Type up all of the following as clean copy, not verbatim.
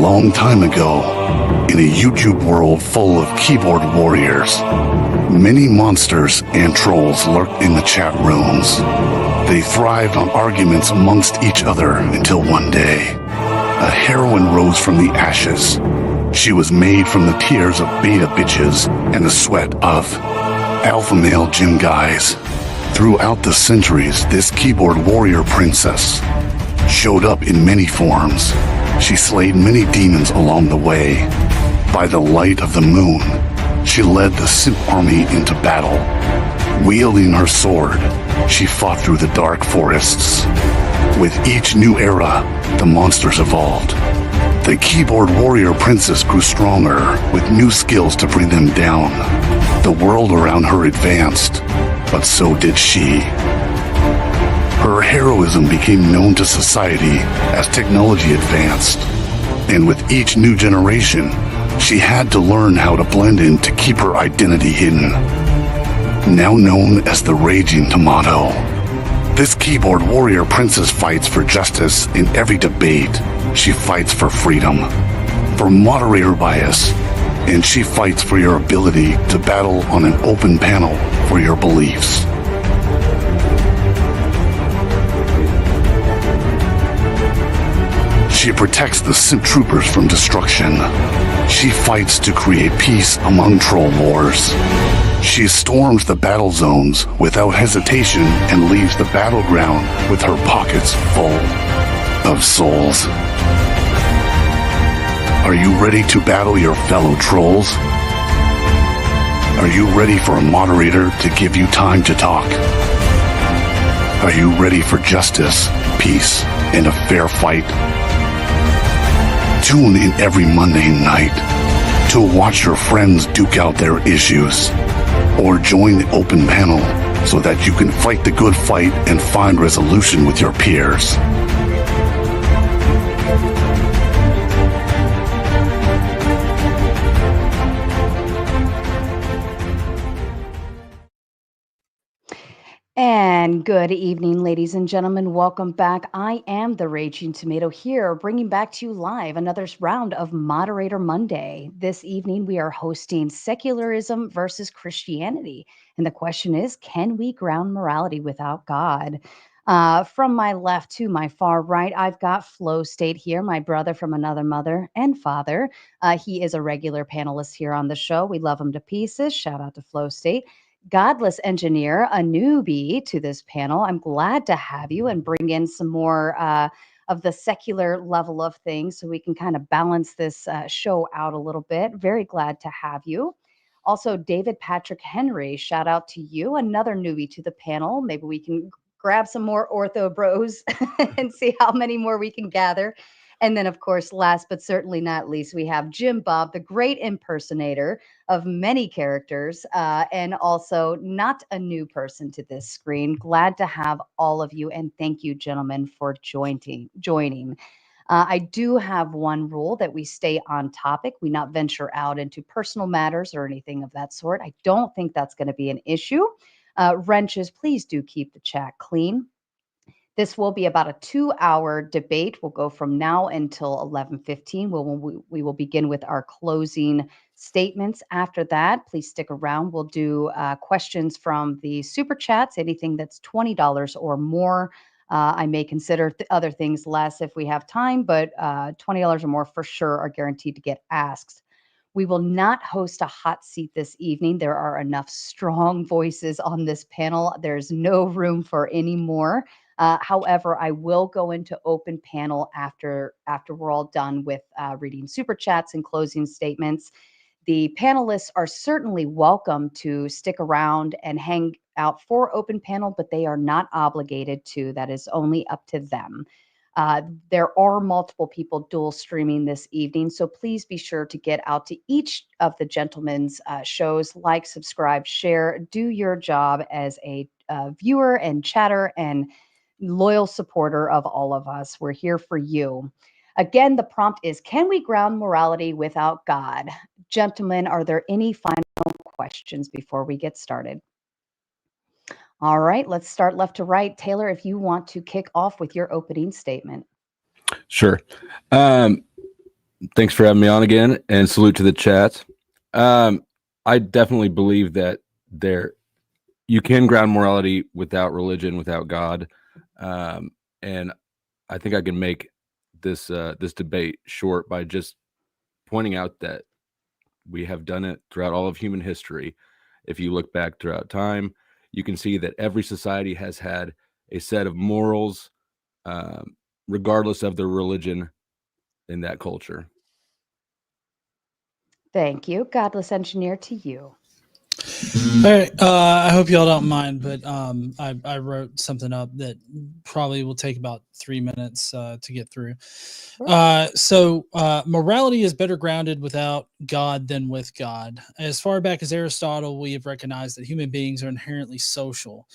long time ago, in a YouTube world full of keyboard warriors, many monsters and trolls lurked in the chat rooms. They thrived on arguments amongst each other until one day, a heroine rose from the ashes. She was made from the tears of beta bitches and the sweat of alpha male gym guys. Throughout the centuries, this keyboard warrior princess showed up in many forms. She slayed many demons along the way. By the light of the moon, she led the simp army into battle. Wielding her sword, she fought through the dark forests. With each new era, the monsters evolved. The keyboard warrior princess grew stronger, with new skills to bring them down. The world around her advanced, but so did she. Her heroism became known to society as technology advanced, and with each new generation, she had to learn how to blend in to keep her identity hidden. Now known as the Raging Tomato, this keyboard warrior princess fights for justice in every debate. She fights for freedom, for moderator bias, and she fights for your ability to battle on an open panel for your beliefs. She protects the simp troopers from destruction. She fights to create peace among troll wars. She storms the battle zones without hesitation and leaves the battleground with her pockets full of souls. Are you ready to battle your fellow trolls? Are you ready for a moderator to give you time to talk? Are you ready for justice, peace, and a fair fight? Tune in every Monday night to watch your friends duke out their issues, or join the open panel so that you can fight the good fight and find resolution with your peers. And good evening, ladies and gentlemen. Welcome back. I am the Raging Tomato here, bringing back to you live another round of Moderator Monday. This evening, we are hosting Secularism versus Christianity. And the question is, can we ground morality without God? From my left to my far right, I've got Flow State here, my brother from another mother and father. He is a regular panelist here on the show. We love him to pieces. Shout out to Flow State. Godless Engineer, a newbie to this panel. I'm glad to have you and bring in some more of the secular level of things so we can kind of balance this show out a little bit. Very glad to have you. Also, David Patrick Henry, shout out to you, another newbie to the panel. Maybe we can grab some more ortho bros and see how many more we can gather. And then, of course, last but certainly not least, we have Jim Bob, the great impersonator of many characters, and also not a new person to this screen. Glad to have all of you, and thank you, gentlemen, for joining. I do have one rule that we stay on topic. We not venture out into personal matters or anything of that sort. I don't think that's going to be an issue. Wrenches, please do keep the chat clean. This will be about a 2-hour debate. We'll go from now until 11:15. We will begin with our closing statements. After that, please stick around. We'll do questions from the super chats, anything that's $20 or more. I may consider other things less if we have time, but $20 or more for sure are guaranteed to get asked. We will not host a hot seat this evening. There are enough strong voices on this panel. There's no room for any more. However, I will go into open panel after we're all done with reading super chats and closing statements. The panelists are certainly welcome to stick around and hang out for open panel, but they are not obligated to. That is only up to them. There are multiple people dual streaming this evening, so please be sure to get out to each of the gentlemen's shows, like, subscribe, share, do your job as a viewer and chatter and loyal supporter of all of us. We're here for you. Again, the prompt is, can we ground morality without God? Gentlemen, are there any final questions before we get started? All right, let's start left to right. Taylor, if you want to kick off with your opening statement. Sure. Thanks for having me on again, and salute to the chat. I definitely believe that you can ground morality without religion, without God, and I think I can make this debate short by just pointing out that we have done it throughout all of human history. If you look back throughout time, you can see that every society has had a set of morals, regardless of their religion in that culture. Thank you. Godless engineer, to you. All right. I hope y'all don't mind, but I wrote something up that probably will take about 3 minutes to get through. So morality is better grounded without God than with God. As far back as Aristotle, we have recognized that human beings are inherently social.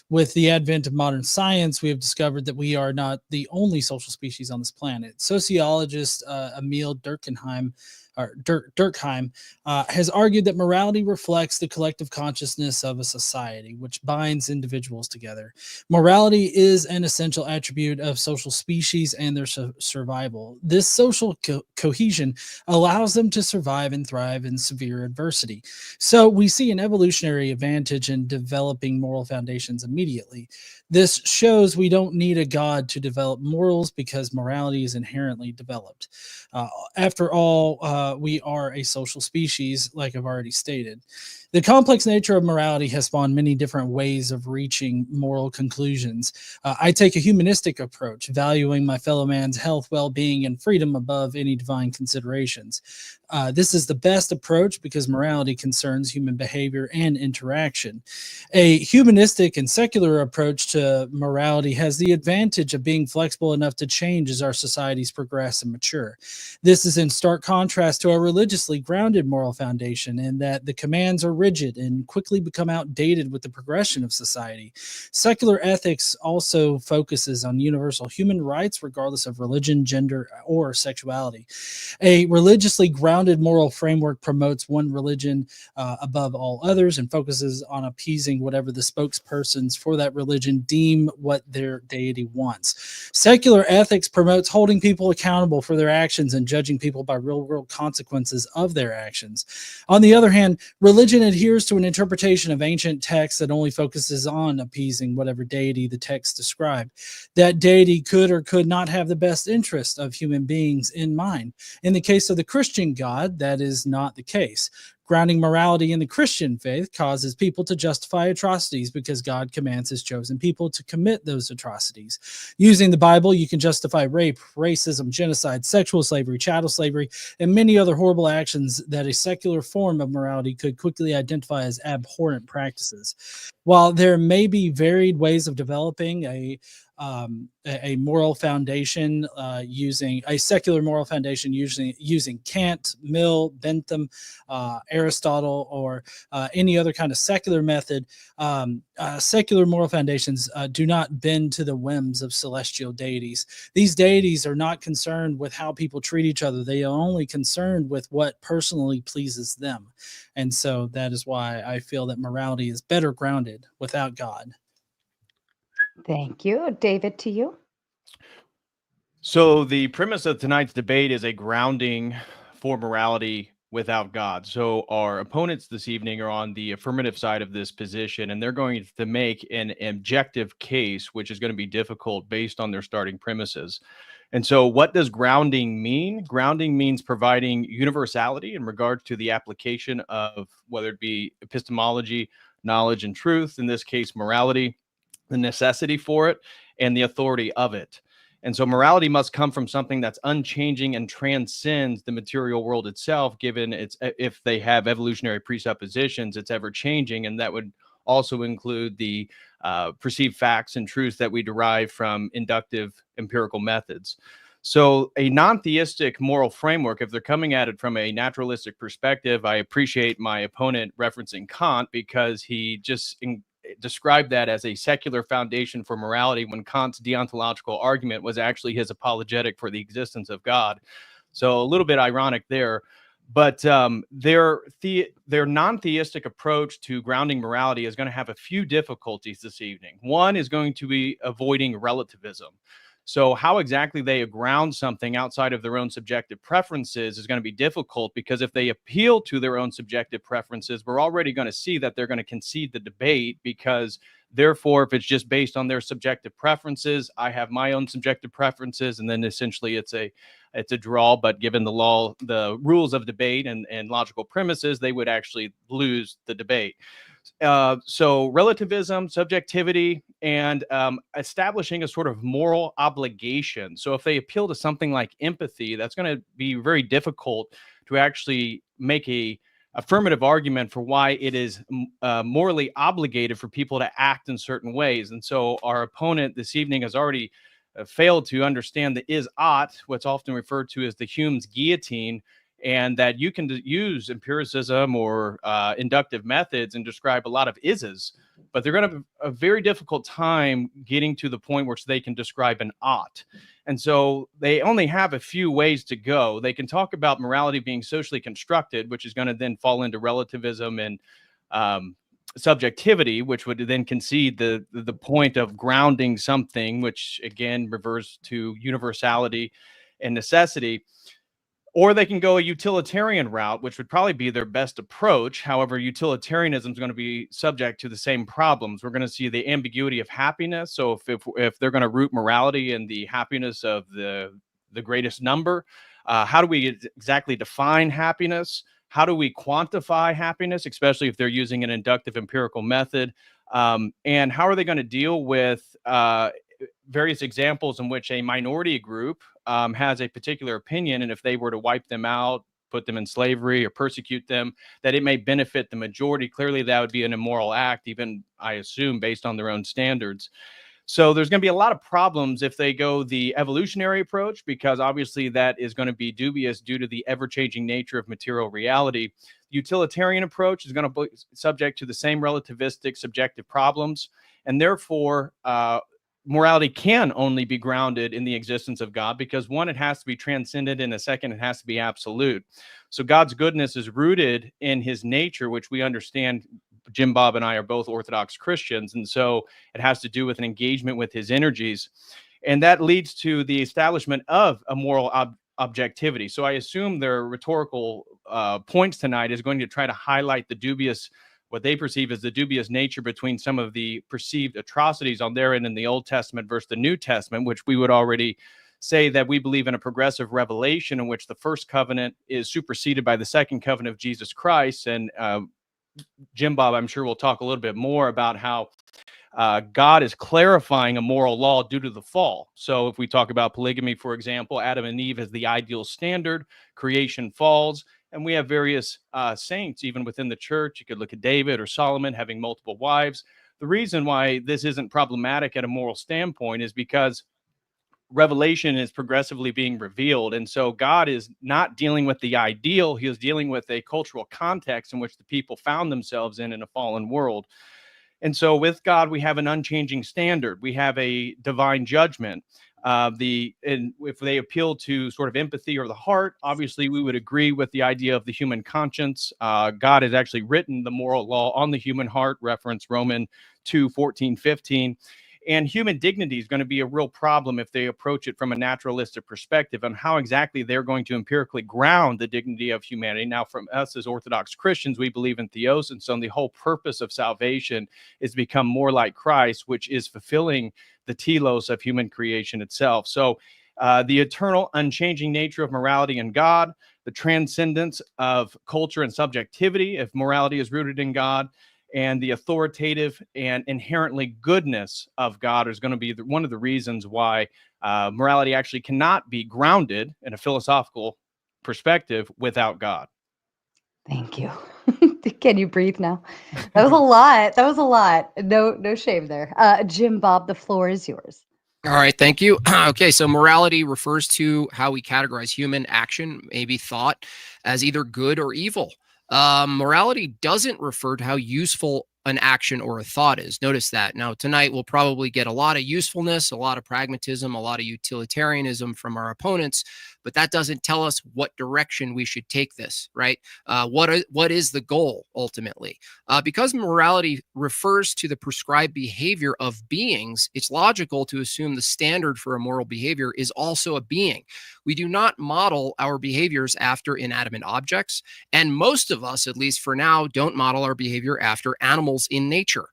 With the advent of modern science, we have discovered that we are not the only social species on this planet. Sociologist Emil Durkheim has argued that morality reflects the collective consciousness of a society, which binds individuals together. Morality is an essential attribute of social species and their survival. This social cohesion allows them to survive and thrive in severe adversity. So we see an evolutionary advantage in developing moral foundations immediately. This shows we don't need a God to develop morals because morality is inherently developed. After all, we are a social species, like I've already stated. The complex nature of morality has spawned many different ways of reaching moral conclusions. I take a humanistic approach, valuing my fellow man's health, well-being, and freedom above any divine considerations. This is the best approach because morality concerns human behavior and interaction. A humanistic and secular approach to morality has the advantage of being flexible enough to change as our societies progress and mature. This is in stark contrast to a religiously grounded moral foundation in that the commands are rigid and quickly become outdated with the progression of society. Secular ethics also focuses on universal human rights regardless of religion, gender, or sexuality. A religiously grounded moral framework promotes one religion above all others and focuses on appeasing whatever the spokespersons for that religion deem what their deity wants. Secular ethics promotes holding people accountable for their actions and judging people by real-world consequences of their actions. On the other hand, religion adheres to an interpretation of ancient texts that only focuses on appeasing whatever deity the text described. That deity could or could not have the best interest of human beings in mind. In the case of the Christian God, that is not the case. Grounding morality in the Christian faith causes people to justify atrocities because God commands his chosen people to commit those atrocities. Using the Bible, you can justify rape, racism, genocide, sexual slavery, chattel slavery, and many other horrible actions that a secular form of morality could quickly identify as abhorrent practices. While there may be varied ways of developing a moral foundation using a secular moral foundation using Kant, Mill, Bentham, Aristotle, or any other kind of secular method, secular moral foundations do not bend to the whims of celestial deities. These deities are not concerned with how people treat each other. They are only concerned with what personally pleases them. And so that is why I feel that morality is better grounded without God. Thank you. David, to you. So the premise of tonight's debate is a grounding for morality without God. So our opponents this evening are on the affirmative side of this position, and they're going to make an objective case, which is going to be difficult based on their starting premises. And so what does grounding mean? Grounding means providing universality in regard to the application of whether it be epistemology, knowledge, and truth, in this case, morality, the necessity for it, and the authority of it. And so morality must come from something that's unchanging and transcends the material world itself, given it's, if they have evolutionary presuppositions, it's ever changing. And that would also include the perceived facts and truths that we derive from inductive empirical methods. So a non-theistic moral framework, if they're coming at it from a naturalistic perspective, I appreciate my opponent referencing Kant because he just described that as a secular foundation for morality when Kant's deontological argument was actually his apologetic for the existence of God. So a little bit ironic there. But their non-theistic approach to grounding morality is going to have a few difficulties this evening. One is going to be avoiding relativism. So how exactly they ground something outside of their own subjective preferences is going to be difficult, because if they appeal to their own subjective preferences, we're already going to see that they're going to concede the debate, because therefore, if it's just based on their subjective preferences, I have my own subjective preferences, and then essentially it's a draw. But given the rules of debate and logical premises, they would actually lose the debate. So relativism, subjectivity, and establishing a sort of moral obligation. So if they appeal to something like empathy, that's going to be very difficult to actually make a affirmative argument for why it is morally obligated for people to act in certain ways. And so our opponent this evening has already failed to understand the is ought, what's often referred to as the Hume's guillotine, and that you can use empiricism or inductive methods and describe a lot of ises, but they're going to have a very difficult time getting to the point where they can describe an ought. And so they only have a few ways to go. They can talk about morality being socially constructed, which is going to then fall into relativism and subjectivity, which would then concede the point of grounding something, which again reverts to universality and necessity. Or they can go a utilitarian route, which would probably be their best approach. However, utilitarianism is going to be subject to the same problems. We're going to see the ambiguity of happiness. So if they're going to root morality in the happiness of the greatest number, how do we exactly define happiness? How do we quantify happiness, especially if they're using an inductive empirical method? And how are they going to deal with various examples in which a minority group has a particular opinion, and if they were to wipe them out, put them in slavery, or persecute them, that it may benefit the majority? Clearly, that would be an immoral act, even, I assume, based on their own standards. So there's going to be a lot of problems if they go the evolutionary approach, because obviously that is going to be dubious due to the ever-changing nature of material reality. Utilitarian approach is going to be subject to the same relativistic subjective problems, and therefore morality can only be grounded in the existence of God, because one, it has to be transcendent, and a second, it has to be absolute. So God's goodness is rooted in his nature, which we understand. Jim Bob and I are both Orthodox Christians, and so it has to do with an engagement with his energies. And that leads to the establishment of a moral objectivity. So I assume their rhetorical points tonight is going to try to highlight the dubious, what they perceive as the dubious nature between some of the perceived atrocities on their end in the Old Testament versus the New Testament, which we would already say that we believe in a progressive revelation in which the first covenant is superseded by the second covenant of Jesus Christ. And Jim Bob, I'm sure, will talk a little bit more about how God is clarifying a moral law due to the fall. So if we talk about polygamy, for example, Adam and Eve as the ideal standard, creation falls, and we have various saints, even within the church. You could look at David or Solomon having multiple wives. The reason why this isn't problematic at a moral standpoint is because revelation is progressively being revealed. And so God is not dealing with the ideal. He is dealing with a cultural context in which the people found themselves in a fallen world. And so with God, we have an unchanging standard. We have a divine judgment. And if they appeal to sort of empathy or the heart, obviously we would agree with the idea of the human conscience. God has actually written the moral law on the human heart, reference Romans 2:14-15. And human dignity is going to be a real problem if they approach it from a naturalistic perspective on how exactly they're going to empirically ground the dignity of humanity. Now, from us as Orthodox Christians, we believe in theosis, and the whole purpose of salvation is to become more like Christ, which is fulfilling the telos of human creation itself. So the eternal, unchanging nature of morality in God, the transcendence of culture and subjectivity, if morality is rooted in God, and the authoritative and inherently goodness of God is going to be one of the reasons why morality actually cannot be grounded in a philosophical perspective without God. Thank you. Can you breathe now? That was a lot. That was a lot. No shame there. Jim Bob, the floor is yours. All right, thank you. Okay, so morality refers to how we categorize human action, maybe thought, as either good or evil. Morality doesn't refer to how useful an action or a thought is. Notice that. Now, tonight we'll probably get a lot of usefulness, a lot of pragmatism, a lot of utilitarianism from our opponents, but that doesn't tell us what direction we should take this, right? What is the goal ultimately? Because morality refers to the prescribed behavior of beings, it's logical to assume the standard for a moral behavior is also a being. We do not model our behaviors after inanimate objects, and most of us, at least for now, don't model our behavior after animals in nature.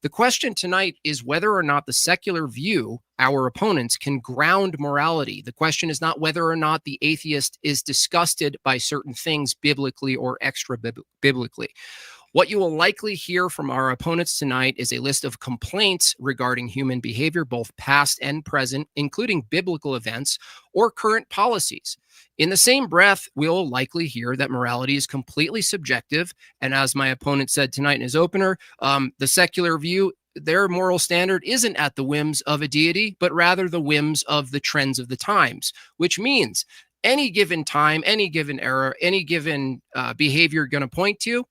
The question tonight is whether or not the secular view, our opponents, can ground morality. The question is not whether or not the atheist is disgusted by certain things biblically or extra-biblically. What you will likely hear from our opponents tonight is a list of complaints regarding human behavior, both past and present, including biblical events or current policies. In the same breath, we'll likely hear that morality is completely subjective. And as my opponent said tonight in his opener, the secular view, their moral standard isn't at the whims of a deity, but rather the whims of the trends of the times, which means any given time, any given era, any given behavior you're going to point to,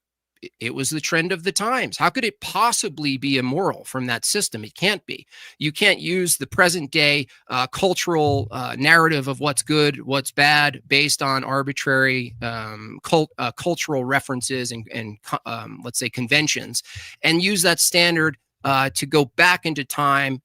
it was the trend of the times. How could it possibly be immoral from that system? It can't be. You can't use the present day cultural narrative of what's good, what's bad, based on arbitrary cultural references and let's say conventions, and use that standard to go back into time.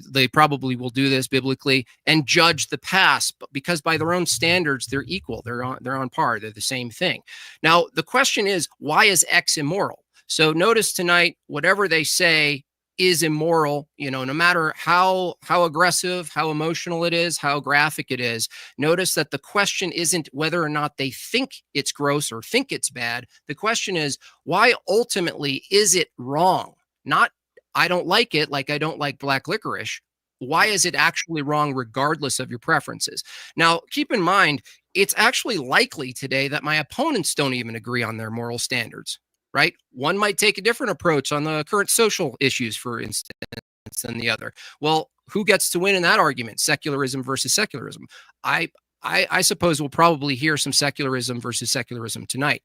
They probably will do this biblically and judge the past, because by their own standards, they're equal. They're on par. They're the same thing. Now, the question is, why is X immoral? So notice tonight, whatever they say is immoral, no matter how aggressive, how emotional it is, how graphic it is. Notice that the question isn't whether or not they think it's gross or think it's bad. The question is, why ultimately is it wrong? Not, I don't like it, like I don't like black licorice. Why is it actually wrong regardless of your preferences? Now, keep in mind, it's actually likely today that my opponents don't even agree on their moral standards, right? One might take a different approach on the current social issues, for instance, than the other. Well, who gets to win in that argument? Secularism versus secularism. I suppose we'll probably hear some secularism versus secularism tonight.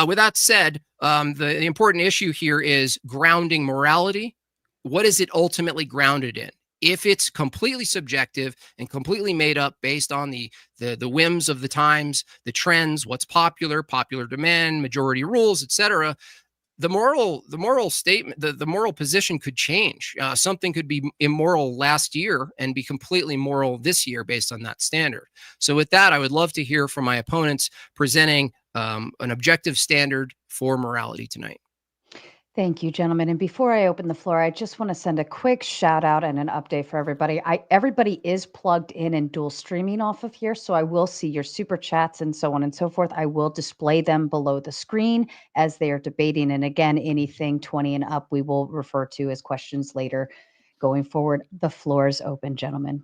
With that said, the important issue here is grounding morality. What is it ultimately grounded in? If it's completely subjective and completely made up based on the whims of the times, the trends, what's popular demand, majority rules, etc., the moral statement, the moral position could change. Something could be immoral last year and be completely moral this year based on that standard. So with that, I would love to hear from my opponents presenting an objective standard for morality tonight. Thank you, gentlemen. And before I open the floor, I just want to send a quick shout out and an update for everybody. Everybody is plugged in and dual streaming off of here, so I will see your super chats and so on and so forth. I will display them below the screen as they are debating. And again, anything 20 and up, we will refer to as questions later going forward. The floor is open, gentlemen.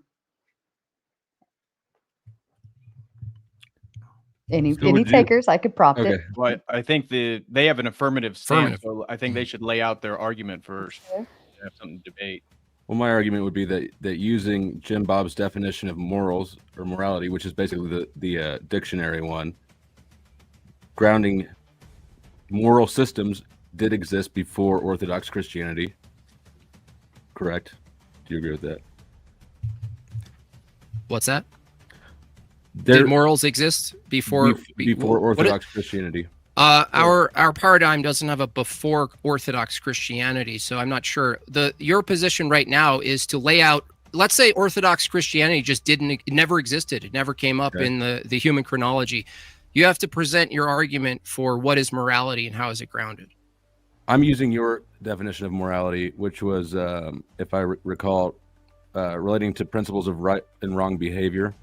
Any takers? I could prompt it. Well, I think they have an affirmative stance, so I think they should lay out their argument first. Okay. Have something to debate. Well, my argument would be that using Jim Bob's definition of morals or morality, which is basically the dictionary one, grounding moral systems did exist before Orthodox Christianity. Correct? Do you agree with that? What's that? Did morals exist before Orthodox Christianity? Our paradigm doesn't have a before Orthodox Christianity, so I'm not sure. Your position right now is to lay out. Let's say Orthodox Christianity just never existed. It never came up in the human chronology. You have to present your argument for what is morality and how is it grounded. I'm using your definition of morality, which was, if I recall, relating to principles of right and wrong behavior.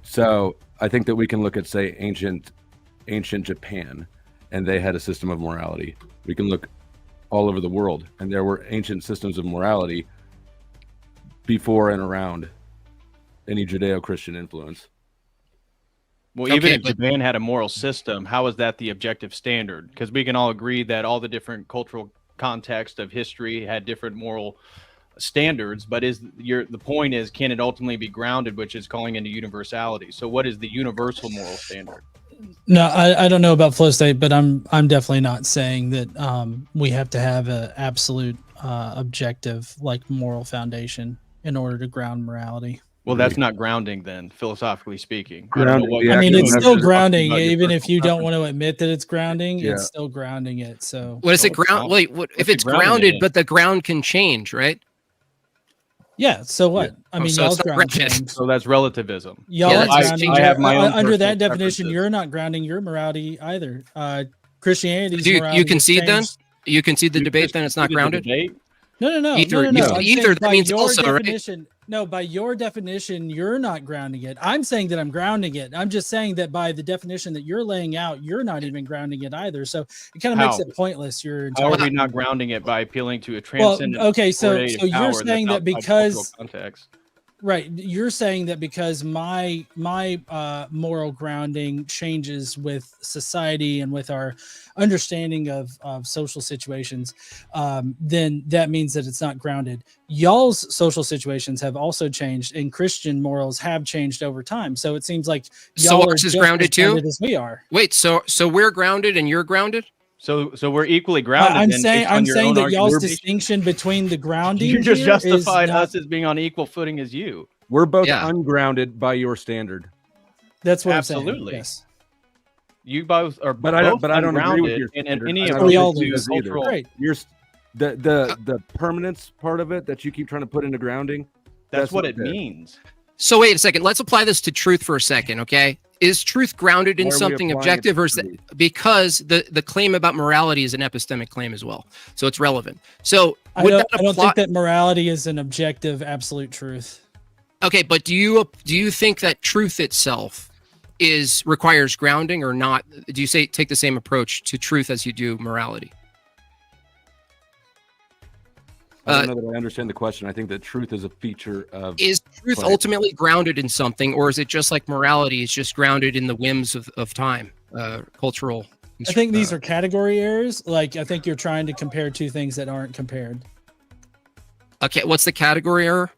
So I think that we can look at, say, ancient Japan, and they had a system of morality. We can look all over the world, and there were ancient systems of morality before and around any Judeo-Christian influence. Well, even if Japan had a moral system, how is that the objective standard? Because we can all agree that all the different cultural context of history had different moral standards, but the point is, can it ultimately be grounded, which is calling into universality? So what is the universal moral standard? No, I don't know about flow state, but I'm definitely not saying that we have to have an absolute objective like moral foundation in order to ground morality. Well, that's not grounding then, philosophically speaking. I don't Grounding, know what the I mean, actual it's measure still of grounding, about your even if personal you don't preference. want to admit that it's grounding. Yeah. It's still grounding it. So What is it No, it's ground? not. Wait, what, if What's it it's grounding grounded, in? but the ground can change, right? yeah. So what? I Oh, mean, so it's y'all's not ground grounded. changed. So that's relativism. Y'all Yeah, aren't that's grounding. I have my own Under personal that definition, preferences. you're not grounding your morality either. Christianity's Do you morality has concede then? changed. You concede the You debate, then it's not conceded the grounded? debate? No. Either- I'm you saying either, that by means your also, right? definition. No, by your definition, you're not grounding it. I'm saying that I'm grounding it. I'm just saying that by the definition that you're laying out, you're not even grounding it either. So it kind of makes How? it pointless. Your How are entire we not grounding it by appealing to a well, transcendent okay. So authoritative you're power saying that's that outside cultural because context? right, you're saying that because my moral grounding changes with society and with our understanding of social situations, then that means that it's not grounded. Y'all's social situations have also changed, and Christian morals have changed over time. So it seems like So y'all are ours is just grounded as too? grounded as we are. Wait, so we're grounded and you're grounded? So we're equally grounded. I'm then saying based on I'm your saying own that y'all's argumentation. distinction between the grounding You just here is justified not- us as being on equal footing as you. We're both Yeah. ungrounded by your standard. That's what Absolutely. I'm saying. Yes. You both are But I don't. both But I don't agree with ungrounded your in standard. any I of don't We think all those do. you two is either. cultural. Great. You're the permanence part of it that you keep trying to put into grounding. That's what not it good. means. So wait a second. Let's apply this to truth for a second, okay? Is truth grounded in Why are we something applying it objective, to or is that truth? because the claim about morality is an epistemic claim as well? So it's relevant. So I would don't, that I don't apply? think that morality is an objective, absolute truth. Okay, but do you think that truth itself requires grounding or not? Do you take the same approach to truth as you do morality? I don't know that I understand the question. I think that truth is a feature of. Is truth Right. ultimately grounded in something, or is it just like morality is just grounded in the whims of time, cultural? I think these are category errors. Like, I think you're trying to compare two things that aren't compared. Okay, what's the category error?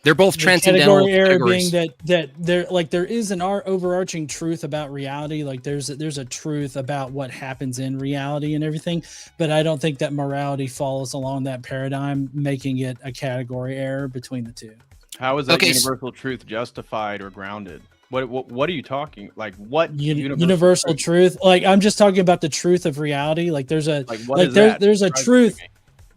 They're both The transcendental category error categories. being that there is an overarching truth about reality. Like there's a truth about what happens in reality and everything, but I don't think that morality follows along that paradigm, making it a category error between the two. How is that Okay, universal truth justified or grounded? What are you talking? Like what Universal truth. Like I'm just talking about the truth of reality. Like there's a Like what like is there, that? there's a Describe it to truth. me.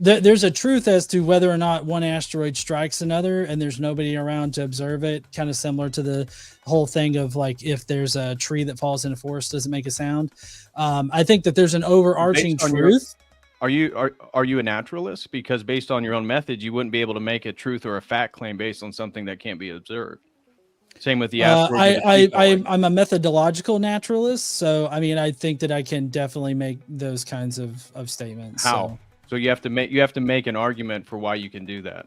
There's a truth as to whether or not one asteroid strikes another and there's nobody around to observe it, kind of similar to the whole thing of like if there's a tree that falls in a forest, doesn't make a sound. I think that there's an overarching Based on your- truth. Are you a naturalist? Because based on your own methods, you wouldn't be able to make a truth or a fact claim based on something that can't be observed. Same with the asteroid. I'm a methodological naturalist, so I mean I think that I can definitely make those kinds of statements. How? So you have to make an argument for why you can do that.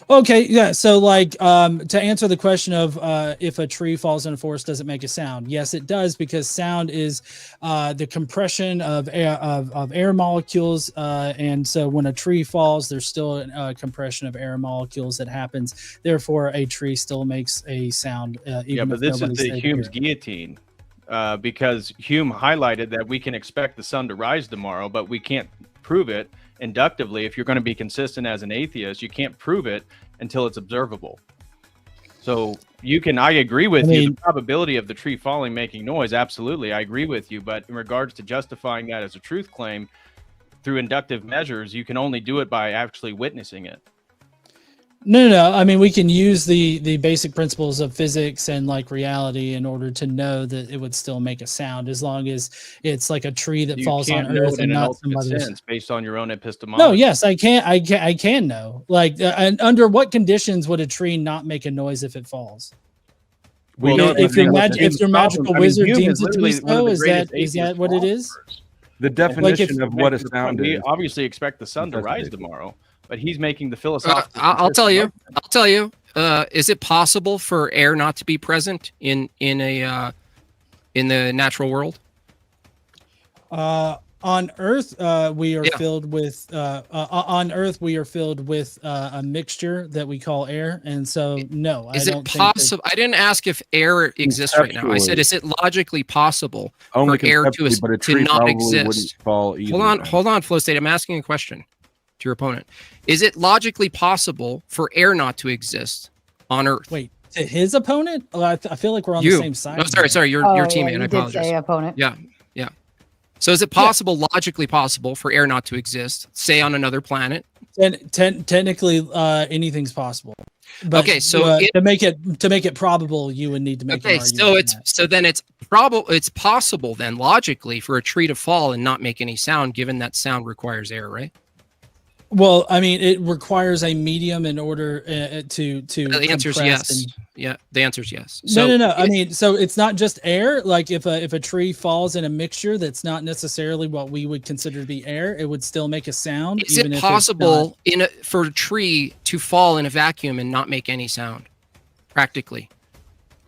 Okay, yeah. So like to answer the question of if a tree falls in a forest, does it make a sound? Yes, it does, because sound is the compression of air molecules, and so when a tree falls, there's still a compression of air molecules that happens. Therefore, a tree still makes a sound. Yeah, but this is the Hume's guillotine, because Hume highlighted that we can expect the sun to rise tomorrow, but we can't prove it inductively. If you're going to be consistent as an atheist, you can't prove it until it's observable. So I agree with you. The probability of the tree falling making noise, absolutely, I agree with you. But in regards to justifying that as a truth claim through inductive measures, you can only do it by actually witnessing it. No. I mean, we can use the basic principles of physics and like reality in order to know that it would still make a sound, as long as it's like a tree that falls on Earth and not somebody's. Sense based on your own epistemology. No, yes, I can. I can know. Like, and under what conditions would a tree not make a noise if it falls? We Well, know If your Hume's magical problem- wizard Hume deems is it to be literally one of so, the is greatest that atheist what it is? philosophers. the definition if- of what a Makes the sound point. We is. obviously expect the sun to rise tomorrow, but he's making the philosophical. I'll tell you. Is it possible for air not to be present in the natural world? On Earth, we are Yeah. filled with on Earth we are filled with a mixture that we call air, and so no, Is I it don't think that, possible? I didn't ask if air exists right now. I said, is it logically possible Only for air conceptually, but a to tree not probably wouldn't exist? fall either. Hold on, Flow State. I'm asking a question to your opponent. Is it logically possible for air not to exist on Earth? wait, to his opponent? Oh, I feel like we're on the same side. No, sorry, your teammate. I You apologize. did say opponent. Yeah. So is it possible, logically possible, for air not to exist, say on another planet? And technically, anything's possible. But Okay, so to make it probable, you would need to make. Okay, an so argument it's possible then, logically, for a tree to fall and not make any sound, given that sound requires air, right? Well, I mean, it requires a medium in order to. The answer is compress yes. and- Yeah, the answer is yes. No. I mean, so it's not just air. Like if a tree falls in a mixture that's not necessarily what we would consider to be air, it would still make a sound. Is it possible for a tree to fall in a vacuum and not make any sound, practically?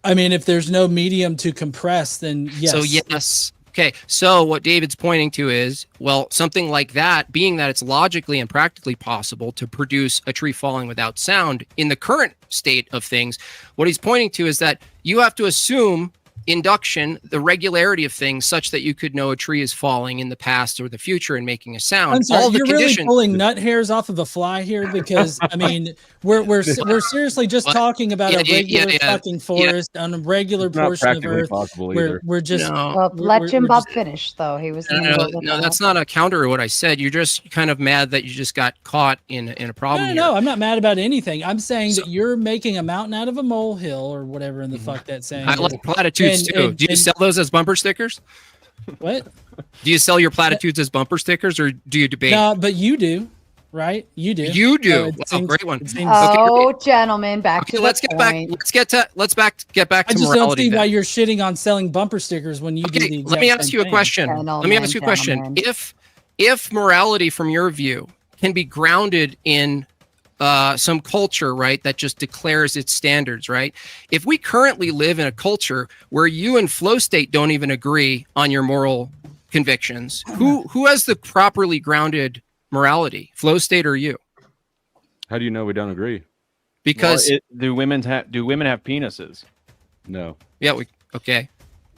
I mean, if there's no medium to compress, then yes. So yes. Okay, so what David's pointing to is, well, something like that, being that it's logically and practically possible to produce a tree falling without sound in the current state of things, what he's pointing to is that you have to assume induction, the regularity of things, such that you could know a tree is falling in the past or the future and making a sound. I'm sorry, All the you're conditions. really pulling nut hairs off of a fly here, because I mean, we're seriously just What? talking about Yeah, a regular yeah. fucking forest on a regular It's not portion of practically Earth. possible either. We're just No. Well, we're- let we're Jim Bob just- finish, though. He was. No, that's not a counter to what I said. You're just kind of mad that you just got caught in a problem. No, here. I'm not mad about anything. I'm saying that you're making a mountain out of a molehill, or whatever in the fuck that saying. I is. like platitudes too. And- Do you and- sell those as bumper stickers? What? Do you sell your platitudes as bumper stickers, or do you debate? No, but you do, right? You do. You do. So it Wow, seems- great one. it seems- Oh, gentlemen, back Okay, to let's the get back. point. Let's get back I to just don't morality. see then. why you're shitting on selling bumper stickers when you do the Okay, exact let me ask same you a thing. question. Let me ask you a question. Gentlemen. If morality, from your view, can be grounded in some culture, right, that just declares its standards, right? If we currently live in a culture where you and Flow State don't even agree on your moral convictions, who has the properly grounded morality, Flow State or you? How do you know we don't agree? Because do women have penises? No. okay.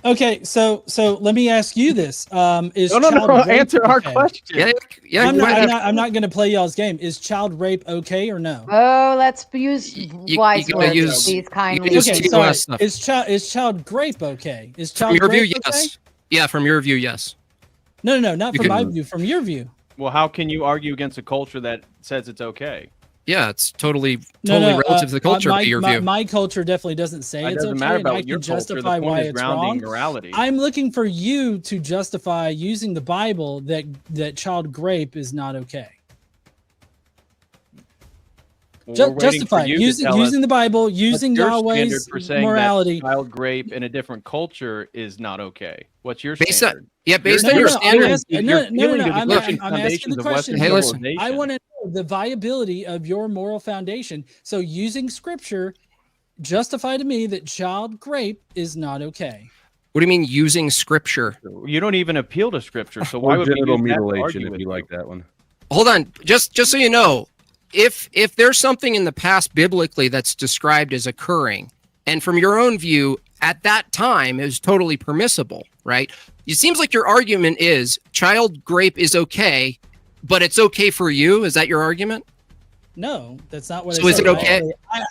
Okay, so let me ask you this: Is No. child rape Answer our okay? question. Yeah. I'm go ahead. not going to play y'all's game. Is child rape okay or no? Oh, let's use You wise gotta words, use- please, kindly. use Okay, TOS sorry. stuff. Is child grape okay? Is From child your view, rape okay? yes. Yeah, from your view, yes. No, not You from can- my view. From your view. Well, how can you argue against a culture that says it's okay? Yeah, it's totally No, relative to the culture. my, your my, view. my culture definitely doesn't say It it's doesn't okay, matter and I about your can culture. The justify point why is it's grounding wrong. morality. I'm looking for you to justify using the Bible that child grape is not okay. Well, we're waiting for Justify you to using tell us using the Bible, what's using your standard Yahweh's for saying morality. that child rape in a different culture is not okay. What's your Based on- standard? based No, on your no, I'm standard. asking- You're no, appealing to the I'm Christian asking the foundations of question. Western Hey, listen, civilization. I want to know the viability of your moral foundation. So using scripture, justify to me that child grape is not okay. What do you mean using scripture? You don't even appeal to scripture, so why Or would we genital use that to mutilation argue if with you like that one. Hold on, just so you know, if there's something in the past biblically that's described as occurring, and from your own view, at that time it was totally permissible, right? It seems like your argument is child grape is okay, but it's okay for you. Is that your argument? No, that's not what So I is said. it okay?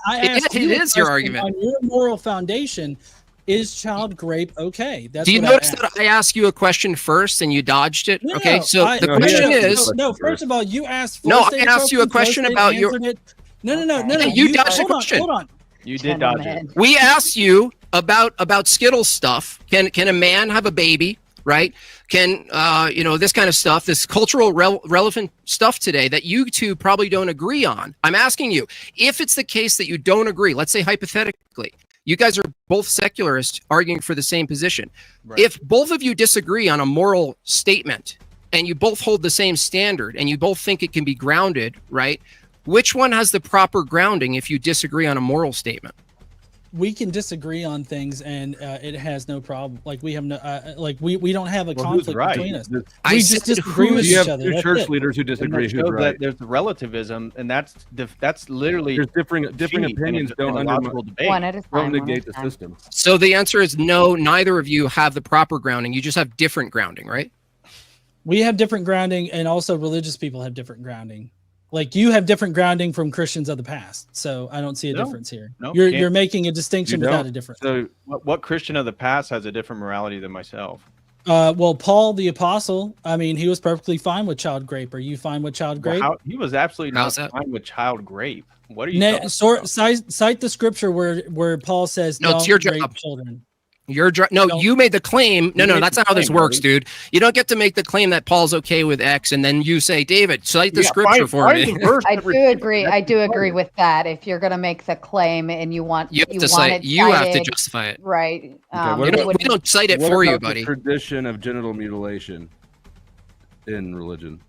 I It- asked it you a is your question argument. on your moral foundation. Is child grape okay? That's Do you what notice I asked. that I asked you a question first and you dodged it? No, Okay, so the No, question he is, asked- no. First of all, you asked. No, Flow I State asked you a Flow question State about your- answered it. No. Okay. You dodged the hold on, question. Hold on. You did dodge it. Gentlemen. we asked you about Skittles stuff. Can a man have a baby? Right? Can this kind of stuff, this cultural relevant stuff today that you two probably don't agree on. I'm asking you, if it's the case that you don't agree, let's say hypothetically, you guys are both secularists arguing for the same position. Right. If both of you disagree on a moral statement and you both hold the same standard and you both think it can be grounded, right? Which one has the proper grounding if you disagree on a moral statement? we can disagree on things, and it has no problem. Like we have no, we don't have a Well, who's conflict right? between us. I We said just disagree with You each have other. two That's church it. leaders who And disagree. that Who's shows right? that there's the relativism, and that's literally There's differing opinions in don't a logical debate. One at a time. don't one at negate a the time. system. So the answer is no. Neither of you have the proper grounding. You just have different grounding, right? We have different grounding, and also religious people have different grounding. Like you have different grounding from Christians of the past, so I don't see a No, difference here. no, You're can't. making a distinction You without don't. a difference. So What Christian of the past has a different morality than myself? Well, Paul the apostle, I mean, he was perfectly fine with child grape. Are you fine with child grape? He was absolutely How's not that? fine with child grape. What are you talking about? Cite the scripture where Paul says, No, it's "Don't your rape job. children." No, No. you made the claim. No, You made that's the not how this claim, works, buddy. dude. You don't get to make the claim that Paul's okay with X, and then you say, David, cite the Yeah, scripture for find me. the verse I that do refutes agree. it. I do That's agree fine. with that. If you're going to make the claim and you want You have to want cite. it You have to cited, justify it. right? what We it about- wouldn't- don't cite it what for you, about the buddy. tradition of genital mutilation in religion?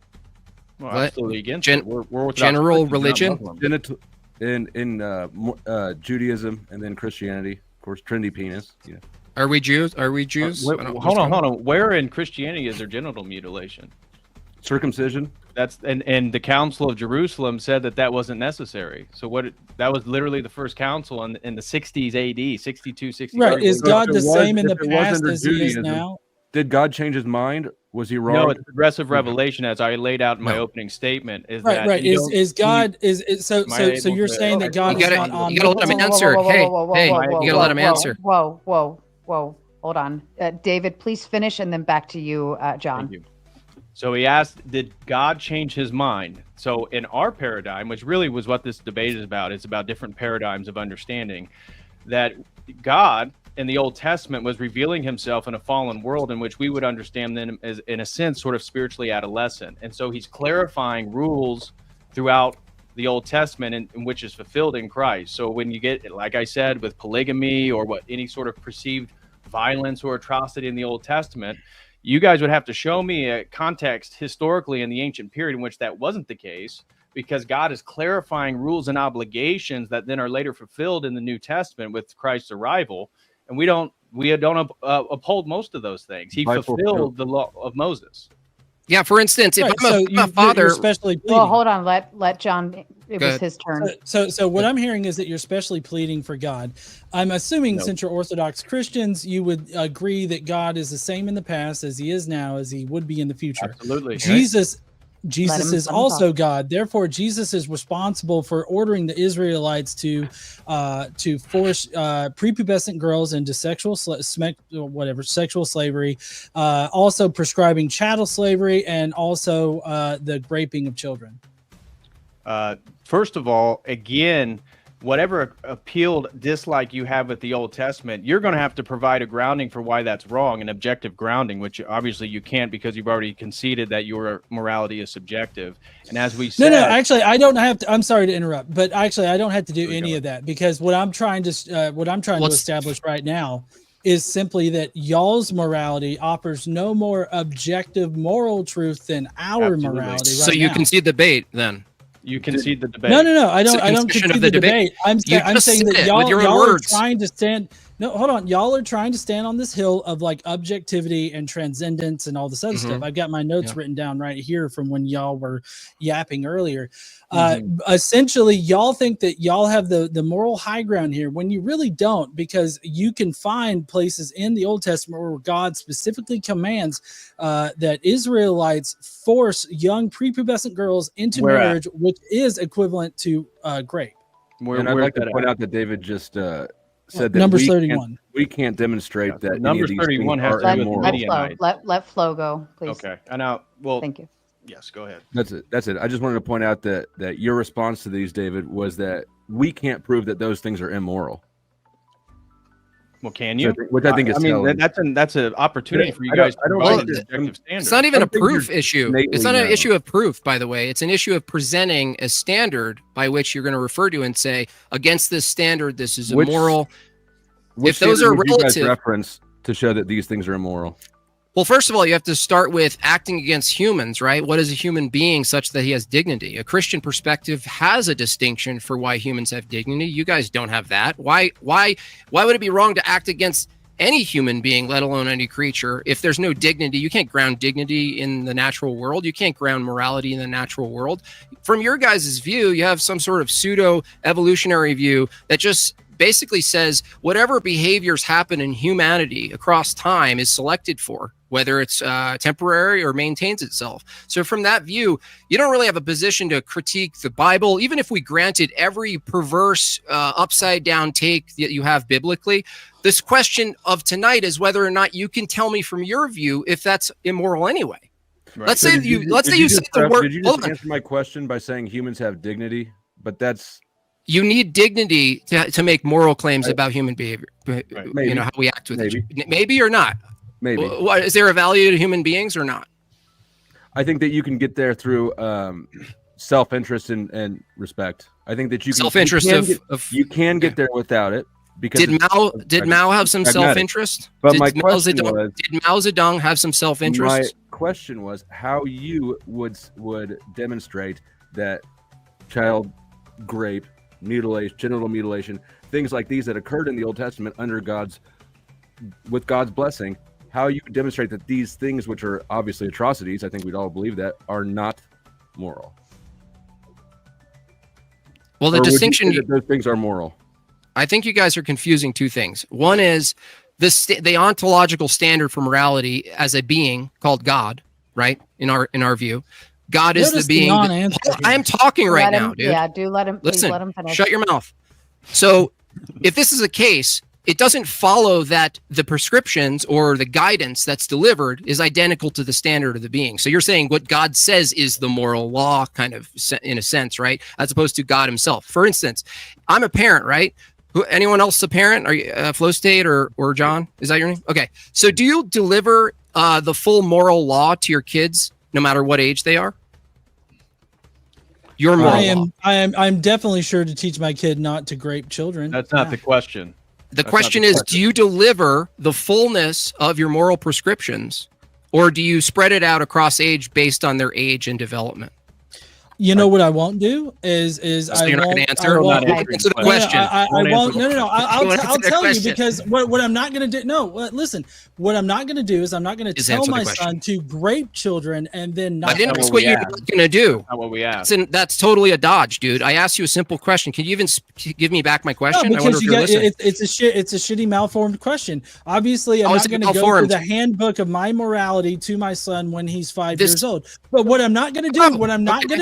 Well, What? absolutely against Gen- it. We're Orthodox general Christians, not religion? Muslims. Genital in Judaism and then Christianity, of course, Trinity penis. Yeah. Are we Jews? Are we Jews? Wait, I don't- hold on. Where in Christianity is there genital mutilation? Circumcision. That's and the Council of Jerusalem said that wasn't necessary. So that was literally the first council in the 60s AD, 62, 63. Right? Is So God if the it was- same in the if it was past under as He is Judaism, now? Did God change his mind? Was he wrong? No, it's progressive revelation, as I laid out in my No. opening statement. Is Right, that right. you don't Is God see- so Am I so able you're to- saying that God You is gotta- not you gotta let him omnipotent? answer. Hey, you gotta let him answer. Whoa. Hold on. David, please finish and then back to you, John. Thank you. So he asked, did God change his mind? So in our paradigm, which really was what this debate is about, it's about different paradigms of understanding, that God in the Old Testament was revealing himself in a fallen world in which we would understand them as, in a sense, sort of spiritually adolescent. And so he's clarifying rules throughout the Old Testament in which is fulfilled in Christ. So when you get, like I said, with polygamy or what any sort of perceived violence or atrocity in the Old Testament, you guys would have to show me a context historically in the ancient period in which that wasn't the case, because God is clarifying rules and obligations that then are later fulfilled in the New Testament with Christ's arrival. And we don't uphold most of those things. He fulfilled the law of Moses. Yeah, for instance, if Right, I'm a you're father, especially pleading. Well, hold on. Let John. It Go was ahead. his turn. So what I'm hearing is that you're specially pleading for God. I'm assuming No. since you're Orthodox Christians, you would agree that God is the same in the past as he is now, as he would be in the future. Absolutely. Jesus Let him is also God. Therefore, Jesus is responsible for ordering the Israelites to force prepubescent girls into sexual slavery, also prescribing chattel slavery, and also the raping of children. First of all, again, whatever appealed dislike you have with the Old Testament, you're going to have to provide a grounding for why that's wrong, an objective grounding, which obviously you can't because you've already conceded that your morality is subjective. And as we said, No, actually, I don't have to. I'm sorry to interrupt, but actually, I don't have to do any go. of that, because what I'm trying to establish right now is simply that y'all's morality offers no more objective moral truth than our Absolutely. morality. Right so you now. concede the debate then. you concede the debate. No. I It's don't. a I don't concession concede of the the debate. debate. I'm You saying just that said it with y'all your own are words. trying to stand. No, hold on. Y'all are trying to stand on this hill of like objectivity and transcendence and all this other stuff. I've got my notes written down right here from when y'all were yapping earlier. Essentially, y'all think that y'all have the moral high ground here when you really don't, because you can find places in the Old Testament where God specifically commands that Israelites force young prepubescent girls into Where at? marriage, which is equivalent to grape. And I'd like to point out that David just said that Numbers we 31. we can't demonstrate that any Numbers of these 31 things has are to do with immoral. Midianites. Let Flo go, please. Okay. And now, well, Thank you. yes, go ahead. That's it. I just wanted to point out that your response to these, David, was that we can't prove that those things are immoral. Well, can you? Which I think is telling. that's an opportunity for you I don't- guys to I don't provide think an that- objective standard. It's not even I a don't think proof you're issue. innately It's not an narrow. issue of proof, by the way. It's an issue of presenting a standard by which you're going to refer to and say, against this standard, this is Which- immoral. Which if those standard are would you guys relative- reference to show that these things are immoral? Well, first of all, you have to start with acting against humans, right? What is a human being such that he has dignity? A Christian perspective has a distinction for why humans have dignity. You guys don't have that. Why would it be wrong to act against any human being, let alone any creature? If there's no dignity, you can't ground dignity in the natural world. You can't ground morality in the natural world. From your guys' view, you have some sort of pseudo evolutionary view that just basically says whatever behaviors happen in humanity across time is selected for, whether it's temporary or maintains itself. So from that view, you don't really have a position to critique the Bible, even if we granted every perverse upside down take that you have biblically. This question of tonight is whether or not you can tell me from your view if that's immoral anyway. Right. Let's say you said the word. Did you just answer my question by saying humans have dignity? But that's, you need dignity to make moral claims about human behavior. Right. You know, how we act with each other. Maybe or not. Maybe. Is there a value to human beings or not? I think that you can get there through self-interest and respect. I think that you can self-interest you can get there without it. Because did Mao have some self-interest? But did my question was, did Mao Zedong have some self-interest? My question was how you would demonstrate that child rape, mutilation, genital mutilation, things like these that occurred in the Old Testament with God's blessing, how you demonstrate that these things, which are obviously atrocities, I think we'd all believe that, are not moral. Well, the distinction that those things are moral. I think you guys are confusing two things. One is the ontological standard for morality as a being called God, right? In our view, God is the being. I am talking right now, dude. Yeah, do let him. Listen, let him finish. Shut your mouth. So, if this is a case, it doesn't follow that the prescriptions or the guidance that's delivered is identical to the standard of the being. So you're saying what God says is the moral law, kind of in a sense, right? As opposed to God himself. For instance, I'm a parent, right? Anyone else a parent? Are you Flow State or John? Is that your name? Okay. So do you deliver the full moral law to your kids, no matter what age they are? Your moral law. I'm definitely sure to teach my kid not to grape children. That's not the question. The question is, do you deliver the fullness of your moral prescriptions, or do you spread it out across age based on their age and development? You know what I won't do is so you're not going to answer. Answer the question. I won't. No. I'll tell you because what I'm not going to do. No, listen. What I'm not going to do is I'm not going to tell my son to grape children and then not. I didn't ask what you're going to do. Not what we asked. That's totally a dodge, dude. I asked you a simple question. Can you even give me back my question? No, because it's a shitty malformed question. Obviously, I'm not going to go through the handbook of my morality to my son when he's 5 years old. But what I'm not going to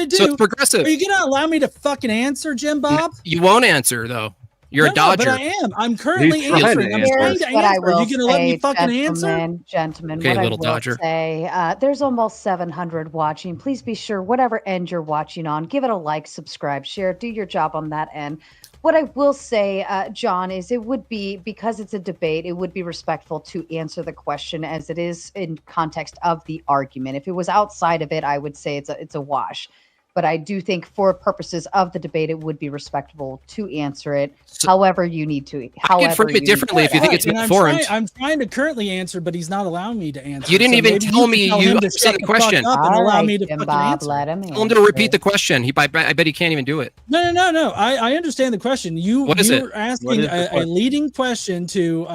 do. So it's progressive. Are you going to allow me to fucking answer, Jim Bob? You won't answer, though. You're a dodger. But I am. I'm currently answering. I'm trying to answer. Are you going to let me fucking answer? Gentlemen, okay, what little I will dodger. say, there's almost 700 watching. Please be sure, whatever end you're watching on, give it a like, subscribe, share, do your job on that end. What I will say, John, is it would be, because it's a debate, it would be respectful to answer the question as it is in context of the argument. If it was outside of it, I would say it's a wash. But I do think for purposes of the debate, it would be respectable to answer it however you need to. I can frame it differently if you think it's informed. I'm trying to currently answer, but he's not allowing me to answer. You didn't even tell me you said the question. Allow me to fucking answer. Let him Tell him to repeat the question. I bet he can't even do it. No. I understand the question. You were asking a leading question to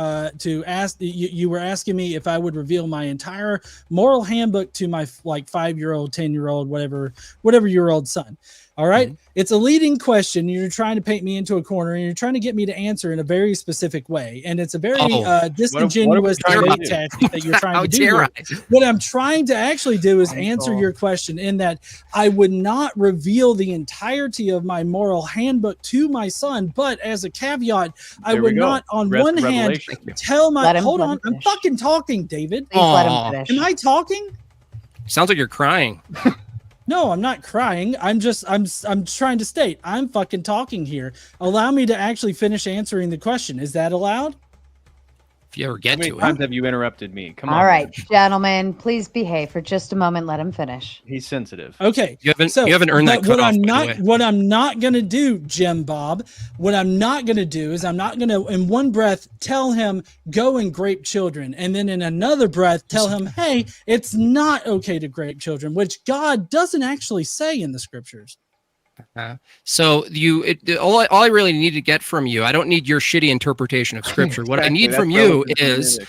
ask. You were asking me if I would reveal my entire moral handbook to my 5-year-old, 10-year-old, whatever year-old son. All right. Mm-hmm. It's a leading question. You're trying to paint me into a corner and you're trying to get me to answer in a very specific way. And it's a very disingenuous tactic that you're trying to do. What I'm trying to actually do is answer your question in that I would not reveal the entirety of my moral handbook to my son. But as a caveat, I would not on one hand tell my, hold on, I'm fucking talking, David. Let him finish. Am I talking? Sounds like you're crying. No, I'm not crying. I'm trying to state I'm fucking talking here. Allow me to actually finish answering the question. Is that allowed? If you ever How get many to times it. have you interrupted me? Come on. All right, man. gentlemen, please behave for just a moment. Let him finish. He's sensitive. Okay. You haven't earned that but what cutoff, I'm by the not way. what I'm not gonna do, Jim Bob, what I'm not gonna do is I'm not gonna in one breath tell him go and grape children, and then in another breath tell him, hey, it's not okay to grape children, which God doesn't actually say in the scriptures. So all I really need to get from you, I don't need your shitty interpretation of scripture. What I need from you is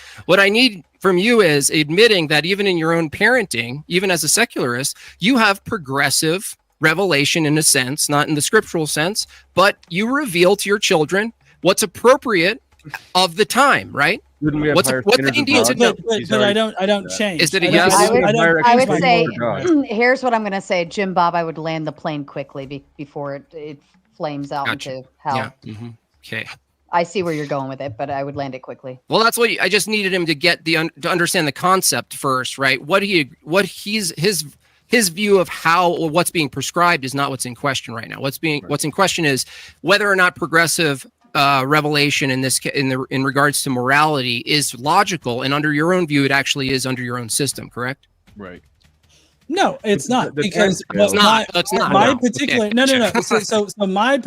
admitting that even in your own parenting, even as a secularist, you have progressive revelation in a sense, not in the scriptural sense, but you reveal to your children what's appropriate of the time, right? Wouldn't we have What higher they standards of need to God? know. But I don't change. Is that a I don't- yes? I would Hierarchy say, for God. here's what I'm going to say. Jim Bob, I would land the plane quickly before it flames out Gotcha. into hell. Yeah. Okay. I see where you're going with it, but I would land it quickly. Well, that's what I just needed him to get to understand the concept first, right? His view of how or what's being prescribed is not what's in question right now. What's in question is whether or not progressive revelation in regards to morality is logical, and under your own view, it actually is under your own system, correct? Right. No, it's not, the because timescale. It's not. It's not. my No. particular Okay. no. So my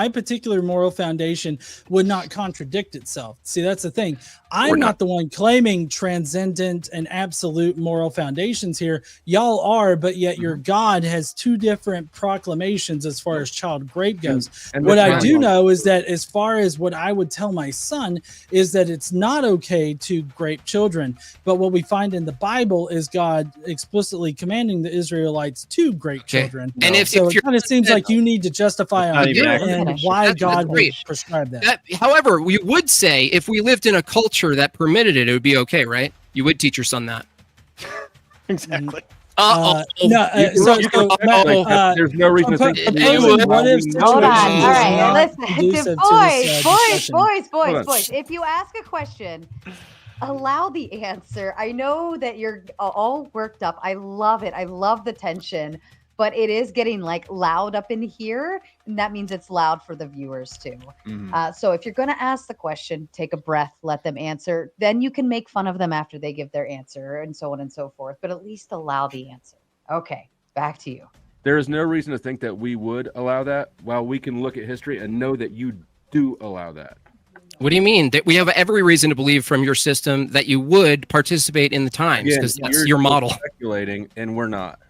particular moral foundation would not contradict itself. See, that's the thing. I'm not the one claiming transcendent and absolute moral foundations here. Y'all are, but yet your God has two different proclamations as far as child grape goes. And What that's I right. do know is that as far as what I would tell my son is that it's not okay to grape children. But what we find in the Bible is God explicitly commanding the Israelites to grape children. And if So it you're kind of seems like you need to justify not on even your accurate. end why That's God would great. prescribe that. However, we would say if we lived in a culture that permitted it, it would be okay, right? You would teach your son that. Exactly. There's no reason to think that we proposing would. what if Hold on. situations All is right. not Listen, conducive to this, discussion. boys. If you ask a question, allow the answer. I know that you're all worked up. I love it. I love the tension, but it is getting like loud up in here, and that means it's loud for the viewers too. So if you're going to ask the question, take a breath, let them answer. Then you can make fun of them after they give their answer, and so on and so forth. But at least allow the answer. Okay, back to you. There is no reason to think that we would allow that, while we can look at history and know that you do allow that. What do you mean? That we have every reason to believe from your system that you would participate in the times, because that's you're your model. Speculating, and we're not.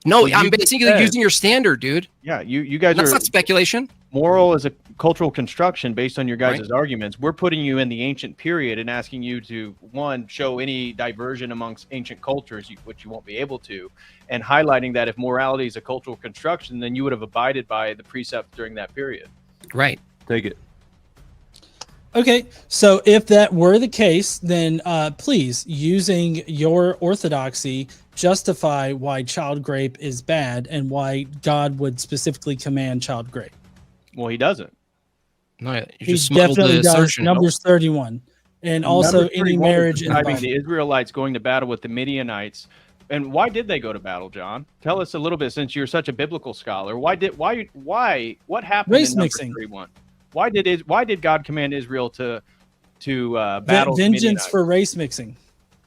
No, Well, I'm you just basically said- using your standard, dude. Yeah, you guys That's are not speculation. moral as a cultural construction based on your guys' Right. arguments. We're putting you in the ancient period and asking you to, one, show any diversion amongst ancient cultures, which you won't be able to, and highlighting that if morality is a cultural construction, then you would have abided by the precepts during that period. Right. Take it. Okay, so if that were the case, then please, using your orthodoxy, justify why child grape is bad and why God would specifically command child grape. Well, he doesn't. No, you He just smuggled definitely the does. assertion. Numbers 31, and also Numbers any 31 is marriage in the describing Bible. the Israelites going to battle with the Midianites. And why did they go to battle, John? Tell us a little bit, since you're such a biblical scholar. What happened Race in Numbers mixing. 31? Why did God command Israel to battle the Vengeance Midianites? for race mixing.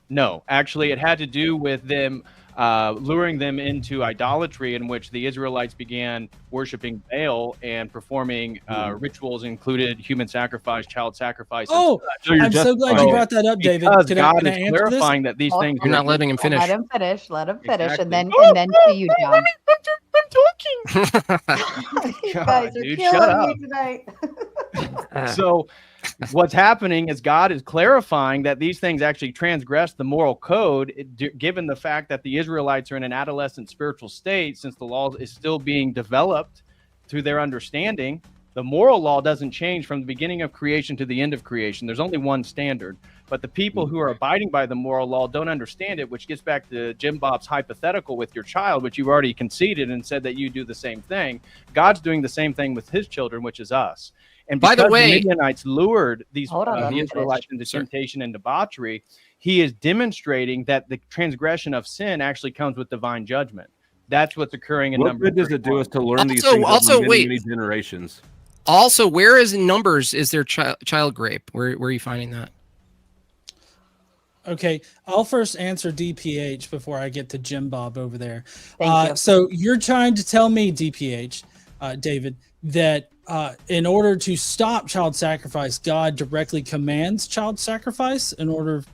No, actually, it had to do with them luring them into idolatry, in which the Israelites began worshiping Baal and performing rituals included human sacrifice, child sacrifice. and Oh, such. I'm so glad you brought that up, David. Because Can God I is answer this? clarifying that these things. You're not letting him finish. Let him finish. Let him finish, Exactly. and then to you, John. You guys are dude, killing shut me up. tonight. So what's happening is God is clarifying that these things actually transgress the moral code, given the fact that the Israelites are in an adolescent spiritual state, since the law is still being developed through their understanding. The moral law doesn't change from the beginning of creation to the end of creation. There's only one standard. But the people who are abiding by the moral law don't understand it, which gets back to Jim Bob's hypothetical with your child, which you've already conceded and said that you do the same thing. God's doing the same thing with his children, which is us. And By the because way- Midianites lured these Hold on, let the me Israelites finish. into temptation and debauchery, he is demonstrating that the transgression of sin actually comes with divine judgment. That's what's occurring in What Numbers good does it do us to learn these Also- things also, over many, wait. many generations? Also, where is in Numbers is there child grape? Where are you finding that? Okay, I'll first answer DPH before I get to Jim Bob over there. Thank you. So you're trying to tell me, DPH, David, that in order to stop child sacrifice, God directly commands child sacrifice in order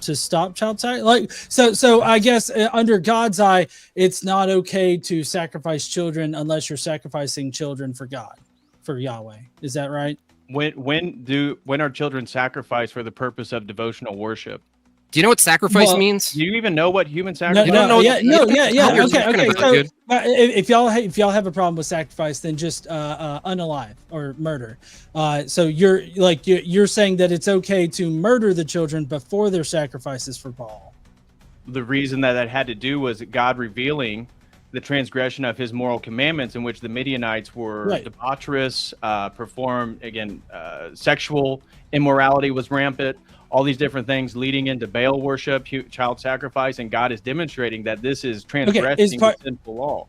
to stop child sacrifice? So I guess under God's eye, it's not okay to sacrifice children unless you're sacrificing children for God, for Yahweh. Is that right? When are children sacrificed for the purpose of devotional worship? Do you know what sacrifice means? Do you even know what human No, sacrifice? You don't know- yeah. You're Okay. talking about, So dude. if y'all have a problem with sacrifice, then just unalive or murder. So you're saying that it's okay to murder the children before their sacrifices for Baal. The reason that had to do was God revealing the transgression of his moral commandments, in which the Midianites were Right. debaucherous, performed sexual immorality was rampant, all these different things leading into Baal worship, child sacrifice, and God is demonstrating that this is transgressing the sinful law.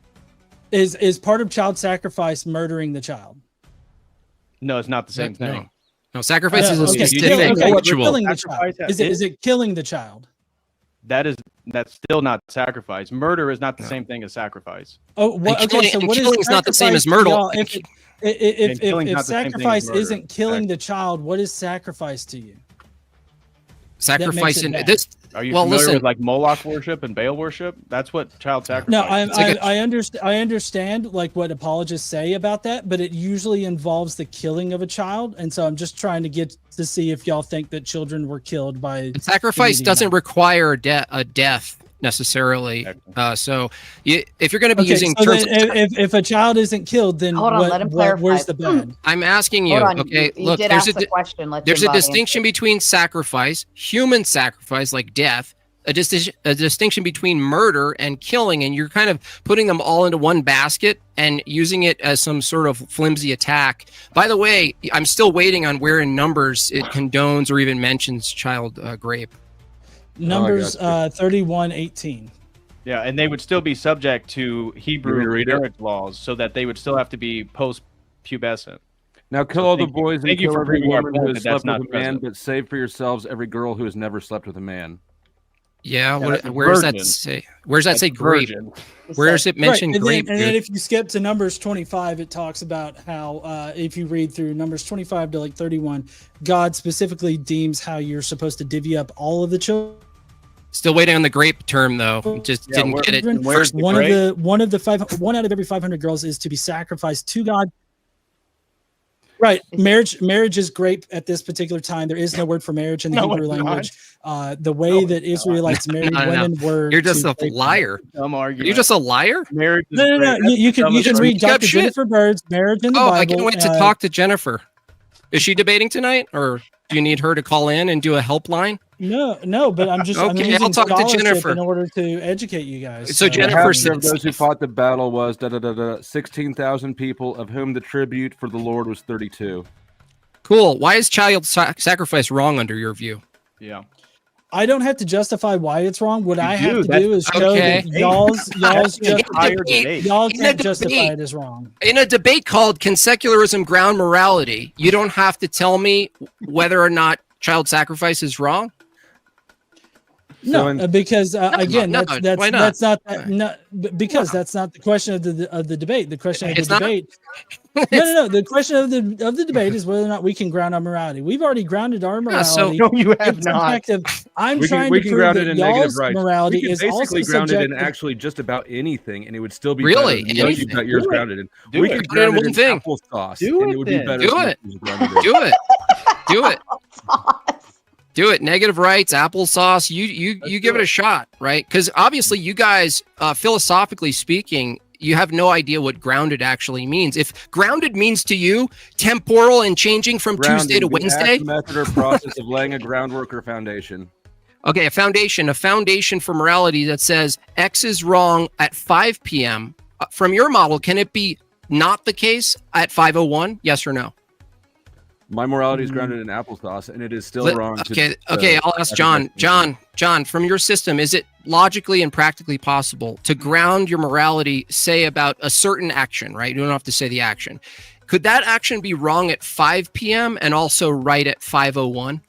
Is part of child sacrifice murdering the child? No, it's not the same thing. No, sacrifice is a Okay, specific ritual. killing the child. Is it killing the child? That's still not sacrifice. Murder is not the same thing as sacrifice. Oh, what? And Okay, so killing- what is killing is not the same as sacrifice to murder. y'all? killing's If not the same thing as sacrifice murder. isn't killing the child, what is sacrifice to you? Sacrifice it in bad. this. Are you Well, familiar listen. with like Moloch worship and Baal worship? That's what child sacrifice. No, is. I understand like what apologists say about that, but it usually involves the killing of a child, and so I'm just trying to get to see if y'all think that children were killed by Sacrifice the doesn't Midianites. require a death necessarily. If you're going to be Okay, using so terms, then if a child isn't killed, then Hold on, let him clarify. where's the bad? I'm asking you. Hold on. Okay, you look, did there's ask the question. Let there's Jim a Bob answer. distinction between sacrifice, human sacrifice like death, a distinction between murder and killing, and you're kind of putting them all into one basket and using it as some sort of flimsy attack. By the way, I'm still waiting on where in Numbers it condones or even mentions child rape. Numbers got 31:18. Yeah, and they would still be subject to Hebrew read it? marriage laws, so that they would still have to be post-pubescent. Now kill So all the thank you- boys and thank you kill for every proving our woman who point has that that's slept not with a man, present. but save for yourselves every girl who has never slept with a man. Yeah, that's a where does that virgin. say? Where does that That's say a grape? virgin. Where does it mention and grape? then, and then dude? if you skip to Numbers 25, it talks about how if you read through Numbers 25 to like 31, God specifically deems how you're supposed to divvy up all of the children. Still waiting on the grape term though. Just Yeah, didn't get it. where's the One grape? one out of every 500 girls is to be sacrificed to God. Right, marriage is grape at this particular time. There is no word for marriage in the No, Hebrew it's not. language. The way that Israelites married No. women were. You're just to a rape them. liar. Dumb argument. You're just a liar. marriage. Is No. great. You can That's read Speak up Dr. shit. Jennifer Bird's Marriage in the Oh, Bible. I can't wait to talk to Jennifer. Is she debating tonight, or do you need her to call in and do a helpline? No, but I'm I'm Okay, using I'll talk to scholarship Jennifer. in order to educate you guys. So The Jennifer half said- of those who fought the battle was 16,000 people, of whom the tribute for the Lord was 32. Cool. Why is child sacrifice wrong under your view? Yeah. I don't have to justify why it's wrong. What I have do. to That's- do is show Okay. that y'all's the entire debate. y'all In a can't justify debate. it as wrong. In a debate called "Can Secularism Ground Morality?" you don't have to tell me whether or not child sacrifice is wrong. No, in- because again, no, that's why not? that's not because that's not the question of the debate. The question of the It's not? debate. No. The question of the debate is whether or not we can ground our morality. We've already grounded our Yeah, so- morality. No, you have It's not. subjective. I'm We trying can to ground prove it that in negative y'all's rights. morality We can is also basically ground it in subjective. actually just about anything, and it would still be Really? better than what you've Anything? got yours Do it. grounded in. Do We it. could Put it in ground it one in thing. applesauce, Do and it it would be then. better Do than it. what yours grounded in. Do it. Do it. Do it. Negative rights, applesauce. You give it a shot, right? Because obviously, you guys, philosophically speaking, you have no idea what grounded actually means. If grounded means to you temporal and changing from Tuesday to Grounding, the Wednesday, act, method, or process of laying a groundwork or foundation. okay, a foundation for morality that says X is wrong at 5 p.m. From your model, can it be not the case at 5:01? Yes or no? My morality is grounded in applesauce, and it is still Let- wrong. Okay. I'll ask John. John, from your system, is it logically and practically possible to ground your morality, say about a certain action, right? You don't have to say the action. Could that action be wrong at 5 p.m. and also right at 5:01?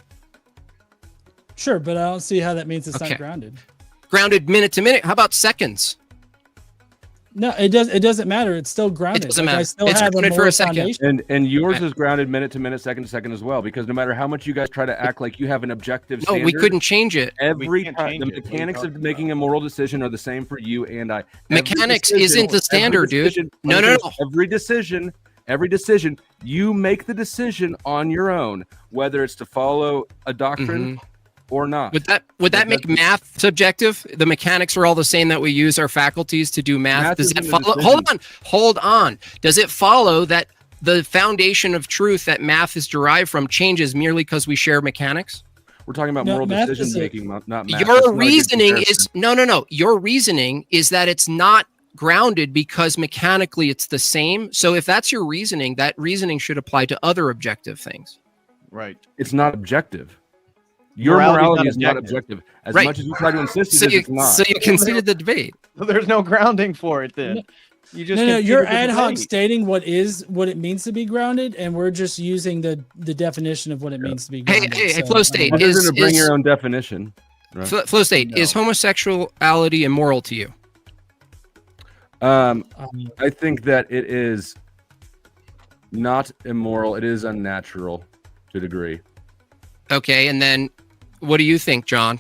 Sure, but I don't see how that means it's Okay. not grounded. Grounded minute to minute. How about seconds? No, it doesn't matter. It's still grounded. doesn't Like, I matter. still It's have a grounded for a moral second. foundation. And yours Okay. is grounded minute to minute, second to second as well. Because no matter how much you guys try to act like you have an objective No, standard, we couldn't change it. every can't time change the it. What are you mechanics of talking making a moral decision are the same for you and I. Every Mechanics decision- isn't the every standard, dude. decision- No, no, no. Every decision, you make the decision on your own, whether it's to follow a doctrine or not. Would that make math subjective? The mechanics are all the same that we use our faculties to do math. Math Does that isn't a follow? decision. Hold on. Does it follow that the foundation of truth that math is derived from changes merely because we share mechanics? We're talking about No, moral math is decision a- making, not math. That's Your not a good reasoning comparison. is no. Your reasoning is that it's not grounded because mechanically it's the same. So if that's your reasoning, that reasoning should apply to other objective things. Right. It's not objective. Your Morality's morality not is not objective. objective. As Right. much as you try to insist So it is, you it's not. so you conceded the debate. There's no grounding for it then. You just No, you're conceded the ad hoc debate. stating what it means to be grounded, and we're just using the definition of what it means to be Hey, grounded. hey, Flow State, Other than to bring is- your own definition. Right. Flow State, is homosexuality immoral to you? I think that it is not immoral. It is unnatural to a degree. Okay, and then what do you think, John?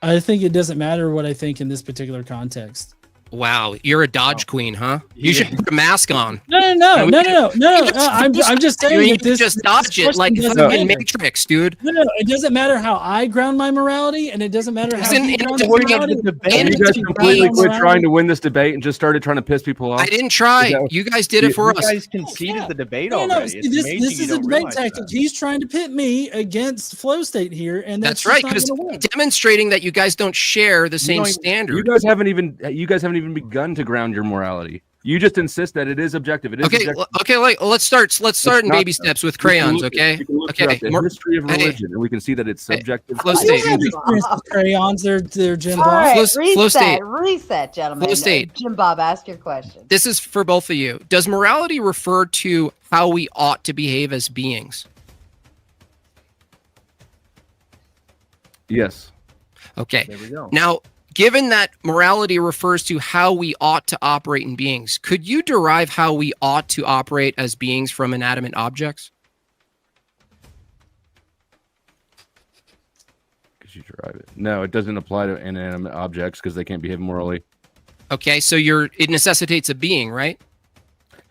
I think it doesn't matter what I think in this particular context. Wow, you're a Dodge queen, huh? You should put a mask on. No. I'm just saying You that this just this dodge it like question fucking doesn't matter. Matrix, dude. No, it doesn't matter how I ground my morality, and it doesn't matter how Isn't he it grounds the his word of morality. the debate? And You it's guys a completely game. quit trying to win this debate and just started trying to piss people off. I didn't try. Is that- You guys did it for You us. guys conceded the debate No, already. see, It's this amazing is you a don't debate realize tactic. that. He's trying to pit me against Flow State here, and That's that's right, just because not gonna work. demonstrating that you guys don't share the same don't even- standard. You guys haven't even begun to ground your morality. You just insist that it is objective. It is Okay, objective. okay, like let's start in not baby so. steps with We can crayons, look- okay? we can look Okay, throughout the more- history of hey, religion, and we can see that it's hey, subjective. Flow I State. don't have experience with crayons. They're Jim All Bob. right, Flow State. reset, gentlemen. Flow State. Jim Bob, ask your question. This is for both of you. Does morality refer to how we ought to behave as beings? Yes. Okay. There we go. Now, given that morality refers to how we ought to operate in beings, could you derive how we ought to operate as beings from inanimate objects? Could you derive it? No, it doesn't apply to inanimate objects because they can't behave morally. Okay, so it necessitates a being, right?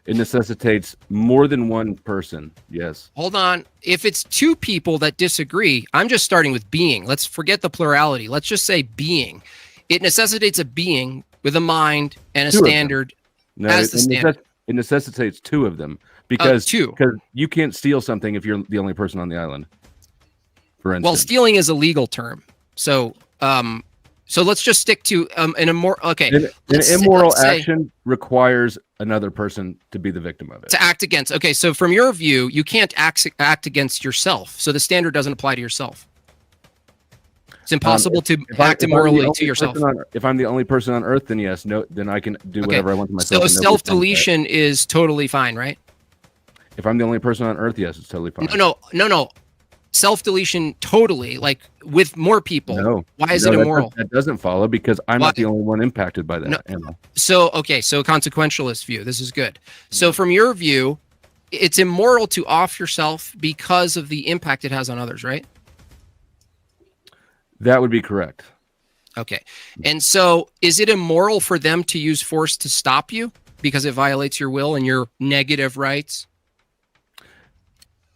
It necessitates more than one person. Yes. Hold on. If it's two people that disagree, I'm just starting with being. Let's forget the plurality. Let's just say being. It necessitates a being with a mind and a Two of them. standard. No, As the standard. it necessitates two of them because two. because you can't steal something if you're the only person on the island. For instance. Well, stealing is a legal term. So let's just stick to an immoral. Okay, An let's say- immoral let's say action requires another person to be the victim of it. to act against. Okay, so from your view, you can't act against yourself. So the standard doesn't apply to yourself. It's impossible to act immorally to yourself. If I'm the only person on Earth, then yes, no, then I can do whatever I want to myself. So and nobody can self-deletion is totally fine, right? If I'm the only person on Earth, yes, it's totally fine. No. Self-deletion totally, like with more people. No. Why is No, it that- immoral? That doesn't follow because I'm Why? not the only one impacted by that. No. Emma. So consequentialist view. This is good. So from your view, it's immoral to off yourself because of the impact it has on others, right? That would be correct. Okay. And so is it immoral for them to use force to stop you because it violates your will and your negative rights?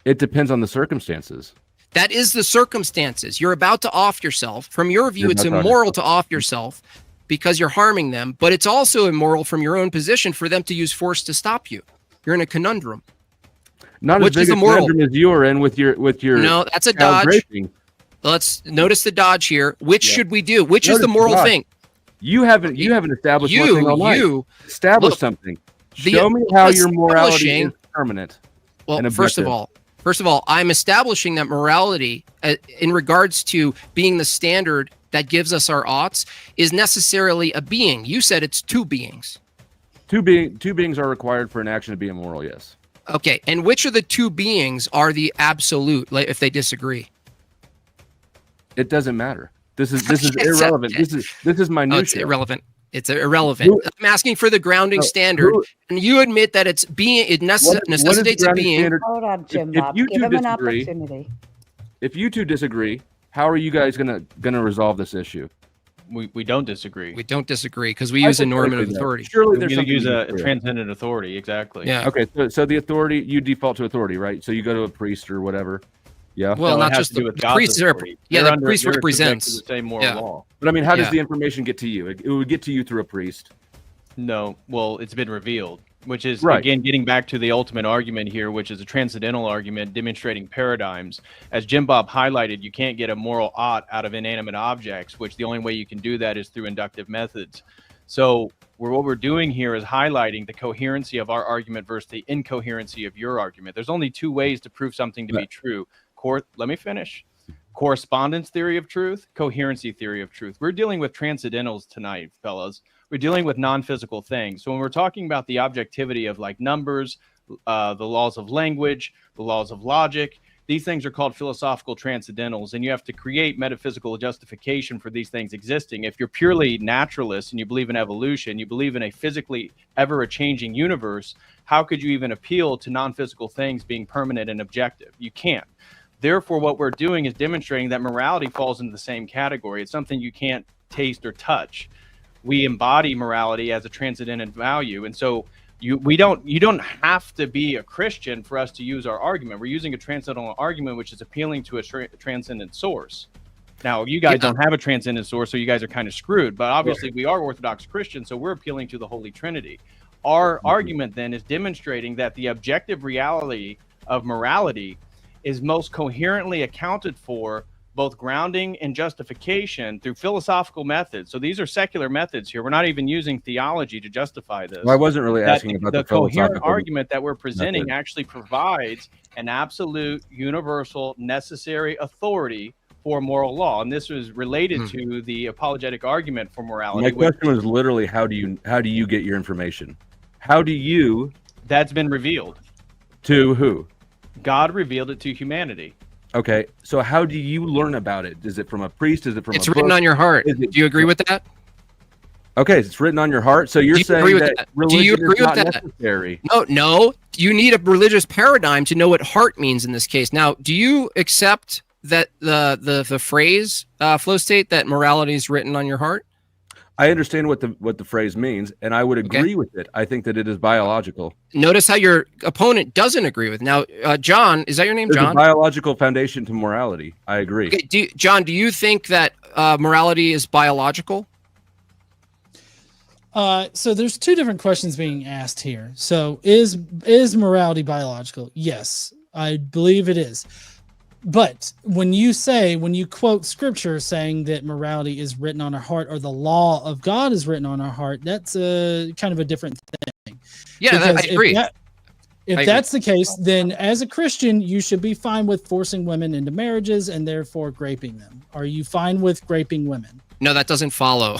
It depends on the circumstances. That is the circumstances. You're about to off yourself. From your view, You're it's about to off immoral to off yourself because you're harming them, but it's also immoral from your own position for them to use force to stop you. You're in a conundrum. Not Which as is big a immoral? conundrum as you are in with your No, that's a child dodge. raping. Let's notice the dodge here. Which Yeah. should we do? Which is Notice the the moral dodge. thing? You haven't established one thing all night. Establish look, something. the- Show me how your morality establishing- is permanent. Well, and first of objective. all, I'm establishing that morality in regards to being the standard that gives us our oughts is necessarily a being. You said it's two beings. Two beings are required for an action to be immoral. Yes. Okay, and which of the two beings are the absolute? Like, if they disagree, It doesn't matter. This is Okay, irrelevant. okay. This is minutia. Oh, it's irrelevant. It's irrelevant. I'm asking for the grounding standard, and you admit that it's it necessitates a being. Standard? Hold on, Jim If Bob. you Give two him an disagree- opportunity. If you two disagree, how are you guys gonna resolve this issue? We don't disagree. We don't disagree because we use a normative authority. Surely We there's something use you a can do. transcendent authority. Exactly. Yeah. Okay, so the authority, you default to authority, right? So you go to a priest or whatever. Yeah. Well, No, it not has just to do the with God's priests. authority. Yeah, They're the priest they're subject to represents. the same moral Yeah. law. But I mean, how does Yeah. the information get to you? It would get to you through a priest. No, well, it's been revealed, which is, Right. again, getting back to the ultimate argument here, which is a transcendental argument demonstrating paradigms. As Jim Bob highlighted, you can't get a moral ought out of inanimate objects, which the only way you can do that is through inductive methods. So what we're doing here is highlighting the coherency of our argument versus the incoherency of your argument. There's only two ways to prove something to be true. Let me finish. Correspondence theory of truth, coherency theory of truth. We're dealing with transcendentals tonight, fellas. We're dealing with non-physical things. So when we're talking about the objectivity of like numbers, the laws of language, the laws of logic, these things are called philosophical transcendentals, and you have to create metaphysical justification for these things existing. If you're purely naturalist and you believe in evolution, you believe in a physically ever-changing universe, how could you even appeal to non-physical things being permanent and objective? You can't. Therefore, what we're doing is demonstrating that morality falls into the same category. It's something you can't taste or touch. We embody morality as a transcendent value, and so you don't have to be a Christian for us to use our argument. We're using a transcendental argument, which is appealing to a transcendent source. Now, you guys don't have a transcendent source, so you guys are kind of screwed. But obviously, we are Orthodox Christians, so we're appealing to the Holy Trinity. Our argument then is demonstrating that the objective reality of morality is most coherently accounted for, both grounding and justification, through philosophical methods. So these are secular methods here. We're not even using theology to justify this. Well, I wasn't really asking about the the coherent philosophical argument that we're presenting method. actually provides an absolute, universal, necessary authority for moral law, and this was related to the apologetic argument for morality. My question was literally, how do you get your information? How do you? That's been revealed. To who? God revealed it to humanity. Okay, so how do you learn about it? Is it from a priest? Is it from It's a written book? on your heart. Is it- Do you agree with that? Okay, it's written on your heart. So you're Do you saying agree with that that? Do religion you agree is with not that? necessary. No. You need a religious paradigm to know what heart means in this case. Now, do you accept that the phrase flow state that morality is written on your heart? I understand what the phrase means, and I would agree with it. I think that it is biological. Notice how your opponent doesn't agree with. Now, John, is that your name, There's John? a biological foundation to morality. I agree. Okay, John, do you think that morality is biological? So there's two different questions being asked here. So is morality biological? Yes, I believe it is. But when you quote scripture saying that morality is written on our heart, or the law of God is written on our heart, that's a kind of a different thing. Yeah, I agree. If that's the case, then as a Christian, you should be fine with forcing women into marriages and therefore raping them. Are you fine with raping women? No, that doesn't follow.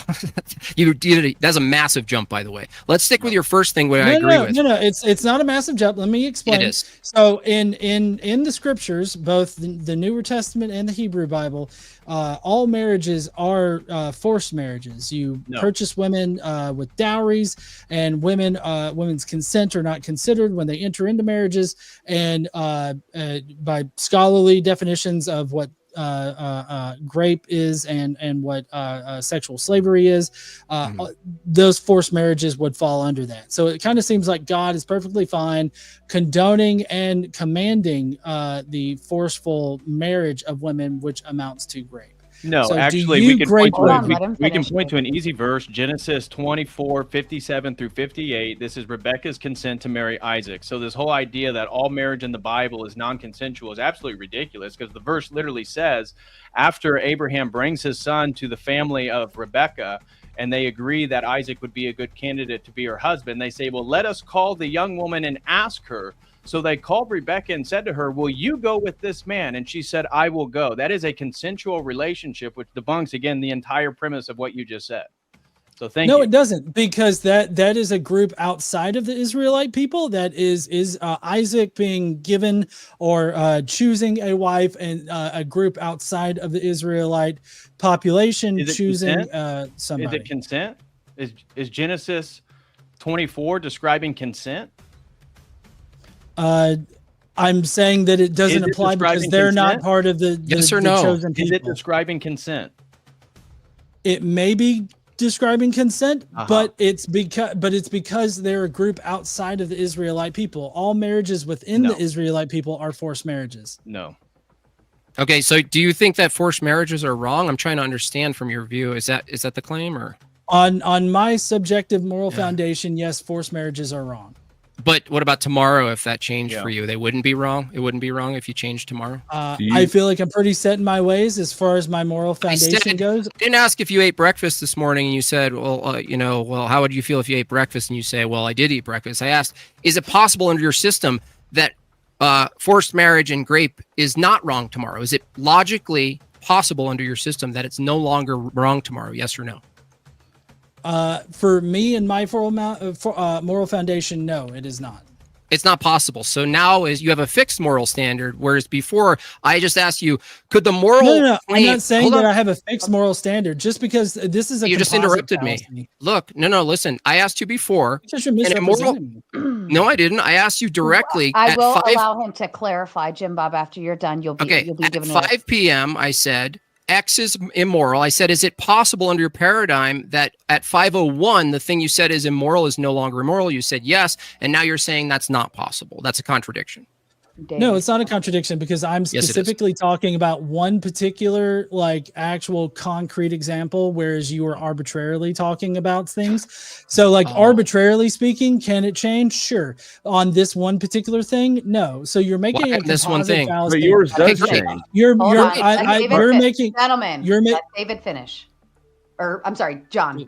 That's a massive jump, by the way. Let's stick with your first thing where I agree with. No, it's not a massive jump. Let me explain. It is. So in the scriptures, both the Newer Testament and the Hebrew Bible, all marriages are forced marriages. You purchase women with dowries, and women's consent are not considered when they enter into marriages. And by scholarly definitions of what grape is and what sexual slavery is, those forced marriages would fall under that. So it kind of seems like God is perfectly fine condoning and commanding the forceful marriage of women, which amounts to rape. No, So actually, do we you can grape point to women? we can point to an easy verse, Genesis 24:57-58. This is Rebekah's consent to marry Isaac. So this whole idea that all marriage in the Bible is non-consensual is absolutely ridiculous, because the verse literally says, after Abraham brings his son to the family of Rebekah, and they agree that Isaac would be a good candidate to be her husband, they say, well, let us call the young woman and ask her. So they called Rebekah and said to her, will you go with this man? And she said, I will go. That is a consensual relationship, which debunks, again, the entire premise of what you just said. So thank No, you. it doesn't, because that is a group outside of the Israelite people. That is Isaac being given or choosing a wife, and a group outside of the Israelite population Is it choosing consent? somebody. Is it consent? Is Genesis 24 describing consent? I'm saying that it doesn't Is it apply because describing they're not consent? part of the Yes or the no? chosen Is it people. describing consent? It may be describing consent, Uh-huh. but it's because they're a group outside of the Israelite people. All marriages within No. the Israelite people are forced marriages. No. Okay, so do you think that forced marriages are wrong? I'm trying to understand from your view. Is that the claim, or? On my subjective moral foundation, yes, forced marriages are wrong. But what about tomorrow? If that changed Yeah. for you, they wouldn't be wrong. It wouldn't be wrong if you changed tomorrow. I feel like I'm pretty set in my ways as far as my moral foundation goes. I didn't ask if you ate breakfast this morning, and you said, well, how would you feel if you ate breakfast? And you say, well, I did eat breakfast. I asked, is it possible under your system that forced marriage and grape is not wrong tomorrow? Is it logically possible under your system that it's no longer wrong tomorrow? Yes or no? For me and my moral foundation, no, it is not. It's not possible. So now is you have a fixed moral standard, whereas before I just asked you, could the moral? No. I'm claim- not saying Hold that on. I have a fixed moral standard just because this is a. You just composite interrupted fallacy. me. Look, no, listen. I asked you before. Because you're And a moral- misrepresenting me. No, I didn't. I asked you directly. I at will 5 allow him to clarify, Jim Bob. After you're done, you'll be at given 5 p.m. I said X is immoral. I said, is it possible under your paradigm that at 5:01 the thing you said is immoral is no longer immoral? You said yes, and now you're saying that's not possible. That's a contradiction. No, it's not a contradiction because I'm Yes, it is. specifically talking about one particular, like, actual concrete example, whereas you are arbitrarily talking about things. So, like, arbitrarily speaking, can it change? Sure. On this one particular thing, no. So you're making Why a on this one composite thing? fallacy. But yours does Okay, change. You're Hold on. Let David you're finish. making Gentlemen, you're let David finish. Or I'm sorry, John.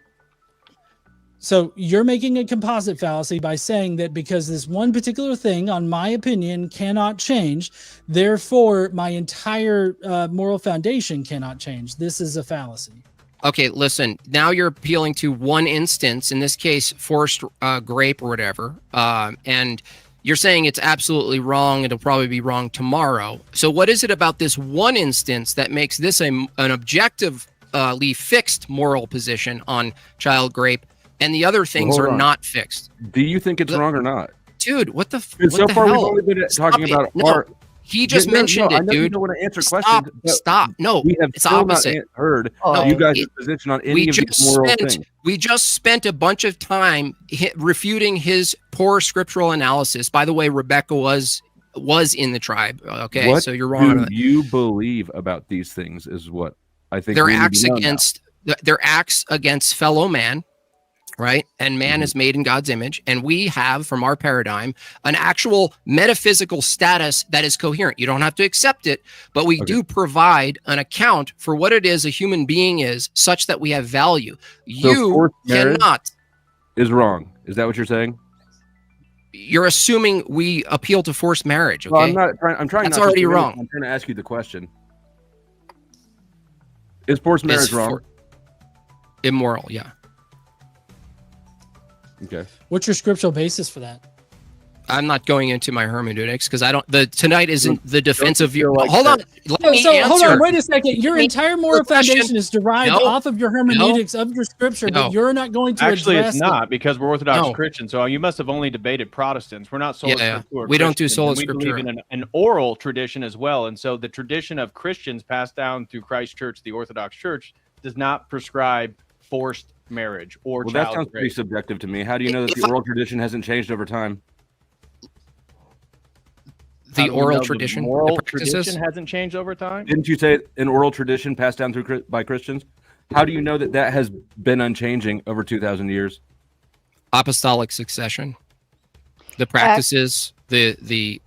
So you're making a composite fallacy by saying that because this one particular thing, on my opinion, cannot change, therefore my entire moral foundation cannot change. This is a fallacy. Okay, listen. Now you're appealing to one instance, in this case, forced grape or whatever, and you're saying it's absolutely wrong. It'll probably be wrong tomorrow. So what is it about this one instance that makes this an objectively fixed moral position on child grape, and the other things Hold are on. not fixed? Do you think it's wrong or not? Dude, what the And what so the far, we've hell? only been Stop talking it. about No, our. he just No, no, mentioned I it, know you dude. don't want to answer Stop. questions. but Stop. No, we have it's still opposite. not heard Oh, you guys' it- position on any of these moral things. We just spent a bunch of time refuting his poor scriptural analysis. By the way, Rebecca was in the tribe. Okay, What so you're wrong on do that. you believe about these things is what I think. Their we need to acts know now. against their acts against fellow man, right? And man is made in God's image, and we have, from our paradigm, an actual metaphysical status that is coherent. You don't have to accept it, but we do provide an account for what it is a human being is, such that we have value. So You forced marriage cannot. is wrong. Is that what you're saying? You're assuming we appeal to forced marriage. Okay, Well, I'm not trying. I'm trying. That's not to already assume wrong. anything. I'm trying to ask you the question. Is forced Is marriage wrong? for- immoral. Yeah, Okay. What's your scriptural basis for that? I'm not going into my hermeneutics because I don't. Tonight isn't the defense of feel you. like Hold that. on. Let So, me hold on, answer. wait a second. Your me entire moral question. foundation is derived No. off of your hermeneutics of your scripture, No. but you're not going to Actually, address it's not, because we're Orthodox No. Christians. So you must have only debated Protestants. We're not sola Yeah, scriptura we don't do Christians, sola and we believe scriptura. in an oral tradition as well. And so the tradition of Christians passed down through Christ Church, the Orthodox Church, does not prescribe forced marriage or Well, that child sounds pretty rape. subjective to me. How do you know that If the oral tradition hasn't changed over time? How The do we oral know tradition, the moral the practices. tradition hasn't changed over time. Didn't you say an oral tradition passed down through by Christians? How do you know that that has been unchanging over 2,000 years? Apostolic succession, the practices, the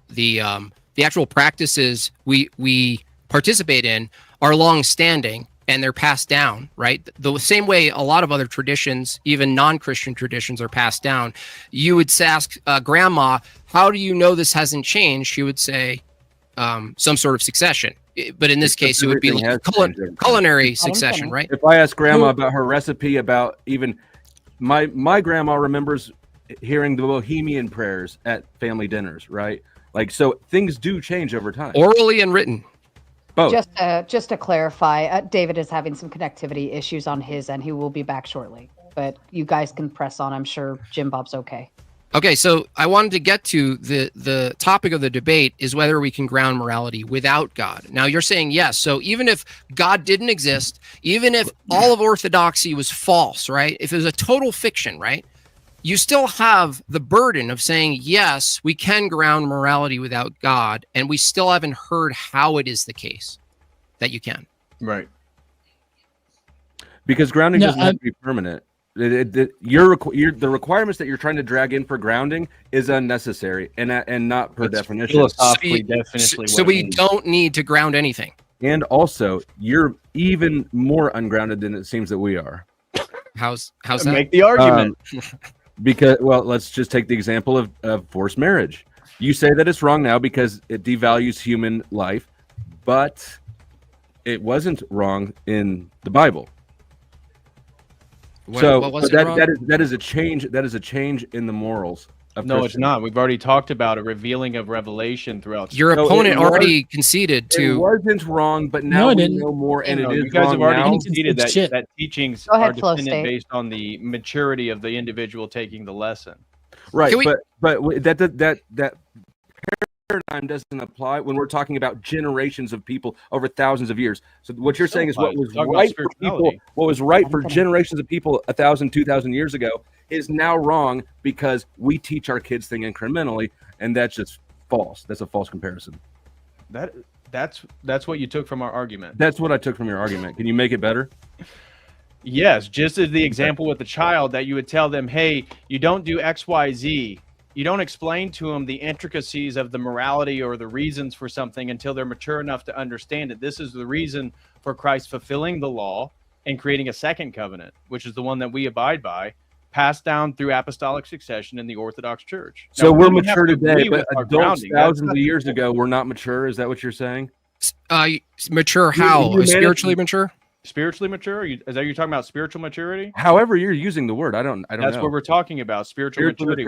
actual practices we participate in are long standing and they're passed down, right? The same way a lot of other traditions, even non-Christian traditions, are passed down. You would ask grandma, how do you know this hasn't changed? She would say some sort of succession. But in this Because case, it would be everything like has changed over time. culinary succession, right? If I ask grandma about her recipe, about even my grandma remembers hearing the Bohemian prayers at family dinners, right? Like, so things do change over time. Orally and written. Both. Just to clarify, David is having some connectivity issues on his end. He will be back shortly, but you guys can press on. I'm sure Jim Bob's okay. Okay, so I wanted to get to the topic of the debate is whether we can ground morality without God. Now you're saying yes. So even if God didn't exist, even if all of orthodoxy was false, right? If it was a total fiction, right? You still have the burden of saying, yes, we can ground morality without God, and we still haven't heard how it is the case that you can. Right. Because grounding doesn't have to be permanent. The requirements that you're trying to drag in for grounding is unnecessary and not per definition. Philosophically, definitely. So we don't need to ground anything. And also, you're even more ungrounded than it seems that we are. How's that? Make the argument. Because, well, let's just take the example of forced marriage. You say that it's wrong now because it devalues human life, but it wasn't wrong in the Bible. That is a change. That is a change in the morals. No, it's not. We've already talked about a revealing of revelation throughout. Your opponent already conceded to. It wasn't wrong, but now we know more, and it is. You guys wrong have already now. conceded that teachings Go ahead, are Flow dependent State. based on the maturity of the individual taking the lesson. Right, but that paradigm doesn't apply when we're talking about generations of people over thousands of years. So what you're saying is what was right for people, what was right for generations of people 1,000, 2,000 years ago is now wrong because we teach our kids things incrementally, and that's just false. That's a false comparison. That's what you took from our argument. That's what I took from your argument. Can you make it better? Yes, just as the example with the child that you would tell them, hey, you don't do X, Y, Z. You don't explain to them the intricacies of the morality or the reasons for something until they're mature enough to understand it. This is the reason for Christ fulfilling the law and creating a second covenant, which is the one that we abide by, passed down through apostolic succession in the Orthodox Church. So now, we're mature today, but our adults grounding, thousands of years ago were not mature. Is that what you're saying? Mature how? Spiritually mature? Spiritually mature? Is that you're talking about spiritual maturity? However you're using the word, I don't know. That's what we're talking about, spiritual maturity.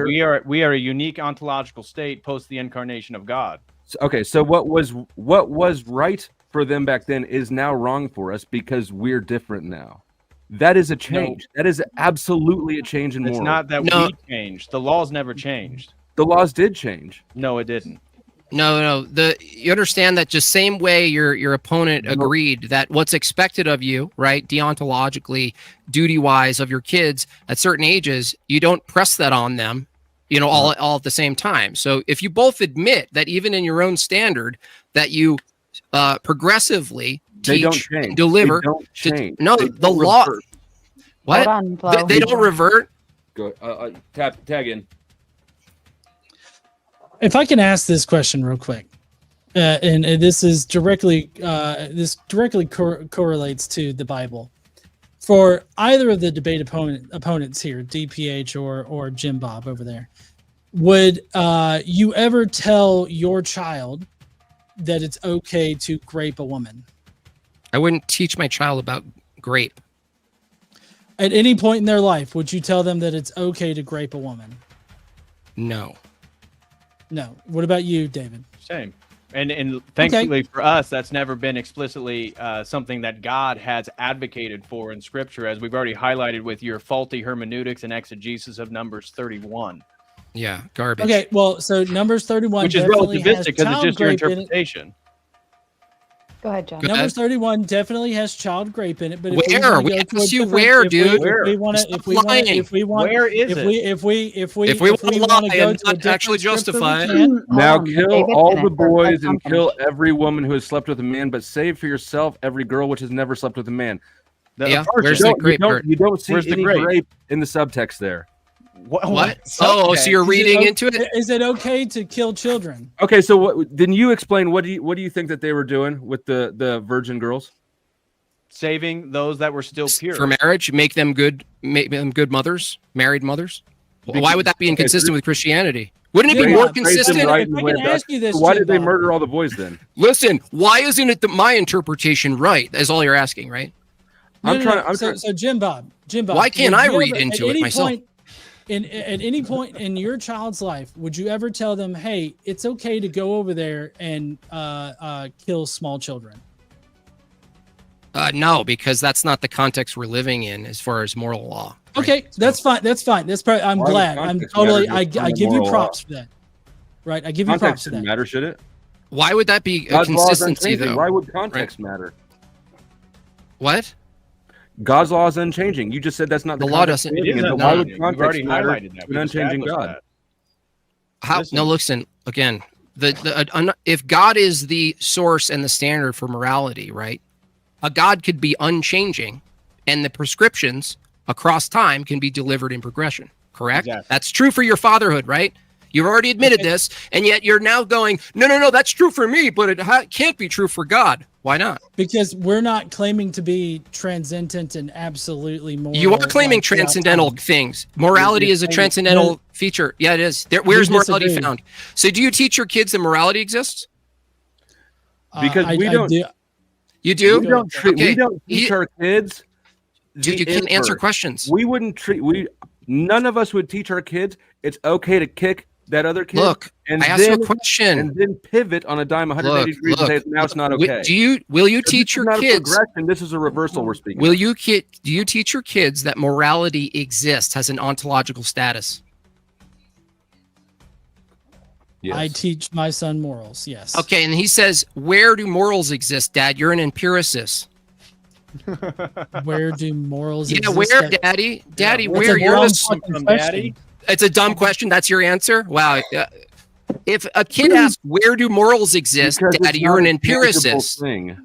We are a unique ontological state post the incarnation of God. Okay, so what was right for them back then is now wrong for us because we're different now. That is a change. No. That is absolutely a change in morals. It's not that we changed. The laws never changed. The laws did change. No, it didn't. No. You understand that just same way your opponent agreed that what's expected of you, right, deontologically, duty-wise, of your kids at certain ages, you don't press that on them, all at the same time. So if you both admit that even in your own standard that you progressively teach and deliver, the law. Revert. What? Hold on, they don't revert. Go tag in. If I can ask this question real quick, and this is directly correlates to the Bible. For either of the debate opponents here, DPH or Jim Bob over there, would you ever tell your child that it's okay to grape a woman? I wouldn't teach my child about grape. At any point in their life, would you tell them that it's okay to grape a woman? No. No. What about you, David? Same. And thankfully for us, that's never been explicitly something that God has advocated for in Scripture, as we've already highlighted with your faulty hermeneutics and exegesis of Numbers 31. Yeah, garbage. Okay, well, so Numbers 31, which is relativistic because it's just your interpretation. Go ahead, John. Numbers 31 definitely has child grape in it, but where? We asked you where, dude. Where is it? If we want to actually justify it. Now kill all the boys and kill every woman who has slept with a man, but save for yourself every girl which has never slept with a man. Where's the grape? You don't see any grape in the subtext there. What? Oh, so you're reading into it? Is it okay to kill children? Okay, so then you explain what do you think that they were doing with the virgin girls? Saving those that were still pure for marriage, make them good mothers, married mothers. Why would that be inconsistent with Christianity? Wouldn't it be more consistent? Why did they murder all the boys then? Listen, why isn't it my interpretation right? Is all you're asking, right? So Jim Bob, Why can't I read at into it any myself? point at any point in your child's life, would you ever tell them, hey, it's okay to go over there and kill small children? No, because that's not the context we're living in as far as moral law. Right? Okay, that's fine. That's fine. That's probably, I'm glad. I'm totally. I give you props for that. Right, I give you props for that. Matter, should it? Why would that be a God's consistency though? Why would context matter? What? God's law is unchanging. You just said that's not the law. Doesn't. It is why would We've context already matter highlighted that. an unchanging God? That. How? Listen. No, listen again. If God is the source and the standard for morality, right? A God could be unchanging, and the prescriptions across time can be delivered in progression. Correct? Exactly. That's true for your fatherhood, right? You've already admitted this, and yet you're now going, no, that's true for me, but it can't be true for God. Why not? Because we're not claiming to be transcendent and absolutely moral. You are claiming transcendental things. Morality is a transcendental feature. Yeah, it is. Where's morality found? So do you teach your kids that morality exists? Because we don't. You do? We don't teach our kids. Dude, you can't answer questions. We wouldn't none of us would teach our kids it's okay to kick that other kid. Look, I asked you a question. And then pivot on a dime 180 degrees and say, now it's not okay. Will you teach your kids? This is a reversal we're speaking. Do you teach your kids that morality exists, has an ontological status? Yes. I teach my son morals, yes. Okay, and he says, where do morals exist, Dad? You're an empiricist. Where do morals exist? Yeah, where, Daddy? Daddy, where? You're Daddy? It's a dumb question. That's your answer? Wow. If a kid asks, where do morals exist, Daddy, you're an empiricist. What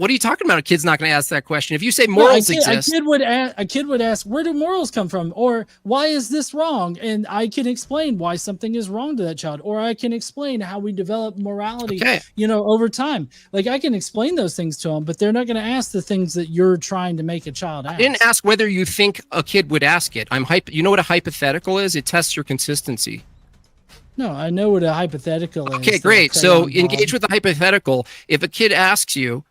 are you talking about? A kid's not going to ask that question. If you say morals exist. A kid would ask, where do morals come from? Or why is this wrong? And I can explain why something is wrong to that child. Or I can explain how we develop morality, over time. Like I can explain those things to them, but they're not going to ask the things that you're trying to make a child ask. I didn't ask whether you think a kid would ask it. You know what a hypothetical is? It tests your consistency. No, I know what a hypothetical is. Okay, great. So engage with the hypothetical. If a kid asks you,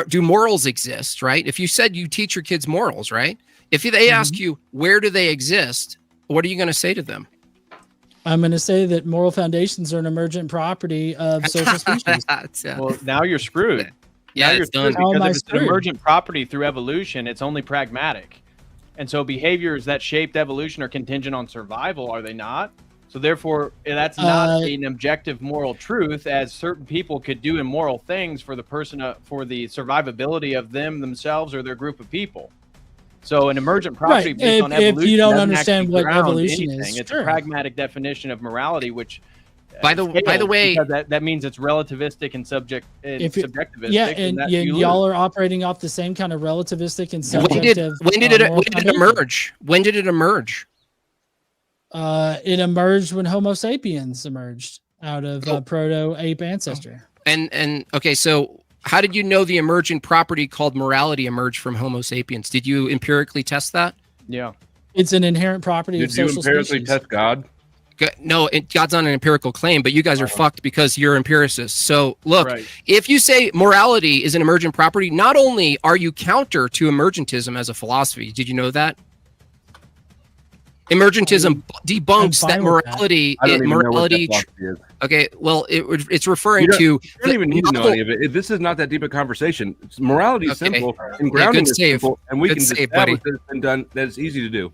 do morals exist, right? If you said you teach your kids morals, right? If they ask you, where do they exist? What are you going to say to them? I'm going to say that moral foundations are an emergent property of social species. Well, now you're screwed. Yeah, it's done. Because if it's an emergent property through evolution, it's only pragmatic. And so behaviors that shaped evolution are contingent on survival, are they not? So therefore, that's not an objective moral truth, as certain people could do immoral things for the person, for the survivability of themselves, or their group of people. So an emergent property based on evolution, if you don't understand what evolution is, it's a pragmatic definition of morality, which by the way, that means it's relativistic and subjectivistic. Yeah, and y'all are operating off the same kind of relativistic and subjective. When did it emerge? When did it emerge? It emerged when Homo sapiens emerged out of proto-ape ancestry. And okay, so how did you know the emergent property called morality emerged from Homo sapiens? Did you empirically test that? Yeah. It's an inherent property of social species. Did you empirically test God? No, God's not an empirical claim, but you guys are fucked because you're empiricists. So look, if you say morality is an emergent property, not only are you counter to emergentism as a philosophy, did you know that? Emergentism debunks that morality. Okay, well, it's referring to. You don't even need to know any of it. This is not that deep a conversation. Morality is simple, and grounding is simple, and we can establish that it's been done. That it's easy to do.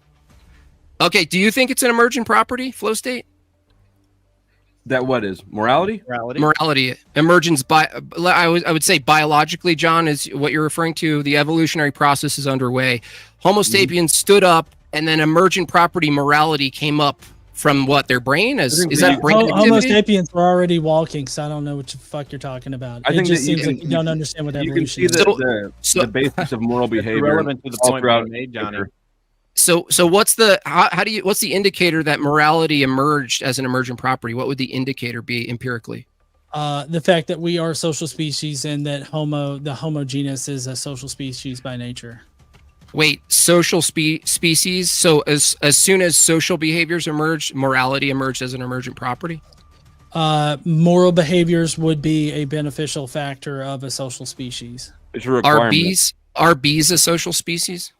Okay, do you think it's an emergent property, flow state? That what is morality? Morality emergence I would say biologically, John, is what you're referring to. The evolutionary process is underway. Homo sapiens stood up. And then emergent property morality came up from what, their brain? Is that brain activity? Homo sapiens were already walking, so I don't know what the fuck you're talking about. It just seems like you don't understand what evolution is. The basis of moral behavior. Relevant to the point we made, Johnny. So what's what's the indicator that morality emerged as an emergent property? What would the indicator be empirically? The fact that we are social species and that the Homo genus is a social species by nature. Wait, social species? So as soon as social behaviors emerged, morality emerged as an emergent property? Moral behaviors would be a beneficial factor of a social species. It's a requirement. Are bees a social species?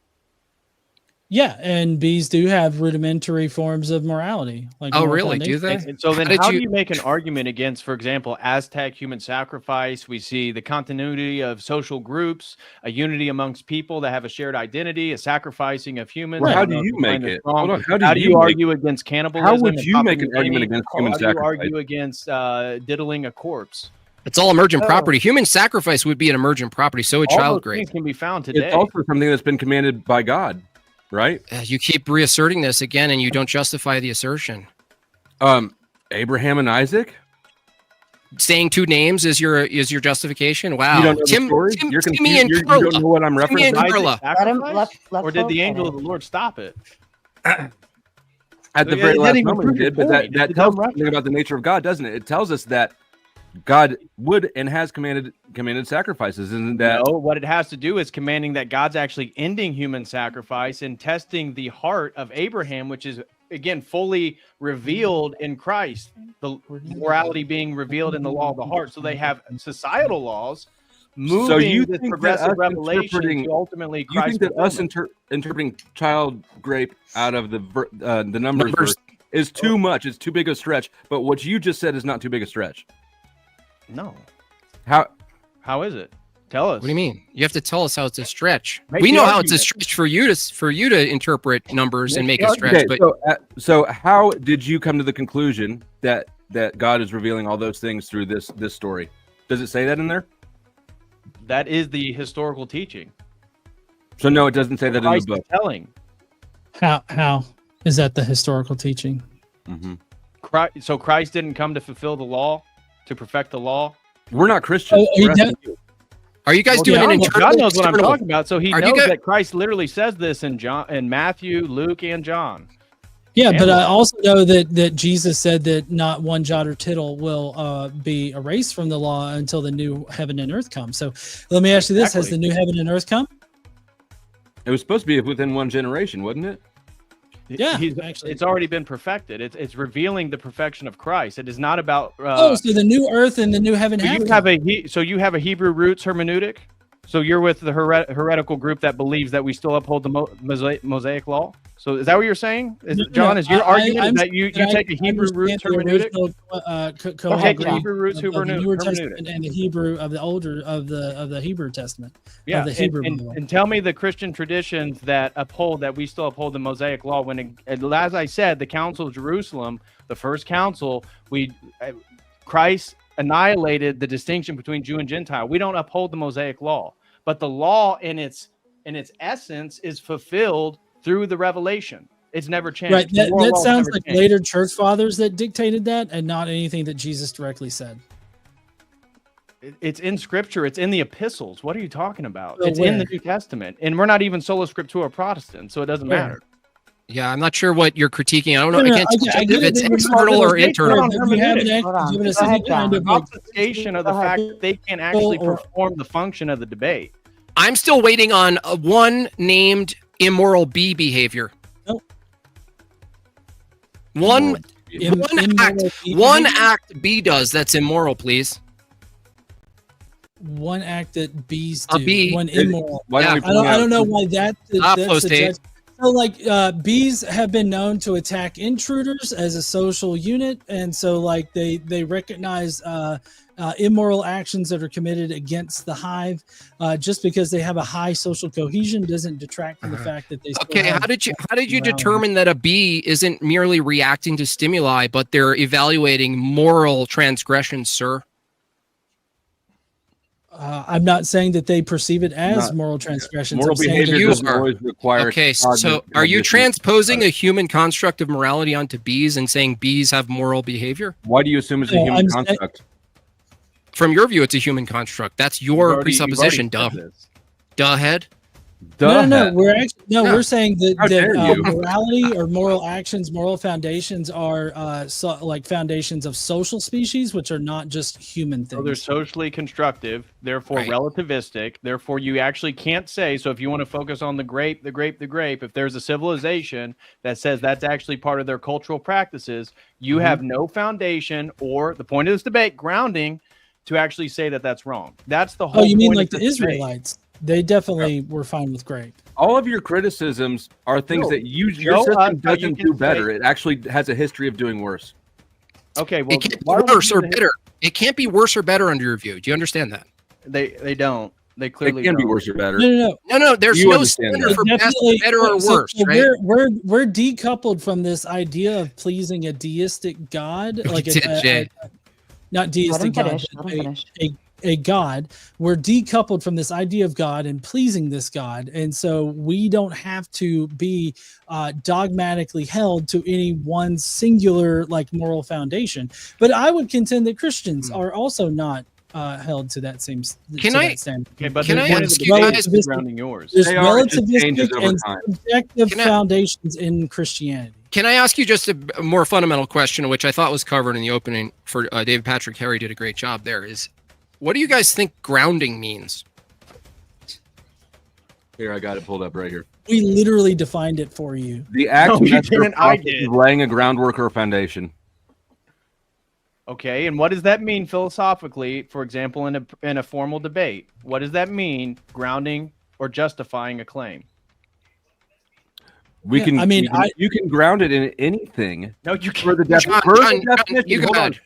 Yeah, and bees do have rudimentary forms of morality. Like Oh, moral really? Do foundation. they? And so then How did how do you- you make an argument against, for example, Aztec human sacrifice? We see the continuity of social groups, a unity amongst people that have a shared identity, a sacrificing of humans. Well, I how don't do know if you you find make this it? wrong. Hold on. How do you argue against cannibalism? How would and you make an Papua New argument Guinea? against How human do you sacrifice? argue against diddling a corpse? It's all emergent Oh. property. Human sacrifice would be an emergent property. So would All child those things rape. can be found today. It's also something that's been commanded by God, right? You keep reasserting this again, and you don't justify the assertion. Abraham and Isaac. Saying two names is your justification. Wow, You don't know the story? You're Timmy and confused. You don't know Carla. what I'm Timmy and referencing. Carla. Isaac Let him, sacrifice? let Or did Pope the angel finish. of the Lord stop it? At the It very didn't last even moment, prove it your did, but point. that It's a tells dumb us something about the nature of God, doesn't it? It tells us that God would and has commanded sacrifices, isn't that? No, what it has to do is commanding that God's actually ending human sacrifice and testing the heart of Abraham, which is again fully revealed in Christ, the morality being revealed in the law of the heart. So they have societal laws moving you this think that progressive us revelation interpreting- to ultimately You Christ. think that us interpreting child grape out of the numbers verse is too much? It's too big a stretch. But what you just said is not too big a stretch. No. How is it? Tell us. What do you mean? You have to tell us how it's a stretch. Make We the know how it's a argument. stretch for you to interpret numbers and Make make the a stretch. Okay, But so how did you come to the conclusion that God is revealing all those things through this story? Does it say that in there? That is the historical teaching. So no, it doesn't say that in the Christ book. is telling. How is that the historical teaching? Mm-hmm. So Christ didn't come to fulfill the law, to perfect the law. We're not Christians. Oh, he We're asking did- you. are you guys Well, doing John, an well, internal? God knows what I'm external? talking about. So he Are you knows guys- that Christ literally says this in Matthew, Luke, and John. Yeah, And but I what? also know that Jesus said that not one jot or tittle will be erased from the law until the new heaven and earth come. So let me ask you this: Has the Exactly. new heaven and earth come? It was supposed to be within one generation, wasn't it? Yeah, actually. It's already been perfected. It's revealing the perfection of Christ. It is not about. So the new earth and the new heaven So have you come. have you have a Hebrew roots hermeneutic. So you're with the heretical group that believes that we still uphold the Mosaic law. So is that what you're saying, John? Is your argument I'm that you saying take a Hebrew roots hermeneutic? Go ahead, John. Hebrew roots of the Newer hermeneutic. Testament and the Hebrew of the older of the Hebrew Testament. Yeah, the Hebrew and Bible. tell me the Christian traditions that we still uphold the Mosaic law. As I said, the Council of Jerusalem, the first council, Christ annihilated the distinction between Jew and Gentile. We don't uphold the Mosaic law, but the law in its essence is fulfilled through the revelation. It's never changed. Right. The moral That law's sounds never like changed. later church fathers that dictated that, and not anything that Jesus directly said. It's in Scripture. It's in the epistles. What are you talking about? So It's in the where? New Testament, and we're not even sola scriptura Protestant, so it doesn't Where? matter. Yeah, I'm not sure what you're critiquing. I don't know. No, I no, can't I tell get if it it's that you're external or based internal. on You haven't hermeneutics. Hold on. given us Go any ahead, kind John. of like, Obfuscation of the Go ahead. fact that they can't actually or- perform the function of the debate. I'm still waiting on one named immoral B behavior. Nope. One immoral one behavior? act B does that's immoral, please. one act that bees A do, bee. one immoral. Why don't Yeah. we I point don't out- know why that's Flow state. judge. So like bees have been known to attack intruders as a social unit, and so like they recognize immoral actions that are committed against the hive. Just because they have a high social cohesion doesn't detract from the fact that they still Okay, have how did you morality. determine that a bee isn't merely reacting to stimuli, but they're evaluating moral transgressions, sir? I'm not saying that they perceive it as Not- moral transgressions. Moral I'm saying behavior that you doesn't are- always require. Okay, so cognitive are you conditions. transposing a human construct of morality onto bees and saying bees have moral behavior? Why do you assume it's a No, human I'm saying- construct? From your view, it's a human construct. That's your presupposition, duh. Duh head. No, we're actually Yeah. we're saying that, How dare you. morality or moral actions, moral foundations are like foundations of social species, which are not just human So they're things. socially constructive, therefore Right. relativistic. Therefore, you actually can't say. So, if you want to focus on the grape, if there's a civilization that says that's actually part of their cultural practices, you have no foundation or the point of this debate, grounding, to actually say that that's wrong. That's the whole. Oh, you mean point like of the this debate. Israelites? They definitely were fine with grape. All of your criticisms are things that your Joe, system you doesn't can do better. say- It actually has a history of doing worse. Okay, well, It can't why be would worse you or say- better. It can't be worse or better under your view. Do you understand that? They don't. They It clearly can be don't. worse or better. No. There's You no understand standard that. for best, Definitely, better, or so worse, right? We're decoupled from this idea of pleasing a deistic God, like Jay. not Let deistic him God, finish. but Let him finish. a God. We're decoupled from this idea of God and pleasing this God, and so we don't have to be dogmatically held to any one singular like moral foundation. But I would contend that Christians are also not held to that same that standard. Okay, but Can the I point of ask the you debate guys- is the grounding yours. There's They are, it just changes relativistic over and time. subjective Can I- foundations in Christianity. Can I ask you just a more fundamental question, which I thought was covered in the opening for David Patrick Harry did a great job there, is what do you guys think grounding means? Here, I got it pulled up right here. We literally defined it for you. The act No, you method or didn't. I process did. of laying a groundwork or a foundation. Okay, and what does that mean philosophically? For example, in a formal debate, what does that mean? Grounding or justifying a claim? We Yeah, can. I mean, you can ground it in anything. No, you For can't. the John, definition. you go Hold on. ahead.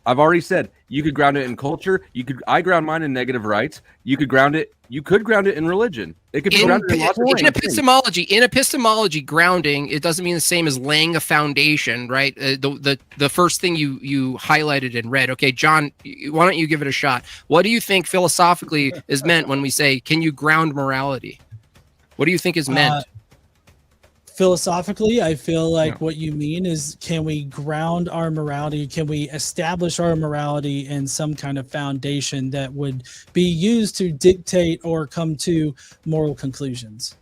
I've already said you could ground it in culture. I ground mine in negative rights. You could ground it in religion. It could be grounded in lots of In different things. epistemology, grounding, it doesn't mean the same as laying a foundation, right? The first thing you highlighted and read. Okay, John, why don't you give it a shot? What do you think philosophically is meant when we say, can you ground morality? What do you think is meant? Philosophically, I feel like what you mean is, can we ground our morality? Can we establish our morality in some kind of foundation that would be used to dictate or come to moral conclusions?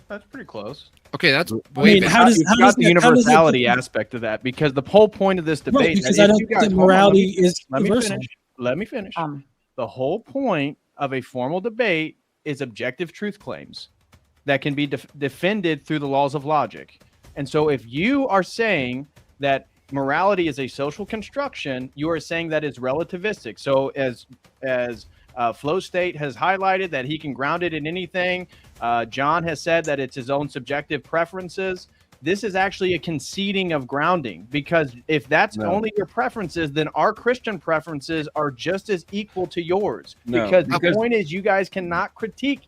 That's pretty close. Okay, that's I mean, better. how does You've how got does the that- how does that- universality aspect of that, because the whole point of this No, debate, because and I if don't you think guys- that hold on, morality is let me universal. finish. Let me finish. Um, The whole point of a formal debate is objective truth claims that can be defended through the laws of logic. And so if you are saying that morality is a social construction, you are saying that it's relativistic. So as Flow State has highlighted that he can ground it in anything, John has said that it's his own subjective preferences. This is actually a conceding of grounding, because if that's only your preferences, then our Christian preferences are just as equal to yours. No, because the because- point is, you guys cannot critique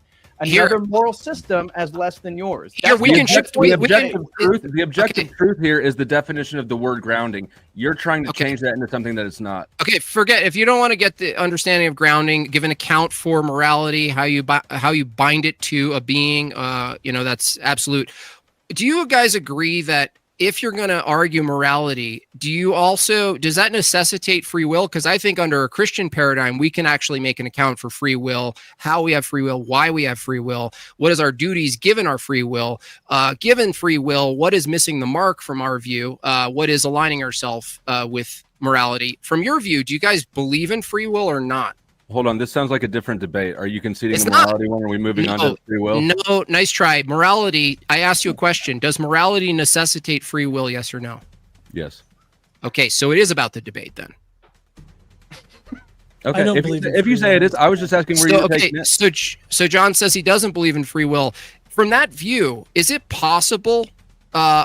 Here- another moral system as less than yours. Here, we the can shift- point The of the objective debate. truth. The objective Okay. truth here is the definition of the word grounding. You're trying to Okay. change that into something that it's not. Okay, forget if you don't want to get the understanding of grounding, give an account for morality, how you bind it to a being. That's absolute. Do you guys agree that if you're going to argue morality, does that necessitate free will? Because I think under a Christian paradigm, we can actually make an account for free will, how we have free will, why we have free will, what is our duties given our free will, given free will, what is missing the mark from our view, what is aligning ourselves with morality. From your view, do you guys believe in free will or not? Hold on. This sounds like a different debate. Are you conceding It's the not. morality one? Or are we moving on to free will? No, nice try. Morality, I asked you a question. Does morality necessitate free will, yes or no? Yes. Okay, so it is about the debate then. Okay. don't If believe you, in if you free say it will. is, I was just asking where you're taking it. So John says he doesn't believe in free will. From that view, is it possible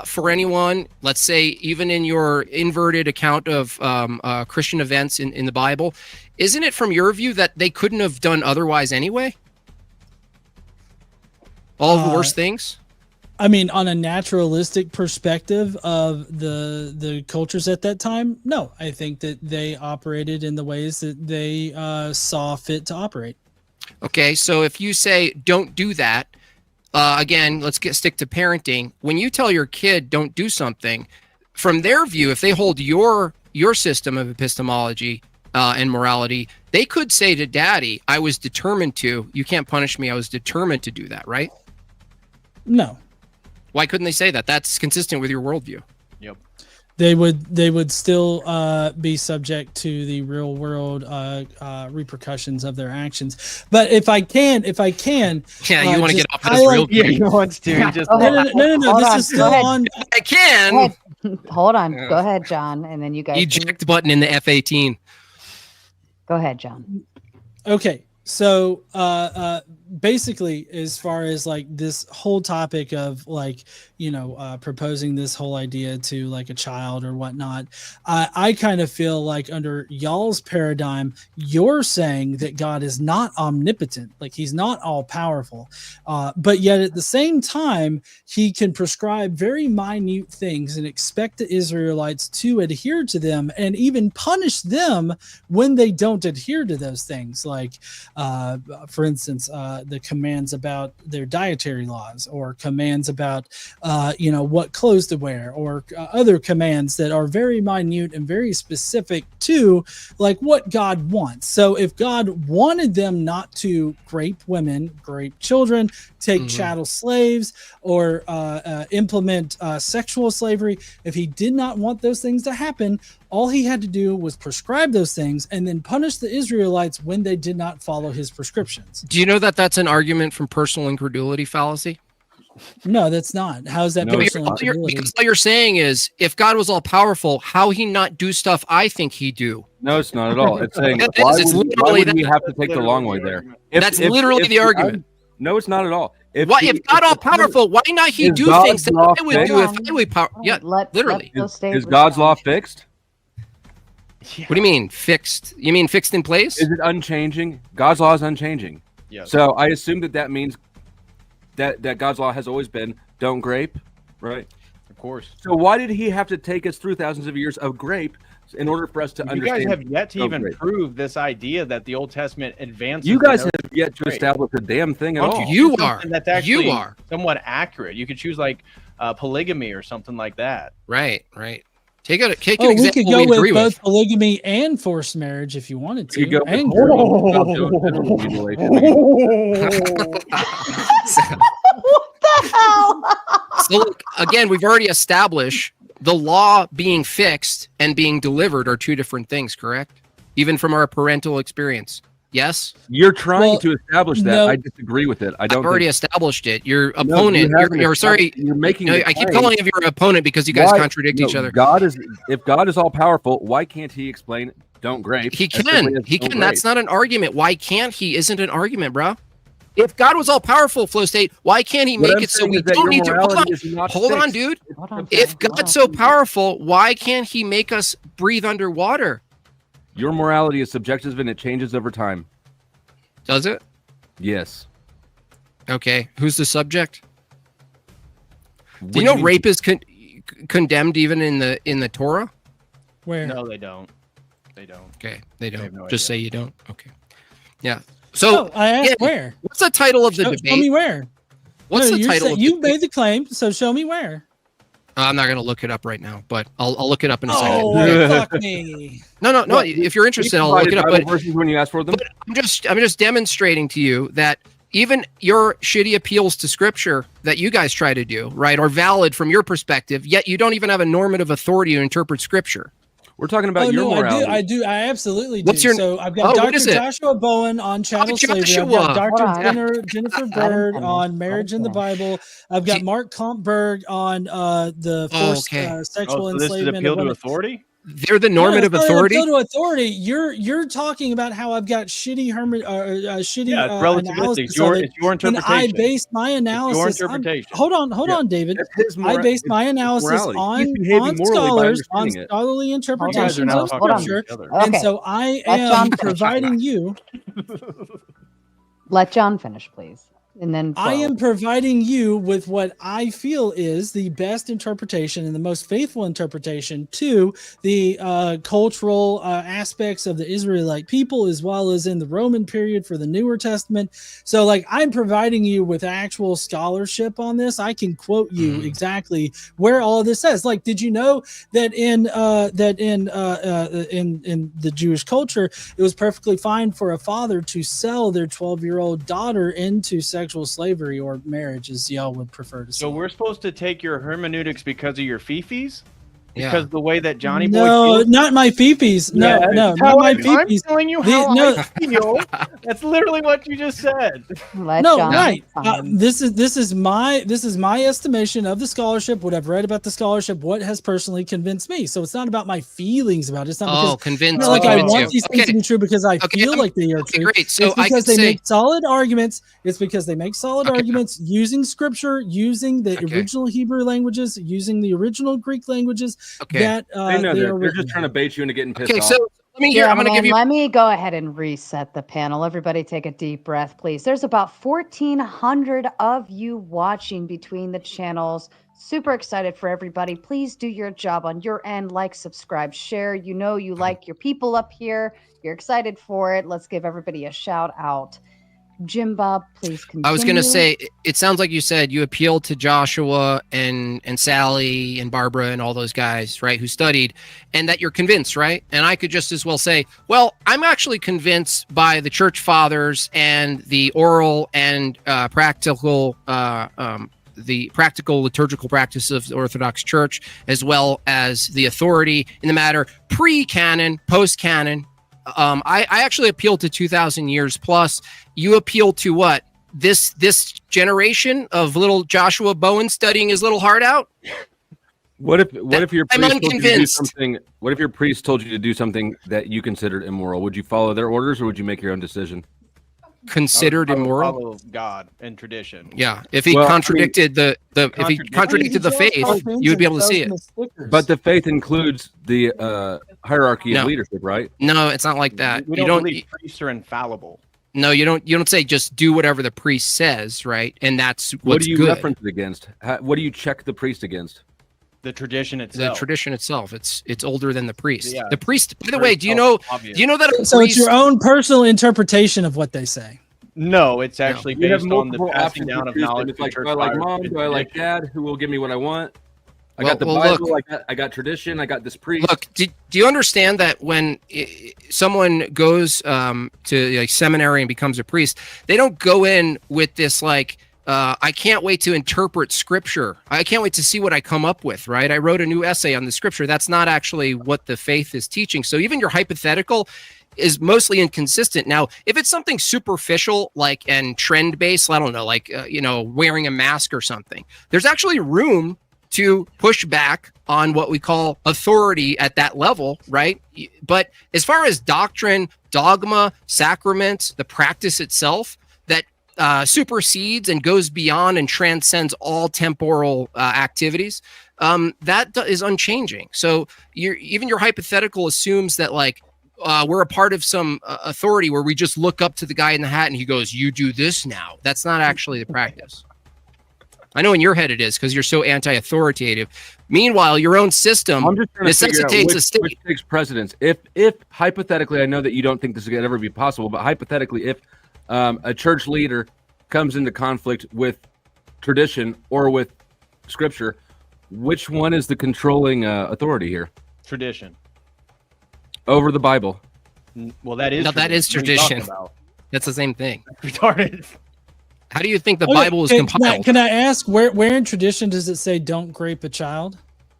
for anyone, let's say even in your inverted account of Christian events in the Bible, isn't it from your view that they couldn't have done otherwise anyway? All of the worst things? I mean, on a naturalistic perspective of the cultures at that time, no. I think that they operated in the ways that they saw fit to operate. Okay, so if you say don't do that, again, let's stick to parenting. When you tell your kid don't do something, from their view, if they hold your system of epistemology and morality, they could say to daddy, I was determined to, you can't punish me, I was determined to do that, right? No. Why couldn't they say that? That's consistent with your worldview. Yep. They would still be subject to the real world repercussions of their actions. But if I can, Yeah, you want to just get off of this real highlight- Yeah, he wants to. He just Go ahead. No. Hold This on, is go still ahead. on. I can. Hold on. Go ahead, John, and then you guys. Eject button in the F-18. Go ahead, John. Okay. So basically, as far as like this whole topic of like, proposing this whole idea to like a child or whatnot, I kind of feel like under y'all's paradigm, you're saying that God is not omnipotent, like he's not all powerful, but yet at the same time, he can prescribe very minute things and expect the Israelites to adhere to them and even punish them when they don't adhere to those things. Like, for instance, the commands about their dietary laws, or commands about, what clothes to wear, or other commands that are very minute and very specific to like what God wants. So if God wanted them not to grape women, grape children, take chattel slaves, or implement sexual slavery, if he did not want those things to happen, all he had to do was prescribe those things and then punish the Israelites when they did not follow his prescriptions. Do you know that that's an argument from personal incredulity fallacy? No, that's not. How is that personal incredulity? Because all you're saying is, if God was all powerful, how he not do stuff I think he do? No, it's not at all. It's saying, It why is. It's would literally we have to take the long way there? That's literally the argument. No, it's not at all. If God all powerful, why not he do things that I would do if I were powerful? Yeah, literally. Is God's law fixed? What do you mean fixed? You mean fixed in place? Is it unchanging? God's law is unchanging. Yes. So I assume that means that God's law has always been don't grape, right? Of course. So why did he have to take us through thousands of years of grape in order for us to understand? You guys have yet to even grape? prove this idea that the Old Testament advances. You guys have yet to establish a damn thing at all. You are. That's actually You are somewhat accurate. You could choose like polygamy or something like that. Right. Take an We example could go we agree with both with. polygamy and forced marriage if you wanted to. You go and with What the hell? So look, again, we've already established the law being fixed and being delivered are two different things, correct? Even from our parental experience. Yes? You're trying to establish that. no. I disagree with it. I've already established it. Your opponent, you're sorry. You're making. I keep calling you your opponent because you guys contradict each other. If God is all powerful, why can't he explain don't grape? He can. That's not an argument. Why can't he? Isn't an argument, bro. If God was all powerful, Flow State, why can't he make it so we don't need to? Hold on, dude. If God's so powerful, why can't he make us breathe underwater? Your morality is subjective and it changes over time. Does it? Yes. Okay. Who's the subject? What Do you know rape is condemned even in the Torah? Where? No, they don't. Okay, they don't. I have no Just idea. say you don't. Okay. Yeah. So I asked where. What's the title of the debate? Show me where. What's the title? You made the claim, so show me where. I'm not going to look it up right now, but I'll look it up in a second. Oh, fuck me. No. If you're interested, I'll look it up. But when you ask for them, I'm just demonstrating to you that even your shitty appeals to Scripture that you guys try to do, right, are valid from your perspective. Yet you don't even have a normative authority to interpret Scripture. We're talking about your morality. I do. I absolutely do. So I've got what Dr. is it? Joshua Bowen on chattel slavery. I've got Dr. Jennifer Bird on marriage in the Bible. I've got Mark Kompberg on the forced sexual enslavement. This is appeal to authority? They're the normative authority. Appeal to authority. You're talking about how I've got shitty relativistic. It's your interpretation. And I based my analysis. Your interpretation. Hold on, David. I based my analysis on scholars, on scholarly interpretations of Scripture, and so I am providing you. Let John finish, please. And then I am providing you with what I feel is the best interpretation and the most faithful interpretation to the cultural aspects of the Israelite people, as well as in the Roman period for the Newer Testament. So, like, I'm providing you with actual scholarship on this. I can quote you exactly where all of this says. Like, did you know that in the Jewish culture, it was perfectly fine for a father to sell their 12-year-old daughter into sexual slavery or marriage, as y'all would prefer to say. So we're supposed to take your hermeneutics because of your fifis? Because the way that Johnny Boy No, feels, not my feefies. No, yeah, no, it's not how my I'm feefies. telling you The- how no. I feel. That's literally what you just said. Let No, John right. respond. This is my estimation of the scholarship, what I've read about the scholarship, what has personally convinced me. So it's not about my feelings about it. It's not Oh, because convinced. it's not like I convince want you. these things to be true because I feel like they are okay, true. great. So It's I because could they say, make solid arguments. It's because they make solid Okay. arguments using scripture, using the Okay. original Hebrew languages, using the original Greek languages okay. that They know they that. are They're written just trying to in. bait you into getting pissed Okay, off. so let me hear. I'm going to give Gentlemen, you. let me go ahead and reset the panel. Everybody take a deep breath, please. There's about 1,400 of you watching between the channels. Super excited for everybody. Please do your job on your end. Like, subscribe, share. You know you like your people up here. You're excited for it. Let's give everybody a shout out. Jim Bob, please continue. I was going to say, it sounds like you said you appealed to Joshua and Sally and Barbara and all those guys, right, who studied, and that you're convinced, right? And I could just as well say, well, I'm actually convinced by the church fathers and the oral and practical the practical liturgical practice of the Orthodox Church, as well as the authority in the matter, pre-canon, post-canon. I actually appeal to 2,000 years plus. You appeal to what? This generation of little Joshua Bowen studying his little heart out? What if your I'm priest told you to do unconvinced. something? What if your priest told you to do something that you considered immoral? Would you follow their orders, or would you make your own decision? Considered I would immoral? follow God and tradition. Yeah. If he Well, I mean, contradicted if he contradicted the faith, you would be able to see it. But the faith includes the hierarchy No. of leadership, right? No, it's not like that. We You don't don't. believe priests are infallible. No, you don't say just do whatever the priest says, right? And that's what's What do you good. reference it against? What do you check the priest against? The tradition The itself. tradition itself. It's older than the priest. Yeah. The priest. By the Very way, do you know obvious. that a So it's priest? your own personal interpretation of what they say. No, it's actually You have based on the multiple passing options down to of choose from. knowledge. It's to like, church do I like fathers mom? and Do I like tradition. dad? Who will give me what I want? I Well- got the well, Bible. look. I got tradition. I got this priest. Look, do you understand that when someone goes to like seminary and becomes a priest, they don't go in with this like, I can't wait to interpret scripture. I can't wait to see what I come up with, right? I wrote a new essay on the scripture. That's not actually what the faith is teaching. So even your hypothetical is mostly inconsistent. Now, if it's something superficial, like and trend based, I don't know, like, wearing a mask or something, there's actually room to push back on what we call authority at that level, right? But as far as doctrine, dogma, sacrament, the practice itself that supersedes and goes beyond and transcends all temporal activities, that is unchanging. So even your hypothetical assumes that like we're a part of some authority where we just look up to the guy in the hat and he goes, "You do this now." That's not actually the practice. I know in your head it is because you're so anti-authoritative. Meanwhile, your own system I'm just trying to figure out necessitates a state. which takes precedence. If hypothetically, I know that you don't think this could ever be possible, but hypothetically, if a church leader comes into conflict with tradition or with scripture, which one is the controlling authority here Tradition. over the Bible? Well, that is. No, that is What are you talking tradition. about? That's the same thing. Retarded. How do you think the Okay, Bible is compiled? Can I ask where in tradition does it say don't grape a child?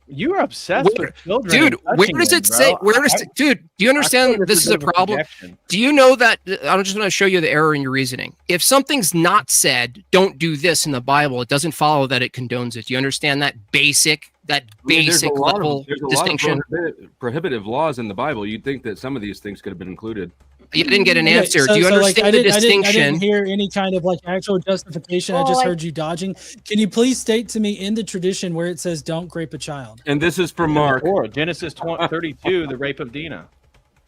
You are obsessed with children. Dude, and where touching does them, it say? bro. Dude, do you I understand feel this is a bit of problem? projection. Do you know that? I'm just going to show you the error in your reasoning. If something's not said, don't do this in the Bible, it doesn't follow that it condones it. Do you understand that basic There's a lot level of distinction? prohibitive laws in the Bible. You'd think that some of these things could have been included. You didn't get an Okay, answer. so- Do you so, like, understand the distinction? I didn't hear any kind of like actual justification. I just heard you dodging. Can you please state to me in the tradition where it says don't grape a child? And this is from Mark. Or Genesis 32, the rape of Dinah.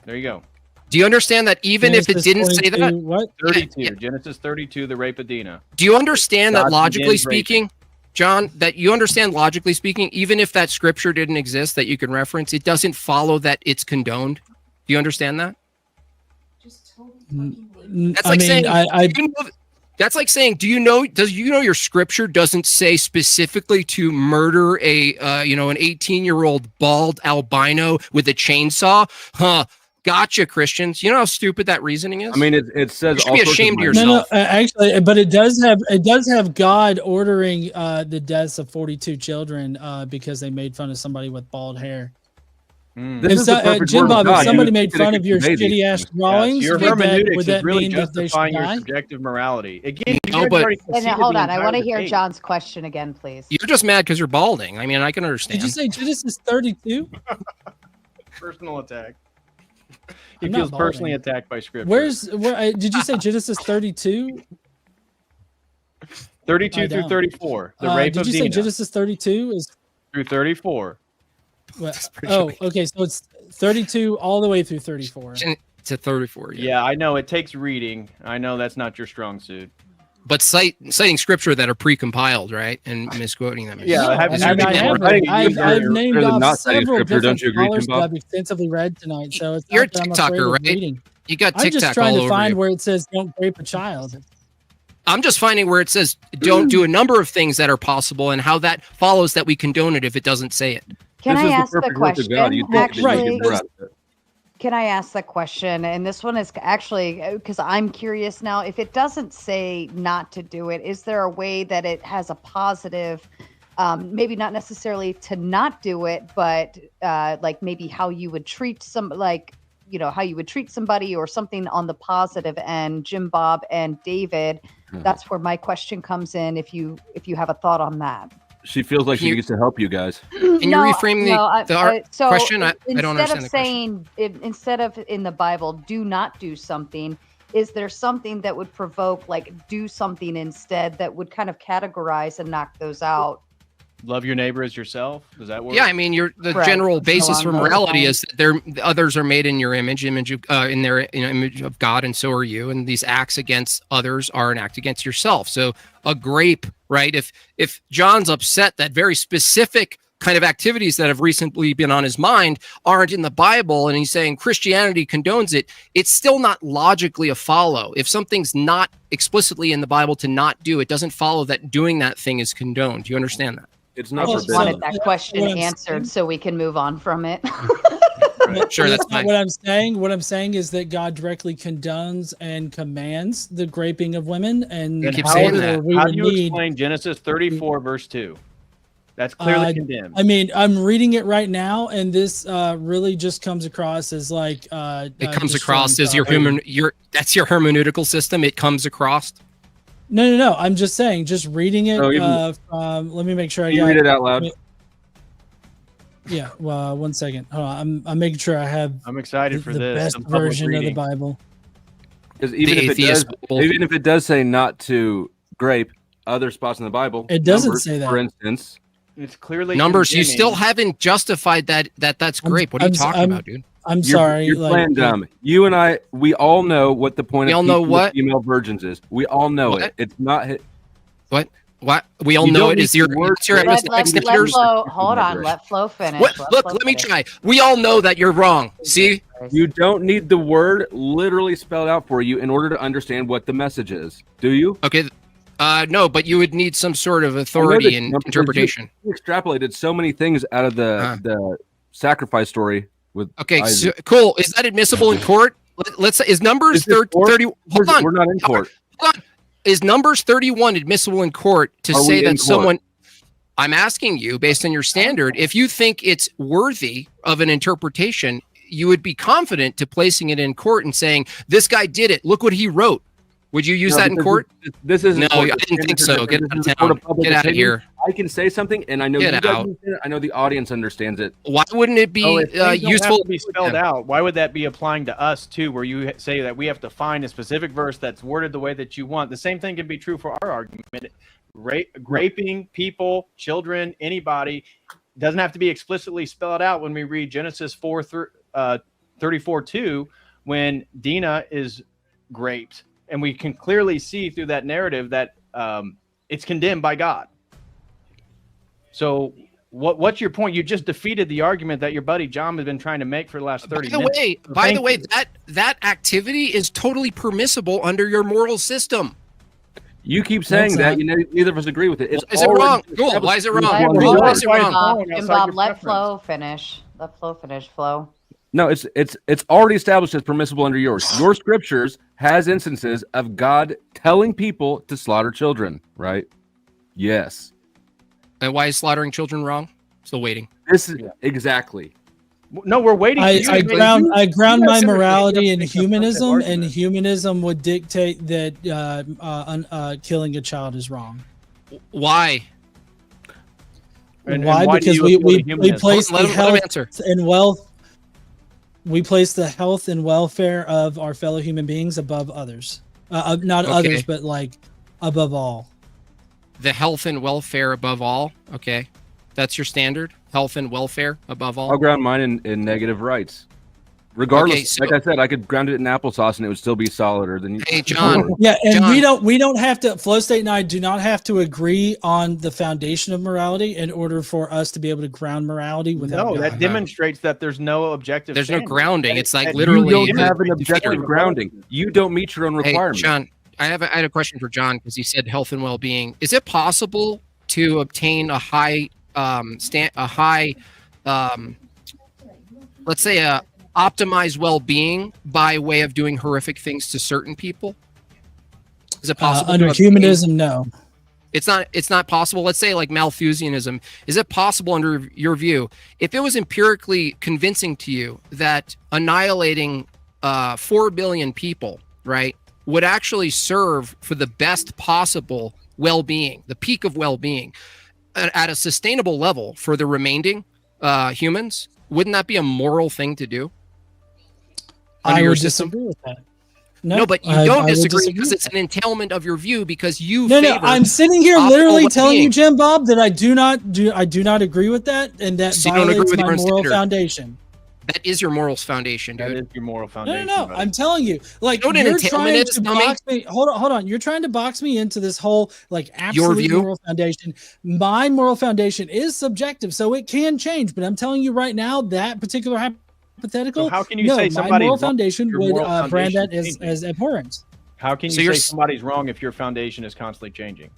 There you go. Do you understand that even if it Genesis didn't say 22, that? what? 32. Yeah. Genesis 32, the rape of Dinah. Do you understand that God logically begins raping. speaking, John, that you understand logically speaking, even if that scripture didn't exist that you can reference, it doesn't follow that it's condoned? Do you understand that? That's like saying, that's like saying, does your scripture doesn't say specifically to murder an 18-year-old bald albino with a chainsaw? Gotcha, Christians. You know how stupid that reasoning is? I mean, it says You should all be sorts of ashamed of minors. yourself. No, actually, but it does have God ordering the deaths of 42 children because they made fun of somebody with bald hair. This is the perfect Jim word of Bob, God. if somebody You made could fun of your convey these shitty ass things. drawings, Your would hermeneutics that is really mean that they should justifying your die? subjective morality. Again, you No, guys but- already And conceded hold the on, I want to entire hear debate. John's question again, please. You're just mad because you're balding. I mean, I can understand. Did you say Genesis 32? Personal attack. He I'm not feels personally balding. attacked by Scripture. Did you say Genesis 32? 32 I through don't. 34. The rape Did of you say Dinah Genesis 32 is? through 34. Oh, okay. So it's 32 all the way through 34. It's at 34. Yeah, I know it takes reading. I know that's not your strong suit. But citing scripture that are pre-compiled, right, and misquoting them. Yeah, I have And to I say- have. I think I've you're named better than off not citing several scripture. Don't different you agree, scholars Jim that Bob? I've extensively read tonight. So it's You're not a that I'm afraid TikToker, of right? reading. You got I'm TikTok just trying all to over find you. where it says "Don't rape a child." I'm just finding where it says don't do a number of things that are possible and how that follows that we condone it if it doesn't say it. Can This I is ask the perfect work of question? God. You think that you Actually, can get out of it. can I ask the question? And this one is actually because I'm curious now. If it doesn't say not to do it, is there a way that it has a positive, maybe not necessarily to not do it, but like maybe how you would treat how you would treat somebody or something on the positive end? Jim Bob and David, that's where my question comes in. If you have a thought on that. She feels like she You- needs to help you guys. Can you reframe the so question? I don't instead understand of the question. saying instead of in the Bible, do not do something. Is there something that would provoke, like, do something instead that would kind of categorize and knock those out? Love your neighbor as yourself. Does that work? Yeah, I mean, the Right. general basis for Along those morality lines. is that others are made in your image of in their image of God, and so are you. And these acts against others are an act against yourself. So a grape, right? If John's upset that very specific kind of activities that have recently been on his mind aren't in the Bible, and he's saying Christianity condones it, it's still not logically a follow. If something's not explicitly in the Bible to not do, it doesn't follow that doing that thing is condoned. Do you understand that? It's I not just forbidden. wanted that question What I'm answered so we can move on from it. Sure, that's not fine. what I'm saying. What I'm saying is that God directly condones and commands the graping of women, and Then keep how, saying do- that. we how would do you need- explain Genesis 34, verse 2? That's clearly Uh, condemned. I mean, I'm reading it right now, and this really just comes across as like It comes across as your that's your hermeneutical system. It comes across. No. I'm just saying, just reading it. Oh, even- Let me make sure I Can you got read it out loud? Yeah. Well, 1 second. Hold on. I'm making sure I have I'm excited for the this. best some public version of the reading. Bible. Because even if it does say not to grape, other spots in the Bible, It doesn't Numbers, say that. For instance, It's clearly Numbers, you condemning. still haven't justified that's grape. What are you talking about, dude? I'm you're, sorry. you're like, playing dumb. You and I, we all know what the point We of all know keeping what? the female virgins is. We all know What? it. It's not. What we all You know don't it is need your the word it's your grape. let extenders. Flo, hold on. Let Flo finish. What? Let Look, Flo let me finish. try. We all know that you're wrong. See, You don't need the word literally spelled out for you in order to understand what the message is. Do you? okay. No, but you would need some sort of I know authority that, and because interpretation. You extrapolated so many things out of the sacrifice story with. Okay, so, Isaac. cool. Is that admissible in court? Let's say is Numbers Is this 30. court? 30 hold on. We're not in court. Hold on. Is Numbers 31 admissible in court to Are say we in that court? someone? I'm asking you, based on your standard, if you think it's worthy of an interpretation, you would be confident to placing it in court and saying, "This guy did it. Look what he wrote." Would you use No, that in because court? This is No, I didn't think so. Get out of town. Get out of here. I can say something, and I know Get you guys out. understand it. I know the audience understands it. Why wouldn't it be Oh, if things don't useful? have to be spelled out, why would that be applying to us too? Where you say that we have to find a specific verse that's worded the way that you want. The same thing can be true for our argument. Raping people, children, anybody doesn't have to be explicitly spelled out when we read Genesis 34:2 when Dinah is raped, and we can clearly see through that narrative that it's condemned by God. So what's your point? You just defeated the argument that your buddy John has been trying to make for the last 30 minutes. By the way, you. that activity is totally permissible under your moral system. You keep saying That's that. You know, neither of us agree with it. It's Is it already wrong? Cool. established Why is it through wrong? one Let Why word. is it wrong? Jim Bob, let Flo finish. Let Flo finish. Flo. No, it's already established as permissible under yours. Your scriptures has instances of God telling people to slaughter children, right? Yes. And why is slaughtering children wrong? Still waiting. This is exactly. No, we're waiting. I ground my morality in make a humanism, argument. and humanism would dictate that killing a child is wrong. Why? And why? why do Because you we appeal to humanism? place Let the him health answer. and wealth. We place the health and welfare of our fellow human beings above others. Not Okay. others, but like above all. The health and welfare above all. Okay. That's your standard. Health and welfare above all. I'll ground mine in negative rights. Regardless, Okay, so- like I said, I could ground it in applesauce and it would still be solider than you. Hey, John. Yeah, and John. we don't have to. Flow State and I do not have to agree on the foundation of morality in order for us to be able to ground morality without. No, God. that demonstrates that there's no objective. There's no standard. grounding. It's like And literally. You don't the- have an the objective fear. grounding. You don't meet your own Hey, requirements. John, I had a question for John because he said health and well-being. Is it possible to obtain a high, let's say a optimized well-being by way of doing horrific things to certain people? Is it possible? Under to obtain- humanism, no. It's not possible. Let's say like Malthusianism. Is it possible under your view, if it was empirically convincing to you that annihilating 4 billion people, right, would actually serve for the best possible well-being, the peak of well-being at a sustainable level for the remaining humans? Wouldn't that be a moral thing to do? Under I your would system? disagree with that. No, but you I don't would disagree because with it's an entailment of your view because you No, favor. I'm sitting here optimal literally telling you, well-being. Jim Bob, that I do not agree with that, and that So you don't agree violates with your my own moral standard. foundation. That is your morals foundation, That dude. is your moral No, foundation. no, brother. I'm telling you, like You know what an you're entailment trying is, to dummy? box me. Hold on. You're trying to box me into this whole like absolute view? moral foundation. My moral foundation is subjective, so it can change. But I'm telling you right now, that particular hypothetical. So how can you no, say my somebody's moral wrong foundation if your would moral brand that foundation as abhorrent. How can So you you're say s- somebody's wrong if your foundation is constantly changing?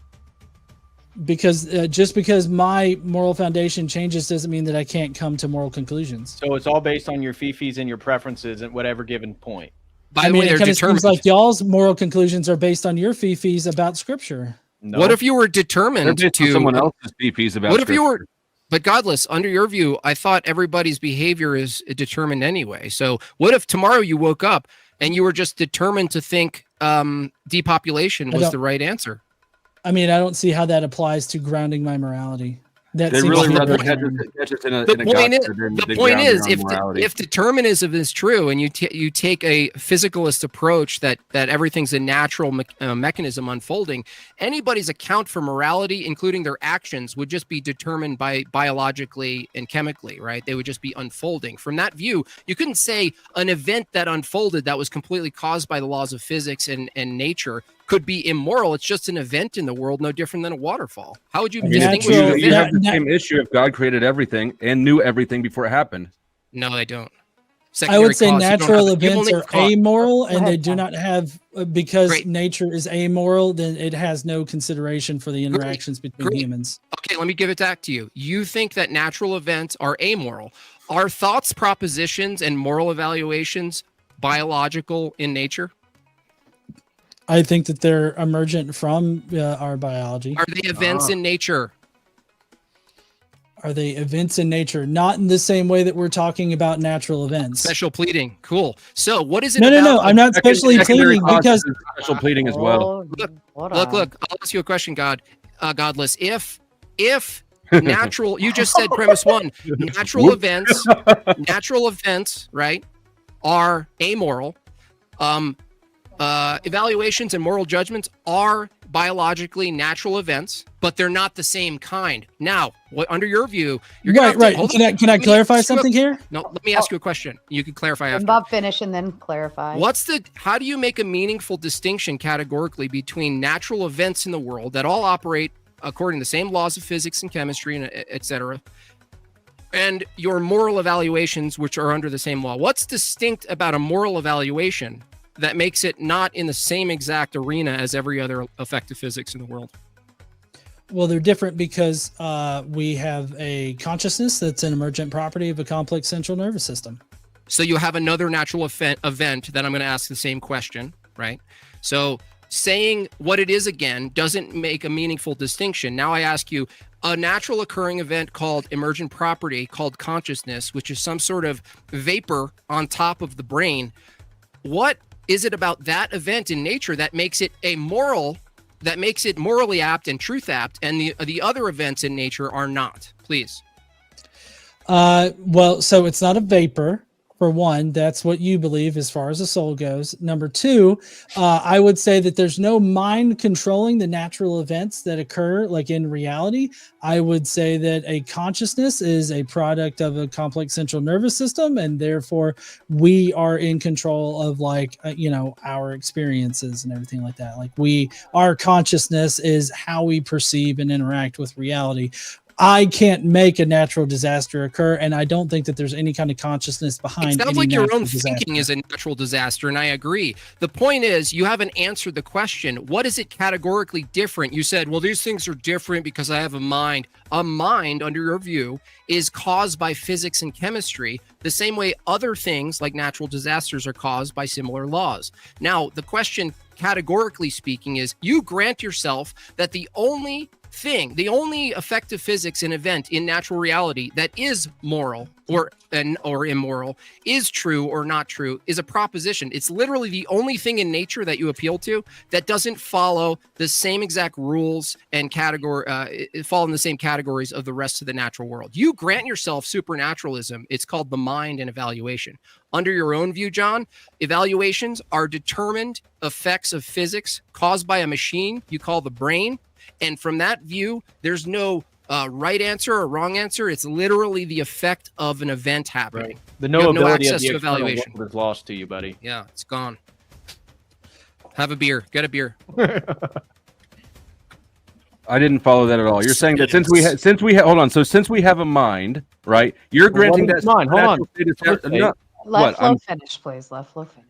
Because just because my moral foundation changes doesn't mean that I can't come to moral conclusions. So it's all based on your fifis and your preferences at whatever given point. By I the mean, way, it they're kind of determined. seems like y'all's moral conclusions are based on your fifis about scripture. No. What if you were They're determined based on to someone else's BPs about What if you were? Scripture. But godless, under your view, I thought everybody's behavior is determined anyway. So what if tomorrow you woke up and you were just determined to think depopulation was don't- the right answer? I mean, I don't see how that applies to grounding my morality. That They seems really to rather be- catch us in a The in a point is, gotcha than the than point grounding is, on morality. if determinism is true, and you take a physicalist approach that everything's a natural mechanism unfolding, anybody's account for morality, including their actions, would just be determined by biologically and chemically, right? They would just be unfolding. From that view, you couldn't say an event that unfolded that was completely caused by the laws of physics and nature could be immoral. It's just an event in the world, no different than a waterfall. How would you distinguish Natural- an you event? have the Na- same issue if God created everything and knew everything before it happened. No, they don't. I Secondary would say cause, you don't natural have it. You events only are have cause. amoral, and ahead, they do Tom. not have because Great. nature is amoral. Then it has no consideration for the interactions between Great. humans. Okay, let me give it back to you. You think that natural events are amoral. Are thoughts, propositions, and moral evaluations biological in nature? I think that they're emergent from our biology. Are they events in nature? Are they events in nature? Not in the same way that we're talking about natural events. Special pleading. Cool. So what is it No, about? I'm not specially Secondary pleading causes because is special pleading as well. Oh, hold on. Look, I'll ask you a question, Godless. If natural, you just said premise one, natural events, right, are amoral. Evaluations and moral judgments are biologically natural events, but they're not the same kind. Now, what under your view, you're gonna have to- right. hold Can on. I can I Let me clarify ask you a- something here? No, let me ask you a question. You can clarify And after. Bob finish and then clarify. How do you make a meaningful distinction categorically between natural events in the world that all operate according to the same laws of physics and chemistry and et cetera, and your moral evaluations, which are under the same law? What's distinct about a moral evaluation that makes it not in the same exact arena as every other effective physics in the world? Well, they're different because we have a consciousness that's an emergent property of a complex central nervous system. So you have another natural event that I'm going to ask the same question, right? So saying what it is again doesn't make a meaningful distinction. Now I ask you, a natural occurring event called emergent property, called consciousness, which is some sort of vapor on top of the brain. What is it about that event in nature that makes it morally apt and truth apt, and the other events in nature are not? Please. Well, so it's not a vapor. For one, that's what you believe as far as the soul goes. Number two, I would say that there's no mind controlling the natural events that occur like in reality. I would say that a consciousness is a product of a complex central nervous system, and therefore we are in control of our experiences and everything like that. Our consciousness is how we perceive and interact with reality. I can't make a natural disaster occur, and I don't think that there's any kind of consciousness behind it. Sounds like your own thinking is a natural disaster, and I agree. The point is, you haven't answered the question. What is it categorically different? You said, well, these things are different because I have a mind. A mind, under your view, is caused by physics and chemistry, the same way other things like natural disasters are caused by similar laws. Now, the question, categorically speaking, is you grant yourself that the only effective physics and event in natural reality that is moral or immoral, is true or not true, is a proposition. It's literally the only thing in nature that you appeal to that doesn't follow the same exact rules and fall in the same categories of the rest of the natural world. You grant yourself supernaturalism. It's called the mind and evaluation. Under your own view, John, evaluations are determined effects of physics caused by a machine you call the brain. And from that view, there's no right answer or wrong answer. It's literally the effect of an event happening. Right. The knowability access of the to evaluation is lost to you, buddy. Yeah, it's gone. Have a beer. Get a beer. I didn't follow that at all. You're saying that since we have a mind, right? You're granting that mind. Hold on. Let Flo finish, please. Let Flo finish.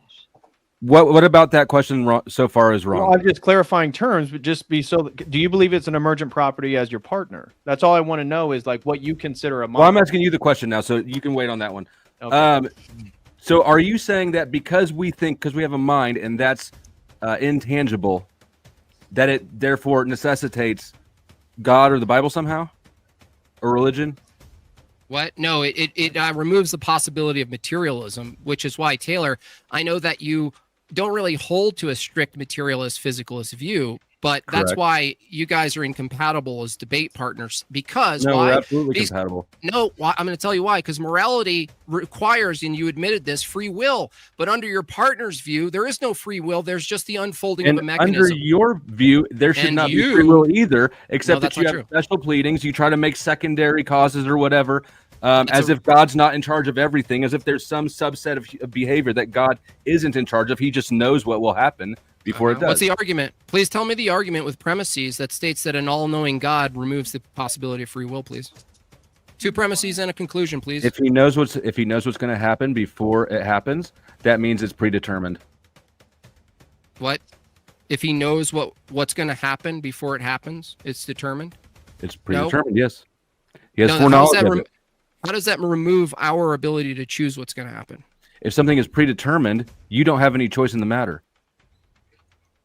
What about that question so far is wrong? Well, I'm just clarifying terms, but do you believe it's an emergent property as your partner? That's all I want to know is what you consider a mind. Well, I'm asking you the question now, so you can wait on that one. Okay. So are you saying that because we have a mind and that's intangible, that it therefore necessitates God or the Bible somehow, or religion? What? No, it removes the possibility of materialism, which is why, Taylor, I know that you don't really hold to a strict materialist, physicalist view, but that's why you guys are incompatible as debate partners. Because we're absolutely compatible. No, I'm going to tell you why. Because morality requires, and you admitted this, free will. But under your partner's view, there is no free will. There's just the unfolding of a mechanism. Under your view, there should not be free will either, except that you have special pleadings. You try to make secondary causes or whatever. As if God's not in charge of everything, as if there's some subset of behavior that God isn't in charge of. He just knows what will happen before it does. What's the argument? Please tell me the argument with premises that states that an all-knowing God removes the possibility of free will, please. 2 premises and a conclusion, please. If he knows what's going to happen before it happens, that means it's predetermined. What? If he knows what's going to happen before it happens, it's determined? It's predetermined, yes. He has foreknowledge of it. How does that remove our ability to choose what's going to happen? If something is predetermined, you don't have any choice in the matter.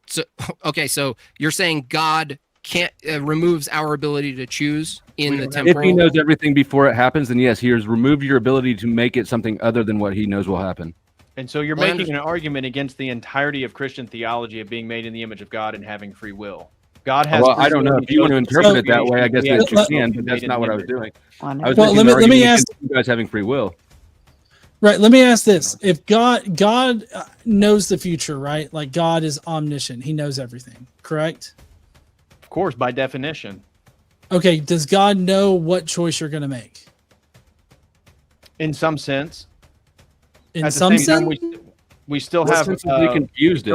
So, okay, so you're saying God can't removes our ability to choose in the temporal. If he knows everything before it happens, then yes, he has removed your ability to make it something other than what he knows will happen. And so you're making an argument against the entirety of Christian theology of being made in the image of God and having free will. God has. Well, I don't know if you want to interpret it that way. I guess that you can, but that's not what I was doing. Let me ask you guys having free will. Right. Let me ask this: if God knows the future, right? Like God is omniscient; He knows everything. Correct? Of course, by definition. Okay. Does God know what choice you're going to make? In some sense. In some sense, we still have. Confused.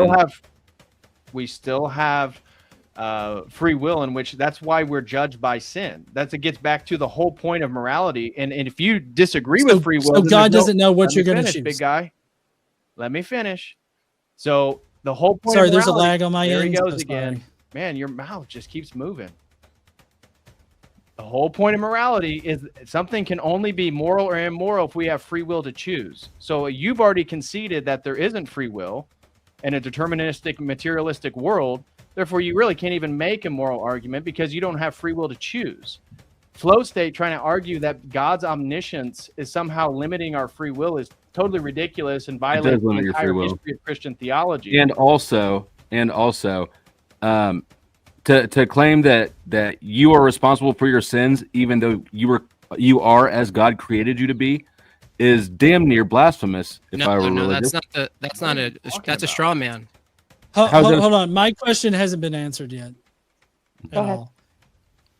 We still have free will, in which that's why we're judged by sin. It gets back to the whole point of morality. And if you disagree with free will, so God doesn't know what you're going to choose. Big guy, let me finish. So the whole point. Sorry, of there's a lag on my end. There he goes again. Man, your mouth just keeps moving. The whole point of morality is something can only be moral or immoral if we have free will to choose. So you've already conceded that there isn't free will in a deterministic, materialistic world. Therefore, you really can't even make a moral argument because you don't have free will to choose. Flow state trying to argue that God's omniscience is somehow limiting our free will is totally ridiculous and violates the entire history of Christian theology. And also, to claim that you are responsible for your sins, even though you are as God created you to be, is damn near blasphemous. If I were religious. That's a straw man. Hold on, my question hasn't been answered yet at all.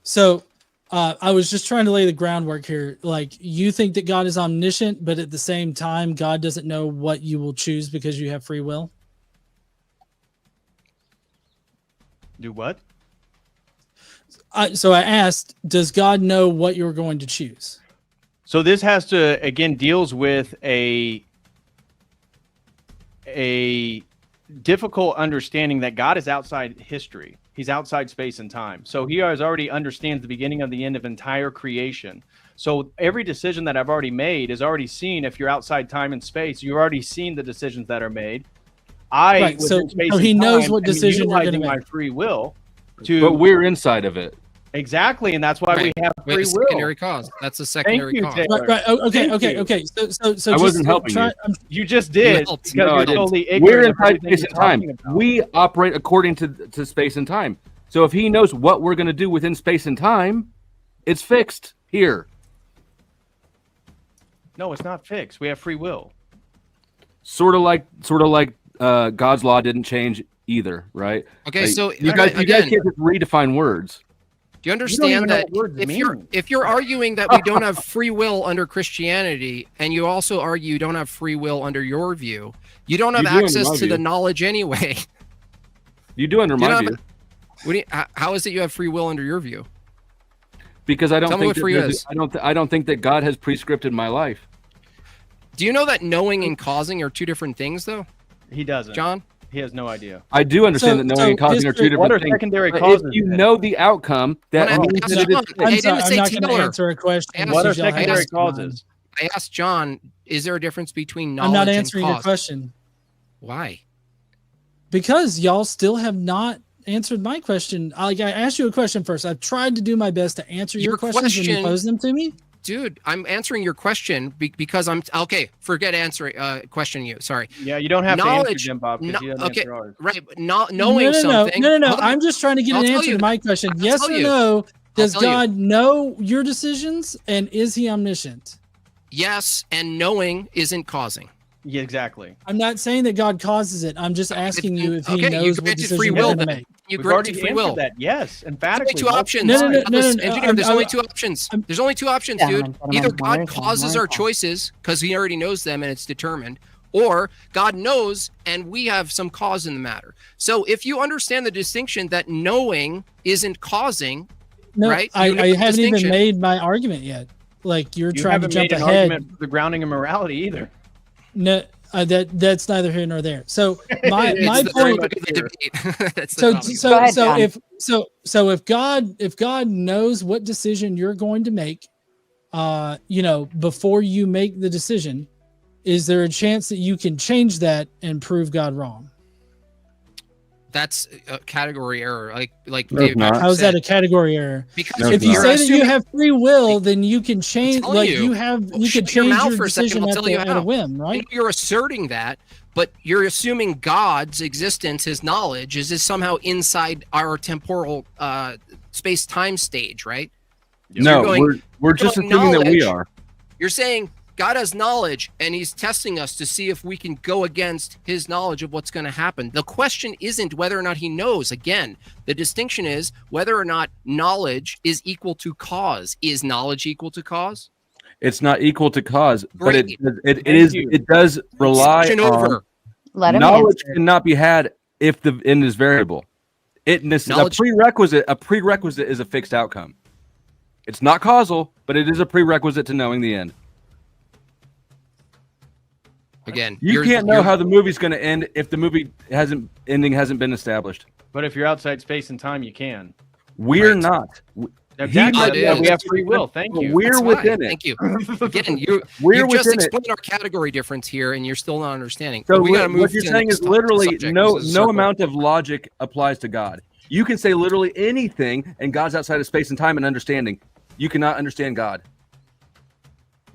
So I was just trying to lay the groundwork here. Like, you think that God is omniscient, but at the same time, God doesn't know what you will choose because you have free will? Do what? So I asked, does God know what you're going to choose? So this has to, again, deals with a difficult understanding that God is outside history. He's outside space and time. So he already understands the beginning of the end of entire creation. So every decision that I've already made is already seen. If you're outside time and space, you've already seen the decisions that are made. So he knows what decision you're going to make. My free will but we're inside of it. Exactly, and that's why we have free will. Secondary cause. That's a secondary cause. Right. Okay. So I wasn't helping you. You just did. Because you're totally ignorant. We're inside space and time. We operate according to space and time. So if he knows what we're going to do within space and time, it's fixed here. No, it's not fixed. We have free will. Sort of like God's law didn't change either, right? Okay, like, so you guys can't just redefine words. Do you understand that if you're arguing that we don't have free will under Christianity, and you also argue you don't have free will under your view, you don't have access to the knowledge anyway. You do under my view. How is it you have free will under your view? Because I don't Tell me what free is. I don't think that God has prescripted my life. Do you know that knowing and causing are two different things, though? He doesn't. John? He has no idea. I do understand that knowing and causing are two different things. Secondary causes? If you know the outcome, that means that it is. I'm not going to answer a question. What are secondary causes? I asked John, is there a difference between knowledge and cause? and I'm not answering your question. Why? Because y'all still have not answered my question. I asked you a question first. I've tried to do my best to answer your questions when you pose them to me. Dude, I'm answering your question because I'm okay. Forget answering questioning you. Sorry. Yeah, you don't have to answer Jim Bob. Right. But not knowing something. No. I'm just trying to get an answer to my question. Yes or no? Does God know your decisions, and is he omniscient? Yes, and knowing isn't causing. Yeah, exactly. I'm not saying that God causes it. I'm just asking you if he knows what decision free will to make. You granted free will. That. Yes, emphatically. There's only two options. No. Engineer, there's only two options. There's only two options, dude. Either God causes our choices because he already knows them and it's determined, or God knows and we have some cause in the matter. So if you understand the distinction that knowing isn't causing, right? I haven't even made my argument yet. Like you're trying to jump ahead. Argument for the grounding of morality either. No, that's neither here nor there. So my point. If God knows what decision you're going to make, before you make the decision, is there a chance that you can change that and prove God wrong? That's a category error. Like how is that a category error? Because if you say that you have free will, then you can change. Like you could change your decision at a whim, right? You're asserting that, but you're assuming God's existence, his knowledge, is somehow inside our temporal space-time stage, right? No, we're just assuming that we are. You're saying God has knowledge, and he's testing us to see if we can go against his knowledge of what's going to happen. The question isn't whether or not he knows. Again, the distinction is whether or not knowledge is equal to cause. Is knowledge equal to cause? It's not equal to cause, but it does rely on knowledge cannot be had if the end is variable. A prerequisite is a fixed outcome. It's not causal, but it is a prerequisite to knowing the end. Again, you can't know how the movie's going to end if the movie hasn't been established. But if you're outside space and time, you can. We're not. Exactly. is. We have free will. Thank you. We're That's within why. it. Thank you. Again, We're you just within it. explained our category difference here, and you're still not understanding. So But we got to move. what you're to the saying next is literally subject. no This is a circle. amount of logic applies to God. You can say literally anything, and God's outside of space and time and understanding. You cannot understand God.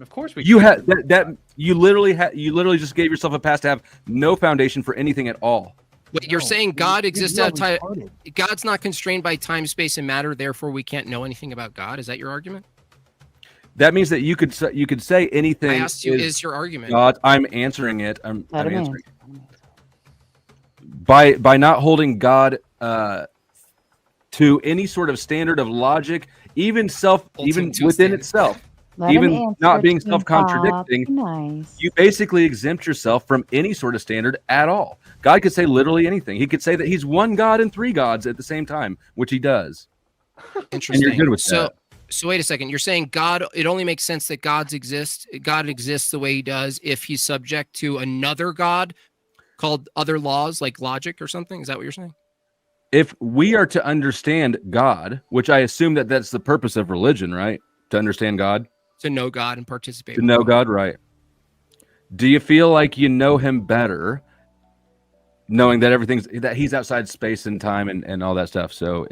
Of course we. You can. have that. You literally just gave yourself a pass to have no foundation for anything at all. Wait, you're saying God exists outside. God's not constrained by time, space, and matter. Therefore, we can't know anything about God. Is that your argument? That means that you could say anything. I asked you, is your argument? God, I'm answering it. I'm Let him answering. answer. By not holding God to any sort of standard of logic, even within standard. itself, Let him even answer, not being King self-contradicting, Bob. Nice. you basically exempt yourself from any sort of standard at all. God could say literally anything. He could say that he's one God and three gods at the same time, which he does. Interesting. And you're good with that. So wait a second. You're saying God, it only makes sense that God exists the way he does if he's subject to another God called other laws like logic or something. Is that what you're saying? If we are to understand God, which I assume that that's the purpose of religion, right? To understand God? To know God and participate. To know God, right. Do you feel like you know him better knowing that he's outside space and time and all that stuff, so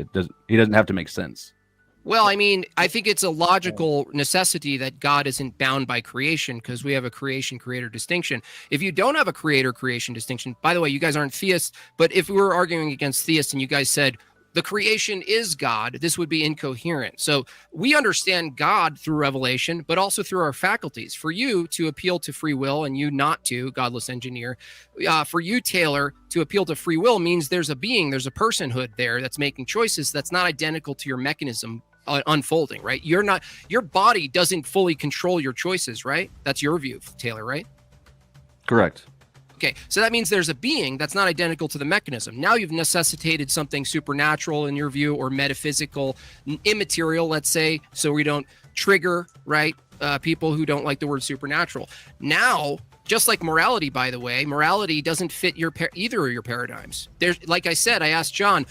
he doesn't have to make sense? Well, I mean, I think it's a logical necessity that God isn't bound by creation because we have a creation-creator distinction. If you don't have a creator-creation distinction, by the way, you guys aren't theists, but if we were arguing against theists and you guys said the creation is God, this would be incoherent. So we understand God through revelation, but also through our faculties. For you to appeal to free will and you not to, godless engineer, for you, Taylor, to appeal to free will means there's a being, there's a personhood there that's making choices that's not identical to your mechanism unfolding, right? Your body doesn't fully control your choices, right? That's your view, Taylor, right? Correct. Okay, so that means there's a being that's not identical to the mechanism. Now you've necessitated something supernatural in your view, or metaphysical, immaterial, let's say, so we don't trigger, right, people who don't like the word supernatural. Now, just like morality, by the way, morality doesn't fit either of your paradigms. There's, like I said, I asked John,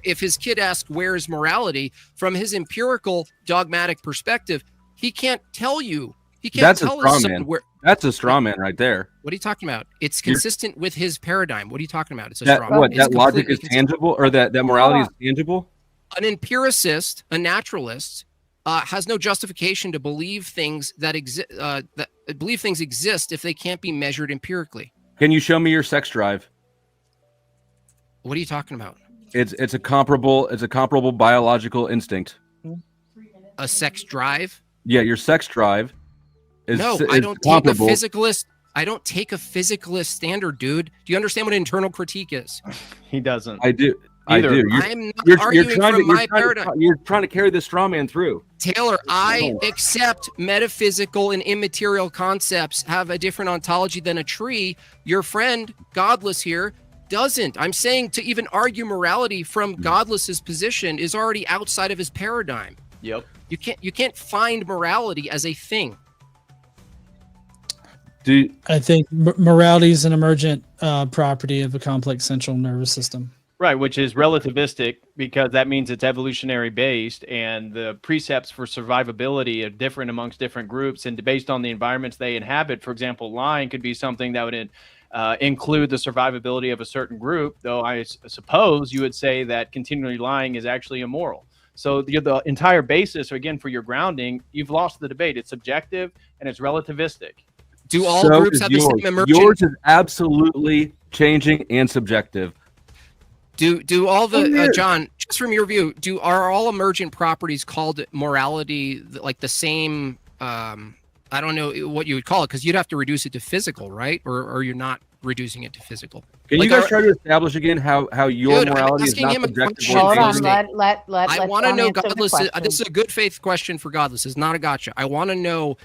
if his kid asked where is morality, from his empirical dogmatic perspective, he can't tell you. He can't tell his son where. That's a straw man right there. What are you talking about? It's consistent with his paradigm. What are you talking about? It's a straw man. What, that logic is tangible, or that morality is tangible? An empiricist, a naturalist, has no justification to believe things that exist. Believe things exist if they can't be measured empirically. Can you show me your sex drive? What are you talking about? It's a comparable biological instinct. A sex drive? Yeah, your sex drive is I don't take comparable. a physicalist. I don't take a physicalist standard, dude. Do you understand what internal critique is? He doesn't. I do. Either. I do. I'm not arguing from my paradigm. You're trying to carry this straw man through. Taylor, I accept metaphysical and immaterial concepts have a different ontology than a tree. Your friend, Godless here, doesn't. I'm saying to even argue morality from Godless's position is already outside of his paradigm. Yep. You can't find morality as a thing. I think morality is an emergent property of a complex central nervous system. Right, which is relativistic because that means it's evolutionary based, and the precepts for survivability are different amongst different groups and based on the environments they inhabit. For example, lying could be something that would include the survivability of a certain group, though I suppose you would say that continually lying is actually immoral. So the entire basis, again, for your grounding, you've lost the debate. It's subjective and it's relativistic. Do all groups have the same emergent? Yours is absolutely changing and subjective. Do all the John, just from your view, are all emergent properties called morality like the same? I don't know what you would call it because you'd have to reduce it to physical, right? Or you're not reducing it to physical. Can you guys try to establish again how your morality is not subjective? Hold on, let I want to know Godless. This This is a good faith question for Godless. It's not a gotcha. I want to know,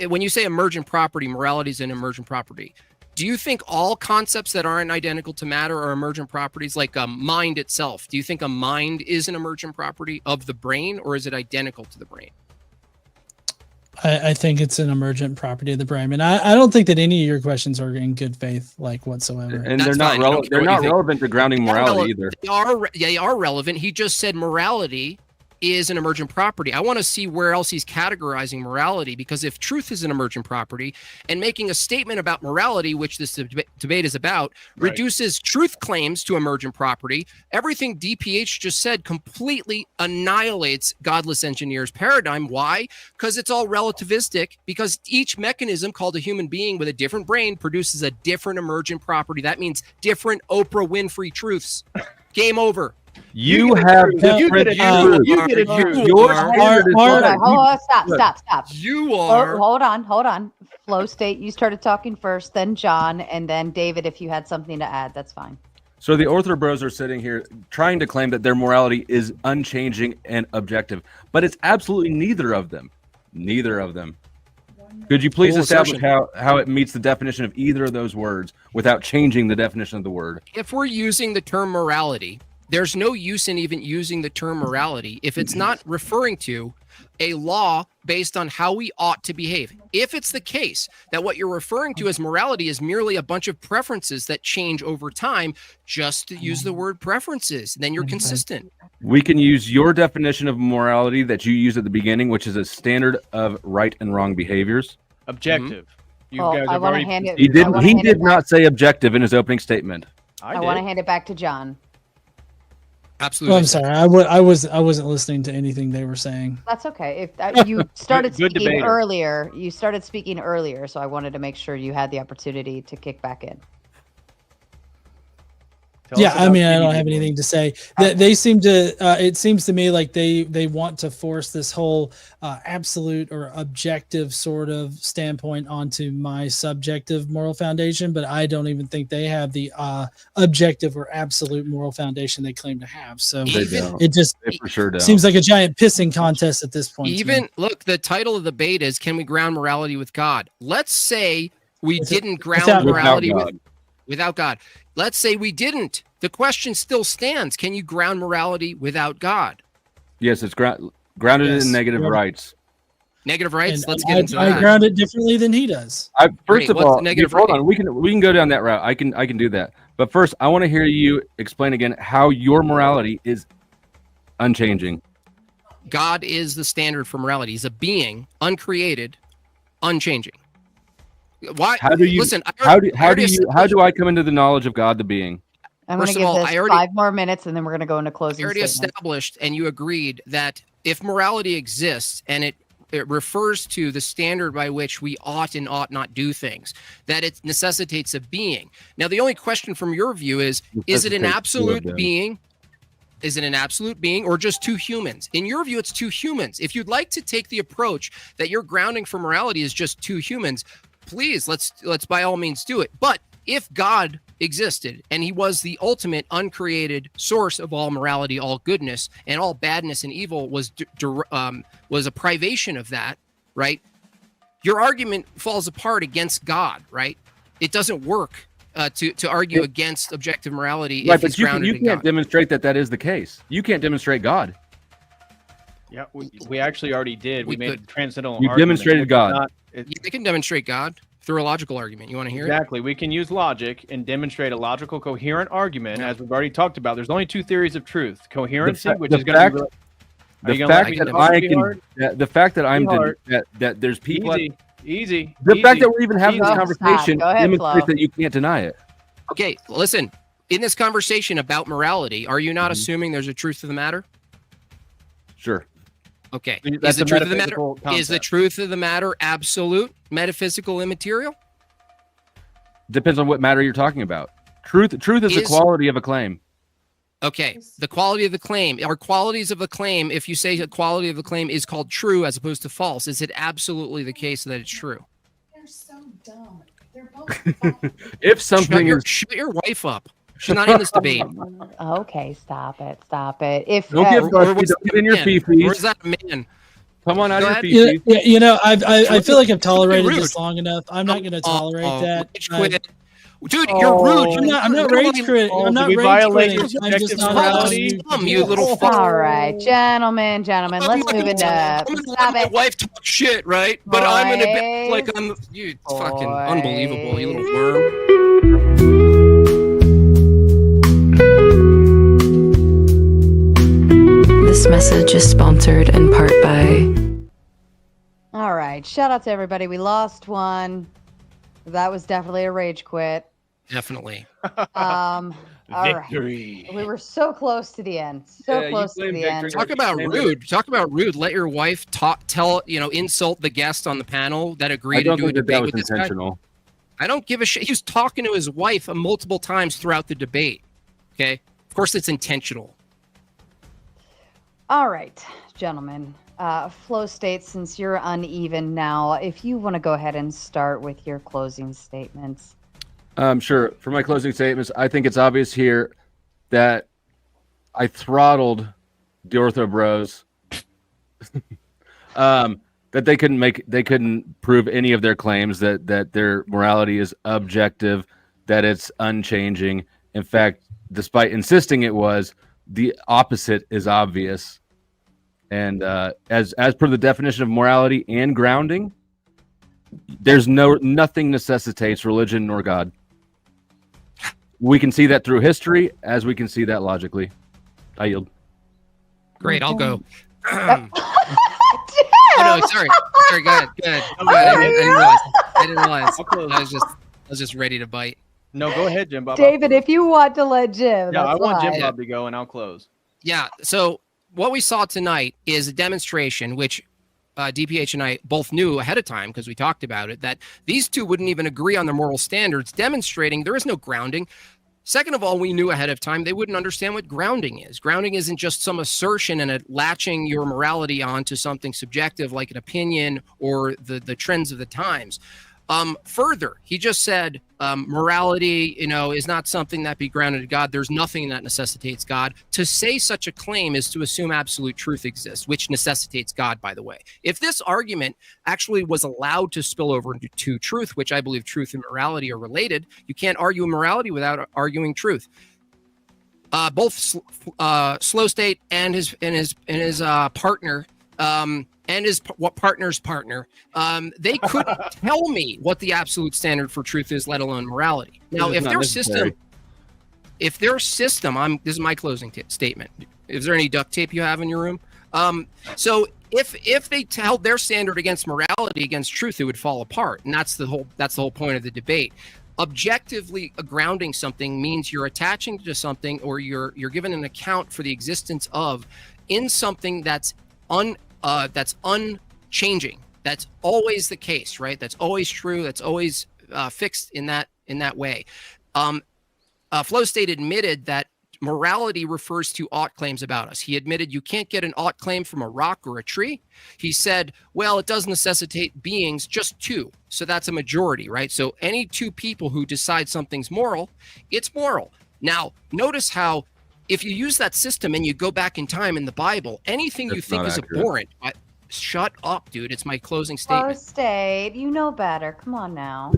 when you say emergent property, morality is an emergent property. Do you think all concepts that aren't identical to matter are emergent properties, like mind itself? Do you think a mind is an emergent property of the brain, or is it identical to the brain? I think it's an emergent property of the brain. And I don't think that any of your questions are in good faith, like whatsoever. And they're not relevant. They're not relevant to grounding morality either. They are relevant. He just said morality is an emergent property. I want to see where else he's categorizing morality, because if truth is an emergent property and making a statement about morality, which this debate is about, reduces truth claims to emergent property, everything DPH just said completely annihilates godless engineers paradigm. Why? Because it's all relativistic, because each mechanism called a human being with a different brain produces a different emergent property. That means different Oprah Winfrey truths. Game over. You have different truths. You get a truth. Your Hold on, stop. You are. Hold on. Flow State, you started talking first, then John, and then David, if you had something to add, that's fine. So the Ortho Bros are sitting here trying to claim that their morality is unchanging and objective, but it's absolutely neither of them. Neither of them. Could you please establish how it meets the definition of either of those words without changing the definition of the word? If we're using the term morality, there's no use in even using the term morality if it's not referring to a law based on how we ought to behave. If it's the case that what you're referring to as morality is merely a bunch of preferences that change over time, just to use the word preferences, then you're consistent. We can use your definition of morality that you used at the beginning, which is a standard of right and wrong behaviors. Objective. You Oh, guys I have want to already. hand it. He I wanna hand did it not say objective in his opening statement. I want to hand it back to John. Absolutely. Well, I'm sorry. I wasn't listening to anything they were saying. That's okay. If you started Good speaking debater. earlier, so I wanted to make sure you had the opportunity to kick back in. Tell us I about mean, I don't TV have boys. anything to say. They seem to. It seems to me like they want to force this whole absolute or objective sort of standpoint onto my subjective moral foundation, but I don't even think they have the objective or absolute moral foundation they claim to have. So They don't. it just They for sure don't. seems like a giant pissing contest at this point. to me. Even look, the title of the debate is "Can we ground morality with God?" Let's say we didn't ground without morality God. without God. Let's say we didn't. The question still stands: can you ground morality without God? Yes, it's grounded Yes, in negative grounded. rights. Negative rights. And Let's get into I that. ground it differently than he does. First Great, of what's all, the negative hold rate? on. We can go down that route. I can do that. But first, I want to hear you explain again how your morality is unchanging. God is the standard for morality. He's a being, uncreated, unchanging. Why? How do you? listen? How do I come into the knowledge of God the being? I'm going to First of give all, this I already- 5 more minutes, and then we're going to go into I closing already statements. established, and you agreed that if morality exists and it refers to the standard by which we ought and ought not do things, that it necessitates a being. Now, the only question from your view is it an Necessitates two of absolute them. being? Is it an absolute being or just two humans? In your view, it's two humans. If you'd like to take the approach that your grounding for morality is just two humans, please, let's by all means do it. But if God existed and he was the ultimate uncreated source of all morality, all goodness, and all badness and evil was a privation of that, right? Your argument falls apart against God, right? It doesn't work to argue against objective morality Right, if it's but you grounded in can't God. demonstrate that is the case. You can't demonstrate God. Yeah, we actually already did. We We made could. a transcendental You argument. demonstrated It's God. not- it- Yeah, they can demonstrate God through a logical argument. You want to hear it? Exactly. We can use logic and demonstrate a logical, coherent argument, as we've already talked about. There's only two theories of truth: coherency, which is going to be. The fact that I'm hard. that there's people. Easy. The fact that we're even having this Easy. conversation Go ahead, demonstrates Flo. that you can't deny it. Okay, listen. In this conversation about morality, are you not assuming there's a truth of the matter? Sure. Okay. That's Is the a truth of the matter? metaphysical Is the concept. truth of the matter absolute, metaphysical, immaterial? Depends on what matter you're talking about. Truth is the Is- quality of a claim. Okay. The quality of the claim. Are qualities of the claim, if you say the quality of the claim is called true as opposed to false, is it absolutely the case that it's true? They're so dumb. They're both If something is Shut your wife up. She's not in this debate. Okay, stop it. If don't get Or frustrated, was don't that get in your man? Or fifis. is that a man? Come on out Go of ahead. your fifis. I feel like I've tolerated rude. this long enough. I'm not going to tolerate that. Rage quit. Dude, you're rude. I'm not rage quitting. I'm not we rage violate quitting. your I'm just subjective not morality? allowing You little fuck. all right, gentlemen, let's move into. I'm gonna Stop let my it. wife talk shit, right? But I'm gonna be like Boys. I'm. You fucking Boys. unbelievable, you little worm. This message is sponsored in part by... All right. Shout out to everybody. We lost one. That was definitely a rage quit. Definitely. All Victory. right. We were so close to the end. So close to the end. Talk about rude. Talk about rude. Let your wife insult the guest on the panel that agreed to do a debate with this guy. I don't give a shit. He was talking to his wife multiple times throughout the debate. Okay. Of course, it's intentional. All right, gentlemen. Flow State, since you're uneven now, if you want to go ahead and start with your closing statements. Sure. For my closing statements, I think it's obvious here that I throttled the Ortho Bros. That they couldn't prove any of their claims that their morality is objective, that it's unchanging. In fact, despite insisting it was, the opposite is obvious. And as per the definition of morality and grounding, there's nothing necessitates religion nor God. We can see that through history, as we can see that logically. I yield. Great, I'll go. Damn! Oh, no, sorry. Go ahead. I didn't realize. I was just ready to bite. No, go ahead, Jim Bob. David, if you want to let Jim. Yeah, I want fine. Jim Bob to go, and I'll close. Yeah. So what we saw tonight is a demonstration, which DPH and I both knew ahead of time because we talked about it, that these two wouldn't even agree on their moral standards, demonstrating there is no grounding. Second of all, we knew ahead of time they wouldn't understand what grounding is. Grounding isn't just some assertion and latching your morality onto something subjective like an opinion or the trends of the times. Further, he just said morality, is not something that be grounded in God. There's nothing that necessitates God. To say such a claim is to assume absolute truth exists, which necessitates God, by the way. If this argument actually was allowed to spill over into truth, which I believe truth and morality are related, you can't argue morality without arguing truth. Both Slow State and his partner. And his partner's partner, they couldn't tell me what the absolute standard for truth is, let alone morality. Now, if their system, this is my closing statement. Is there any duct tape you have in your room? So if they held their standard against morality, against truth, it would fall apart, and that's the whole point of the debate. Objectively grounding something means you're attaching to something, or you're given an account for the existence of in something that's unchanging. That's always the case, right? That's always true. That's always fixed in that way. Flow State admitted that morality refers to ought claims about us. He admitted you can't get an ought claim from a rock or a tree. He said, well, it does necessitate beings, just two. So that's a majority, right? So any two people who decide something's moral, it's moral. Now, notice how if you use that system and you go back in time in the Bible, anything you think is abhorrent, shut up, dude. It's my closing statement. Flow State, you know better. Come on now.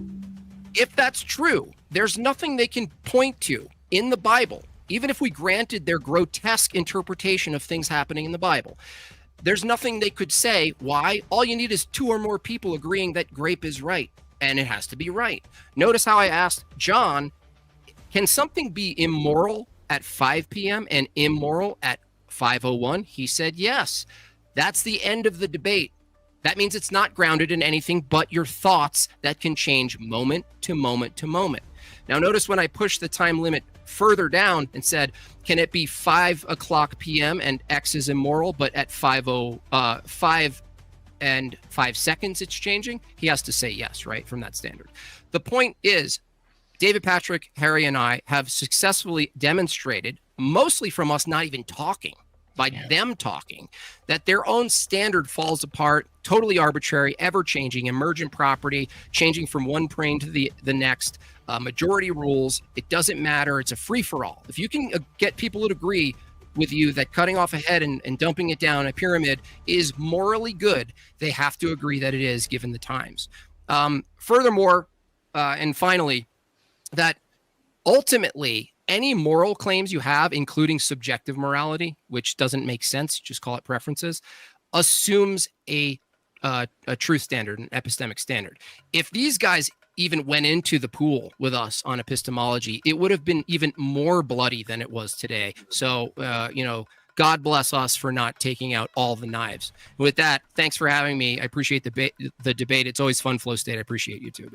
If that's true, there's nothing they can point to in the Bible, even if we granted their grotesque interpretation of things happening in the Bible. There's nothing they could say. Why? All you need is two or more people agreeing that grape is right, and it has to be right. Notice how I asked John, can something be immoral at 5 p.m. and immoral at 5:01? He said yes. That's the end of the debate. That means it's not grounded in anything but your thoughts that can change moment to moment to moment. Now notice when I pushed the time limit further down and said, can it be 5 o'clock p.m. and X is immoral, but at 5 and 5 seconds it's changing? He has to say yes, right, from that standard. The point is, David Patrick, Harry, and I have successfully demonstrated, mostly from us not even talking, by them talking, that their own standard falls apart, totally arbitrary, ever-changing, emergent property, changing from one plane to the next, majority rules. It doesn't matter. It's a free-for-all. If you can get people to agree with you that cutting off a head and dumping it down a pyramid is morally good, they have to agree that it is, given the times. Furthermore, and finally, that ultimately any moral claims you have, including subjective morality, which doesn't make sense, just call it preferences, assumes a truth standard, an epistemic standard. If these guys even went into the pool with us on epistemology, it would have been even more bloody than it was today. So, God bless us for not taking out all the knives. With that, thanks for having me. I appreciate the debate. It's always fun, Flow State. I appreciate you too.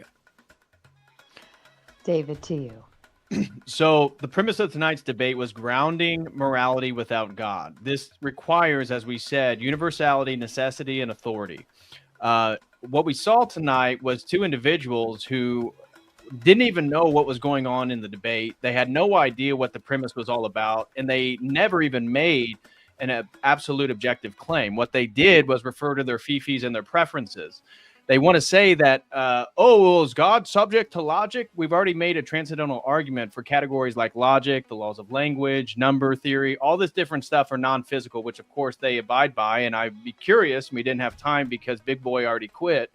David, to you. So the premise of tonight's debate was grounding morality without God. This requires, as we said, universality, necessity, and authority. What we saw tonight was two individuals who didn't even know what was going on in the debate. They had no idea what the premise was all about, and they never even made an absolute objective claim. What they did was refer to their fifis and their preferences. They want to say that, well, is God subject to logic? We've already made a transcendental argument for categories like logic, the laws of language, number theory, all this different stuff are non-physical, which of course they abide by. And I'd be curious, we didn't have time because Big Boy already quit.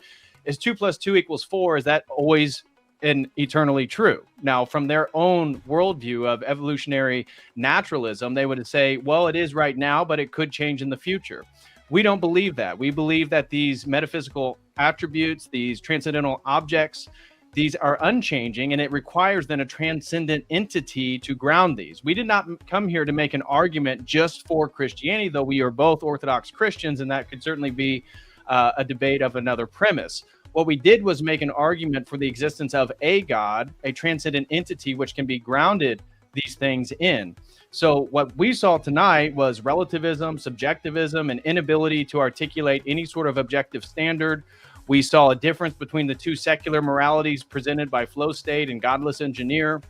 Is 2 + 2 = 4? Is that always and eternally true? Now, from their own worldview of evolutionary naturalism, they would say, well, it is right now, but it could change in the future. We don't believe that. We believe that these metaphysical attributes, these transcendental objects, these are unchanging, and it requires then a transcendent entity to ground these. We did not come here to make an argument just for Christianity, though we are both Orthodox Christians, and that could certainly be a debate of another premise. What we did was make an argument for the existence of a God, a transcendent entity, which can be grounded these things in. So what we saw tonight was relativism, subjectivism, and inability to articulate any sort of objective standard. We saw a difference between the two secular moralities presented by Flow State and Godless Engineer.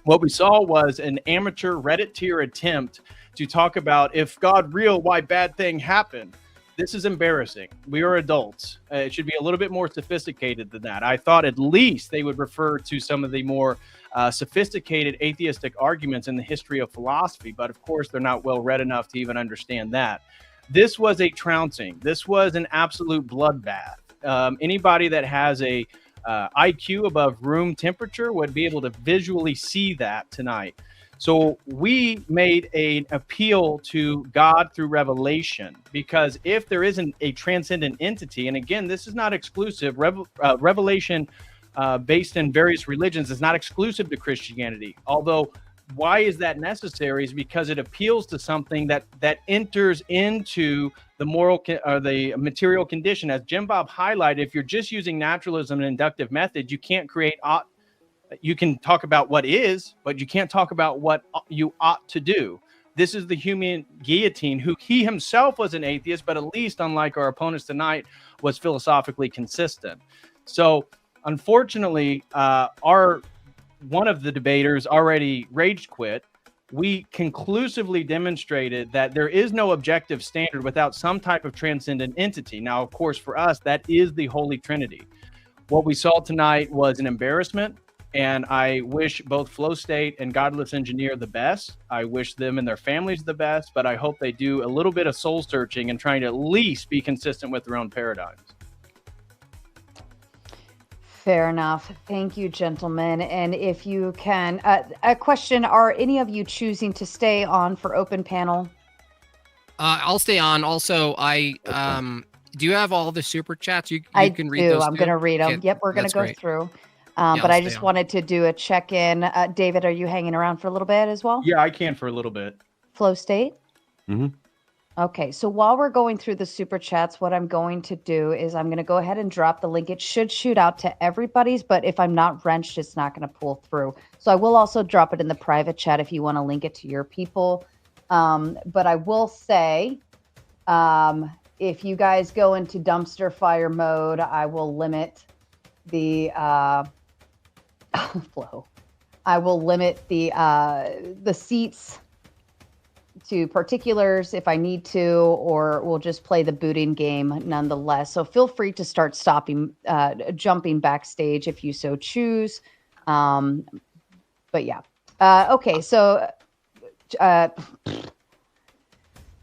What we saw was an amateur Reddit tier attempt to talk about, if God real, why bad thing happened? This is embarrassing. We are adults. It should be a little bit more sophisticated than that. I thought at least they would refer to some of the more sophisticated atheistic arguments in the history of philosophy, but of course they're not well read enough to even understand that. This was a trouncing. This was an absolute bloodbath. Anybody that has a IQ above room temperature would be able to visually see that tonight. So we made an appeal to God through revelation, because if there isn't a transcendent entity, and again, this is not exclusive, revelation based in various religions is not exclusive to Christianity. Although, why is that necessary? Is because it appeals to something that enters into the moral or the material condition. As Jim Bob highlighted, if you're just using naturalism and inductive methods, you can't create you can talk about what is, but you can't talk about what you ought to do. This is the human guillotine, who he himself was an atheist, but at least, unlike our opponents tonight, was philosophically consistent. So unfortunately, one of the debaters already rage quit. We conclusively demonstrated that there is no objective standard without some type of transcendent entity. Now, of course, for us, that is the Holy Trinity. What we saw tonight was an embarrassment. And I wish both Flow State and Godless Engineer the best. I wish them and their families the best, but I hope they do a little bit of soul searching and trying to at least be consistent with their own paradigms. Fair enough. Thank you, gentlemen. And if you can, a question, are any of you choosing to stay on for open panel? I'll stay on. Also, do you have all the super chats? You can read those. I'm going to read them. Okay, Yep, we're going to go great. through. Yeah, but I'll I just stay on. wanted to do a check-in. David, are you hanging around for a little bit as well? Yeah, I can for a little bit. Flow State? Mm-hmm. Okay, so while we're going through the super chats, what I'm going to do is I'm going to go ahead and drop the link. It should shoot out to everybody's, but if I'm not wrenched, it's not going to pull through. So I will also drop it in the private chat if you want to link it to your people. But I will say, if you guys go into dumpster fire mode, I will limit the flow. I will limit the seats to particulars if I need to, or we'll just play the booting game nonetheless. So feel free to start jumping backstage if you so choose. But yeah. Okay, so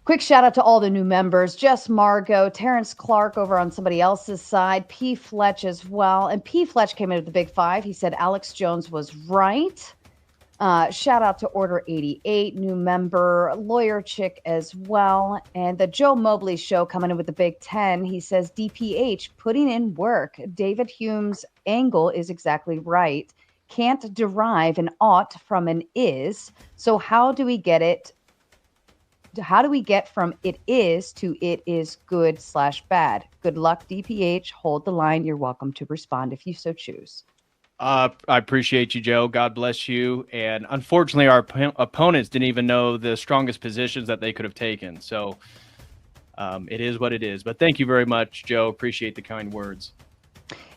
quick shout out to all the new members. Jess Margot, Terrence Clark over on somebody else's side, P. Fletch as well. And P. Fletch came in with the big five. He said Alex Jones was right. Shout out to Order 88, new member, Lawyer Chick as well. And the Joe Mobley Show coming in with the big 10. He says DPH, putting in work. David Hume's angle is exactly right. Can't derive an ought from an is. So how do we get it How do we get from it is to it is good/bad? Good luck, DPH. Hold the line. You're welcome to respond if you so choose. I appreciate you, Joe. God bless you. And unfortunately, our opponents didn't even know the strongest positions that they could have taken. So it is what it is. But thank you very much, Joe. Appreciate the kind words.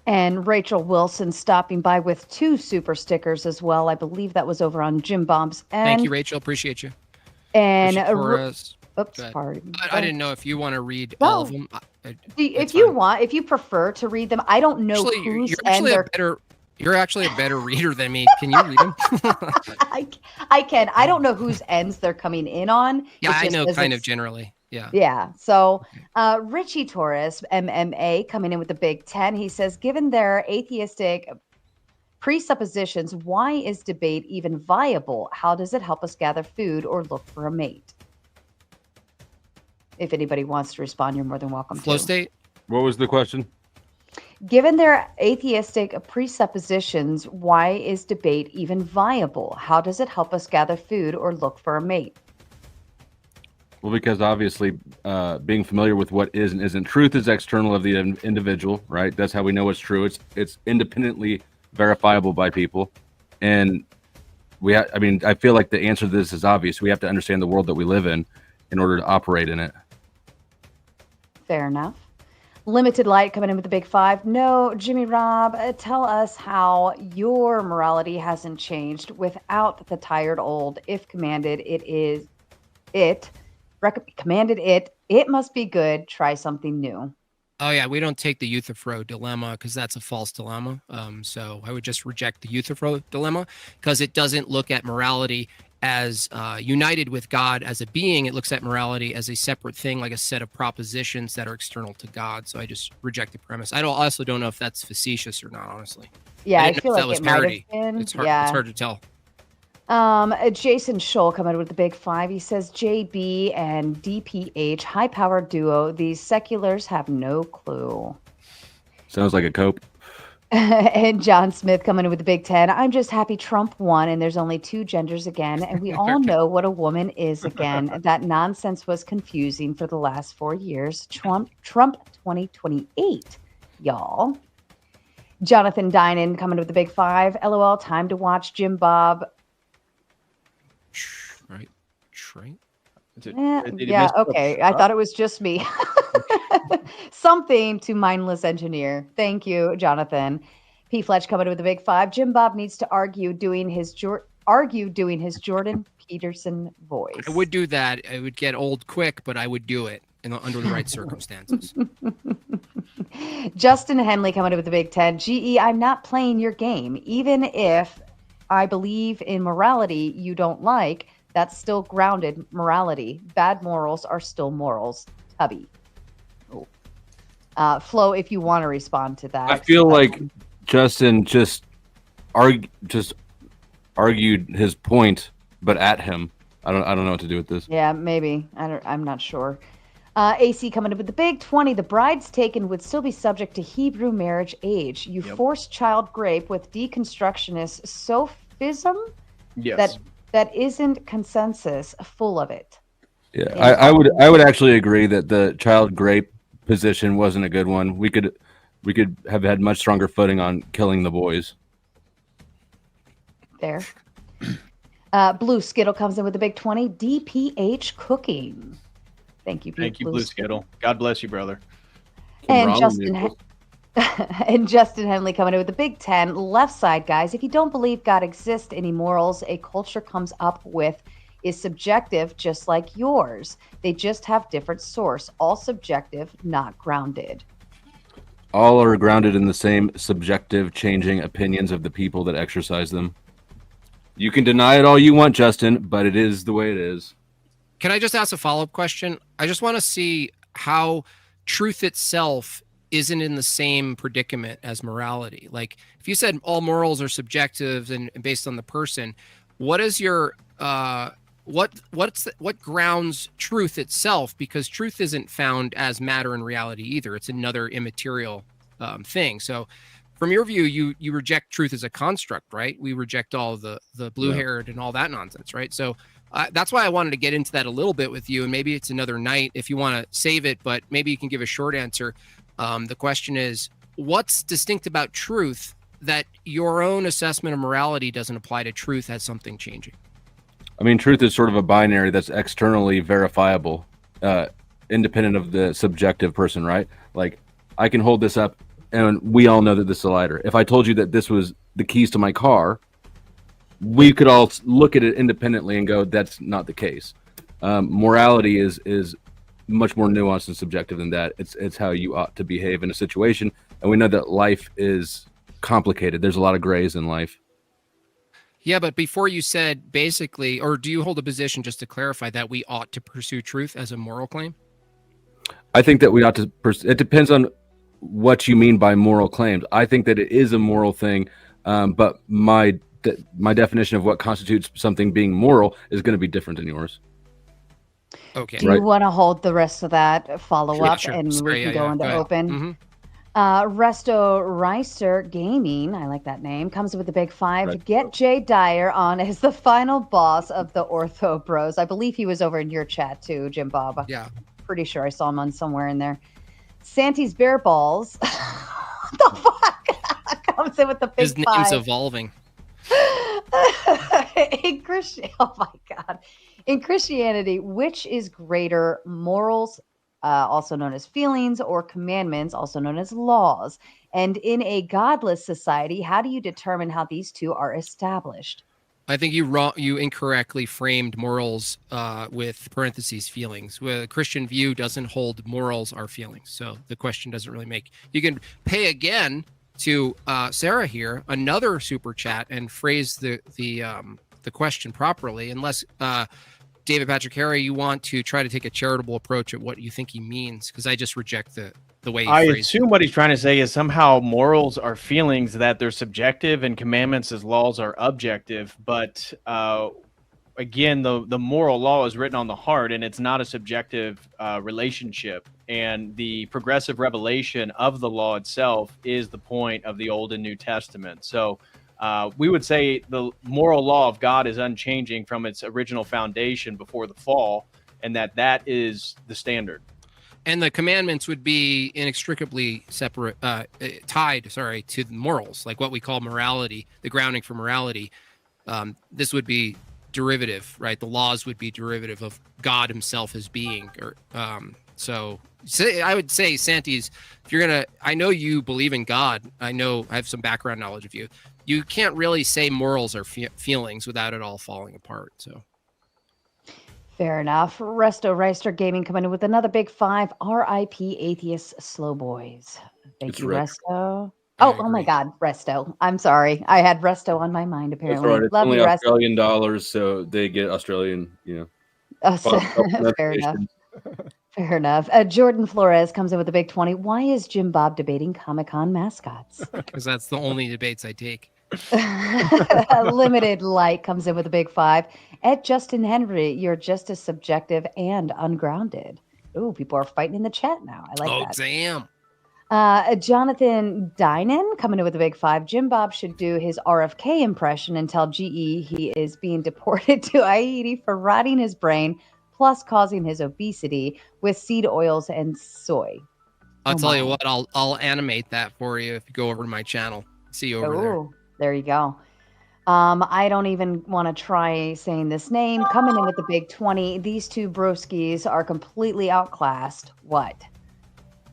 And Rachel Wilson stopping by with 2 super stickers as well. I believe that was over on Jim Bob's end. Thank you, Rachel. Appreciate you. And Torres. oops, pardon. I didn't know if you want to read all of them. If you want, if you prefer to read them, I don't know actually, whose you're end actually You're actually a better reader than me. Can you read them? I can. I don't know whose ends they're coming in on. Yeah, I know kind of generally. Yeah. Yeah. So Richie Torres, MMA, coming in with the Big 10. He says, given their atheistic presuppositions, why is debate even viable? How does it help us gather food or look for a mate? If anybody wants to respond, you're more than welcome Flow to. state. What was the question? Given their atheistic presuppositions, why is debate even viable? How does it help us gather food or look for a mate? Well, because obviously being familiar with what is and isn't truth is external of the individual, right? That's how we know it's true. It's independently verifiable by people. And I feel like the answer to this is obvious. We have to understand the world that we live in order to operate in it. Fair enough. Limited Light coming in with the Big 5. No, Jimmy Rob, tell us how your morality hasn't changed without the tired old. If commanded, commanded it must be good. Try something new. Oh yeah, we don't take the Euthyphro dilemma because that's a false dilemma. So I would just reject the Euthyphro dilemma because it doesn't look at morality as united with God as a being. It looks at morality as a separate thing, like a set of propositions that are external to God. So I just reject the premise. I also don't know if that's facetious or not, honestly. Yeah, I feel like it might have been. It's hard to tell. Jason Scholl coming with the Big 5. He says JB and DPH, high-powered duo. These seculars have no clue. Sounds like a cope. And John Smith coming in with the Big 10. I'm just happy Trump won and there's only 2 genders again. And we all know what a woman is again. That nonsense was confusing for the last 4 years. Trump 2028, y'all. Jonathan Dinan coming with the Big 5. LOL, time to watch Jim Bob. Right. Yeah, okay. I thought it was just me. Something to mindless engineer. Thank you, Jonathan. P. Fletch coming with the Big 5. Jim Bob needs to argue doing his Jordan Peterson voice. I would do that. It would get old quick, but I would do it under the right circumstances. Justin Henley coming with the Big 10. GE, I'm not playing your game. Even if I believe in morality you don't like, that's still grounded morality. Bad morals are still morals. Tubby. Flo, if you want to respond to that. I feel like Justin just argued his point, but at him. I don't know what to do with this. Yeah, maybe. I'm not sure. AC coming up with the Big 20. The bride's taken would still be subject to Hebrew marriage age. You force child grape with deconstructionist sophism. Yes. That isn't consensus. Full of it. Yeah, I would actually agree that the child grape position wasn't a good one. We could have had much stronger footing on killing the boys. There. Blue Skittle comes in with the Big 20. DPH cooking. Thank you, Blue Skittle. God bless you, brother. And Justin Henley coming in with the Big 10. Left side, guys. If you don't believe God exists, any morals a culture comes up with is subjective, just like yours. They just have different source. All subjective, not grounded. All are grounded in the same subjective, changing opinions of the people that exercise them. You can deny it all you want, Justin, but it is the way it is. Can I just ask a follow-up question? I just want to see how truth itself isn't in the same predicament as morality. Like, if you said all morals are subjective and based on the person, what is your what grounds truth itself? Because truth isn't found as matter in reality either. It's another immaterial thing. So from your view, you reject truth as a construct, right? We reject all the blue-haired and all that nonsense, right? So that's why I wanted to get into that a little bit with you, and maybe it's another night if you want to save it, but maybe you can give a short answer. The question is, what's distinct about truth that your own assessment of morality doesn't apply to truth as something changing? I mean, truth is sort of a binary that's externally verifiable, independent of the subjective person, right? Like, I can hold this up, and we all know that this is a lighter. If I told you that this was the keys to my car, we could all look at it independently and go, that's not the case. Morality is much more nuanced and subjective than that. It's how you ought to behave in a situation. And we know that life is complicated. There's a lot of grays in life. Yeah, but before you said basically, or do you hold a position, just to clarify, that we ought to pursue truth as a moral claim? I think that we ought to, it depends on what you mean by moral claims. I think that it is a moral thing, but my definition of what constitutes something being moral is going to be different than yours. Okay. Do you want to hold the rest of that follow-up Sure. and Sorry, we can yeah, go into ahead. open? Resto Reister Gaming, I like that name, comes with a big 5. Right. Get Jay Dyer on as the final boss of the Ortho Bros. I believe he was over in your chat too, Jim Bob. Yeah. Pretty sure I saw him on somewhere in there. Santi's Bear Balls. What the fuck? Comes in with the big His 5. name's evolving. Oh my God. In Christianity, which is greater, morals, also known as feelings, or commandments, also known as laws? And in a godless society, how do you determine how these two are established? I think you incorrectly framed morals with parentheses feelings. Well, a Christian view doesn't hold morals are feelings, so the question doesn't really make. You can pay again to Sarah here another super chat and phrase the question properly, unless David Patrick Harry, you want to try to take a charitable approach at what you think he means, because I just reject the way he I phrased assume what he's trying to say is somehow morals are feelings, that they're subjective, and commandments as laws are objective. But again, the moral law is written on the heart, and it's not a subjective relationship. And the progressive revelation of the law itself is the point of the Old and New Testament. So we would say the moral law of God is unchanging from its original foundation before the fall, and that is the standard. And the commandments would be inextricably tied to the morals, like what we call morality, the grounding for morality. This would be derivative, right? The laws would be derivative of God himself as being. So I would say, Santis, if you're going to, I know you believe in God. I have some background knowledge of you. You can't really say morals are feelings without it all falling apart. So. Fair enough. Resto Reister Gaming coming in with another big 5. R.I.P. Atheists Slow Boys. Thank It's you, Rick. Resto. I Oh my agree. God, Resto. I'm sorry. I had Resto on my mind, That's apparently. right. It's Love only you, Resto. Australian dollars, so they get Australian, Fair enough. Fair enough. Jordan Flores comes in with a big 20. Why is Jim Bob debating Comic-Con mascots? Because that's the only debates I take. Limited Light comes in with a big 5. At Justin Henry, you're just as subjective and ungrounded. Ooh, people are fighting in the chat now. I like that. Damn. Jonathan Dynan coming in with a big 5. Jim Bob should do his RFK impression and tell GE he is being deported to Haiti for rotting his brain, plus causing his obesity with seed oils and soy. I'll tell you what, I'll animate that for you if you go over to my channel. See you over there. There you go. I don't even want to try saying this name. Coming in with the big 20. These two broskies are completely outclassed. What?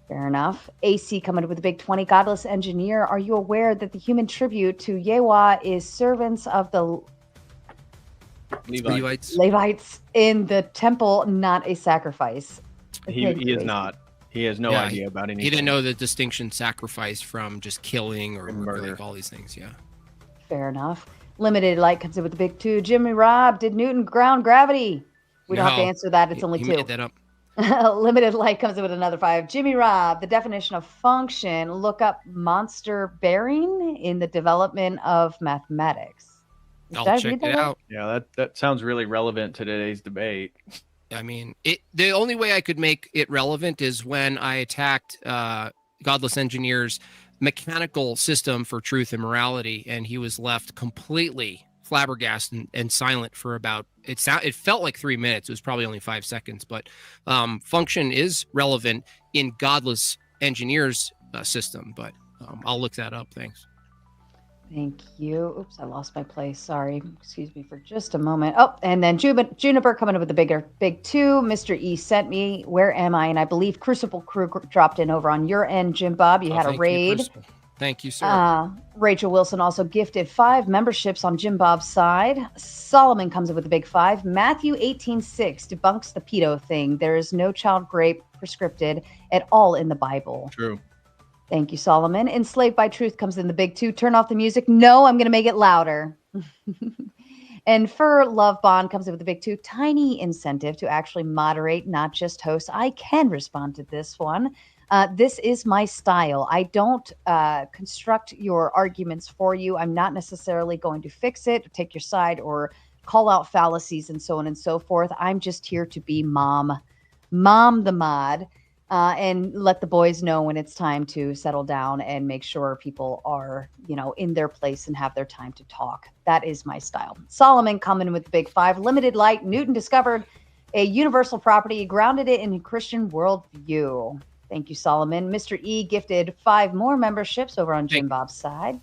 Fair enough. AC coming in with the big 20. Godless Engineer, are you aware that the human tribute to Yahweh is servants of the Levites in the temple, not a sacrifice? He is not. He has no idea about anything. He didn't know the distinction sacrifice from just killing or murder. like all these things. Yeah. Fair enough. Limited Light comes in with the big 2. Jimmy Robb, did Newton ground gravity? We don't have to answer that. It's only 2. He made that up. Limited Light comes in with another 5. Jimmy Robb, the definition of function. Look up monster bearing in the development of mathematics. I'll check it out. Yeah, that sounds really relevant to today's debate. I mean, the only way I could make it relevant is when I attacked Godless Engineer's mechanical system for truth and morality, and he was left completely flabbergasted and silent for about it felt like 3 minutes. It was probably only 5 seconds, but function is relevant in godless engineers system. But I'll look that up. Thanks. Thank you. Oops, I lost my place. Sorry. Excuse me for just a moment. Oh, and then Juniper coming up with the big two. Mr. E sent me, where am I? And I believe Crucible Crew dropped in over on your end, Jim Bob. You had a raid. Thank you, sir. Rachel Wilson also gifted 5 memberships on Jim Bob's side. Solomon comes up with the big 5. Matthew 18:6 debunks the pedo thing. There is no child rape prescripted at all in the Bible. True. Thank you, Solomon. Enslaved by Truth comes in the big 2. Turn off the music. No, I'm going to make it louder. And Fur Love Bond comes in with the big 2. Tiny incentive to actually moderate, not just host. I can respond to this one. This is my style. I don't construct your arguments for you. I'm not necessarily going to fix it, take your side, or call out fallacies and so on and so forth. I'm just here to be mom the mod. And let the boys know when it's time to settle down and make sure people are, in their place and have their time to talk. That is my style. Solomon coming with the big 5. Limited light. Newton discovered a universal property, grounded it in a Christian worldview. Thank you, Solomon. Mr. E gifted 5 more memberships over on Jim Bob's side.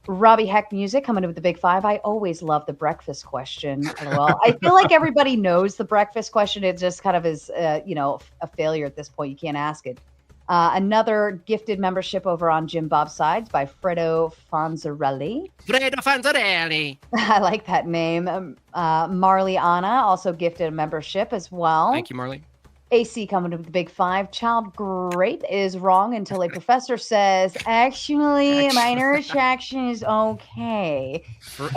Robbie Heck Music coming in with the big 5. I always love the breakfast question. Well, I feel like everybody knows the breakfast question. It just kind of is, a failure at this point. You can't ask it. Another gifted membership over on Jim Bob's side by Fredo Fonzarelli. I like that name. Marley Anna also gifted a membership as well. Thank you, Marley. AC coming with the big 5. Child grape is wrong until a professor says, actually, minor attraction is okay.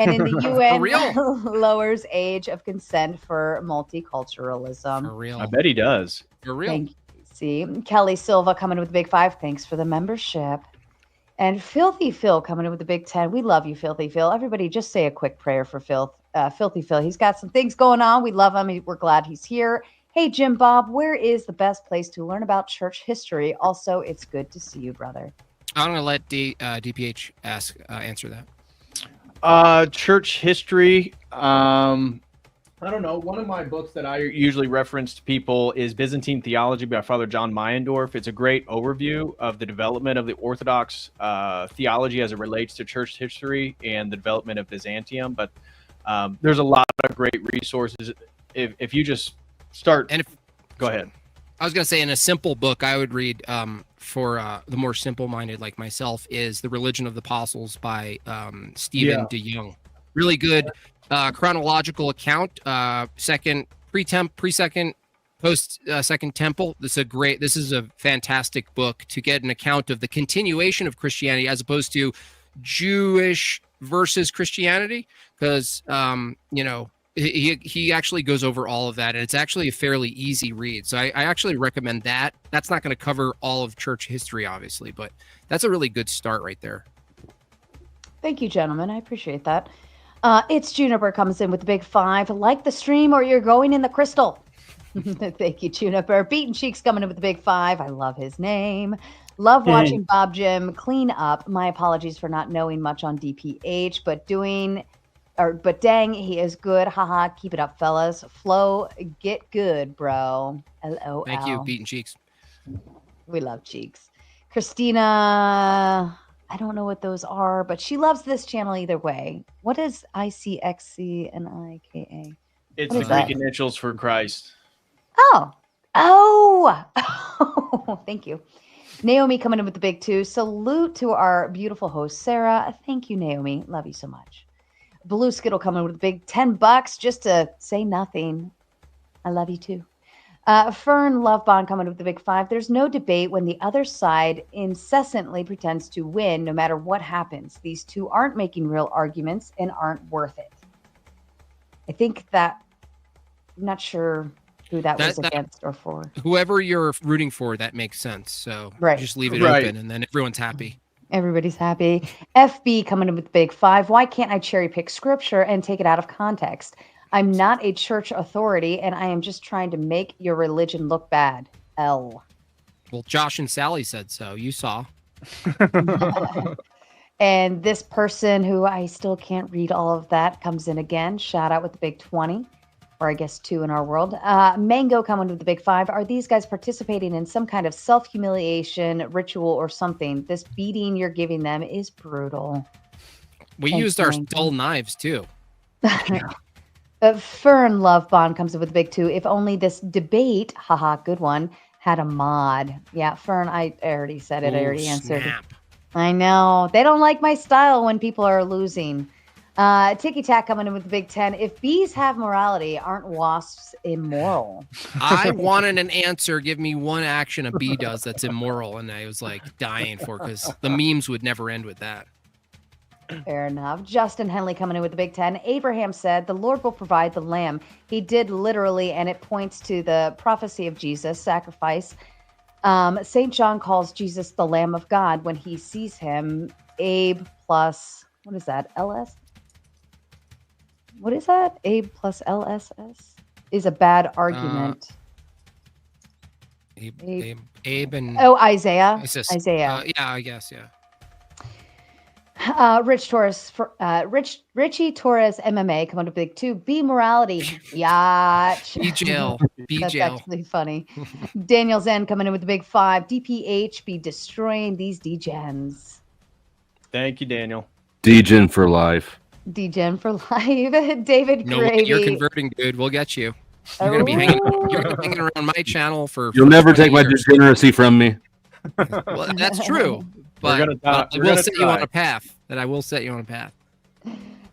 And in the UN, lowers age of consent for multiculturalism. For real. I bet he does. For real. Thank you. See, Kelly Silva coming with the big 5. Thanks for the membership. And Filthy Phil coming in with the big 10. We love you, Filthy Phil. Everybody just say a quick prayer for Filthy Phil. He's got some things going on. We love him. We're glad he's here. Hey, Jim Bob, where is the best place to learn about church history? Also, it's good to see you, brother. I'm going to let DPH answer that. Church history. I don't know. One of my books that I usually reference to people is Byzantine Theology by Father John Meyendorff. It's a great overview of the development of the Orthodox theology as it relates to church history and the development of Byzantium. But there's a lot of great resources. If you just start, go ahead. I was going to say, in a simple book I would read for the more simple-minded like myself is The Religion of the Apostles by Stephen DeYoung. Really good chronological account. Second pre-second, post Second Temple. This is a fantastic book to get an account of the continuation of Christianity as opposed to Jewish versus Christianity, because he actually goes over all of that, and it's actually a fairly easy read. So I actually recommend that. That's not going to cover all of church history, obviously, but that's a really good start right there. Thank you, gentlemen. I appreciate that. It's Juniper comes in with the big 5. Like the stream or you're going in the crystal. Thank you, Juniper. Beaten Cheeks coming in with the big 5. I love his name. Love watching Bob Jim clean up. My apologies for not knowing much on DPH, but dang, he is good. Haha, keep it up, fellas. Flo, get good, bro. LOL. Thank you, Beaten Cheeks. We love Cheeks. Christina, I don't know what those are, but she loves this channel either way. What is ICXC and IKA? It's the Greek initials for Christ. Oh, thank you. Naomi coming in with the big 2. Salute to our beautiful host, Sarah. Thank you, Naomi. Love you so much. Blue Skittle coming with a big $10 just to say nothing. I love you too. Fern Lovebond coming with the big 5. There's no debate when the other side incessantly pretends to win no matter what happens. These two aren't making real arguments and aren't worth it. I think that, I'm not sure who that was against or for. Whoever you're rooting for, that makes sense. So just leave it open and then everyone's happy. Everybody's happy. FB coming in with the big 5. Why can't I cherry pick scripture and take it out of context? I'm not a church authority, and I am just trying to make your religion look bad. L. Well, Josh and Sally said so. You saw. And this person, who I still can't read all of that, comes in again. Shout out with the big 20, or I guess 2 in our world. Mango coming with the big 5. Are these guys participating in some kind of self-humiliation ritual or something? This beating you're giving them is brutal. We Thanks, used our Mango. dull knives too. Fern Love Bond comes in with a big 2. If only this debate, haha, good one, had a mod. Yeah, Fern, I already said it. I already answered. Snap. I know. They don't like my style when people are losing. Ticky Tack coming in with the big 10. If bees have morality, aren't wasps immoral? I wanted an answer. Give me one action a bee does that's immoral. And I was like dying for it because the memes would never end with that. Fair enough. Justin Henley coming in with the big 10. Abraham said, the Lord will provide the lamb. He did literally, and it points to the prophecy of Jesus' sacrifice. St. John calls Jesus the Lamb of God when he sees him. Abe plus, what is that, LS? What is that? Abe plus LSS is a bad argument. Abe and Isaiah. ISIS. Isaiah. Yeah, I guess, yeah. Richie Torres MMA coming to big 2. B morality. Yeah. Be jail. Be That's jail. actually funny. Daniel Zen coming in with the big 5. DPH be destroying these degens. Thank you, Daniel. Degen for life. Degen for life. David No, Gravy. you're converting, dude. We'll get you. You're gonna be hanging. You're gonna be hanging around my channel for. You'll never take my years. degeneracy from me. Well, that's true. We're But gonna I will set you on a path. I will set you on a path.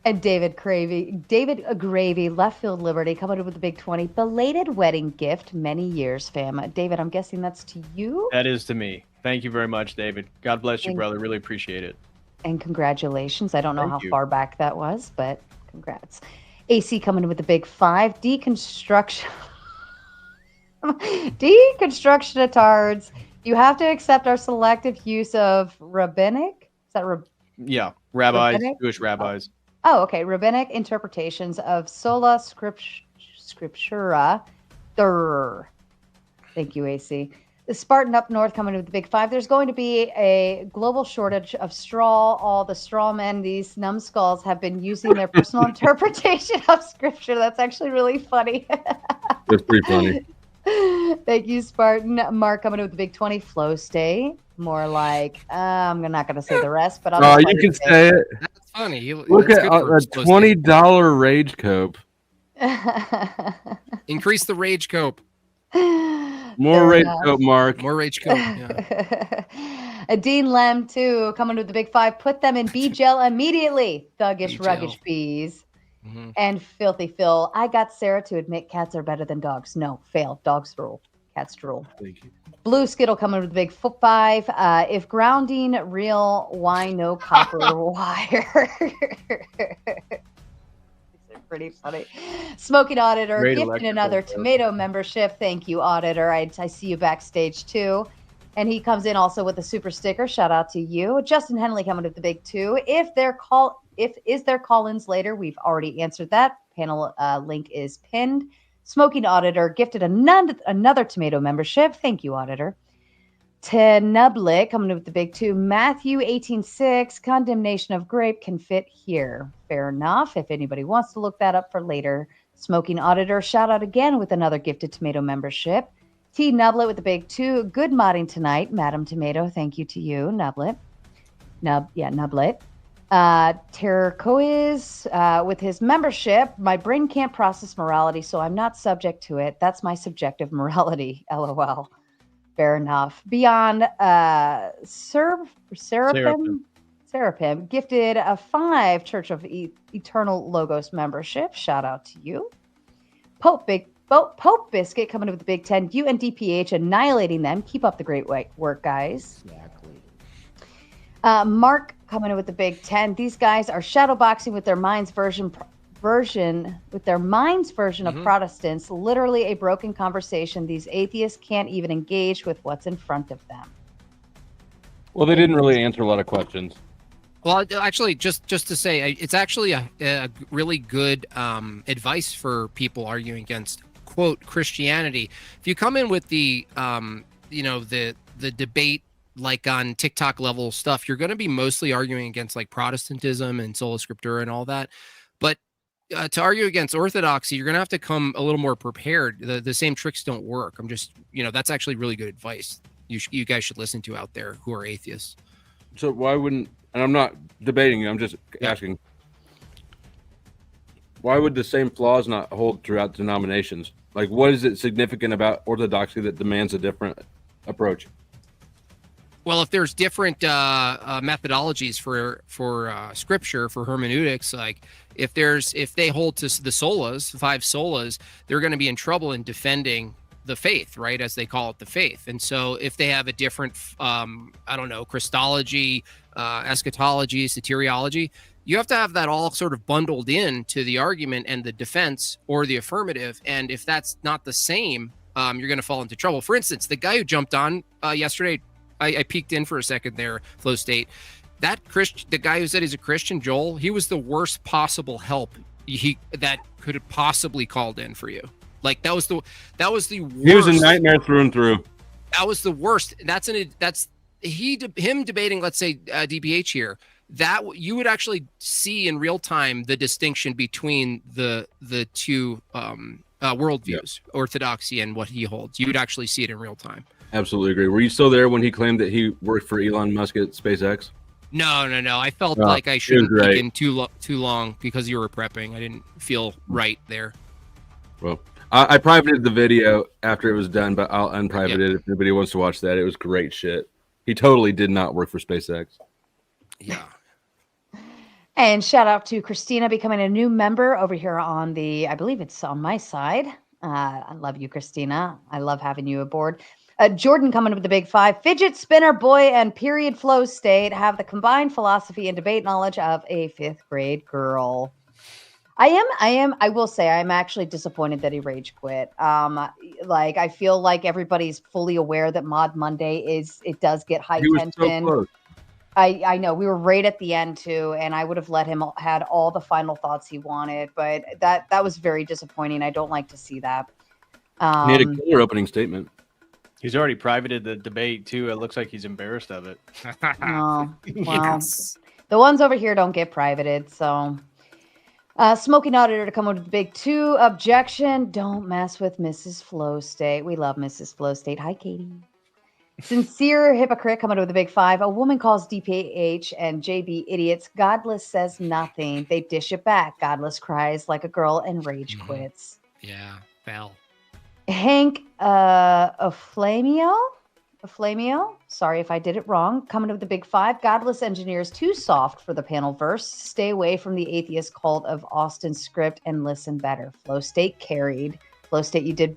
And David Gravy, left field Liberty, coming in with the big 20. Belated wedding gift, many years, fam. David, I'm guessing that's to you? That is to me. Thank you very much, David. God bless you, brother. Really appreciate it. And congratulations. I don't know Thank how you. far back that was, but congrats. AC coming in with the big 5. Deconstruction. Deconstructionatards. You have to accept our selective use of rabbinic. Is that Yeah, rabbis, Rabbinic? Jewish rabbis. Oh, okay. Rabbinic interpretations of sola scriptura. Thank you, AC. The Spartan up north coming with the big 5. There's going to be a global shortage of straw. All the straw men, these numbskulls, have been using their personal interpretation of scripture. That's actually really funny. That's pretty funny. Thank you, Spartan. Mark coming in with the big 20. Flow stay. More like, I'm not going to say the rest, but I'll just You let can say it. That's funny. Look That's at good for a supposed $20 rage cope. to- Increase the rage cope. More Fair rage enough. cope, Mark. More rage cope. Yeah. Dean Lem, too, coming with the big 5. Put them in bee gel immediately. Thuggish, Bee gel. ruggish bees. Mhm. And Filthy Phil. I got Sarah to admit cats are better than dogs. No, fail. Dogs rule. Cats rule. Thank you. Blue Skittle coming with the big 5. If grounding real, why no copper wire? These are pretty funny. Smoking Auditor Great gifting electrical another bill. tomato membership. Thank you, Auditor. I see you backstage too. And he comes in also with a super sticker. Shout out to you. Justin Henley coming with the big 2. Is there call-ins later? We've already answered that. Panel link is pinned. Smoking Auditor gifted another tomato membership. Thank you, Auditor. Tenublet coming with the big 2. Matthew 18:6, condemnation of grape can fit here. Fair enough. If anybody wants to look that up for later. Smoking Auditor, shout out again with another gifted tomato membership. T. Nublet with the big 2. Good modding tonight, Madam Tomato. Thank you to you, Nublet. Nublet. Terracois with his membership. My brain can't process morality, so I'm not subject to it. That's my subjective morality. LOL. Fair enough. Beyond Seraphim gifted a 5 Church of Eternal Logos membership. Shout out to you. Pope Biscuit coming in with the big 10. You and DPH annihilating them. Keep up the great work, guys. Exactly. Mark coming in with the big 10. These guys are shadowboxing with their minds version of Protestants. Literally a broken conversation. These atheists can't even engage with what's in front of them. Well, they didn't really answer a lot of questions. Well, actually, just to say, it's actually a really good advice for people arguing against, quote, Christianity. If you come in with the debate like on TikTok level stuff, you're going to be mostly arguing against like Protestantism and sola scriptura and all that. But to argue against orthodoxy, you're going to have to come a little more prepared. The same tricks don't work. I'm just, that's actually really good advice you guys should listen to out there who are atheists. So why wouldn't, and I'm not debating you, I'm just asking, why would the same flaws not hold throughout denominations? Like, what is it significant about orthodoxy that demands a different approach? Well, if there's different methodologies for scripture, for hermeneutics, like if they hold to the solas, 5 solas, they're going to be in trouble in defending the faith, right? As they call it, the faith. And so if they have a different, Christology, eschatology, soteriology, you have to have that all sort of bundled in to the argument and the defense or the affirmative. And if that's not the same, you're going to fall into trouble. For instance, the guy who jumped on yesterday, I peeked in for a second there, Flow State. The guy who said he's a Christian, Joel, he was the worst possible help that could have possibly called in for you. Like that was the worst. He was a nightmare through and through. That was the worst. Him debating, let's say DPH here, that you would actually see in real time the distinction between the two worldviews, orthodoxy and what he holds. You would actually see it in real time. Absolutely agree. Were you still there when he claimed that he worked for Elon Musk at SpaceX? No. I felt like I shouldn't be in too long because you were prepping. I didn't feel right there. Well, I privated the video after it was done, but I'll unprivate it if anybody wants to watch that. It was great shit. He totally did not work for SpaceX. Yeah. And shout out to Christina becoming a new member over here on I believe it's on my side. I love you, Christina. I love having you aboard. Jordan coming up with the big 5. Fidget spinner boy and period flow state have the combined philosophy and debate knowledge of a 5th grade girl. I will say I'm actually disappointed that he rage quit. I feel like everybody's fully aware that Mod Monday does get high tension. So close. I know we were right at the end too, and I would have let him had all the final thoughts he wanted, but that was very disappointing. I don't like to see that. He had a killer opening statement. He's already privated the debate too. It looks like he's embarrassed of it. Oh, well, Yes. The ones over here don't get privated, so. Smoking Auditor to come with the big 2. Objection. Don't mess with Mrs. Flow State. We love Mrs. Flow State. Hi, Katie. Sincere Hypocrite coming with the big 5. A woman calls DPH and JB idiots. Godless says nothing. They dish it back. Godless cries like a girl and rage quits. Yeah, fell. Hank Aflamio, sorry if I did it wrong, coming with the big 5. Godless engineers too soft for the panel verse. Stay away from the atheist cult of Austin Script and listen better. Flow State carried. Flow State, you did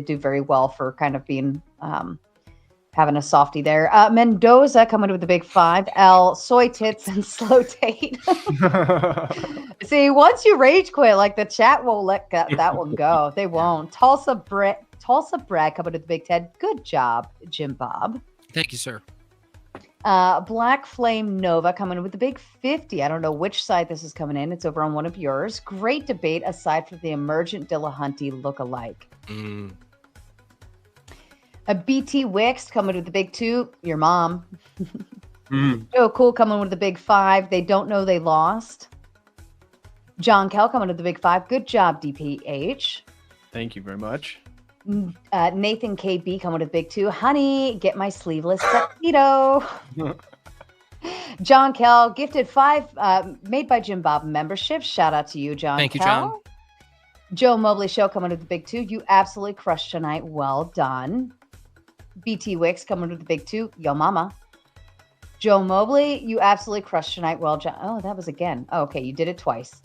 do very well for kind of being having a softie there. Mendoza coming with the big 5. L, soy tits and slow Tate. See, once you rage quit, like the chat won't let that one go. They won't. Tulsa Brad coming with the big 10. Good job, Jim Bob. Thank you, sir. Black Flame Nova coming with the big 50. I don't know which side this is coming in. It's over on one of yours. Great debate aside from the emergent Dillahunty look-alike. A BT Wix coming with the big 2. Your mom. Joe Cool coming with the big 5. They don't know they lost. John Kell coming with the big 5. Good job, DPH. Thank you very much. Nathan KB coming with the big 2. Honey, get my sleeveless tuxedo. John Kell gifted 5 made by Jim Bob membership. Shout out to you, John. Thank you, Kell. John. Joe Mobley Show coming with the big 2. You absolutely crushed tonight. Well done. BT Wicks coming with the big 2. Yo mama. Joe Mobley, you absolutely crushed tonight. Well, John. Oh, that was again. Oh, okay, you did it twice.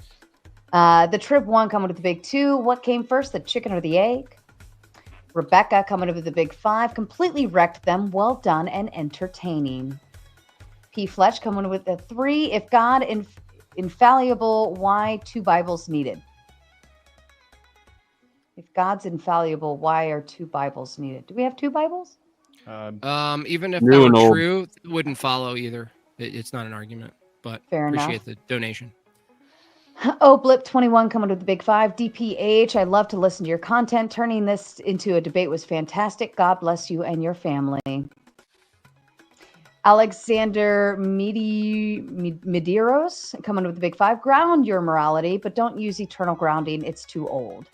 The Trib 1 coming with the big 2. What came first, the chicken or the egg? Rebecca coming with the big 5. Completely wrecked them. Well done and entertaining. P. Fletch coming with the 3. If God infallible, why 2 Bibles needed? If God's infallible, why are 2 Bibles needed? Do we have 2 Bibles? Even if that were true, it wouldn't follow either. It's not an argument, but fair appreciate enough. the donation. Oh, Blip 21 coming with the big 5. DPH, I love to listen to your content. Turning this into a debate was fantastic. God bless you and your family. Alexander Medeiros coming with the big 5. Ground your morality, but don't use eternal grounding. It's too old.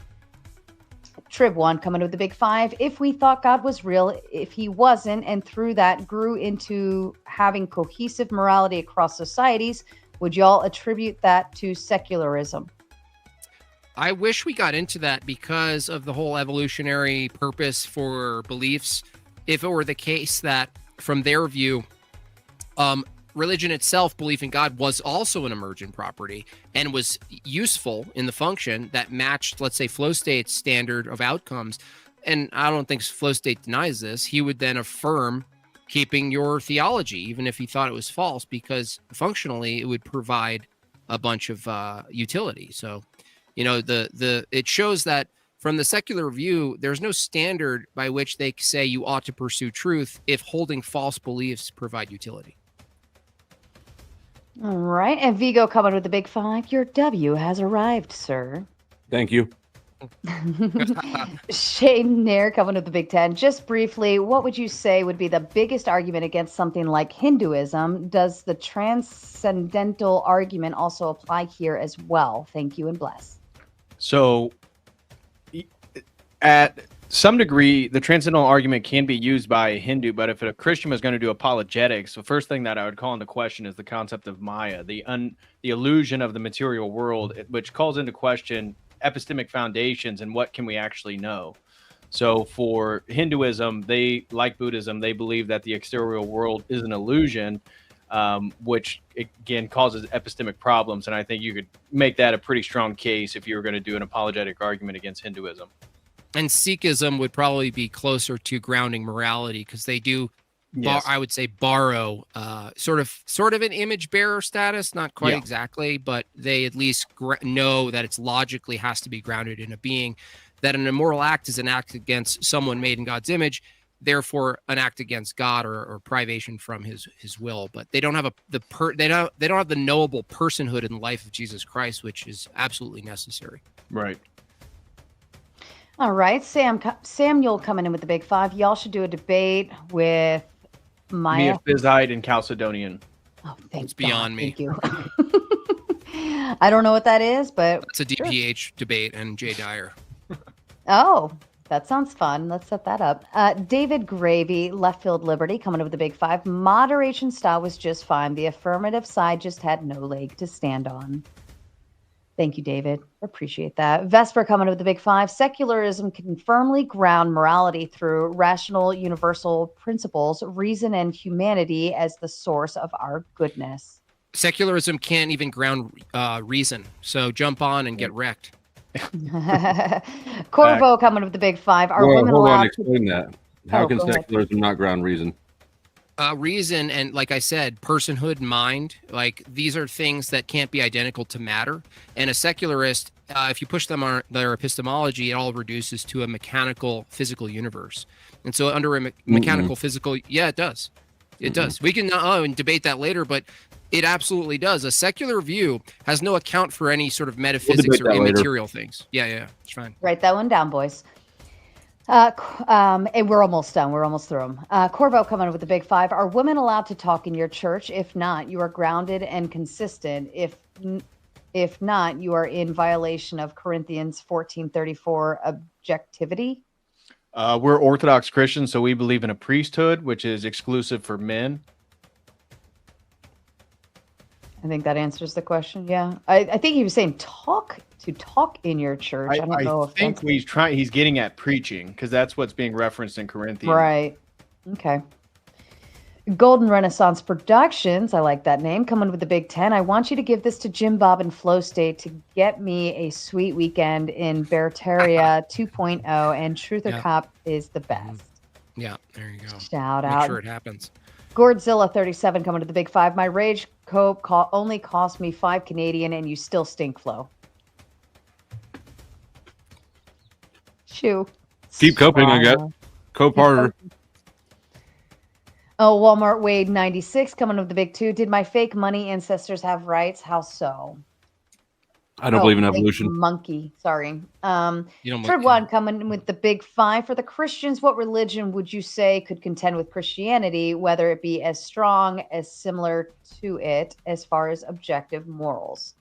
Trib1 coming with the big 5. If we thought God was real, if he wasn't, and through that grew into having cohesive morality across societies, would y'all attribute that to secularism? I wish we got into that because of the whole evolutionary purpose for beliefs. If it were the case that, from their view, religion itself, belief in God, was also an emergent property and was useful in the function that matched, let's say, flow state's standard of outcomes. And I don't think flow state denies this. He would then affirm keeping your theology, even if he thought it was false, because functionally it would provide a bunch of utility. So, you know, it shows that from the secular view, there's no standard by which they say you ought to pursue truth if holding false beliefs provide utility. All right. And Vigo coming with the big 5. Your W has arrived, sir. Thank you. Shane Nair coming with the big 10. Just briefly, what would you say would be the biggest argument against something like Hinduism? Does the transcendental argument also apply here as well? Thank you and bless. So, at some degree, the transcendental argument can be used by a Hindu, but if a Christian was going to do apologetics, the first thing that I would call into question is the concept of Maya, the illusion of the material world, which calls into question epistemic foundations and what can we actually know. So for Hinduism, they, like Buddhism, they believe that the exterior world is an illusion, which again causes epistemic problems. And I think you could make that a pretty strong case if you were going to do an apologetic argument against Hinduism. And Sikhism would probably be closer to grounding morality because they do, I would say, borrow sort of an image bearer status, not quite exactly, but they at least know that it's logically has to be grounded in a being, that an immoral act is an act against someone made in God's image, therefore an act against God or privation from his will. But they don't have they don't have the knowable personhood in the life of Jesus Christ, which is absolutely necessary. Right. All right, Samuel coming in with the big 5. Y'all should do a debate with Maya. Miaphysite and Chalcedonian. Oh, thank It's beyond me. Thank you. I don't know what that is, but it's a DPH debate and Jay Dyer. Oh, that sounds fun. Let's set that up. David Gravy, Left Field Liberty, coming up with the big 5. Moderation style was just fine. The affirmative side just had no leg to stand on. Thank you, David. Appreciate that. Vesper coming up with the big 5. Secularism can firmly ground morality through rational universal principles, reason, and humanity as the source of our goodness. Secularism can't even ground reason. So jump on and get wrecked. Corvo coming up with the big 5. Are women hold allowed on, explain that. How can secularism not ground reason? Reason and, like I said, personhood, mind, like these are things that can't be identical to matter. And a secularist, if you push them on their epistemology, it all reduces to a mechanical physical universe. And so under a mechanical physical, yeah, it does. It does. We can debate that later, but it absolutely does. A secular view has no account for any sort of metaphysics or immaterial things. Yeah, it's fine. Write that one down, boys. And we're almost done. We're almost through them. Corvo coming up with the big 5. Are women allowed to talk in your church? If not, you are grounded and consistent. If not, you are in violation of Corinthians 14:34 objectivity. We're Orthodox Christians, so we believe in a priesthood, which is exclusive for men. I think that answers the question. Yeah, I think he was saying talk in your church. I don't know if I think he's getting at preaching because that's what's being referenced in Corinthians. Right. Okay. Golden Renaissance Productions. I like that name. Coming with the big 10. I want you to give this to Jim Bob and Flow State to get me a sweet weekend in Bertaria 2.0, and Truth or Cop is the best. Yeah, there you go. Shout out. Make sure it happens. Gordzilla 37 coming to the big 5. My rage cope only cost me 5 Canadian, and you still stink, Flow. Shoo. Keep coping, I guess. Cope harder. Oh, Walmart Wade 96 coming with the big 2. Did my fake money ancestors have rights? How so? I don't believe in thank you, evolution. Monkey. Sorry. You don't Third look- one coming in with the big five. For the Christians, what religion would you say could contend with Christianity, whether it be as strong, as similar to it, as far as objective morals?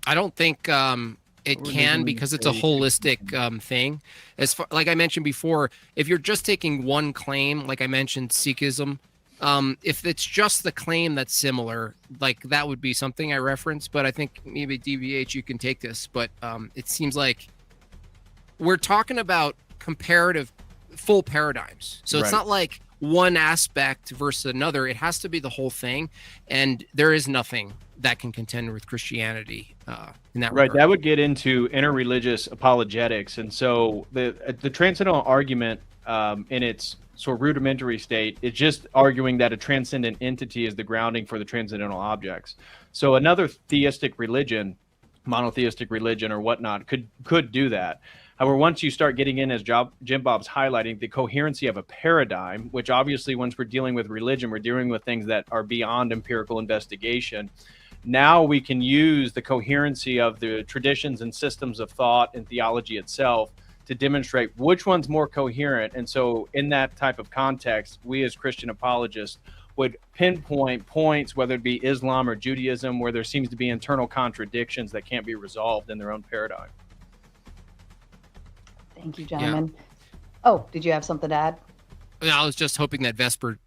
I don't think it can, because it's a holistic thing. As far, like I mentioned before, if you're just taking one claim, like I mentioned, Sikhism, if it's just the claim that's similar, like that would be something I reference. But I think maybe DVH, you can take this. But it seems like we're talking about comparative full paradigms. So it's not like one aspect versus another. It has to be the whole thing. And there is nothing that can contend with Christianity in that regard. That would get into interreligious apologetics. And so the transcendental argument in its sort of rudimentary state is just arguing that a transcendent entity is the grounding for the transcendental objects. So another theistic religion, monotheistic religion or whatnot, could do that. However, once you start getting in, as Jim Bob's highlighting, the coherency of a paradigm, which obviously once we're dealing with religion, we're dealing with things that are beyond empirical investigation. Now we can use the coherency of the traditions and systems of thought and theology itself to demonstrate which one's more coherent. And so in that type of context, we as Christian apologists would pinpoint points, whether it be Islam or Judaism, where there seems to be internal contradictions that can't be resolved in their own paradigm. Thank you, gentlemen. Oh, did you have something to add? I was just hoping that Vesper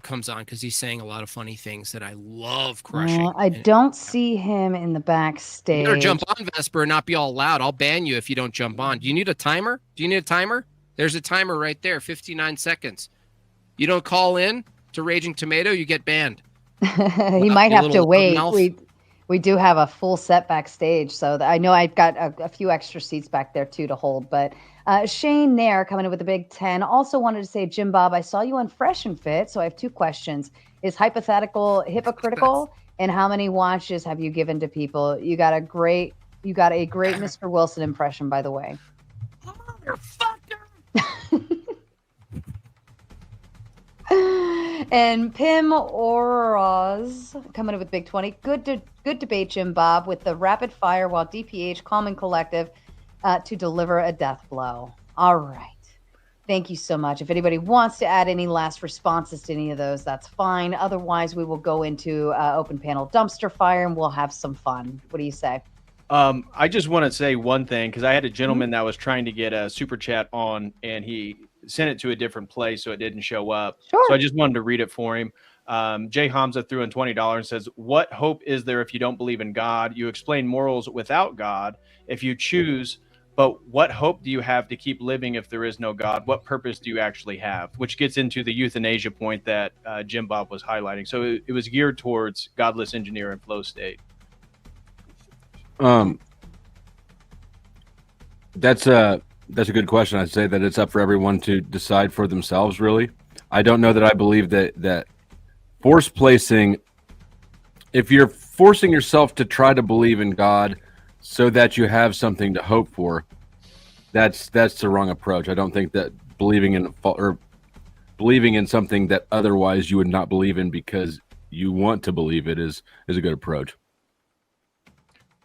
comes on, because he's saying a lot of funny things that I love crushing. I don't see him in the backstage. You better jump on, Vesper, and not be all loud. I'll ban you if you don't jump on. Do you need a timer? There's a timer right there, 59 seconds. You don't call in to Raging Tomato, you get banned. He might have to wait. We do have a full set backstage, so I know I've got a few extra seats back there too to hold. But Shane Nair coming in with a big 10. Also wanted to say, Jim Bob, I saw you on Fresh and Fit, so I have two questions. Is hypothetical hypocritical? And how many watches have you given to people? You got a great Mr. Wilson impression, by the way. Motherfucker! And Pim Oroz coming in with big 20. Good debate, Jim Bob, with the rapid fire while DPH calm and collective to deliver a death blow. All right. Thank you so much. If anybody wants to add any last responses to any of those, that's fine. Otherwise, we will go into open panel dumpster fire and we'll have some fun. What do you say? I just want to say one thing, because I had a gentleman that was trying to get a super chat on, and he sent it to a different place, so it didn't show up. Sure. So I just wanted to read it for him. Jay Hamza threw in $20 and says, "What hope is there if you don't believe in God? You explain morals without God if you choose, but what hope do you have to keep living if there is no God? What purpose do you actually have?" Which gets into the euthanasia point that Jim Bob was highlighting. So it was geared towards godless engineer and flow state. That's a good question. I'd say that it's up for everyone to decide for themselves, really. I don't know that I believe that force placing, if you're forcing yourself to try to believe in God so that you have something to hope for, that's the wrong approach. I don't think that believing in something that otherwise you would not believe in because you want to believe it is a good approach.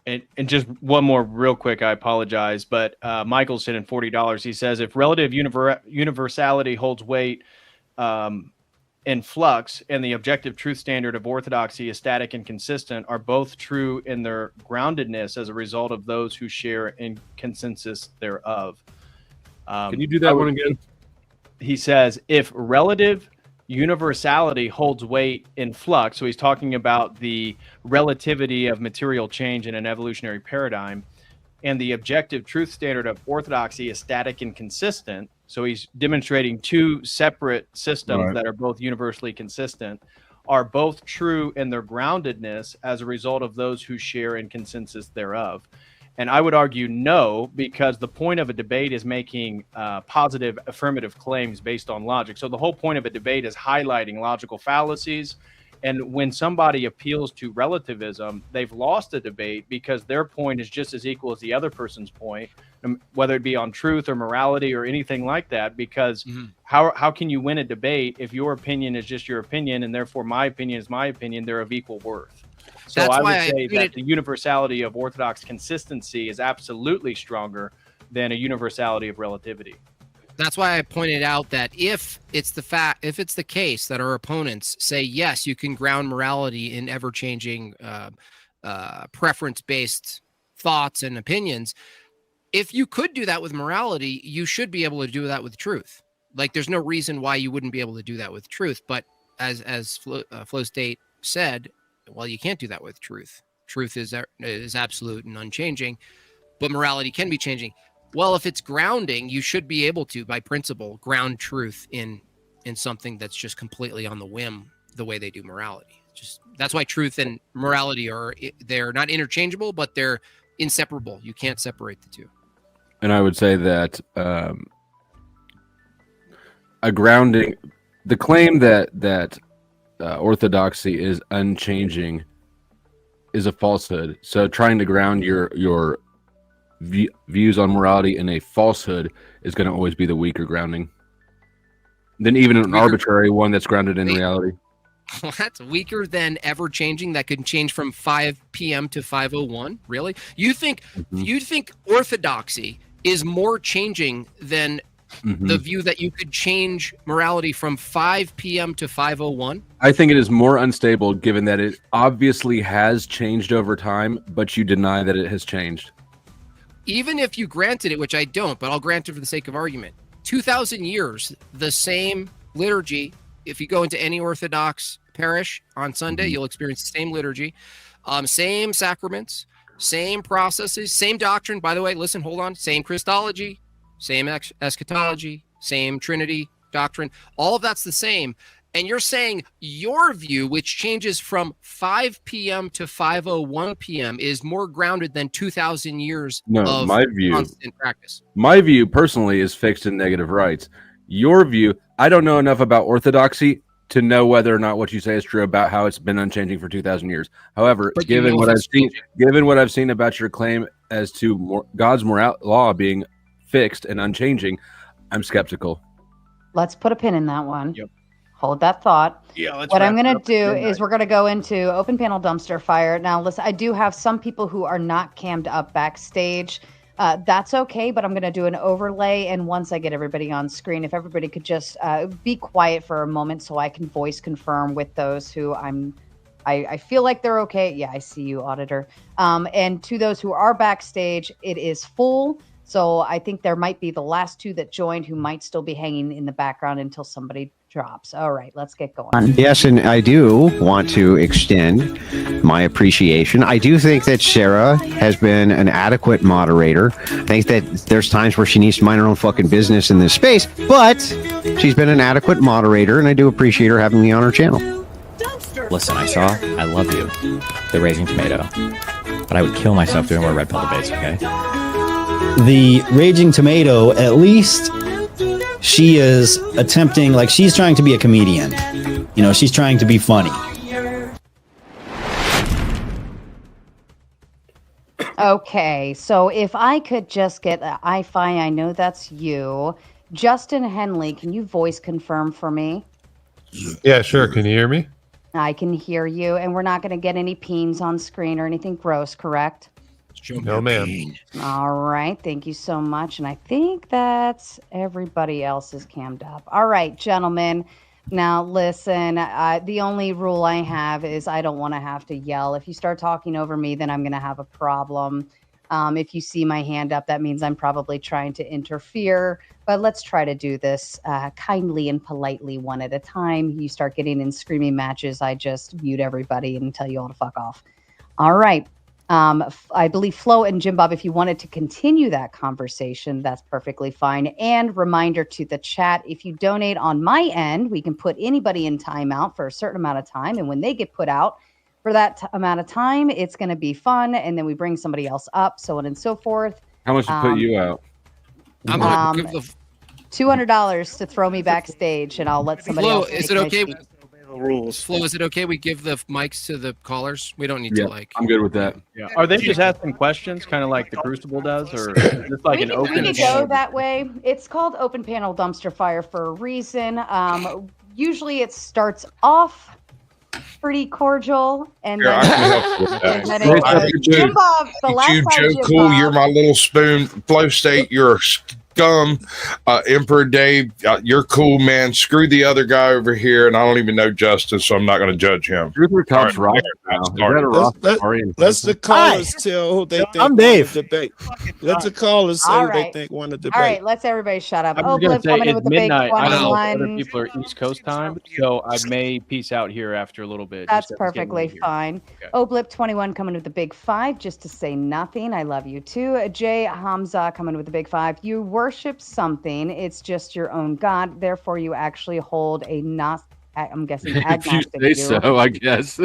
And just one more real quick, I apologize, but Michael sent in $40. He says, if relative universality holds weight in flux and the objective truth standard of orthodoxy is static and consistent, are both true in their groundedness as a result of those who share in consensus thereof. Can you do that one again? He says, if relative universality holds weight in flux, so he's talking about the relativity of material change in an evolutionary paradigm, and the objective truth standard of orthodoxy is static and consistent, so he's demonstrating two separate systems that are both universally consistent, are both true in their groundedness as a result of those who share in consensus thereof. And I would argue no, because the point of a debate is making positive affirmative claims based on logic. So the whole point of a debate is highlighting logical fallacies And when somebody appeals to relativism, they've lost a debate because their point is just as equal as the other person's point, whether it be on truth or morality or anything like that. Because how can you win a debate if your opinion is just your opinion, and therefore my opinion is my opinion? They're of equal worth. So That's I would why say that the universality of Orthodox consistency is absolutely stronger than a universality of relativity. That's why I pointed out that if it's the case that our opponents say, yes, you can ground morality in ever-changing preference-based thoughts and opinions, if you could do that with morality, you should be able to do that with truth. Like, there's no reason why you wouldn't be able to do that with truth. But as Flow State said, well, you can't do that with truth. Truth is absolute and unchanging, but morality can be changing. Well, if it's grounding, you should be able to, by principle, ground truth in something that's just completely on the whim, the way they do morality. Just that's why truth and morality they're not interchangeable, but they're inseparable. You can't separate the two. And I would say that a grounding, the claim that orthodoxy is unchanging is a falsehood. So trying to ground your views on morality in a falsehood is going to always be the weaker grounding than even an arbitrary one that's grounded in reality. That's weaker than ever changing. That can change from 5 p.m. to 5:01. Really? You think orthodoxy is more changing than the view that you could change morality from 5 p.m. to 5:01? I think it is more unstable, given that it obviously has changed over time, but you deny that it has changed. Even if you granted it, which I don't, but I'll grant it for the sake of argument, 2,000 years, the same liturgy. If you go into any Orthodox parish on Sunday, you'll experience the same liturgy, same sacraments, same processes, same doctrine. By the way, listen, hold on. Same Christology, same eschatology, same Trinity doctrine. All of that's the same. And you're saying your view, which changes from 5 p.m. to 5:01 p.m., is more grounded than 2,000 years of constant practice. My view, personally, is fixed in negative rights. Your view, I don't know enough about orthodoxy to know whether or not what you say is true about how it's been unchanging for 2,000 years. However, given what I've seen about your claim as to God's law being fixed and unchanging, I'm skeptical. Let's put a pin in that one. Yep. Hold that thought. Yeah. What I'm going to do is we're going to go into open panel dumpster fire. Now, listen, I do have some people who are not cammed up backstage. That's okay, but I'm going to do an overlay. And once I get everybody on screen, if everybody could just be quiet for a moment so I can voice confirm with those who I feel like they're okay. Yeah, I see you, auditor. And to those who are backstage, it is full. So I think there might be the last two that joined who might still be hanging in the background until somebody drops. All right, let's get going. Yes, and I do want to extend my appreciation. I do think that Sarah has been an adequate moderator. I think that there's times where she needs to mind her own fucking business in this space, but she's been an adequate moderator, and I do appreciate her having me on her channel. Listen, I love you, the Raging Tomato, but I would kill myself doing more red pill debates, okay? The Raging Tomato, at least she is attempting, like, she's trying to be a comedian. You know, she's trying to be funny. Okay, so if I could just get I know that's you. Justin Henley, can you voice confirm for me? Yeah, sure. Can you hear me? I can hear you, and we're not going to get any peens on screen or anything gross, correct? No, ma'am. All right, thank you so much. And I think that's everybody else is cammed up. All right, gentlemen. Now, listen, the only rule I have is I don't want to have to yell. If you start talking over me, then I'm going to have a problem. If you see my hand up, that means I'm probably trying to interfere. But let's try to do this kindly and politely, one at a time. You start getting in screaming matches, I just mute everybody and tell you all to fuck off. All right. I believe Flo and Jim Bob, if you wanted to continue that conversation, that's perfectly fine. And reminder to the chat, if you donate on my end, we can put anybody in timeout for a certain amount of time. And when they get put out for that amount of time, it's going to be fun. And then we bring somebody else up, so on and so forth. How much to put you out? I'm gonna give $200 to throw me backstage, and I'll let somebody else. Is it okay? rules. Flo, is it okay we give the mics to the callers? We don't need to like. I'm good with that. Yeah. Are they just asking questions, kind of like the Crucible does, or is this like we an could, open? we could go that way. It's called open panel dumpster fire for a reason. Usually it starts off pretty cordial, and Here, I can help you with that. Jim Bob, the last you, time Joe Jim Cool, Bob- you're my little spoon. Flow State, you're a scum. Emperor Dave, you're cool, man. Screw the other guy over here, and I don't even know Justin, so I'm not going to judge him. Let's the callers tell who they think I'm Dave. debate. Let the callers say All who they right. think want to debate. All right, let's everybody shut up. I'm Oh, just gonna Blip say coming in it's with the big midnight. I know other 21. people are East Coast time, so I may peace out here after a little bit. That's just 'cause it's getting perfectly late here. fine. Okay. Oh, Blip 21 coming with the big 5 just to say nothing. I love you too. Jay Hamza coming with the big 5. You worship something. It's just your own God. Therefore, you actually hold a I'm guessing If you agnostic say view. so, I guess.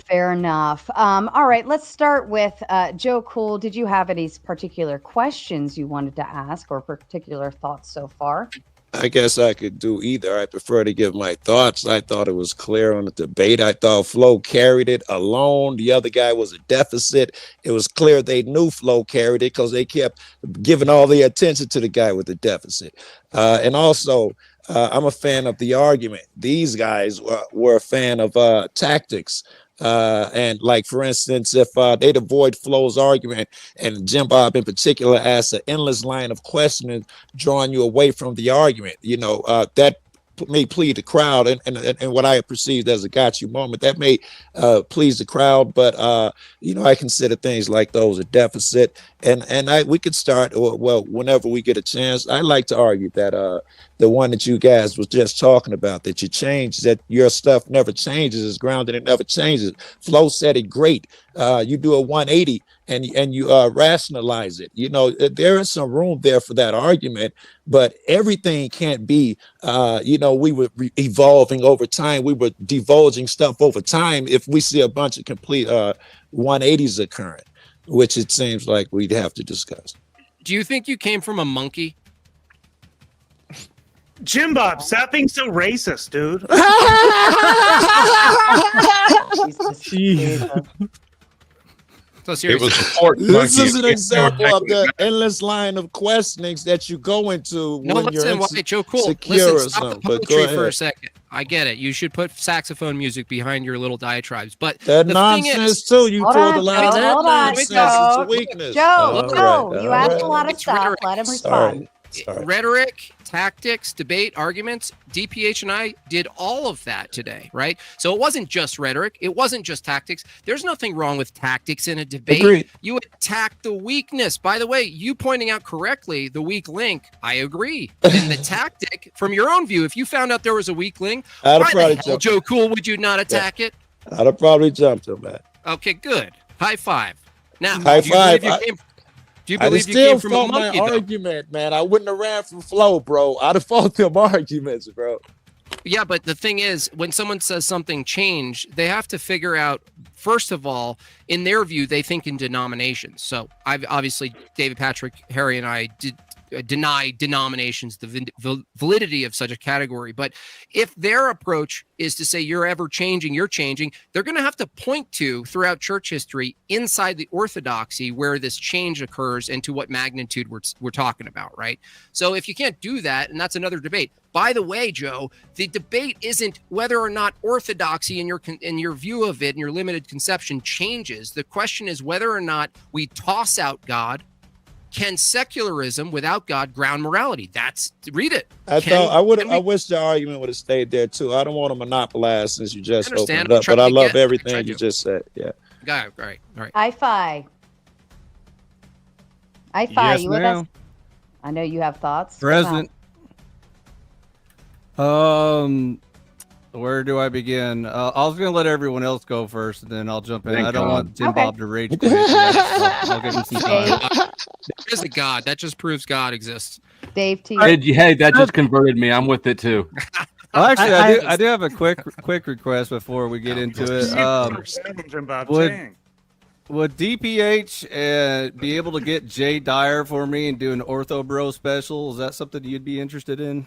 Fair enough. All right, let's start with Joe Cool. Did you have any particular questions you wanted to ask or particular thoughts so far? I guess I could do either. I prefer to give my thoughts. I thought it was clear on the debate. I thought Flo carried it alone. The other guy was a deficit. It was clear they knew Flo carried it because they kept giving all the attention to the guy with the deficit. And also, I'm a fan of the argument. These guys were a fan of tactics. And like, for instance, if they'd avoid Flo's argument and Jim Bob in particular asks an endless line of questioning, drawing you away from the argument, that may please the crowd and what I perceived as a got you moment that may please the crowd, but I consider things like those a deficit, and we could start whenever we get a chance. I like to argue that the one that you guys was just talking about, that you change, that your stuff never changes, is grounded, it never changes. Flo said it great. You do a 180 and you rationalize it. There is some room there for that argument, but everything can't be, we were evolving over time. We were divulging stuff over time if we see a bunch of complete 180s occurring, which it seems like we'd have to discuss. Do you think you came from a monkey? Jim Bob, stop being so racist, dude. Jesus. So It was a pork This monkey. is an example of the endless line of questionings that you go into No, when you're listen, Joe Cool. secure or Listen, stop the something. But go poetry for a ahead. second. I get it. You should put saxophone music behind your little diatribes. But That the nonsense thing is, too. You Hold told on, a lot of Joe, that hold on, nonsense. Joe. It's a weakness. Joe, All Joe, right, you all asked right. a lot of It's stuff. rhetoric. Let him Sorry. respond. Sorry. rhetoric, tactics, debate, arguments, DPH and I did all of that today, right? So it wasn't just rhetoric. It wasn't just tactics. There's nothing wrong with tactics in a debate. Agreed. You attack the weakness. By the way, you pointing out correctly the weak link, I agree. And the tactic, from your own view, if you found out there was a weak link, I'd have why probably the hell, jumped. Joe Cool, would you not attack it? I'd have probably jumped him, man. Okay, good. High five. Now, High do you believe five. do you I'd believe you still came from a fought monkey, my though? argument, man. I wouldn't have ran from Flo, bro. I'd have fought them arguments, bro. Yeah, but the thing is, when someone says something changed, they have to figure out, first of all, in their view, they think in denominations. So I've obviously, David Patrick, Harry, and I did deny denominations, the validity of such a category. But if their approach is to say you're ever changing, you're changing, they're going to have to point to throughout church history inside the orthodoxy where this change occurs and to what magnitude we're talking about, right? So if you can't do that, and that's another debate. By the way, Joe, the debate isn't whether or not orthodoxy in your view of it and your limited conception changes. The question is whether or not we toss out God. Can secularism without God ground morality? Read it. I wish the argument would have stayed there too. I don't want to monopolize since you just opened up, but I love everything you just said. Yeah. All right. High five. High five. Yes, You with us? ma'am. I know you have thoughts. Present. Where do I begin? I was going to let everyone else go first, and then I'll jump in. I don't want Jim Bob to rage quit. I'll give him some time. There's a God. That just proves God exists. Dave T. Hey, that just converted me. I'm with it too. Well, actually, I do have a quick request before we get into it. Would DPH be able to get Jay Dyer for me and do an Ortho Bro special? Is that something you'd be interested in?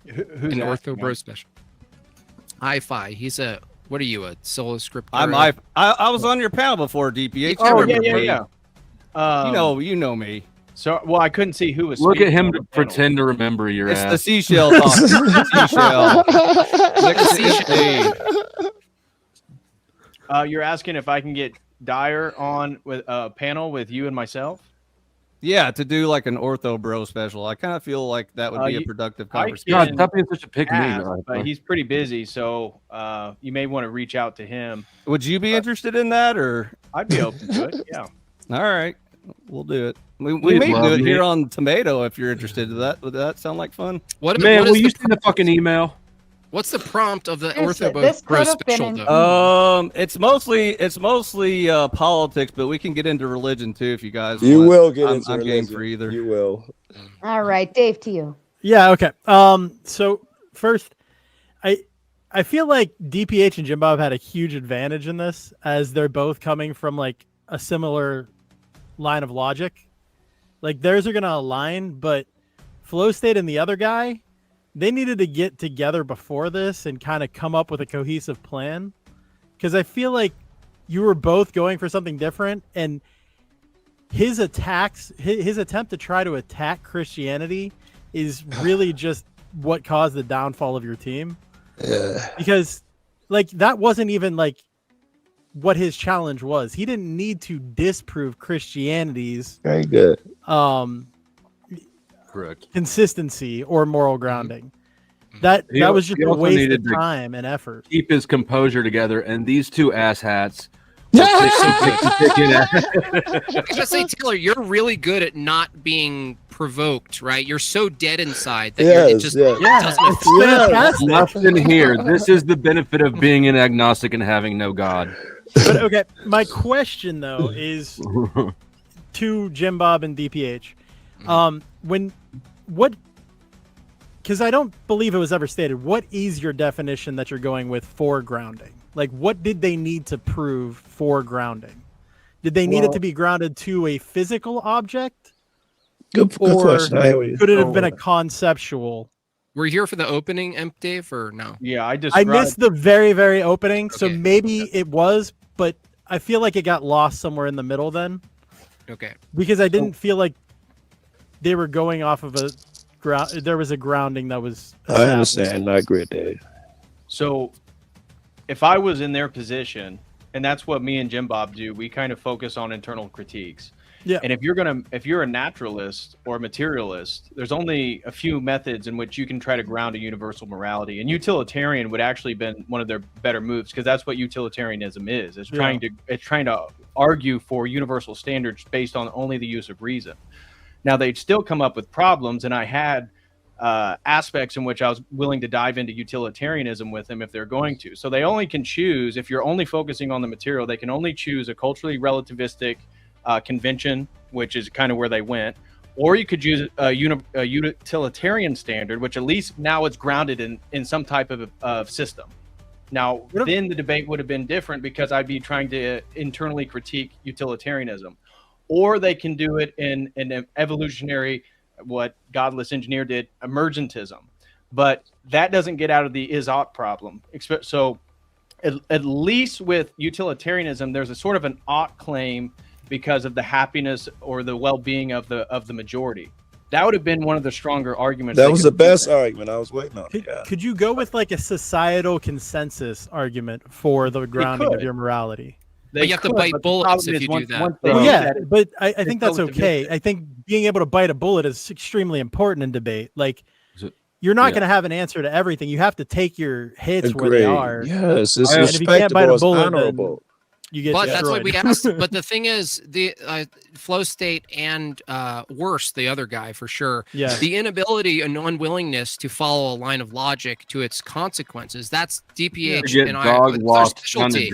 Who's an Ortho Bro special? hi-fi. He's a, what are you, a solo script? I was on your panel before, DPH. Oh, You remember me. yeah. You know me. So, well, I couldn't see who was. Look at speaking him on to the panel. pretend to remember your It's ass. the seashell talk. Seashell. You're asking if I can get Dyer on with a panel with you and myself? Yeah, to do like an ortho bro special. I kind of feel like that would be a productive conversation. God, stop being such a pick me. Ask, but he's pretty busy, so you may want to reach out to him. Would you be interested in that, or I'd be open to it? Yeah. All right, we'll do it. We Please may love do it me. here on Tomato if you're interested in that. Would that sound like fun? What Man, what will is you the- send a fucking email? What's the prompt of the Seriously, Ortho this Bro could have been special, an though? It's mostly politics, but we can get into religion too if you guys. You want. will get I'm into game religion. for either. You will. All right, Dave, to you. Yeah. Okay. So first, I feel like DPH and Jim Bob had a huge advantage in this, as they're both coming from like a similar line of logic. Like theirs are gonna align, but Flow State and the other guy, they needed to get together before this and kind of come up with a cohesive plan, because I feel like you were both going for something different, and his attacks, his attempt to try to attack Christianity is really just what caused the downfall of your team. Yeah. Because like that wasn't even like what his challenge was. He didn't need to disprove Christianity's Very good. Correct. consistency or moral grounding. That was just He a also waste needed of to time and effort. Keep his composure together, and these two asshats. I was gonna say, Taylor, you're really good at not being provoked, right? You're so dead inside that it just doesn't affect you. Nothing here. This is the benefit of being an agnostic and having no God. But okay, my question though is to Jim Bob and DPH. Because I don't believe it was ever stated, what is your definition that you're going with for grounding? Like, what did they need to prove for grounding? Did they need it to be grounded to a physical object? Good question. I hear what you're Could it have saying. been a conceptual? Were you here for the opening, Dave, or no? Yeah, I missed the very, very opening, so maybe it was, but I feel like it got lost somewhere in the middle then. Okay. Because I didn't feel like they were going off of a ground. There was a grounding that was. I understand. I agree with Dave. So, if I was in their position, and that's what me and Jim Bob do, we kind of focus on internal critiques. Yeah. And if you're a naturalist or a materialist, there's only a few methods in which you can try to ground a universal morality. And utilitarian would actually been one of their better moves, because that's what utilitarianism is. It's trying to argue for universal standards based on only the use of reason. Now, they'd still come up with problems, and I had aspects in which I was willing to dive into utilitarianism with them if they're going to. So they only can choose, if you're only focusing on the material, they can only choose a culturally relativistic convention, which is kind of where they went, or you could use a utilitarian standard, which at least now it's grounded in some type of system. Now, then the debate would have been different, because I'd be trying to internally critique utilitarianism. Or they can do it in an evolutionary, what Godless Engineer did, emergentism. But that doesn't get out of the is-ought problem. So at least with utilitarianism, there's a sort of an ought claim because of the happiness or the well-being of the majority. That would have been one of the stronger arguments. That was the best argument I was waiting on. Could you go with like a societal consensus argument for the grounding of your morality? But you have to bite bullets if you do that. Well, yeah, but I think that's okay. I think being able to bite a bullet is extremely important in debate. Like, you're not going to have an answer to everything. You have to take your hits where they are. Yes, it's and if you can't bite a respectable, it's bullet, honorable. you get But destroyed. that's what we asked. But the thing is, the Flow State and worse, the other guy for sure. Yeah. The inability and unwillingness to follow a line of logic to its consequences. That's DPH and I. It's our specialty.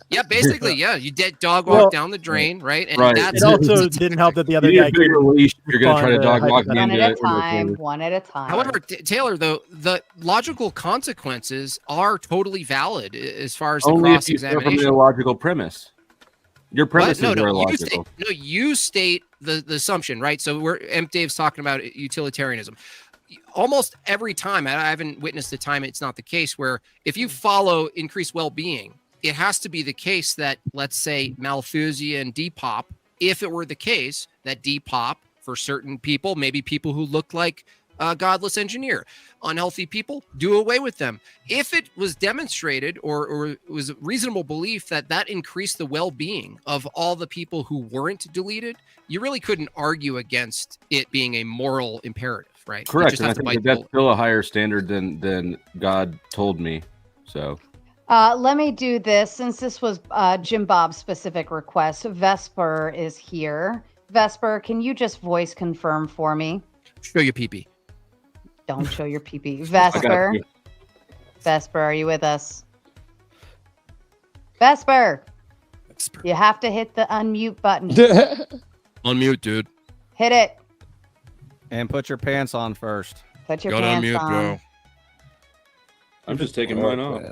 Yeah, basically, yeah. You dog walk down the drain, right? And that's it also didn't help that the other You guy need a bigger couldn't leash if you're going to try to dog walk me One into at a it. time. One at a time. However, Taylor, though, the logical consequences are totally valid as far as the Only if you start from cross-examination. an illogical premise. Your premises are illogical. You state the assumption, right? So Dave's talking about utilitarianism. almost every time, I haven't witnessed a time it's not the case, where if you follow increased well-being, it has to be the case that, let's say, Malthusian Depop, if it were the case that Depop, for certain people, maybe people who look like a godless engineer, unhealthy people, do away with them. If it was demonstrated or it was a reasonable belief that that increased the well-being of all the people who weren't deleted, you really couldn't argue against it being a moral imperative, right? Correct. And I think that's still a higher standard than God told me. So let me do this. Since this was Jim Bob's specific request, Vesper is here. Vesper, can you just voice confirm for me? Show your pee-pee. Don't show your pee-pee. Vesper. Vesper, are you with us? Vesper. You have to hit the unmute button. Unmute, dude. Hit it. And put your pants on first. Put your pants on. Bro. I'm just taking mine off.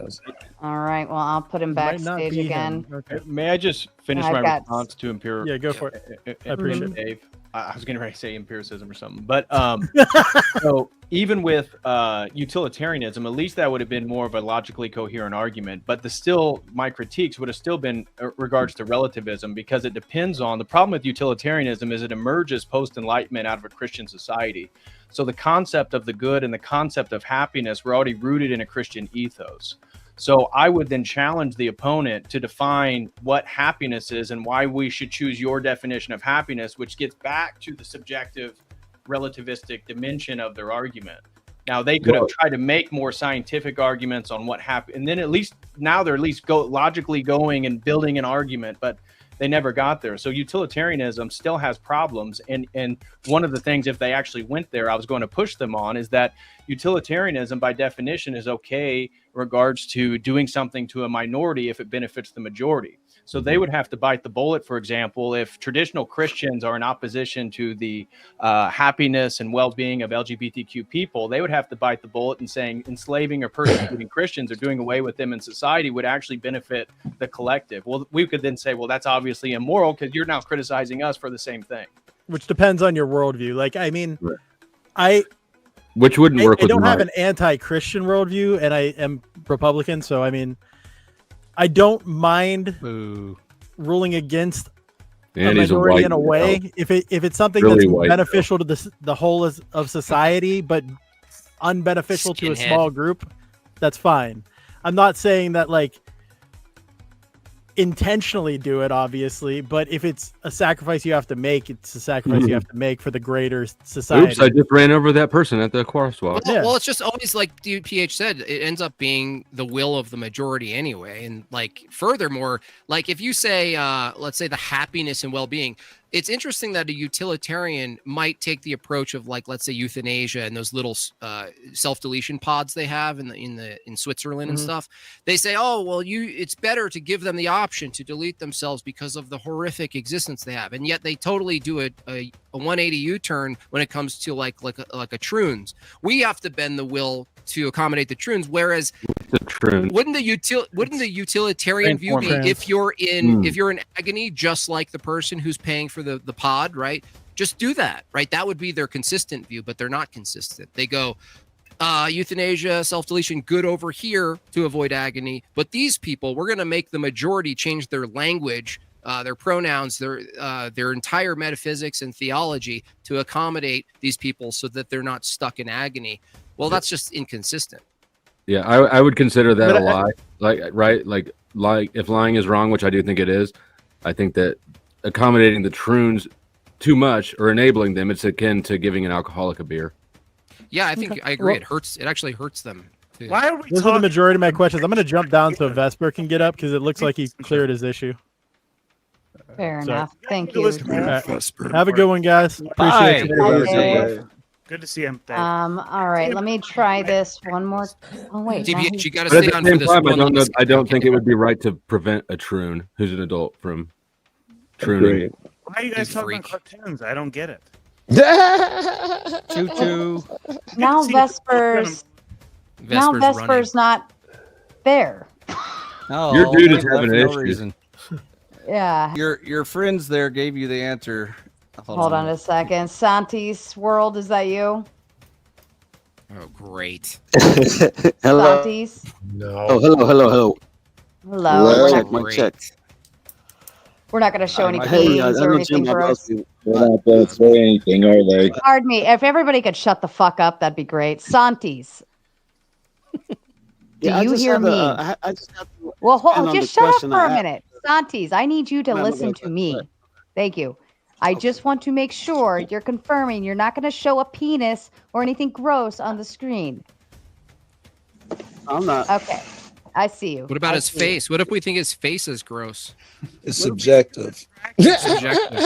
All right. Well, I'll put him backstage again. Okay. May I just finish my response to empiricism? Yeah, go for it. I appreciate it. Dave. I was getting ready to say empiricism or something, but so even with utilitarianism, at least that would have been more of a logically coherent argument. But my critiques would have still been regards to relativism, because it depends on the problem with utilitarianism is it emerges post-Enlightenment out of a Christian society. So the concept of the good and the concept of happiness were already rooted in a Christian ethos. So I would then challenge the opponent to define what happiness is and why we should choose your definition of happiness, which gets back to the subjective relativistic dimension of their argument. Now, they could have tried to make more scientific arguments on what happened, and then at least now they're at least logically going and building an argument, but they never got there. So utilitarianism still has problems. And one of the things, if they actually went there, I was going to push them on, is that utilitarianism by definition is okay in regards to doing something to a minority if it benefits the majority. So they would have to bite the bullet, for example, if traditional Christians are in opposition to the happiness and well-being of LGBTQ people, they would have to bite the bullet and saying enslaving or persecuting Christians or doing away with them in society would actually benefit the collective. Well, we could then say, well, that's obviously immoral because you're now criticizing us for the same thing. Which depends on your worldview. Like, I mean, which wouldn't work. I don't have an anti-Christian worldview, and I am Republican, so I mean, I don't mind ruling against a minority in a way if it's something really that's beneficial to the whole of society, but unbeneficial to a small group. That's fine. I'm not saying that like intentionally do it, obviously, but if it's a sacrifice you have to make, it's a sacrifice you have to make for the greater society. Oops, I just ran over that person at the crosswalk. Well, it's just always like DPH said, it ends up being the will of the majority anyway. And like, furthermore, like if you say, let's say the happiness and well-being, it's interesting that a utilitarian might take the approach of like, let's say euthanasia and those little self-deletion pods they have in Switzerland and stuff. They say, oh, well, it's better to give them the option to delete themselves because of the horrific existence they have. And yet they totally do a 180 U-turn when it comes to like a troons. We have to bend the will to accommodate the troons, whereas wouldn't the utilitarian view be if you're in agony, just like the person who's paying for the pod, right? Just do that, right? That would be their consistent view, but they're not consistent. They go euthanasia, self-deletion, good over here to avoid agony, but these people, we're going to make the majority change their language, their pronouns, their entire metaphysics and theology to accommodate these people so that they're not stuck in agony. Well, that's just inconsistent. Yeah, I would consider that a lie. Like if lying is wrong, which I do think it is, I think that accommodating the troons too much or enabling them, it's akin to giving an alcoholic a beer. Yeah, I think I agree. It hurts. It actually hurts them. Too. Why are we? Those are the majority of my questions. I'm going to jump down so Vesper can get up because it looks like he cleared his issue. Fair enough. Thank you. Have a good one, guys. Appreciate you. Good to see him. All right, let me try this one more. Oh wait, you got to stay on for this one. I don't think it would be right to prevent a troon who's an adult from trooning. Why are you guys talking about cartoons? I don't get it. Choo choo. Now Vesper's not there. Oh, your dude is having an issue. Reason. Yeah. Your friends there gave you the answer. Hold on a second. Santi's World, is that you? Oh, great. Hello. Santis. No. Oh, hello. Hello. We're Check, not, mic check. we're not going to show any Hey, I peens or know anything Jim Bob gross. They're not going to say anything, are they? Pardon me. If everybody could shut the fuck up, that'd be great. Santis. Do Yeah, I you just hear have me? I just have to Well, expand on just the shut up question for I a asked. minute. Santis, I need you to Ma'am, listen okay, to me. Thank you. I just want to make sure you're confirming you're not going to show a penis or anything gross on the screen. I'm not. Okay. I see you. What about I his see you. face? What if we think his face is gross? It's subjective. Subjective.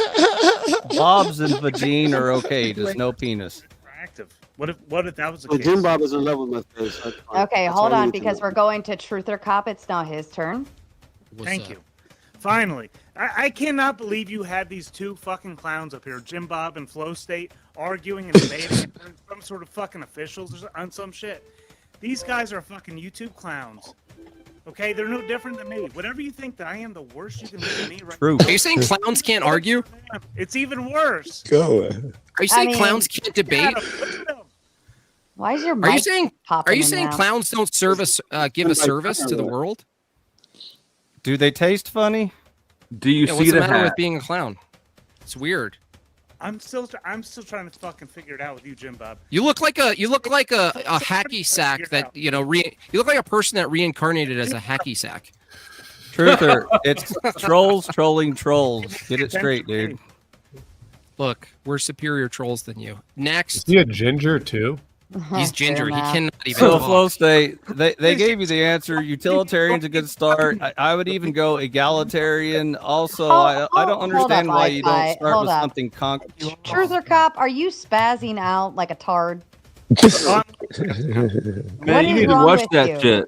Bob's and vagine are okay, just no penis. Active. What if that was the Well, case? Jim Bob is in love with my face. That's fine. Okay, That's hold all I on, need to because know. we're going to Truth or Cop. It's now his turn. Thank you. Finally, I cannot believe you had these two fucking clowns up here, Jim Bob and Flow State, arguing and debating and some sort of fucking officials on some shit. These guys are fucking YouTube clowns. Okay, they're no different than me. Whatever you think that I am, the worst you can do to me right True. now. Are you saying clowns can't argue? It's even worse. Go. Are you saying clowns can't debate? Why is your Are you mic saying popping Are you in saying and out? clowns don't give a service to the world? Do they taste funny? Do you What's the matter with being a clown? It's weird. I'm still trying to fucking figure it out with you, Jim Bob. You look like a hacky sack that you look like a person that reincarnated as a hacky sack. Truther, it's trolls trolling trolls. Get it straight, dude. Look, we're superior trolls than you. Next. Is he a ginger too? He's ginger. He cannot even So talk. Flow State, they gave you the answer. Utilitarian's a good start. I would even go egalitarian. Also, I don't understand why you don't start Hold with up. something concrete. Truth or Cop, are you spazzing out like a tard? Man, you need to watch that shit.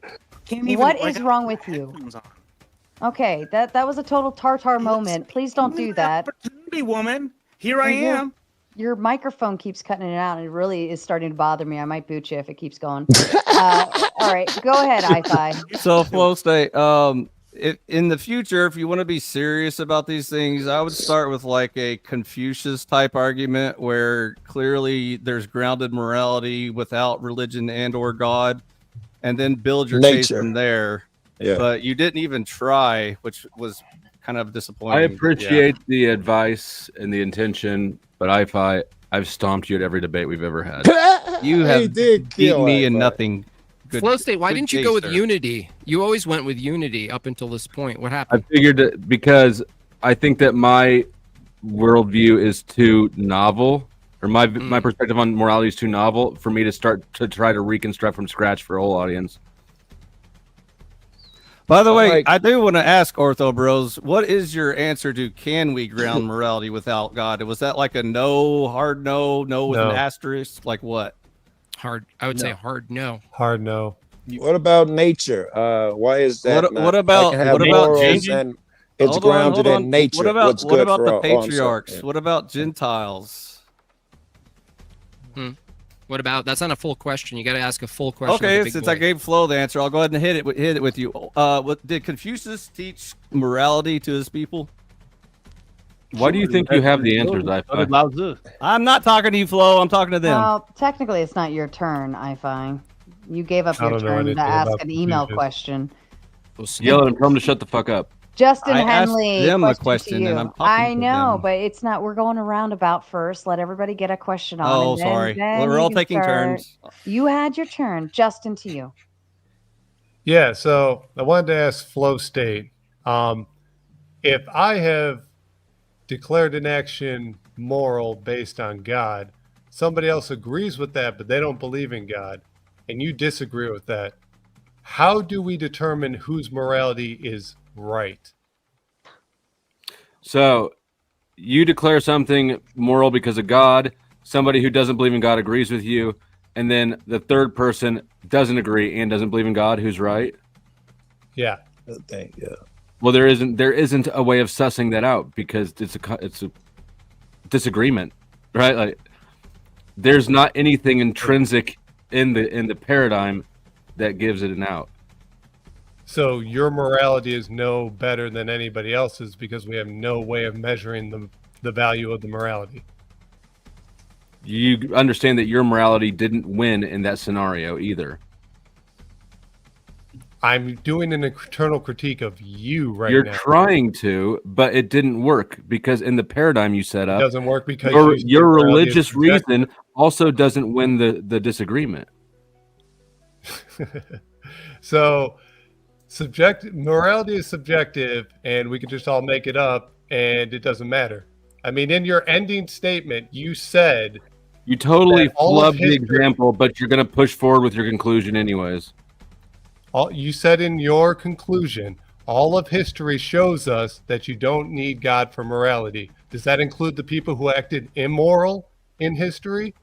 What is wrong with you? Okay, that was a total tartar moment. Please don't do that. Woman, here I am. Your microphone keeps cutting it out, and it really is starting to bother me. I might boot you if it keeps going. All right, go ahead, iFi. So Flow State, in the future, if you want to be serious about these things, I would start with like a Confucius type argument where clearly there's grounded morality without religion and or God, and then build your case Nature. from there. Yeah. But you didn't even try, which was kind of disappointing. I appreciate the advice and the intention, but I've stomped you at every debate we've ever had. You have beaten me in nothing. Good, Flow State, why good didn't you case, go with sir. unity? You always went with unity up until this point. What I happened? figured that because I think that my worldview is too novel, or my perspective on morality is too novel for me to start to try to reconstruct from scratch for a whole audience. By the way, I do want to ask Ortho Bros, what is your answer to can we ground morality without God? Was that like a no, hard no with No. an asterisk? Like what? Hard. I would say hard no. Hard no. What about nature? Why is that? What about morals and it's Hold on, grounded hold on. in nature? What about What's good for the all? Oh, I'm sorry. patriarchs? Yeah. What about Gentiles? What about? That's not a full question. You got to ask a full question. with Okay, a big since boy. I gave Flo the answer, I'll go ahead and hit it with you. What did Confucius teach morality to his people? Why do you think you have the answers, iFi? I'm not talking to you, Flo. I'm talking to them. Well, technically, it's not your turn, iFi. You gave up I your don't know turn anything to ask about an email Confucius. question. Yell at him, tell him to shut the fuck up. Justin I asked Henley, them a question question, to you. and I'm talking I to know, them. but it's not. We're going around about first. Let everybody get a question on. Oh, and then- sorry. then Well, we're you all can taking start. turns. You had your turn. Justin, to you. Yeah, so I wanted to ask Flow State, if I have declared an action moral based on God, somebody else agrees with that, but they don't believe in God, and you disagree with that, how do we determine whose morality is right? So you declare something moral because of God, somebody who doesn't believe in God agrees with you, and then the third person doesn't agree and doesn't believe in God, who's right? Yeah. Yeah. Well, there isn't a way of sussing that out because it's a disagreement, right? Like there's not anything intrinsic in the paradigm that gives it an out. So your morality is no better than anybody else's because we have no way of measuring the value of the morality. you understand that your morality didn't win in that scenario either. I'm doing an internal critique of you right You're now. trying to, but it didn't work because in the paradigm you set up, It doesn't work because your religious reason also doesn't win the disagreement. So, morality is subjective, and we can just all make it up, and it doesn't matter. I mean, in your ending statement, you said you totally flubbed the history, example, but you're going to push forward with your conclusion anyways. You said in your conclusion, all of history shows us that you don't need God for morality. Does that include the people who acted immoral in history?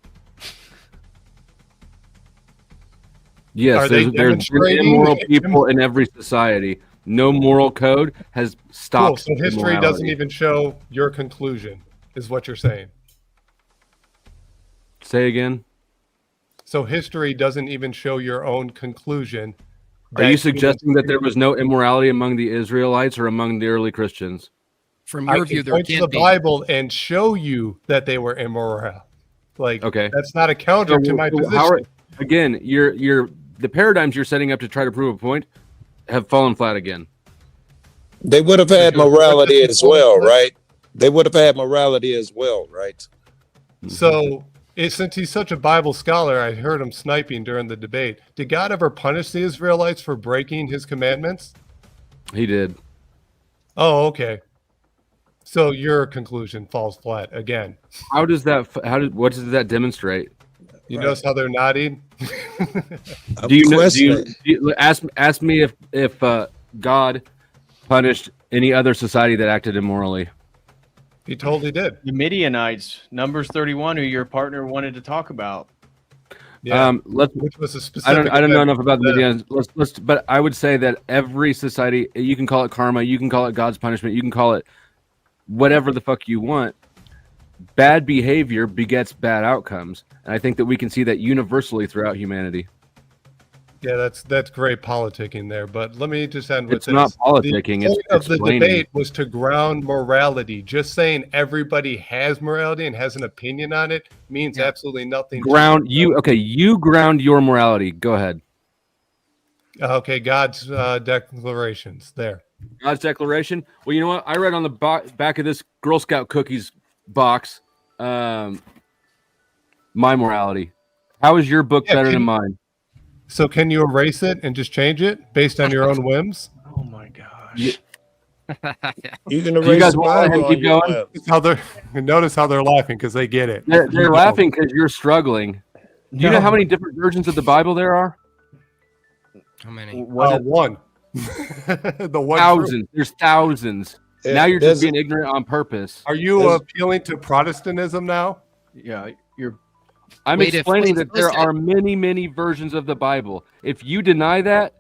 Yes, there's immoral people in every society. No moral code has stopped. Cool. So history doesn't even show your conclusion, is what you're saying. Say again. So history doesn't even show your own conclusion. Are you suggesting that there was no immorality among the Israelites or among the early Christians? From your view, there point to the Bible and show you that they were immoral. Like, okay, that's not a counter to my position. Again, the paradigms you're setting up to try to prove a point have fallen flat again. They would have had morality as well, right? They would have had morality as well, right? So, since he's such a Bible scholar, I heard him sniping during the debate. Did God ever punish the Israelites for breaking his commandments? He did. Oh, okay. So your conclusion falls flat again. What does that demonstrate? You notice how they're nodding? Do you ask me if God punished any other society that acted immorally? He totally did. The Midianites, Numbers 31, who your partner wanted to talk about. Yeah, which was a specific. I don't know enough about the Midianites. But I would say that every society, you can call it karma, you can call it God's punishment, you can call it whatever the fuck you want. Bad behavior begets bad outcomes, and I think that we can see that universally throughout humanity. Yeah, that's great politicking there. But let me just end with this. It's not politicking. The point of the debate was to ground morality. Just saying everybody has morality and has an opinion on it means absolutely nothing. You ground your morality. Go ahead. Okay, God's declarations there. God's declaration. Well, you know what? I read on the back of this Girl Scout cookies box, my morality. How is your book better than mine? So can you erase it and just change it based on your own whims? Oh my gosh. You can erase. You guys want to keep going? Notice how they're laughing because they get it. They're laughing because you're struggling. Do you know how many different versions of the Bible there are? How many? One. Thousands. There's thousands. Yeah, now you're just being ignorant on purpose. Are you appealing to Protestantism now? Yeah, I'm explaining that there are many, many versions of the Bible. If you deny that,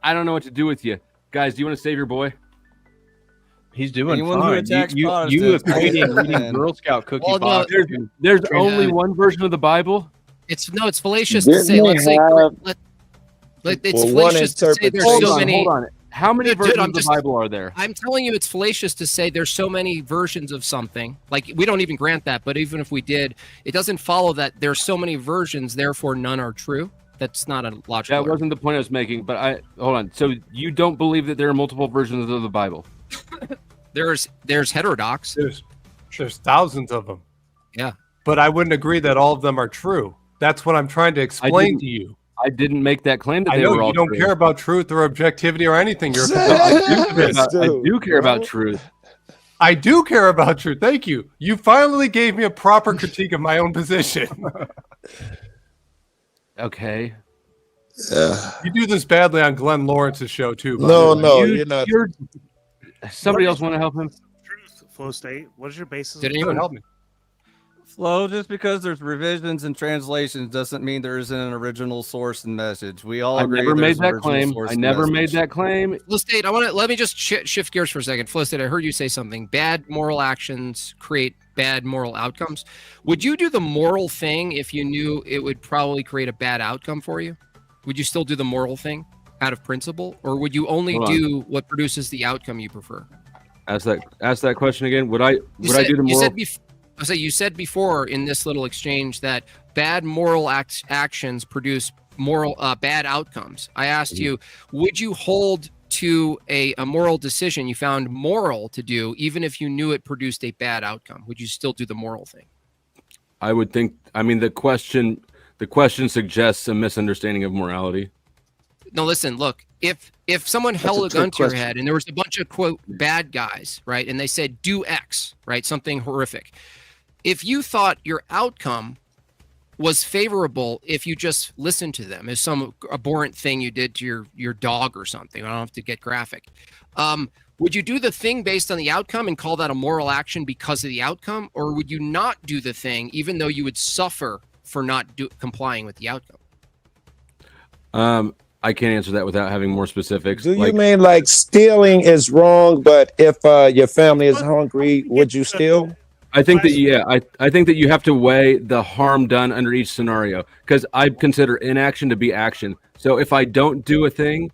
I don't know what to do with you. Guys, do you want to save your boy? He's doing Anyone fine. Who attacks you equating Girl Scout cookie box. There's only one version of the Bible. It's fallacious to say. Let's say it's fallacious to say there's so many. Hold on. How many versions of the Bible are there? I'm telling you, it's fallacious to say there's so many versions of something. Like, we don't even grant that, but even if we did, it doesn't follow that there's so many versions, therefore none are true. That's not a logical. That wasn't the point I was making, but hold on. So you don't believe that there are multiple versions of the Bible? There's heterodox. There's thousands of them. Yeah. But I wouldn't agree that all of them are true. That's what I'm trying to explain to you. I didn't make that claim that they were all you don't true. care about truth or objectivity or anything. I do care about truth. I do care about truth. Thank you. You finally gave me a proper critique of my own position. Okay. You do this badly on Glenn Lawrence's show too. You're not. Somebody else want to help him? Truth, Flow State. What is your basis? Did anyone help me? Flow, just because there's revisions and translations doesn't mean there isn't an original source and message. We all agree. I never made that claim. Flow State, let me just shift gears for a second. Flow State, I heard you say something. Bad moral actions create bad moral outcomes. Would you do the moral thing if you knew it would probably create a bad outcome for you? Would you still do the moral thing out of principle, or would you only do what produces the outcome you prefer? Ask that question again. Would I do the moral? I say you said before in this little exchange that bad moral actions produce moral bad outcomes. I asked you, would you hold to a moral decision you found moral to do, even if you knew it produced a bad outcome? Would you still do the moral thing? I would think. I mean, the question suggests a misunderstanding of morality. No, listen, look, if someone held a gun to your head and there was a bunch of quote bad guys, right, and they said do X, right, something horrific, if you thought your outcome was favorable if you just listened to them, as some abhorrent thing you did to your dog or something, I don't have to get graphic, would you do the thing based on the outcome and call that a moral action because of the outcome, or would you not do the thing even though you would suffer for not complying with the outcome? I can't answer that without having more specifics. Do you mean like stealing is wrong, but if your family is hungry, would you steal? I think that, yeah, I think that you have to weigh the harm done under each scenario, because I consider inaction to be action. So if I don't do a thing,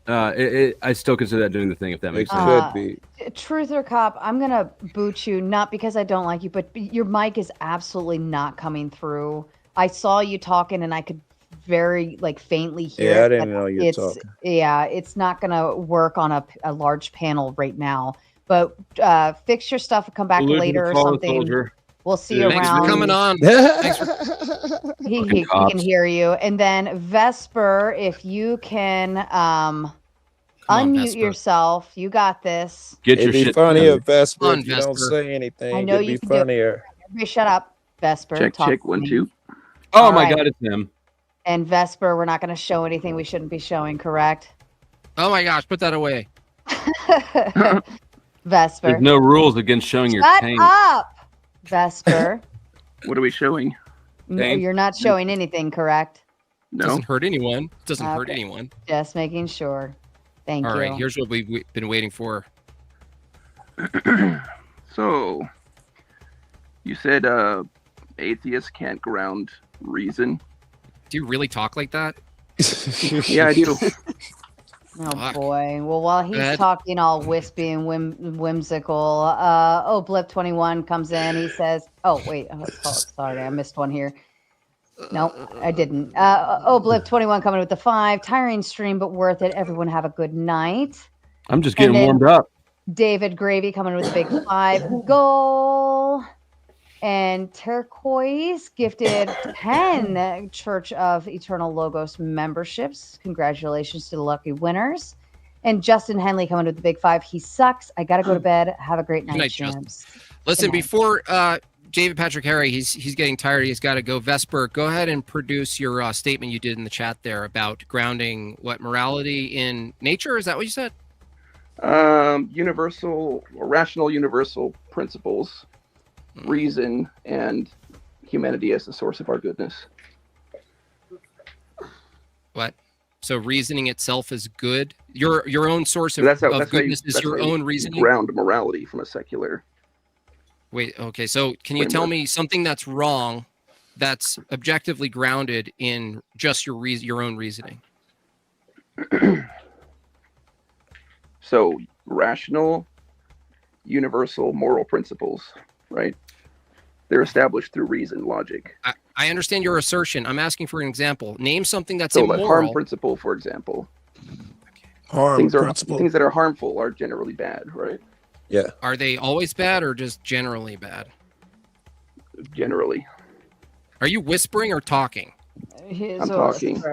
I still consider that doing the thing, if that makes sense. Could be. Truth or cop, I'm going to boot you, not because I don't like you, but your mic is absolutely not coming through. I saw you talking and I could very faintly hear Yeah, I it, didn't but know you were talking. Yeah, it's not going to work on a large panel right now. But fix your stuff and come back later or something. We'll see you Thanks around. for coming on. He can hear you. And then Vesper, if you can unmute yourself, you got this. It'd be funnier, Vesper, if you don't say anything. I know It'd you be can funnier. Everybody shut up, Vesper. Check, Talk check, to 1, me. 2. Oh All my right. God, it's him. And Vesper, we're not going to show anything we shouldn't be showing, correct? Oh my gosh, put that away. Vesper. There's no rules against showing your Shut taint. up, Vesper. What are we showing? No, you're not showing anything, correct? No. Doesn't hurt anyone. Doesn't hurt Okay. anyone. Just making sure. Thank you. All right, here's what we've been waiting for. So, you said atheists can't ground reason. Do you really talk like that? Yeah, I do. Oh boy. Well, while he's ahead. talking all wispy and whimsical, Blip 21 comes in. He says, "Oh wait, sorry, I missed one here. Nope, I didn't. Blip 21 coming with the 5. Tiring stream, but worth it. Everyone have a good night." I'm just getting And then warmed up. David Gravy coming with a big 5 goal. And Turquoise gifted 10 Church of Eternal Logos memberships. Congratulations to the lucky winners. And Justin Henley coming with the big 5. He sucks. I got to go to bed. Have a great night, night, champs. Listen, before David Patrick Harry, he's getting tired. He's got to go. Vesper, go ahead and produce your statement you did in the chat there about grounding morality in nature. Is that what you said? Universal or rational universal principles, reason, and humanity as the source of our goodness. What? So reasoning itself is good. Your own source of, That's how goodness is that's your how you own reasoning. ground morality from a secular. Wait. Okay. So can you tell me something that's wrong, that's objectively grounded in just your own reasoning? So rational, universal moral principles, right? They're established through reason, logic. I understand your assertion. I'm asking for an example. Name something that's So immoral. like harm principle, for example. Things that are harmful are generally bad, right? Yeah. Are they always bad or just generally bad? Generally. Are you whispering or talking? He's I'm talking.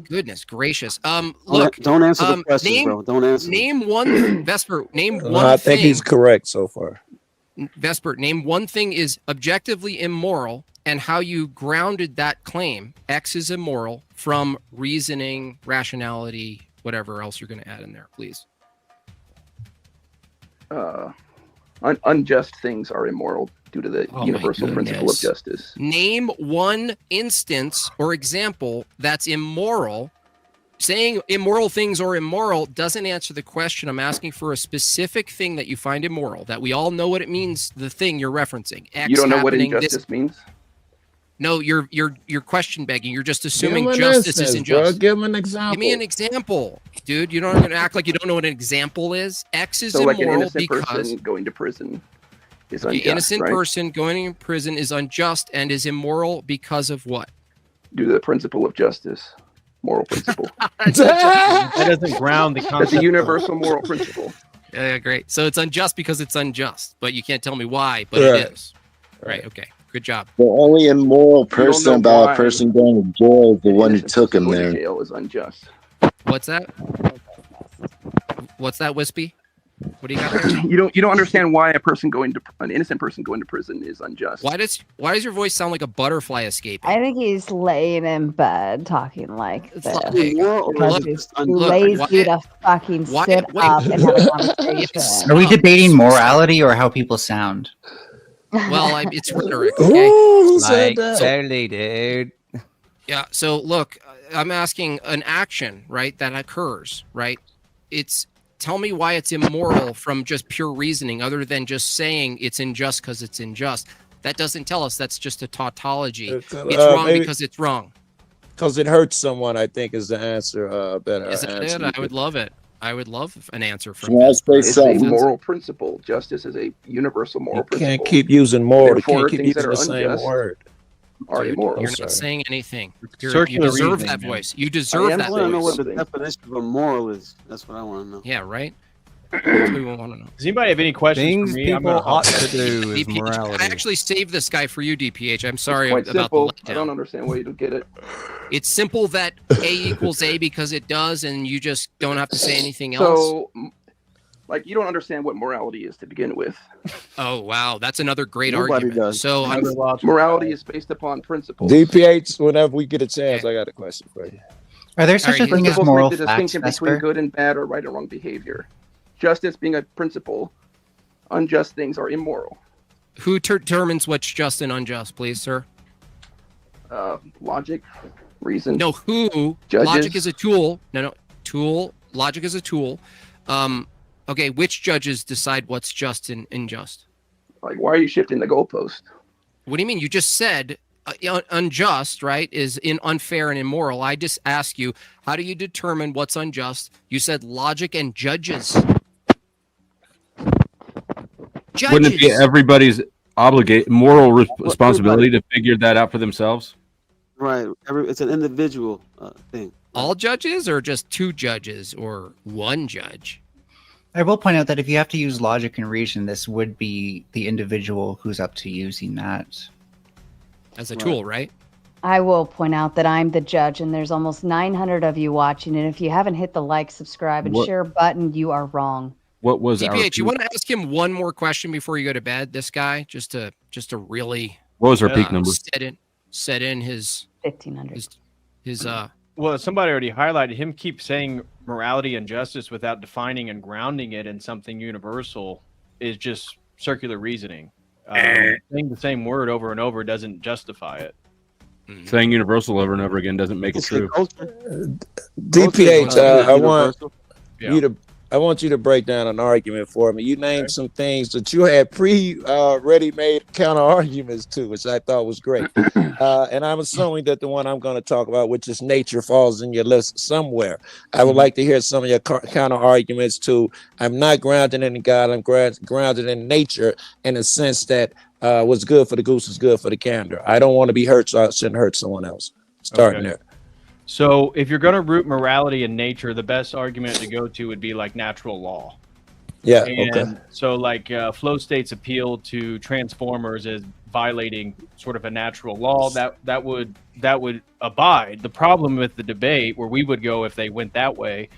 Goodness gracious. Look. Don't answer the question, bro. Don't answer. Name one Vesper. Name one I think thing. he's correct so far. Vesper, name one thing is objectively immoral and how you grounded that claim. X is immoral from reasoning, rationality, whatever else you're going to add in there, please. Unjust things are immoral due to the universal principle of justice. Name one instance or example that's immoral. Saying immoral things are immoral doesn't answer the question. I'm asking for a specific thing that you find immoral, that we all know what it means, the thing you're referencing. X You don't know what happening, injustice means? No, you're question begging. You're just assuming Give him an justice instance, is injustice. bro. Give him an example. Give me an example, dude. You don't act like you don't know what an example is. X is So like an immoral innocent because person going to prison. is The unjust. innocent right? person going in prison is unjust and is immoral because of what? Due to the principle of justice, moral principle. That doesn't ground the That's concept. a universal moral principle. Yeah, great. So it's unjust because it's unjust, but you can't tell me why, but Right. it is. Right. Okay. Good job. The only immoral You don't know person about why a person going to jail is the one who innocent took person him going to there. jail is unjust. What's that? What's that, Wispy? What do you got there? You don't understand why an innocent person going to prison is unjust. Why does your voice sound like a butterfly escaping? I think he's laying in bed talking like this. Look, Because he's too look, lazy to fucking sit up and have a conversation. Are we debating morality or how people sound? Well, it's rhetoric, okay? Ooh, said Like, that? totally, dude. Yeah. So look, I'm asking an action, right, that occurs, right? Tell me why it's immoral from just pure reasoning, other than just saying it's unjust because it's unjust. That doesn't tell us. That's just a tautology. It's wrong maybe- because it's wrong. Because it hurts someone, I think, is the answer. Better Is that answer. it? I would love it. I would love an answer from Well, this. say It's a something. moral principle. Justice is a universal moral You principle. can't keep using moral. You Therefore, can't keep things that using are the same unjust word. are immoral. You're sorry. not saying anything. You Circular deserve reasoning, that man. voice. You I deserve am that I want to know voice. what the definition of a moral is. That's what I want to know. Yeah, right? That's what we want to know. Does anybody have any questions Things for me? I'm people gonna hop ought in. to do is DPH, morality. I actually saved this guy for you, DPH. I'm sorry Quite about simple. the I don't letdown. understand why you don't get it. It's simple that A equals A because it does, and you just don't have to say anything else. So, like, you don't understand what morality is to begin with. Oh, wow. That's another great Nobody argument. does. So I'm, Morality is based upon principles. DPH, whenever we get a chance, I got a question for you. Are there such Alright, a thing as Principles moral make the facts, distinction between Vesper? good and bad or right and wrong behavior. Justice being a principle, unjust things are immoral. who determines what's just and unjust, please, sir? Logic, reason. No, who? Judges. Logic is a tool. No, tool. Logic is a tool. Okay, which judges decide what's just and unjust? Like, why are you shifting the goalpost? What do you mean? You just said unjust, right, is unfair and immoral. I just ask you, how do you determine what's unjust? You said logic and judges. Wouldn't it be everybody's moral responsibility to figure that out for themselves? Right. It's an individual thing. All judges, or just two judges, or one judge? I will point out that if you have to use logic and reason, this would be the individual who's up to using that as a tool, right? I will point out that I'm the judge, and there's almost 900 of you watching. And if you haven't hit the like, subscribe, and share button, you are wrong. What was DPH? You want to ask him one more question before you go to bed? This guy, just to really. What was our peak number? Set in his 1,500. His Well, somebody already highlighted him. Keep saying morality and justice without defining and grounding it in something universal is just circular reasoning. Saying the same word over and over doesn't justify it. Saying universal over and over again doesn't make it true. DPH, I want you to break down an argument for me. You named some things that you had ready-made counter arguments to, which I thought was great. And I'm assuming that the one I'm going to talk about, which is nature, falls in your list somewhere. I would like to hear some of your counter arguments to. I'm not grounded in God. I'm grounded in nature, in the sense that what's good for the goose is good for the gander. I don't want to be hurt, so I shouldn't hurt someone else. Starting there. So if you're going to root morality in nature, the best argument to go to would be like natural law. Yeah. And okay. so like flow states appeal to transformers as violating sort of a natural law that would abide. The problem with the debate, where we would go if they went that way,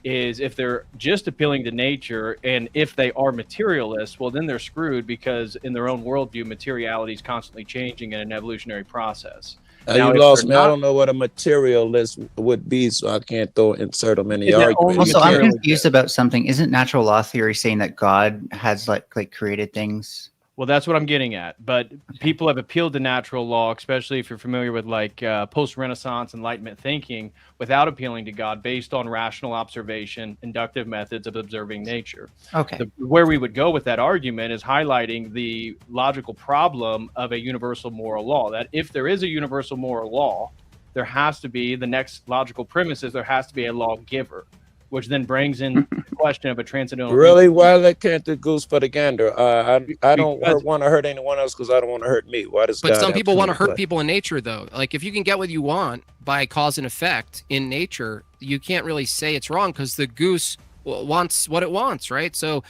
is if they're just appealing to nature, and if they are materialists, well, then they're screwed, because in their own worldview, materiality is constantly changing in an evolutionary process. Now, you lost me. I don't know what a materialist would be, so I can't insert them in the argument. Also, I'm confused about something. Isn't natural law theory saying that God has like created things? Well, that's what I'm getting at. But people have appealed to natural law, especially if you're familiar with like post-Renaissance Enlightenment thinking, without appealing to God, based on rational observation, inductive methods of observing nature. Okay. Where we would go with that argument is highlighting the logical problem of a universal moral law. That if there is a universal moral law, there has to be, the next logical premise is there has to be a lawgiver. which then brings in the question of a transcendental. Really? Why they can't do goose for the gander? I don't want to hurt anyone else because I don't want to hurt me. Why does But God some have people want to hurt play? people in nature, though. Like if you can get what you want by cause and effect in nature, you can't really say it's wrong because the goose wants what it wants, right? So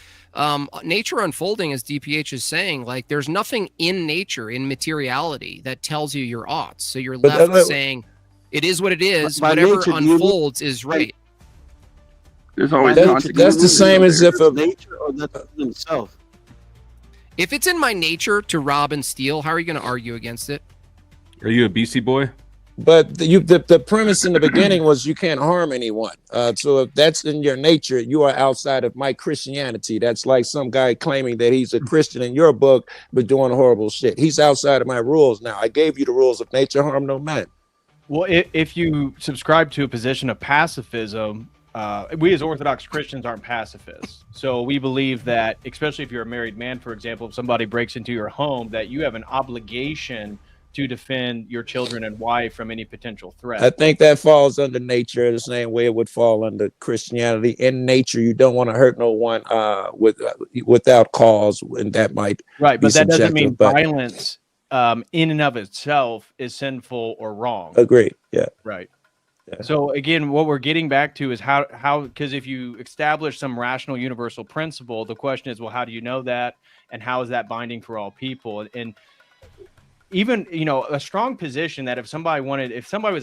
nature unfolding, as DPH is saying, like there's nothing in nature, in materiality, that tells you you're ought. So you're left saying it is what it is. By Whatever nature, unfolds is right. There's always That's the same as if a nature or that's himself. If it's in my nature to rob and steal, how are you going to argue against it? Are you a BC boy? But the premise in the beginning was you can't harm anyone. So if that's in your nature, you are outside of my Christianity. That's like some guy claiming that he's a Christian in your book, but doing horrible shit. He's outside of my rules now. I gave you the rules of nature, harm no man. Well, if you subscribe to a position of pacifism, we as Orthodox Christians aren't pacifists. So we believe that, especially if you're a married man, for example, if somebody breaks into your home, that you have an obligation to defend your children and wife from any potential threat. I think that falls under nature the same way it would fall under Christianity. In nature, you don't want to hurt no one without cause, and that might right, be but that doesn't mean but violence in and of itself is sinful or wrong. Agreed. Yeah. Right. Yeah. So again, what we're getting back to is how because if you establish some rational universal principle, the question is, well, how do you know that, and how is that binding for all people? And even, you know, a strong position that if somebody was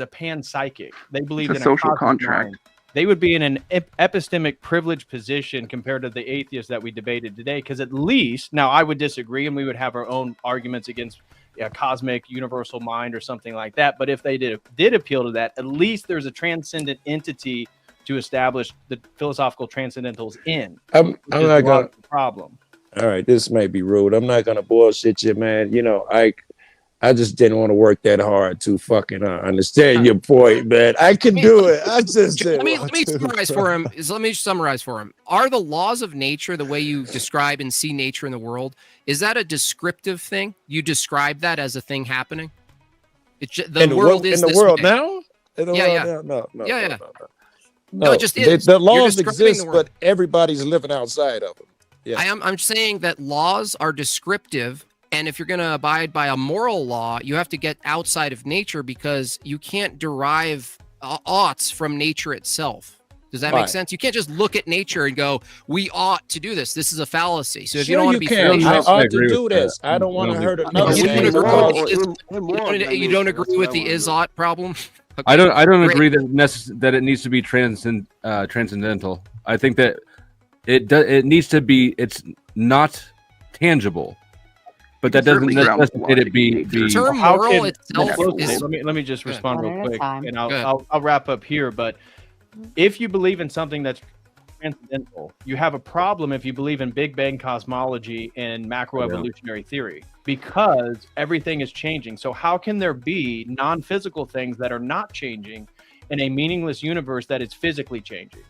a panpsychic, they believed in a social contract. Mind, they would be in an epistemic privileged position compared to the atheists that we debated today. Because at least, now I would disagree, and we would have our own arguments against a cosmic universal mind or something like that. But if they did appeal to that, at least there's a transcendent entity to establish the philosophical transcendentals in. I'm not gonna problem. All right, this may be rude. I'm not gonna bullshit you, man. You know, I just didn't want to work that hard to fucking understand your point, man. I can do it. I just let me summarize for him. Let me summarize for him. Are the laws of nature, the way you describe and see nature in the world, is that a descriptive thing? You describe that as a thing happening? The world is in the this world way. now. In the Yeah, world now? No. No, it just is. The laws You're describing exist, the world. but everybody's living outside of them. Yeah. I'm saying that laws are descriptive. And if you're going to abide by a moral law, you have to get outside of nature because you can't derive oughts from nature itself. Does that make sense? You can't just look at nature and go, we ought to do this. This is a fallacy. So if you don't want to be fallacious, I ought to do this. I don't want to hurt another man. You don't agree with the is ought problem? Okay, I don't great. agree that it needs to be transcendental. I think that it needs to be. It's not tangible. But that doesn't necessitate it be the term moral itself is. Let me just respond real quick, and I'll wrap up here. But if you believe in something that's transcendental, you have a problem if you believe in Big Bang cosmology and macroevolutionary theory, because everything is changing. So how can there be non-physical things that are not changing in a meaningless universe that is physically changing?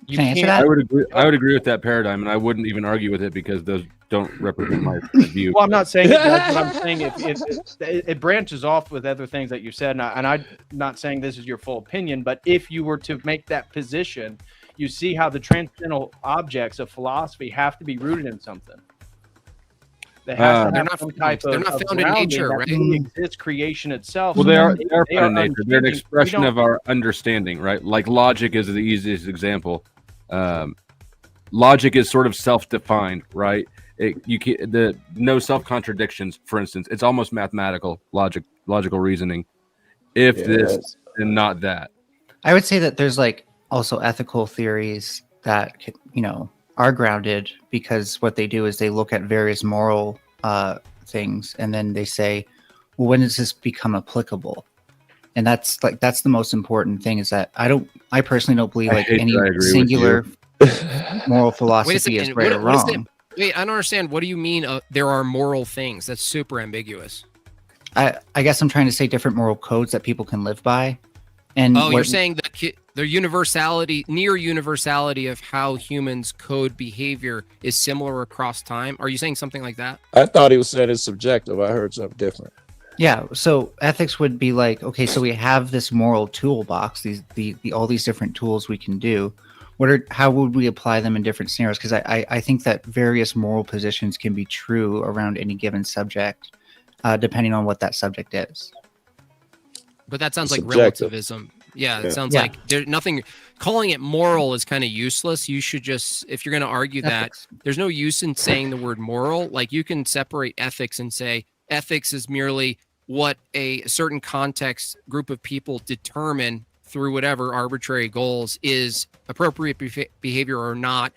I would agree with that paradigm, and I wouldn't even argue with it because those don't represent my view. Well, I'm not saying it does, but I'm saying if it branches off with other things that you said, and I'm not saying this is your full opinion, but if you were to make that position, you see how the transcendental objects of philosophy have to be rooted in something. They have to have some type of. They're not found in nature, right? Exists creation itself. Well, they are found in nature. They're an expression of our understanding, right? Like logic is the easiest example. Logic is sort of self-defined, right? No self-contradictions, for instance. It's almost mathematical logical reasoning. If this and not that. I would say that there's like also ethical theories that, you know, are grounded because what they do is they look at various moral things and then they say, well, when does this become applicable? And that's the most important thing, is that I personally don't believe like any singular moral philosophy is right or wrong. Wait, I don't understand. What do you mean there are moral things? That's super ambiguous. I guess I'm trying to say different moral codes that people can live by. And you're saying the universality, near universality of how humans code behavior is similar across time? Are you saying something like that? I thought he was saying it's subjective. I heard something different. Yeah, so ethics would be like, okay, so we have this moral toolbox, all these different tools we can do. How would we apply them in different scenarios? Because I think that various moral positions can be true around any given subject, depending on what that subject is. But that sounds like Subjective. relativism. Yeah, it sounds like there's nothing. Calling it moral is kind of useless. You should just, if you're going to argue that, there's no use in saying the word moral. Like you can separate ethics and say ethics is merely what a certain context group of people determine through whatever arbitrary goals is appropriate behavior or not,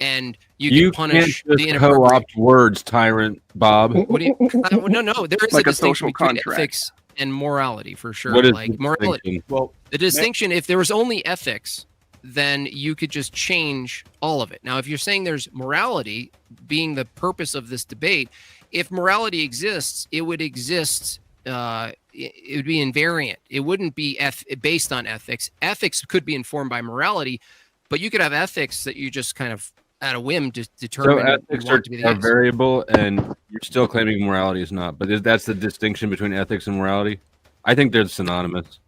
and you can punish can't the just inappropriate. co-opt words, tyrant Bob. What do you? No. There is Like a a distinction social between contract. ethics and morality for sure. What is like the morality. distinction? Well, The distinction, if there was only ethics, then you could just change all of it. Now, if you're saying there's morality being the purpose of this debate, if morality exists, it would exist. It would be invariant. It wouldn't be based on ethics. Ethics could be informed by morality, but you could have ethics that you just kind of at a whim just determine. So ethics are variable, and you're still claiming morality is not. But that's the distinction between ethics and morality. I think they're synonymous.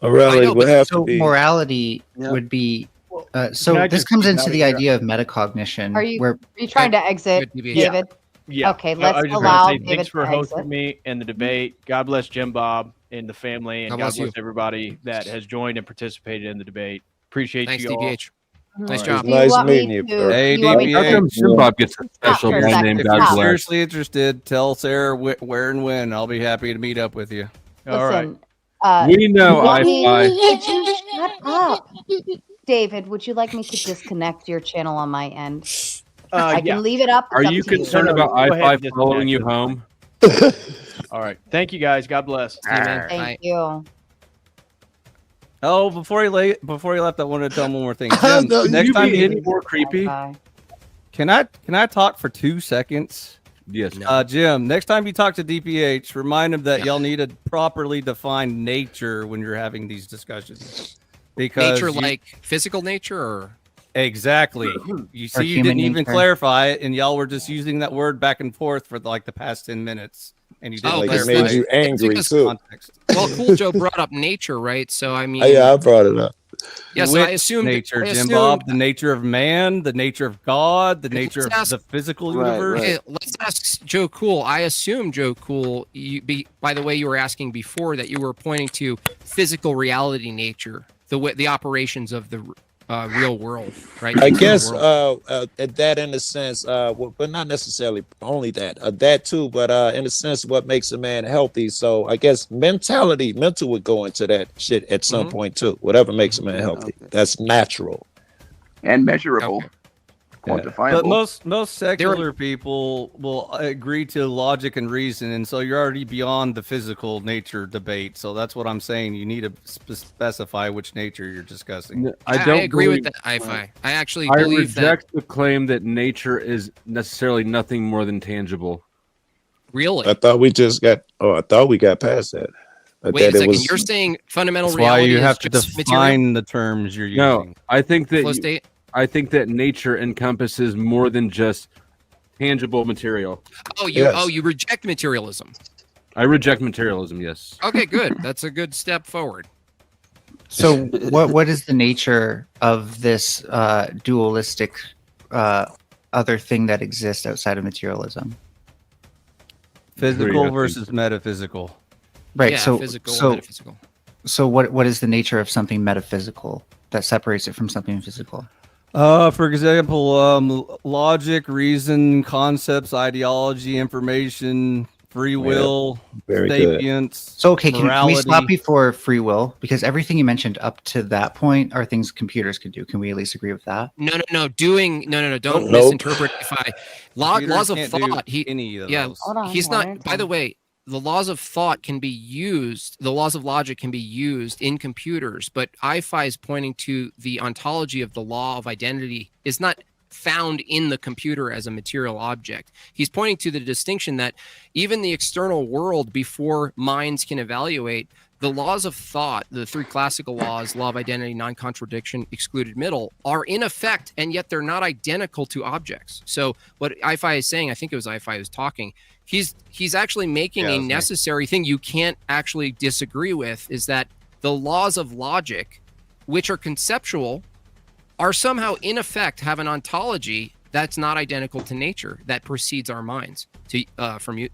Morality would have to be. Morality would be. So this comes into the idea of metacognition. Are you trying to exit, David? Yeah. Okay, I let's was just allow gonna say, David thanks for to hosting exit. me in the debate. God bless Jim Bob and the family, and God God bless bless you. everybody that has joined and participated in the debate. Appreciate Thanks, you all. DPH. Nice All job. Do you want me to- Hey, do you want me How to- come Jim Bob gets a special for a band second. name? If God you're bless. seriously interested, tell Sarah where and when. I'll be happy to meet up with you. All right. Listen, We know you want me- I-Fi. Could you shut up? David, would you like me to disconnect your channel on my end? I yeah. can leave it up. Are It's you up to concerned No, about go ahead I-Fi and disconnect following you it. home? All right. Thank you, guys. God bless. Thank you. Oh, before he left, I wanted to tell him one more thing. Jim, No, next you time be you any more creepy? can I talk for 2 seconds? Yes. Jim, next time you talk to DPH, remind him that y'all need to properly define nature when you're having these discussions. Because Nature, like physical nature, or exactly. You see, you human didn't even nature. clarify it, and y'all were just using that word back and forth for like the past 10 minutes, and you didn't Oh, Like it clarify made you angry because- too. context. well, Cool Joe brought up nature, right? So I mean, Yeah, I brought it up. yeah. So I Which assumed nature, I Jim assumed- Bob, the nature of man, the nature of God, the nature of ask- the physical Right, universe. Okay, let's ask Joe Cool. I assume Joe Cool. By the way, you were asking before that you were pointing to physical reality, nature, the operations of the real world, right? I The real guess world. that in a sense, but not necessarily only that, that too, but in a sense, what makes a man healthy. So I guess mental would go into that shit at some point too. Whatever makes a man healthy, that's natural and measurable, Yeah. quantifiable. But most secular people will agree to logic and reason, and so you're already beyond the physical nature debate. So that's what I'm saying. You need to specify which nature you're discussing. I agree with that. I actually believe that. reject the claim that nature is necessarily nothing more than tangible. Really? I thought we just got. Oh, I thought we got past that. I Wait a thought it second. was- You're saying fundamental That's why reality you is have to just define material? the terms you're using. No, I think Flow that state? I think that nature encompasses more than just tangible material. You reject materialism. I reject materialism. Yes. Okay, good. That's a good step forward. So what is the nature of this dualistic other thing that exists outside of materialism? Physical versus metaphysical. Right. Yeah, so physical, so metaphysical. so what is the nature of something metaphysical that separates it from something physical? For example, logic, reason, concepts, ideology, information, free will, very good. sapience. So okay, can we morality. stop before free will? Because everything you mentioned up to that point are things computers can do. Can we at least agree with that? No. Don't Nope. misinterpret. Laws of Computers can't thought. do any of Yeah, those. Hold on, he's one at a not. By the time. way, the laws of thought can be used. The laws of logic can be used in computers, but IFI is pointing to the ontology of the law of identity is not found in the computer as a material object. He's pointing to the distinction that even the external world, before minds can evaluate, the laws of thought, the three classical laws, law of identity, non-contradiction, excluded middle, are in effect, and yet they're not identical to objects. So what Ifi is saying, I think it was Ifi who was talking, he's actually making a necessary thing you can't actually disagree with, is that the laws of logic, which are conceptual, are somehow in effect have an ontology that's not identical to nature, that precedes our minds.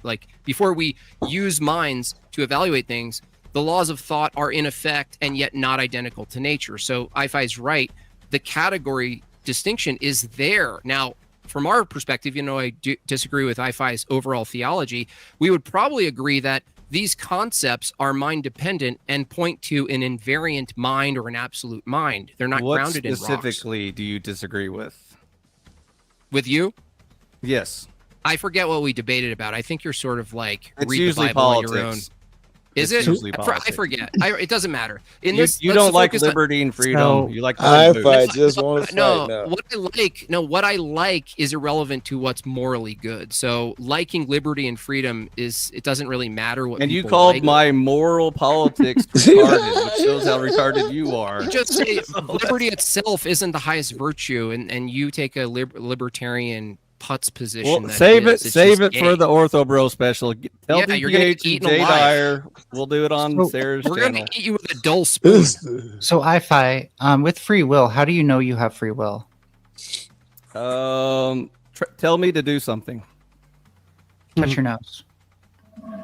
Like before we use minds to evaluate things, the laws of thought are in effect and yet not identical to nature. So Ifi is right. The category distinction is there. Now, from our perspective, I disagree with Ifi's overall theology. We would probably agree that these concepts are mind dependent and point to an invariant mind or an absolute mind. They're not grounded in rocks. What specifically do you disagree with? With you? Yes. I forget what we debated about. I think you're sort of like it's read usually the Bible on your own. politics. Is it? I forget. It doesn't matter. In this, you don't like liberty and freedom. You like I just want to no. fight now. What I like is irrelevant to what's morally good. So liking liberty and freedom it doesn't really matter what. And you people called like. my moral politics retarded, which shows how retarded you are. You just say liberty itself isn't the highest virtue, and you take a libertarian putz position. Well, save it for the Ortho Bro special. Tell you're gonna DPH get eaten Jay alive. Dyer. We'll do it on Sarah's We're channel. gonna eat you with a dull spoon. So Ifi, with free will, how do you know you have free will? Tell me to do something. Touch your nose.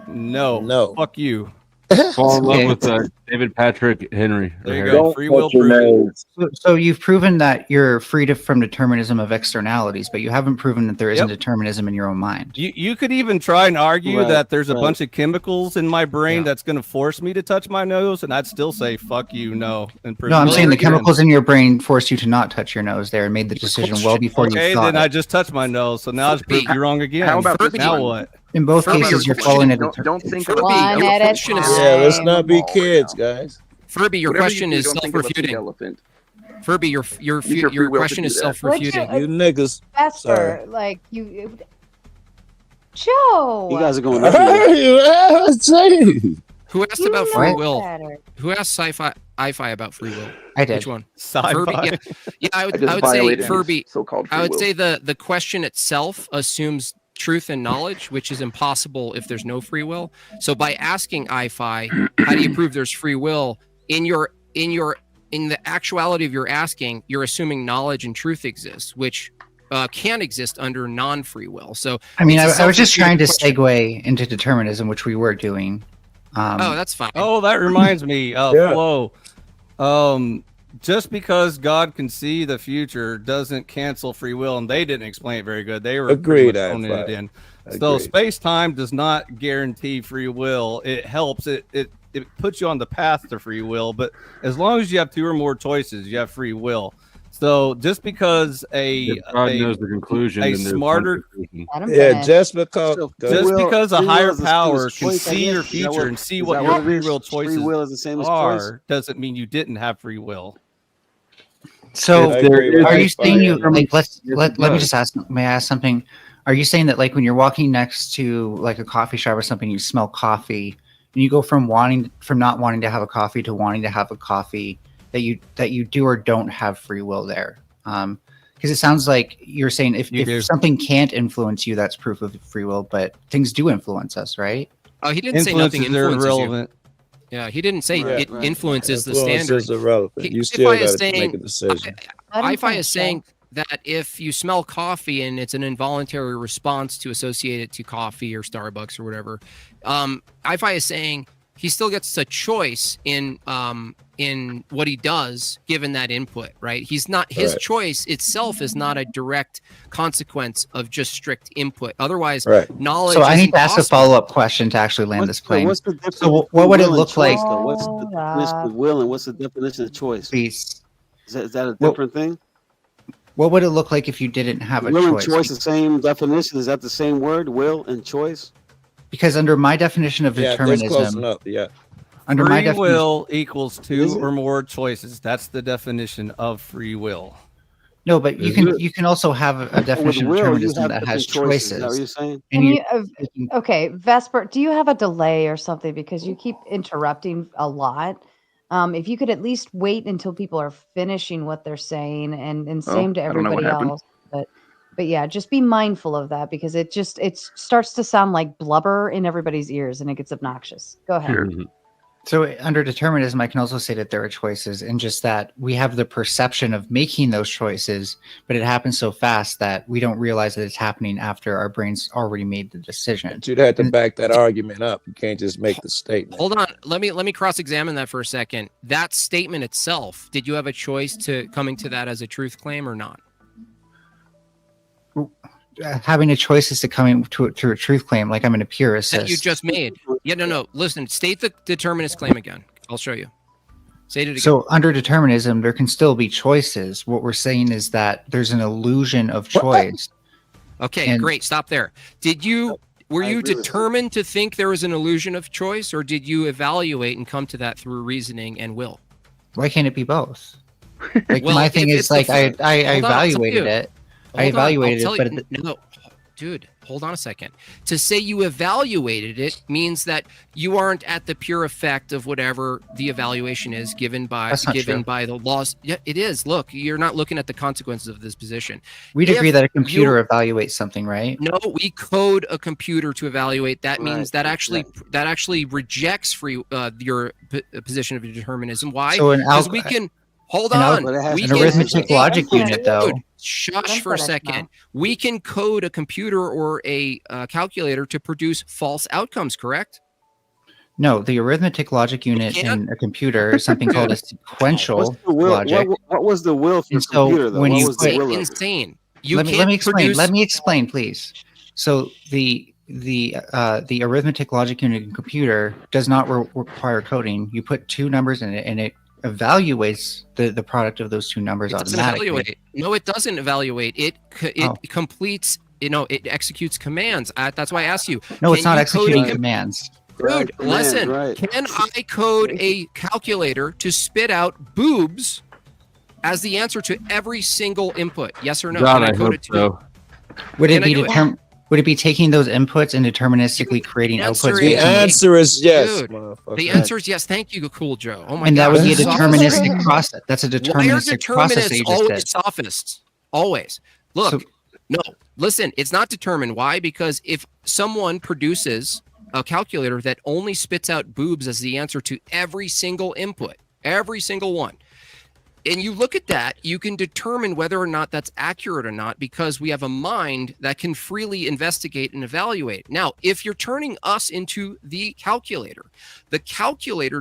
No. Fuck you. Fall in love with David Patrick Henry. There you go. Free will proven. So you've proven that you're free from determinism of externalities, but you haven't proven that there isn't determinism in your own mind. You could even try and argue that there's a bunch of chemicals in my brain that's going to force me to touch my nose, and I'd still say fuck you, no. And No, I'm saying the chemicals in your brain forced you to not touch your nose there and made the decision well before you thought. Okay, then I just touched my nose, so now it's proved you wrong again. How about this now one? what? In both cases, you're following it. Don't think Furby, about your it. question is let's not be kids, guys. Furby, your Whatever question you do, is don't think about the self-refuting. elephant. Furby, your Use your free will to question do is that. self-refuting. You niggas. Vesper, Sorry. like you, Joe. You guys are going. Who asked about know free will? better. Who asked Ifi about free will? I did. Which one? Sci-fi. Furby. Yeah, I would say violated Furby. his so-called free I would will. say the question itself assumes truth and knowledge, which is impossible if there's no free will. So by asking Ifi, how do you prove there's free will? In the actuality of your asking, you're assuming knowledge and truth exists, which can exist under non-free will. So I mean, it's a I was just trying to self-refuting segue into determinism, which we were doing. Oh, that's fine. Oh, that reminds me. Flo. Just because God can see the future doesn't cancel free will, and they didn't explain it very good. They were Agreed, phoning it in. Agreed. So space-time does not guarantee free will. It helps. It puts you on the path to free will, but as long as you have two or more choices, you have free will. So just because God knows the conclusion, a then there's smarter, just because a higher power can see your future and see what your free will choices are, doesn't mean you didn't have free will. So are you saying like let me just ask? May I ask something? Are you saying that like when you're walking next to like a coffee shop or something, you smell coffee, and you go from not wanting to have a coffee to wanting to have a coffee, that you do or don't have free will there? Because it sounds like you're saying if something can't influence you, that's proof of free will, but things do influence us, right? Oh, he didn't say nothing influences irrelevant. you. Yeah, he didn't say it influences the Influence standard. is irrelevant. You still got to make a decision. Ifi is saying that if you smell coffee and it's an involuntary response to associate it to coffee or Starbucks or whatever, Ifi is saying he still gets a choice in what he does given that input, right? His choice itself is not a direct consequence of just strict input. Otherwise, knowledge. So I need to ask a follow-up question to actually land this plane. What's the difference? So what would it look like? What's the definition of will and what's the definition of choice? Please. Is that a different thing? What would it look like if you didn't have a will choice? And choice, the same definition. Is that the same word, will and choice? Because under my definition of determinism, close enough. Under my free definition, will equals two or more choices. That's the definition of free will. No, but you can also have a definition of determinism that has choices. Is that what you're saying? And Okay, Vesper, do you have a delay or something? Because you keep interrupting a lot. If you could at least wait until people are finishing what they're saying, and same to I don't know what everybody happened. else. But yeah, just be mindful of that because it starts to sound like blubber in everybody's ears and it gets obnoxious. Go ahead. So under determinism, I can also say that there are choices, and just that we have the perception of making those choices, but it happens so fast that we don't realize that it's happening after our brain's already made the decision. But you'd have to back that argument up. You can't just make the statement. Hold on. Let me cross-examine that for a second. That statement itself, did you have a choice to coming to that as a truth claim or not? Having a choice is to coming to a truth claim, like I'm an empiricist. That you just made. Yeah, no. Listen, state the determinist claim again. I'll show you. Say it again. So under determinism, there can still be choices. What we're saying is that there's an illusion of choice. Okay, great. Stop there. Were you determined to think there was an illusion of choice, or did you evaluate and come to that through reasoning and will? Why can't it be both? Like Well, my thing if is it's like the- I Hold on, I'll evaluated tell you. it. I evaluated it, but no, dude, hold on a second. To say you evaluated it means that you aren't at the pure effect of whatever the evaluation is given by That's not true. by the laws. Yeah, it is. Look, you're not looking at the consequences of this position. we'd If agree that a you- computer evaluates something, right? No, we code a computer to evaluate. That means that actually rejects your position of determinism. Why? So an Because alg- we can hold an on. alg- We an can- arithmetic logic unit, though. Dude, shush for a second. We can code a computer or a calculator to produce false outcomes. Correct? No, the arithmetic logic unit in a computer is something called a sequential What's the will? logic. What was the will for And the so computer, though? when What you was the put- will of it? Insane. You let me can't explain. produce- Let me explain, please. So the arithmetic logic unit in a computer does not require coding. You put two numbers in it, and it evaluates the product of those two numbers It doesn't automatically. evaluate. No, it doesn't evaluate. It completes. It executes commands. That's why I asked you. No, it's can not you code executing a- commands. Dude, listen. right. Can I code a calculator to spit out boobs as the answer to every single input? Yes or no? God, Can I code hope it to so. Would it Can I be do it? Would it be taking those inputs and deterministically creating answer outputs? is- The answer is yes. Dude, motherfucker. the answer is yes. Thank you, Cool Joe. Oh my And that God. would be a Sophists- deterministic process. That's a Why are deterministic process that determinists you just always did. sophists? Always. Look, no, listen, it's not determined. Why? Because if someone produces a calculator that only spits out boobs as the answer to every single input, every single one, and you look at that, you can determine whether or not that's accurate or not because we have a mind that can freely investigate and evaluate. Now, if you're turning us into the calculator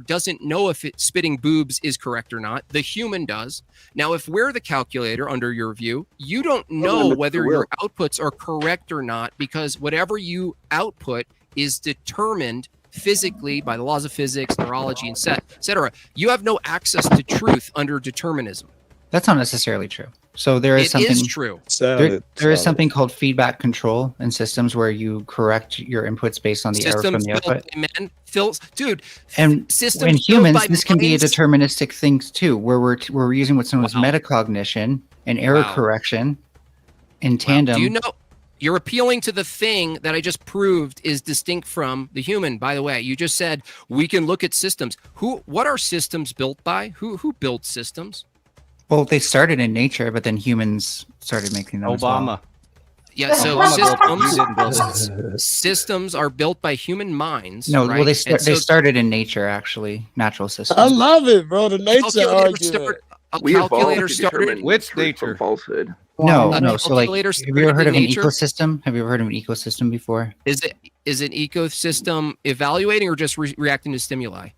doesn't know if it's spitting boobs is correct or not. The human does. Now, if we're the calculator, under your view, you don't know whether your outputs are correct or not because whatever you output is determined physically by the laws of physics, neurology, and etc. You have no access to truth under determinism. That's not necessarily true. So there is It something. is true. There is something called feedback control in systems where you correct your inputs based on the error from Systems the built output. by men, dude. And systems in built humans, by this can be a minds- deterministic thing too, where we're using what's known as metacognition and error correction in tandem. Do you know? You're appealing to the thing that I just proved is distinct from the human. By the way, you just said we can look at systems. What are systems built by? Who builds systems? Well, they started in nature, but then humans started making them. Obama. Yeah, so Obama built them. He didn't build it. systems are built by human minds. No, right? well, they And so- started in nature, actually, natural systems. I love it, bro. The nature calculator argument. start- a We evolved calculator to started. determine Which truth from nature? falsehood. No, A no. So, like, calculator have you ever started heard in of an nature? ecosystem? Have you ever heard of an ecosystem before? Is an ecosystem evaluating or just reacting to stimuli?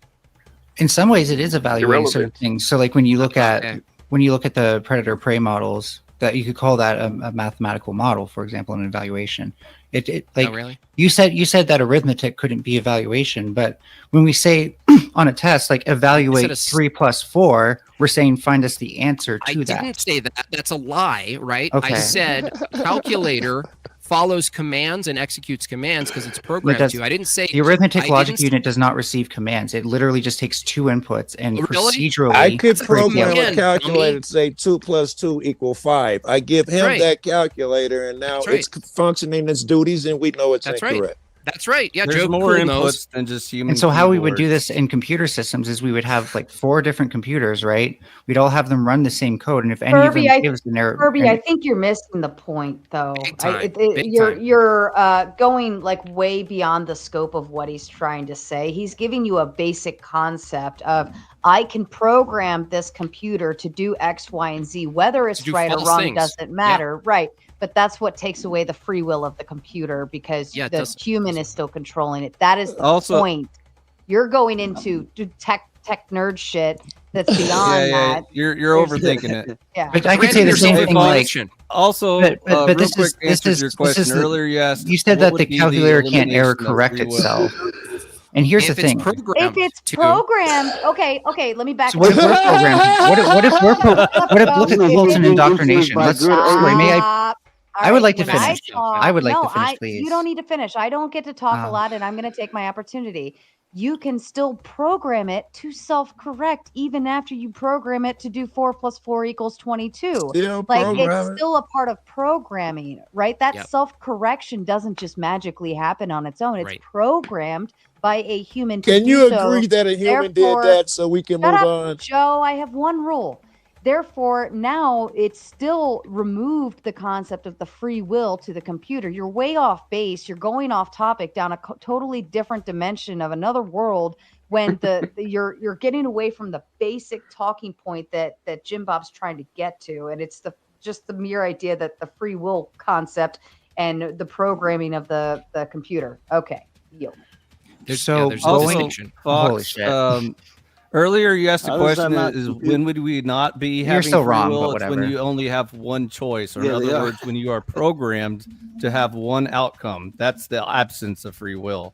In some ways, it is evaluating certain Irrelevant. things. So, like when you look at Okay. the predator-prey models, that you could call that a mathematical model, for example, an evaluation. It like Oh, really? you said that arithmetic couldn't be evaluation, but when we say on a test like evaluate 3 + 4, we're saying find us the answer to I that. didn't say that. That's a lie, right? Okay. I said calculator follows commands and executes commands because it's programmed to. I didn't say the arithmetic logic unit does not receive commands. It literally just takes 2 inputs and procedurally. I could creates the program a output. calculator to say 2 + 2 = 5. I give him right. that calculator, and now it's functioning its duties, and we know it's That's incorrect. right. That's right. Yeah, There's Joe more Cool inputs knows. than just human. And so how we would do keyboards. this in computer systems is we would have like 4 different computers, right? We'd all have them run the same code, and if any Kirby, of them gives an error, Kirby, I think you're missing the point, though. time. You're going like way beyond the scope of what he's trying to say. He's giving you a basic concept of I can program this computer to do X, Y, and Z. Whether it's do right or false wrong things. doesn't matter, right? But that's what takes away the free will of the computer because Yeah, it the doesn't. human is still controlling it. That is the Also- point. You're going into tech nerd shit that's beyond that. You're There's- overthinking it. Yeah. But I could say the same thing like. Also, But real this quick is to answer your question the- earlier. You asked, you said what that would the be calculator can't error elimination of correct free will? itself. And here's If the it's thing. programmed If it's to- programmed, okay, let me back So what if up. we're programmed? What if look at cults and indoctrination? Let's sorry, may I? Stop. All I would right, like to when finish. talk- I would like no, to finish, please. You don't need to finish. I don't get to talk a Oh. lot, and I'm going to take my opportunity. You can still program it to self-correct even after you program it to do 4 + 4 = 22. Still Like program it's it. still a part of programming, right? That Yep. self-correction doesn't just magically happen on its own. It's Right. programmed by a human to Can do you so. agree that a human Therefore- did that so we can Shut move up, on? Joe, I have one rule. Therefore, now it's still removed the concept of the free will to the computer. You're way off base. You're going off topic down a totally different dimension of another world when you're getting away from the basic talking point that Jim Bob's trying to get to, and it's just the mere idea that the free will concept and the programming of the computer. Okay, yield. There's So a Also, distinction. Holy Fox, shit. earlier you asked the How does that question not is compute? when would we not be You're having still free wrong, will? but It's when whatever. you only have one choice, or Yeah, in they other are. words, when you are programmed to have one outcome. That's the absence of free will.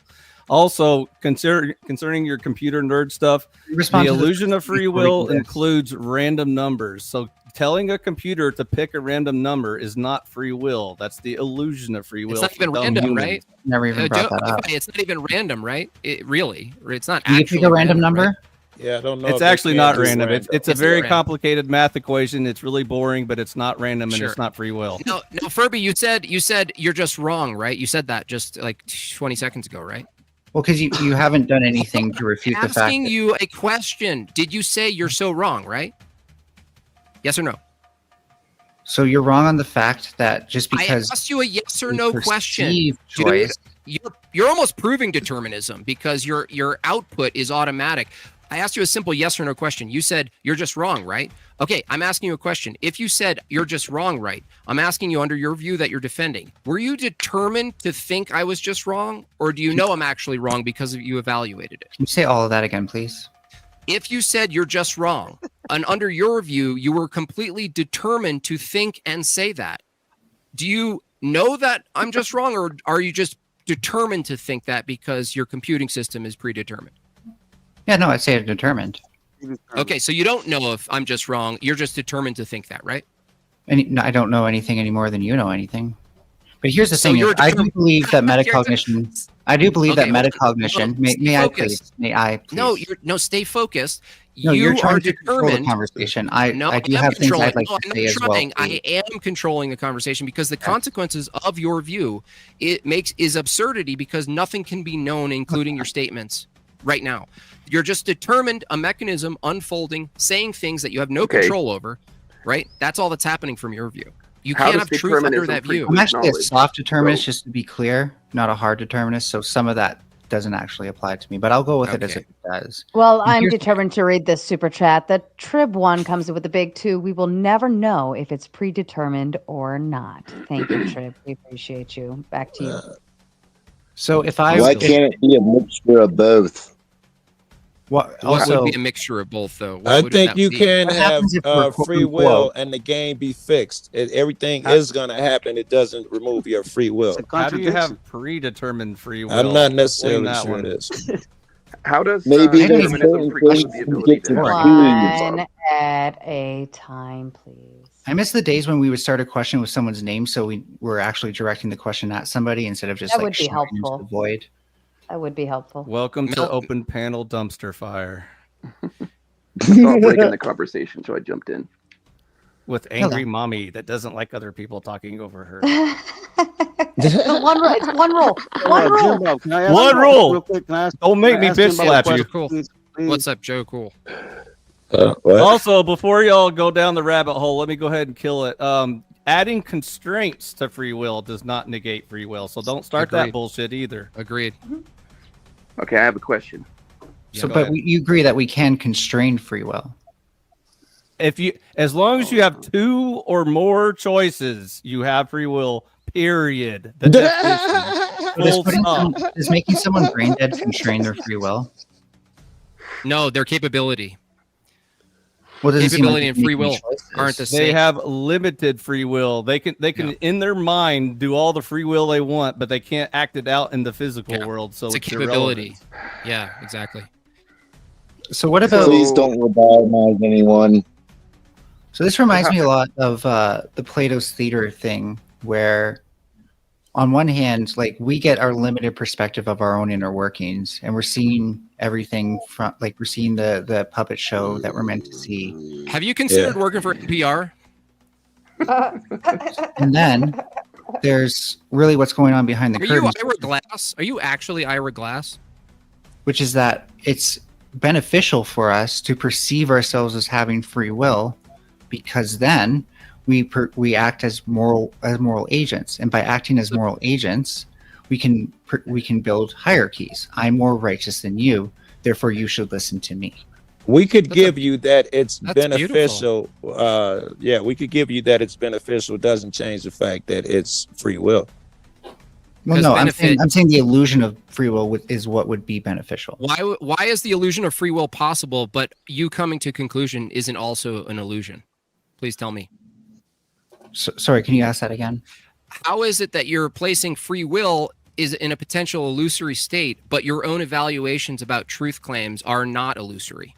Also, concerning your computer nerd stuff, Respond the to the illusion of free will curriculum. includes random numbers. So telling a computer to pick a random number is not free will. That's the illusion of free will. It's not for even dumb random, humans. right? Never even brought Joe, that up. it's not even random, right? Really, it's not. Do you actually pick a random number? right? Yeah, I don't know. It's if they actually can not do random. It's a It's very random. complicated math equation. It's really boring, but it's not random and Sure. it's not free will. No, Furby, you said you're just wrong, right? You said that just like 20 seconds ago, right? Well, because you haven't done anything to refute the fact. Asking that- you a question. Did you say you're so wrong, right? Yes or no? So you're wrong on the fact that just I because asked you a yes or we no question. perceive Dude, choice- you're almost proving determinism because your output is automatic. I asked you a simple yes or no question. You said you're just wrong, right? Okay, I'm asking you a question. If you said you're just wrong, right? I'm asking you under your view that you're defending. Were you determined to think I was just wrong, or do you know I'm actually wrong because you evaluated it? Can you say all of that again, please? If you said you're just wrong, and under your view, you were completely determined to think and say that, do you know that I'm just wrong, or are you just determined to think that because your computing system is predetermined? Yeah, no, I'd say I'm determined. Okay, so you don't know if I'm just wrong. You're just determined to think that, right? And no, I don't know anything any more than you know anything. But here's the So thing: you're is I do determined- believe that metacognition. I do believe Okay, that hold on, metacognition. stay May I focused. please? May I please? No, stay focused. No, you're you trying are to control the determined. conversation. I No, do I'm have things controlling. I'd like No, to I'm say not as well. trying. please. I am controlling the conversation because the consequences of your view is absurdity because nothing can be known, including your statements right now. You're just determined a mechanism unfolding, saying things that you have no Okay. control over, right? That's all that's happening from your view. You How can't does have truth under determinism that view. I'm actually a knowledge. soft determinist, So- just to be clear, not a hard determinist. So some of that doesn't actually apply to me, but I'll go with it as Okay. if it does. Well, And I'm here's- determined to read this super chat. The Trib one comes in with a big 2. We will never know if it's predetermined or not. Thank you, Trib. We appreciate you. Back to you. So if I Why can't it be a mixture of both? what What also would be a mixture of both, though? What I would think that you be? can What have happens if we're free quote, will unquote- and the game be fixed. Everything is going to happen. It doesn't remove your free will. It's a How do you contradiction. have predetermined free will? I'm not Explain necessarily that sure one. it is. How does Maybe there's determinism certain preclude things the you ability get to have confused. One At a time, please. I miss the days when we would start a question with someone's name, so we were actually directing the question at somebody instead of just That like would be shouting into helpful. the void. That would be helpful. Welcome to Open Panel Dumpster Fire. I saw a break in the conversation, so I jumped in. With angry mommy that doesn't like other people talking over her. One rule. It's one rule. One rule. Jimbo, can I ask One you rule. real quick? Can I ask- Don't make can I me ask bitch Jimbo a slap you. question, Cool. please? What's up, Joe? Cool. Also, before y'all go down the rabbit hole, let me go ahead and kill it. Adding constraints to free will does not negate free will, so don't start that Agreed. bullshit either. Agreed. Okay, I have a question. So, but you agree that we can constrain free will. As long as you have 2 or more choices, you have free will. Period. The definition. Is making someone brain dead constrain their free will? No, their capability. Well, doesn't seem like Capability and free will aren't the same. They have limited free will. They can in their mind do all the free will they want, but they can't act it out in the physical world. So It's a it's capability. irrelevant. Yeah, exactly. So what about? Please don't lobotomize anyone. So this reminds me a lot of the Plato's theater thing, where on one hand, like we get our limited perspective of our own inner workings, and we're seeing everything from, like we're seeing the puppet show that we're meant to see. Have you considered working for NPR? And then there's really what's going on behind the Are you curtain, Ira Glass? Are you actually Ira Glass? which is that it's beneficial for us to perceive ourselves as having free will, because then we act as moral agents, and by acting as moral agents, we can build hierarchies. I'm more righteous than you, therefore you should listen to me. We could give you that it's that's beneficial. Yeah, we could give you that it's beneficial. It doesn't change the fact that it's free will. Well, no, I'm saying the illusion of free will is what would be beneficial. Why is the illusion of free will possible, but you coming to conclusion isn't also an illusion? Please tell me. Sorry, can you ask that again? How is it that you're placing free will is in a potential illusory state, but your own evaluations about truth claims are not illusory?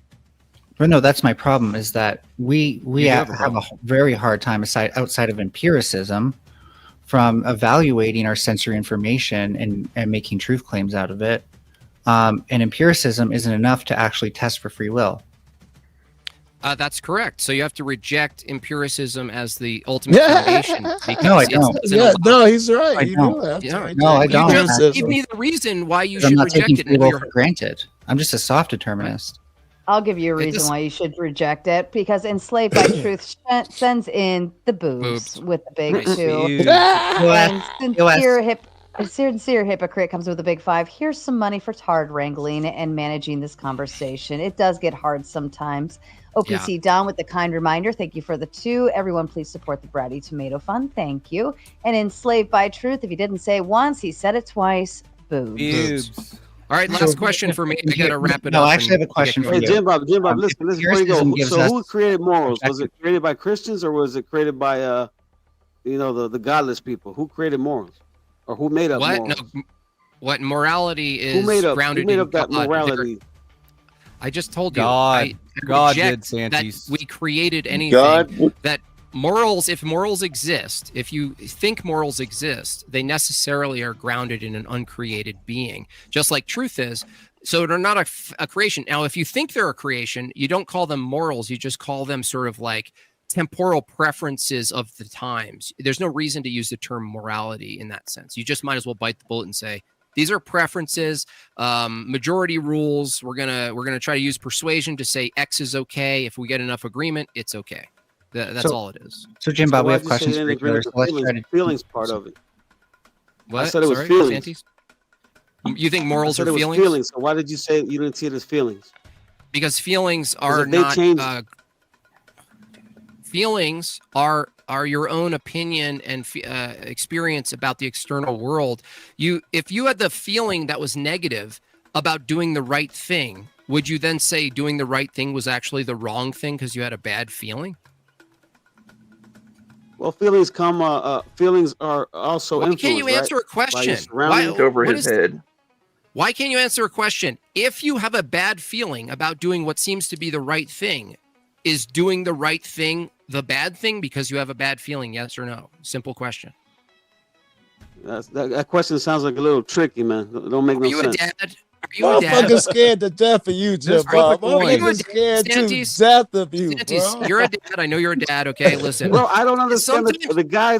Well, no, that's my problem, is that we have a very hard time outside of empiricism from evaluating our sensory information and making truth claims out of it. And empiricism isn't enough to actually test for free will. That's correct. So you have to reject empiricism as the ultimate foundation. No, I don't. Yeah, no, he's right. I You don't. do have to reject No, I don't. You just give me the reason why you I'm should not reject taking it. free will for granted. I'm just a soft determinist. I'll give you a It reason just- why you should reject it, because Enslaved by Truth sends in the boobs with the big Nice. 2. Boobs. And sincere hypocrite comes with a big 5. Here's some money for tard wrangling and managing this conversation. It does get hard sometimes. OPC Don with the kind reminder. Thank you for the 2. Everyone, please support the Bratty Tomato Fund. Thank you. And Enslaved by Truth, if he didn't say it once, he said it twice. Boobs. All right, last question for me. I got to wrap it No, up. I actually have a question for Hey, you. Jim Bob, listen, before you go. empiricism gives So us who created morals? Was it created by Christians or was it created by the godless people? Who created morals? Or who made up What? morals? No, what morality is Who made up grounded in that God. morality? I just told you. God. God did, reject that Santis. we created anything. God. That morals, if morals exist, if you think morals exist, they necessarily are grounded in an uncreated being, just like truth is. So they're not a creation. Now, if you think they're a creation, you don't call them morals. You just call them sort of like temporal preferences of the times. There's no reason to use the term morality in that sense. You just might as well bite the bullet and say, these are preferences, majority rules. We're gonna try to use persuasion to say X is okay. If we get enough agreement, it's okay. That's all it is. So, Jim Bob, we have why'd you say questions it for ain't you. really So the let's try to feelings part of it. What? I said it was Sorry, feelings. Santis? You think I morals said are it was feelings? feelings. So why did you say you didn't see it as feelings? Because feelings Because are if they not change- feelings are your own opinion and experience about the external world. If you had the feeling that was negative about doing the right thing, would you then say doing the right thing was actually the wrong thing because you had a bad feeling? Well, feelings feelings are also Why influenced. can't you answer a By your question? surroundings. It's over his head. Why can't you answer a question? If you have a bad feeling about doing what seems to be the right thing, Is doing the right thing the bad thing because you have a bad feeling? Yes or no? Simple question. That question sounds like a little tricky, man. Don't make no sense. Are you a dad? Are you a dad? Motherfucker's scared to death of you, Jim Bob. Motherfucker's scared to death of you, bro. You're a dad. I know you're a dad. Okay, listen. Bro, I don't understand the guy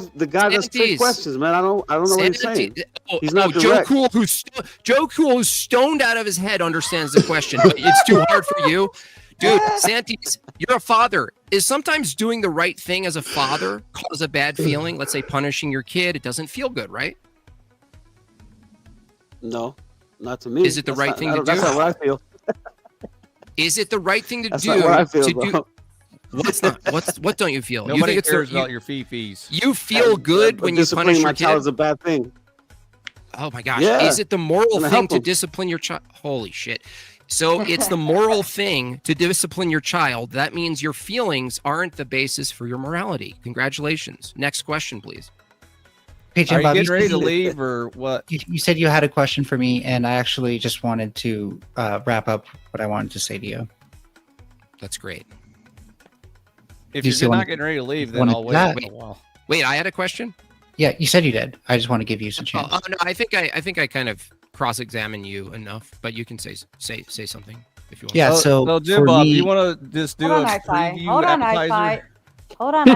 that's trick questions, man. I don't know what he's saying. He's not direct. Joe Cool, who's stoned out of his head, understands the question, but it's too hard for you. Dude, Santis, you're a father. Is sometimes doing the right thing as a father cause a bad feeling? Let's say punishing your kid. It doesn't feel good, right? No, not to me. Is it the right thing to do? That's not what I feel. Is it the right thing to That's do? not what I feel, bro. What's not? What don't you feel? Nobody you think it's cares about your fee-fees. You feel good when you punish your my kid? child is a bad thing. Oh my gosh. Yeah. Is it the moral Gonna thing help to him. discipline your child? Holy shit. So it's the moral thing to discipline your child. That means your feelings aren't the basis for your morality. Congratulations. Next question, please. Hey, Are Jim you Bob, getting ready to said- leave or what? You said you had a question for me, and I actually just wanted to wrap up what I wanted to say to you. That's great. If You you're still not wanna- getting ready to leave, then wanna I'll do wait that? a while. Wait, I had a question? Yeah, you said you did. I just want to give you some chance. Oh no, I think I kind of cross-examine you enough, but you can say something if you want. Yeah, so Jim for Bob, me- you want to just do Hold on, a I-Fi. preview Hold on, appetizer? I-Fi. Hold on,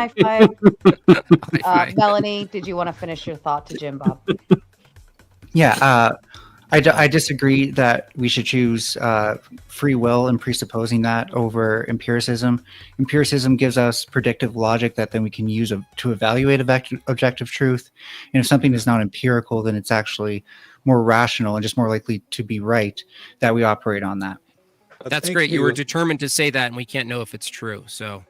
I-Fi. Melanie, did you want to finish your thought to Jim Bob? Yeah, I disagree that we should choose free will and presupposing that over empiricism. Empiricism gives us predictive logic that then we can use to evaluate objective truth. And if something is not empirical, then it's actually more rational and just more likely to be right that we operate on that. That's great. You were determined to say that, and we can't know if it's true. So,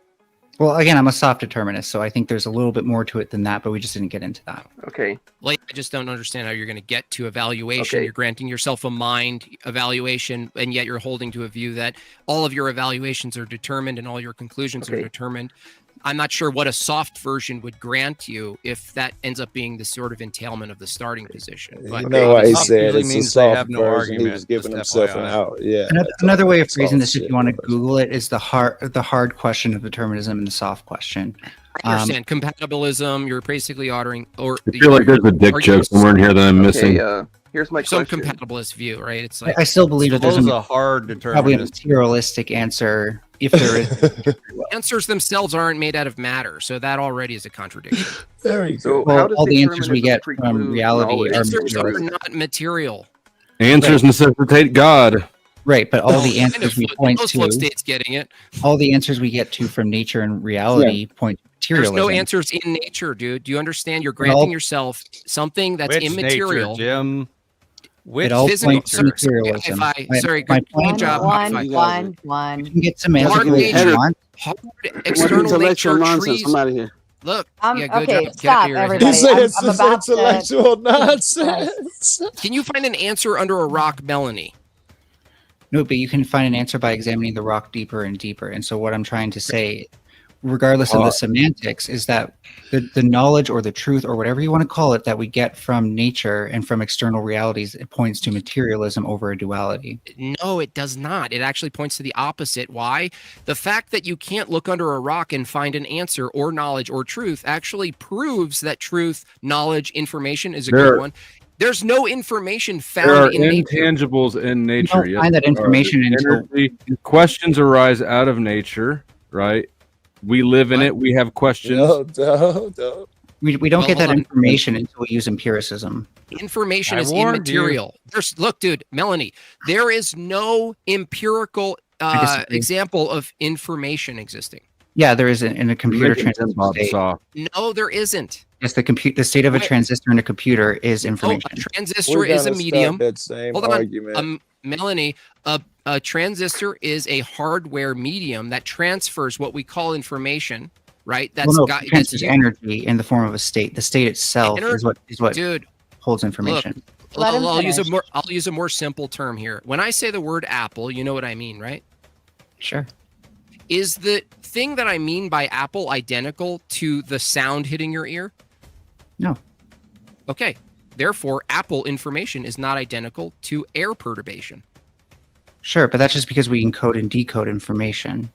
Well, again, I'm a soft determinist, so I think there's a little bit more to it than that, but we just didn't get into that. Okay. like, I just don't understand how you're going to get to evaluation. Okay. You're granting yourself a mind evaluation, and yet you're holding to a view that all of your evaluations are determined and all your conclusions are Okay. determined. I'm not sure what a soft version would grant you if that ends up being the sort of entailment of the starting position. But You know why he Soft said usually it's a means they soft have no version. He argument, was giving just himself an FYI. out. Yeah. Another way of phrasing soft this, if shit you want to was. Google it, is the hard question of determinism and the soft question. I understand compatibilism. You're basically ordering, or I feel like there's a dick joke somewhere in here that I'm missing. Here's my some question. compatibilist view, right? It's like I still believe that there's Suppose a hard probably a determinist. materialistic answer if there is. answers themselves aren't made out of matter, so that already is a contradiction. There you So Well, how does all the answers we determinism get from preclude reality knowledge? are Answers are material. not material. Answers necessitate God. Right, but all the Kind answers of we flow- point those flow to, states getting it. all the answers we get to from nature and reality point to There's materialism. no answers in nature, dude. Do you understand? You're all- granting yourself something that's Which immaterial. nature, Jim? Which It all physical. points to Sorry, materialism. sorry, My good point job. is- High five. You can get semantically Hard what you nature, want. hard What external intellectual nature, nonsense? trees. I'm out of here. Look, Okay, Get out of stop, here. everybody. He said it's I'm about to- intellectual nonsense. Can you find an answer under a rock, Melanie? No, but you can find an answer by examining the rock deeper and deeper. And so what I'm trying to say, regardless of the semantics, is that the knowledge or the truth or whatever you want to call it that we get from nature and from external realities, it points to materialism over a duality. No, it does not. It actually points to the opposite. Why? The fact that you can't look under a rock and find an answer or knowledge or truth actually proves that truth, knowledge, information is a There- good one. There's no information There are found in nature. intangibles in nature. don't find that information until- Energy- questions arise out of nature, right? We live in it. We have questions. No. We don't get Well, that hold on. information until we use empiricism. Information I is warned you. immaterial. Look, dude, Melanie, there is no empirical I disagree. example of information existing. Yeah, there is in a computer Making transistor Bob state. soft. No, there isn't. Yes, the state of a Wait. transistor in a computer is Oh, information. a transistor We're is a gonna start medium. that same Hold on, argument. Melanie. A transistor is a hardware medium that transfers what we call information, right? That's Well, no, got it transfers that's- energy in the form of a state. The state itself is what dude. holds information. Let him I'll use finish. I'll use a more simple term here. When I say the word apple, you know what I mean, right? Sure. Is the thing that I mean by apple identical to the sound hitting your ear? No. Okay. Therefore, apple information is not identical to air perturbation. Sure, but that's just because we encode and decode information.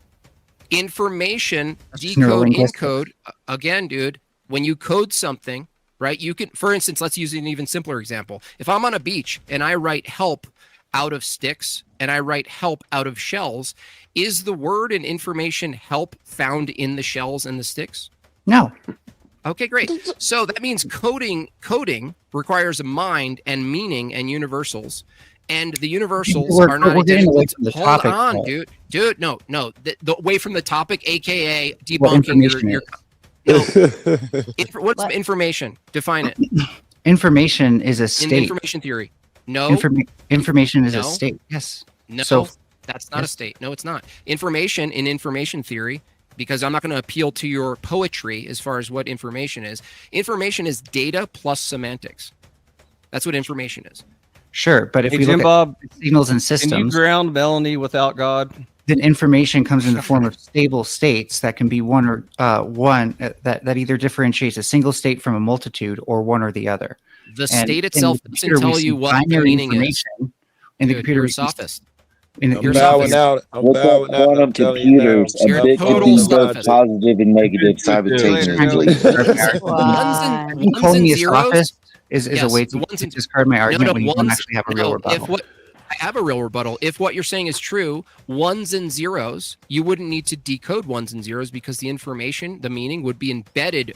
Information, That's decode, neurolinguistics. encode. Again, dude, when you code something, right? You can, for instance, let's use an even simpler example. If I'm on a beach and I write help out of sticks and I write help out of shells, is the word and information help found in the shells and the sticks? No. Okay, great. So that means coding requires a mind and meaning and universals. And the universals are not we're getting identical. away from the Hold topic, on, though. dude. No. The away from the topic, aka What debunking information your is. no. What's information? Define it. Information is a In state. information theory. No. Information is No. a state. Yes. No, So that's not a yes. state. No, it's not. Information in information theory, because I'm not going to appeal to your poetry as far as what information is. Information is data plus semantics. That's what information is. Sure, but if Hey, we Jim look Bob, at signals and Can you systems, ground Melanie without God? then information comes in the form of stable states that can be one that either differentiates a single state from a multitude or one or the other. The And state in itself the doesn't computer, we tell see you what the binary meaning is. information. In the Dude, computer, you're a we see- sophist. in the I'm You're bowing sophist. out. I'm What's up, bowing out. quantum I'm telling you now. computers? A You're a bit total confused both sophist. positive and negative simultaneously. Ones and You call me a zeros. sophist is a Yes, way the to ones and discard my argument when you don't ones- actually have a real no, rebuttal. If what I have a real rebuttal. If what you're saying is true, ones and zeros, you wouldn't need to decode ones and zeros because the information, the meaning, would be embedded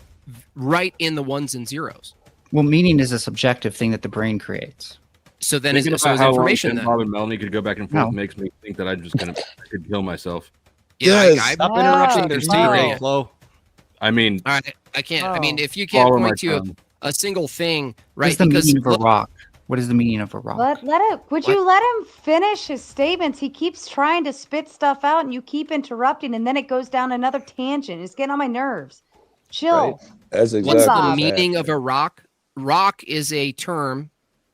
right in the ones and zeros. Well, meaning is a subjective thing that the brain creates. So then, Thinking is about how long information Jim then? Bob and Melanie could go back and forth No. makes me think that I could kill myself. Yeah, Yes. I Stop interrupting their disagree. secret, Flo. I mean, All right, I can't. I mean, if you can't Follow my point to tongue. a single thing, What right? is the Because meaning of a look, rock? What is the meaning of a rock? Let him. Would you let him finish his statements? He keeps trying to spit stuff out, and you keep interrupting, and then it goes down another tangent. It's getting on my nerves. Chill. That's what's exactly the Bob. meaning of a rock? Rock is a term,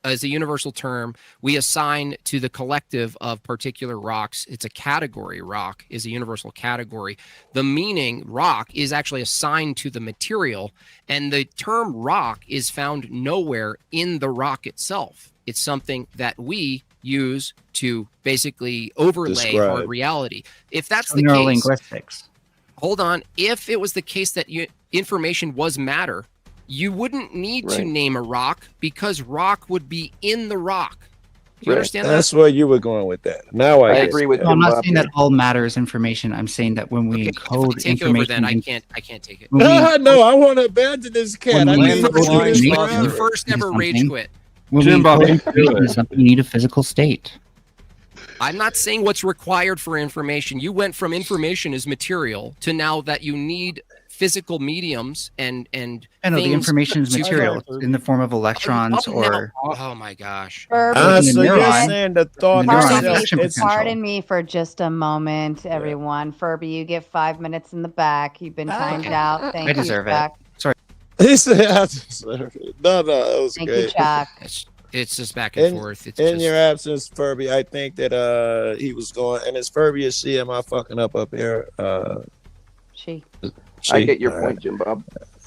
is a universal term we assign to the collective of particular rocks. It's a category. Rock is a universal category. The meaning rock is actually assigned to the material, and the term rock is found nowhere in the rock itself. It's something that we use to basically overlay our Describe. reality. If that's So the case, neurolinguistics. hold on. If it was the case that information was matter, you wouldn't need to Right. name a rock because rock would be in the rock. Do you Right. understand That's that? where you were going with that. Now I I get agree it. with No, I'm Jim not Bob saying here. that all matter is information. I'm saying that when we Okay, encode if I take over, information, then I can't take it. when we encode- No, I want to abandon this cat. When I we can't encode do this information forever. You first ever rage something, quit. when Jim we Bob, encode do information it. in something, you need a physical state. I'm not saying what's required for information. You went from information is material to now that you need physical mediums and I know the things information is to- material. It's in the form of electrons Oh, or oh my gosh. Furby, So you're neuron- saying the thought the neuron Pardon itself, action me, it's, potential. pardon me for just a moment, everyone. Furby, you get 5 minutes in the back. You've been timed out. Thank I you, deserve it. Chuck. Sorry. he said, I deserve it. No, that was Thank you, great. Chuck. It's just back and In, forth. It's in just, your absence, Furby, I think that he was going, and it's Furby or she, am I fucking up here? She. I get your All point, Jim Bob.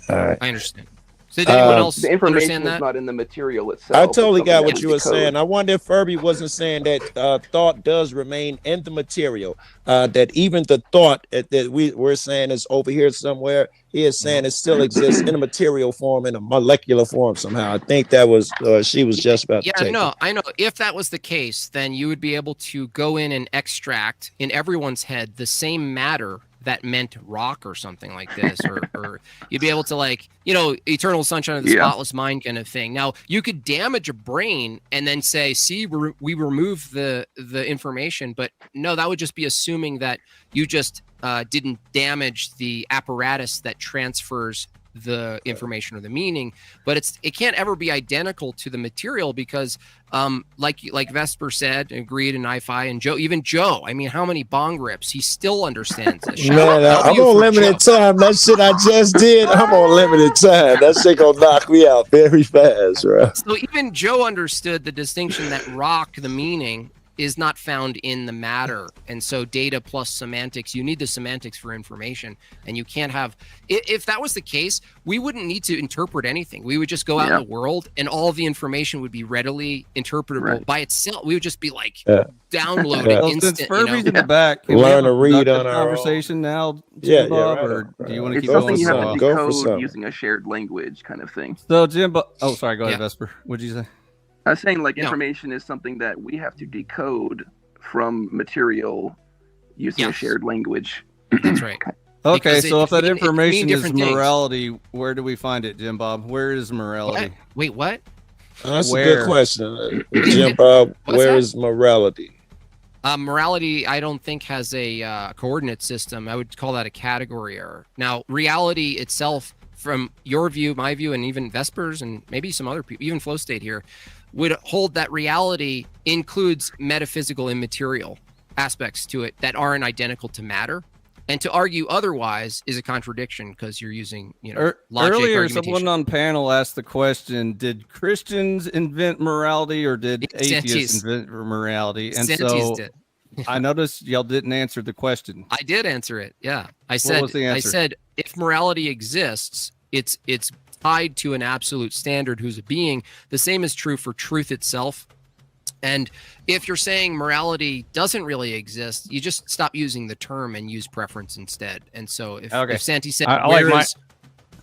All right. I understand. So did anyone else The information understand is that? not in the material itself. I It's totally something got that what we you were decode. saying. I wonder if Furby wasn't saying that thought does remain in the material. That even the thought that we're saying is over here somewhere, he is saying it still exists in a material form, in a molecular form somehow. I think that was she was just about Yeah, to take no, it. I know. If that was the case, then you would be able to go in and extract in everyone's head the same matter that meant rock or something like this, or you'd be able to, like, you know, eternal sunshine of the spotless mind kind of thing. Now, you could damage a brain and then say, see, we remove the information, but no, that would just be assuming that you just didn't damage the apparatus that transfers the information or the meaning. But it can't ever be identical to the material because like Vesper said, agreed, and I-Fi, and Joe, I mean, how many bong rips he still understands this. Man, I'm on limited time. That shit I just did, I'm on limited time. That shit gonna knock me out very fast, bro. So even Joe understood the distinction that rock, the meaning, is not found in the matter. And so data plus semantics, you need the semantics for information. And you can't have, if that was the case, we wouldn't need to interpret anything. We would just go out in the world and all of the information would be readily interpretable by itself. We would just be like, download it instant. Since Furby's in the back, can learn we to read have a on our conversation now, Yeah, Bob, right or on, do you want to It's keep something going? you have to Go for decode some. using a shared language kind of thing. So Jim, oh, sorry, go ahead, Vesper. What'd you say? I was saying, like, information is something that we have to decode from material using a shared language. That's right. Okay, Because so it if that can mean information is different things. morality, where do we find it, Jim Bob? Where is morality? Wait, what? That's a Where? good question. Jim Bob, where is morality? Morality, I don't think has a coordinate system. I would call that a category error. Now, reality itself, from your view, my view, and even Vespers and maybe some other people, even Flow State here, would hold that reality includes metaphysical immaterial aspects to it that aren't identical to matter. And to argue otherwise is a contradiction because you're using, logic. Earlier, argumentation. someone on panel asked the question: did Christians invent morality, or did atheists invent morality? And so, did. I noticed y'all didn't answer the question. I did answer it. Yeah, I What said. was the I answer? said if morality exists, it's tied to an absolute standard who's a being. The same is true for truth itself. And if you're saying morality doesn't really exist, you just stop using the term and use preference instead. And so if Santi said, I like my,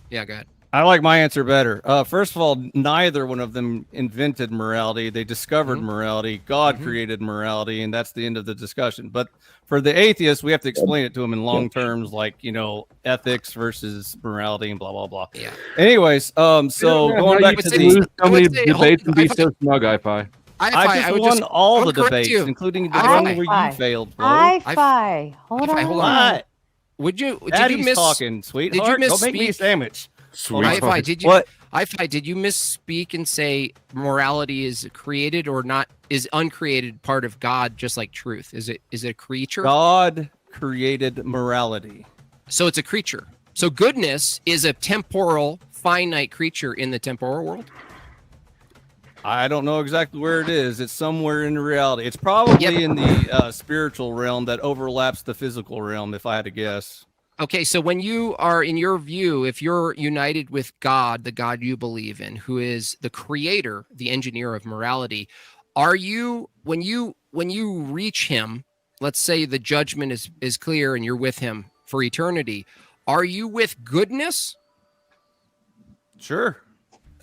yeah, go ahead. I like my answer better. First of all, neither one of them invented morality. They discovered morality. God created morality, and that's the end of the discussion. But for the atheists, we have to explain it to them in long terms, like, ethics versus morality and blah, blah, blah. Yeah. Anyways, so going back to the so many debates and be so smug, I I just won all the debates, including the one where you failed, Flo. Hi-fi. Hold on. Hold on. Did you Daddy's miss talking, sweetheart. Did you Go make me a misspeak? sandwich. Hi-fi, did you What? Hi-fi, did you misspeak and say morality is created or not, is uncreated part of God, just like truth? Is it a creature? God created morality. So it's a creature. So goodness is a temporal, finite creature in the temporal world? I don't know exactly where it is. It's somewhere in reality. It's probably in the spiritual realm that overlaps the physical realm, if I had to guess. Okay, so when you are, in your view, if you're united with God, the God you believe in, who is the creator, the engineer of morality, are you, when you reach him, let's say the judgment is clear and you're with him for eternity, are you with goodness? Sure.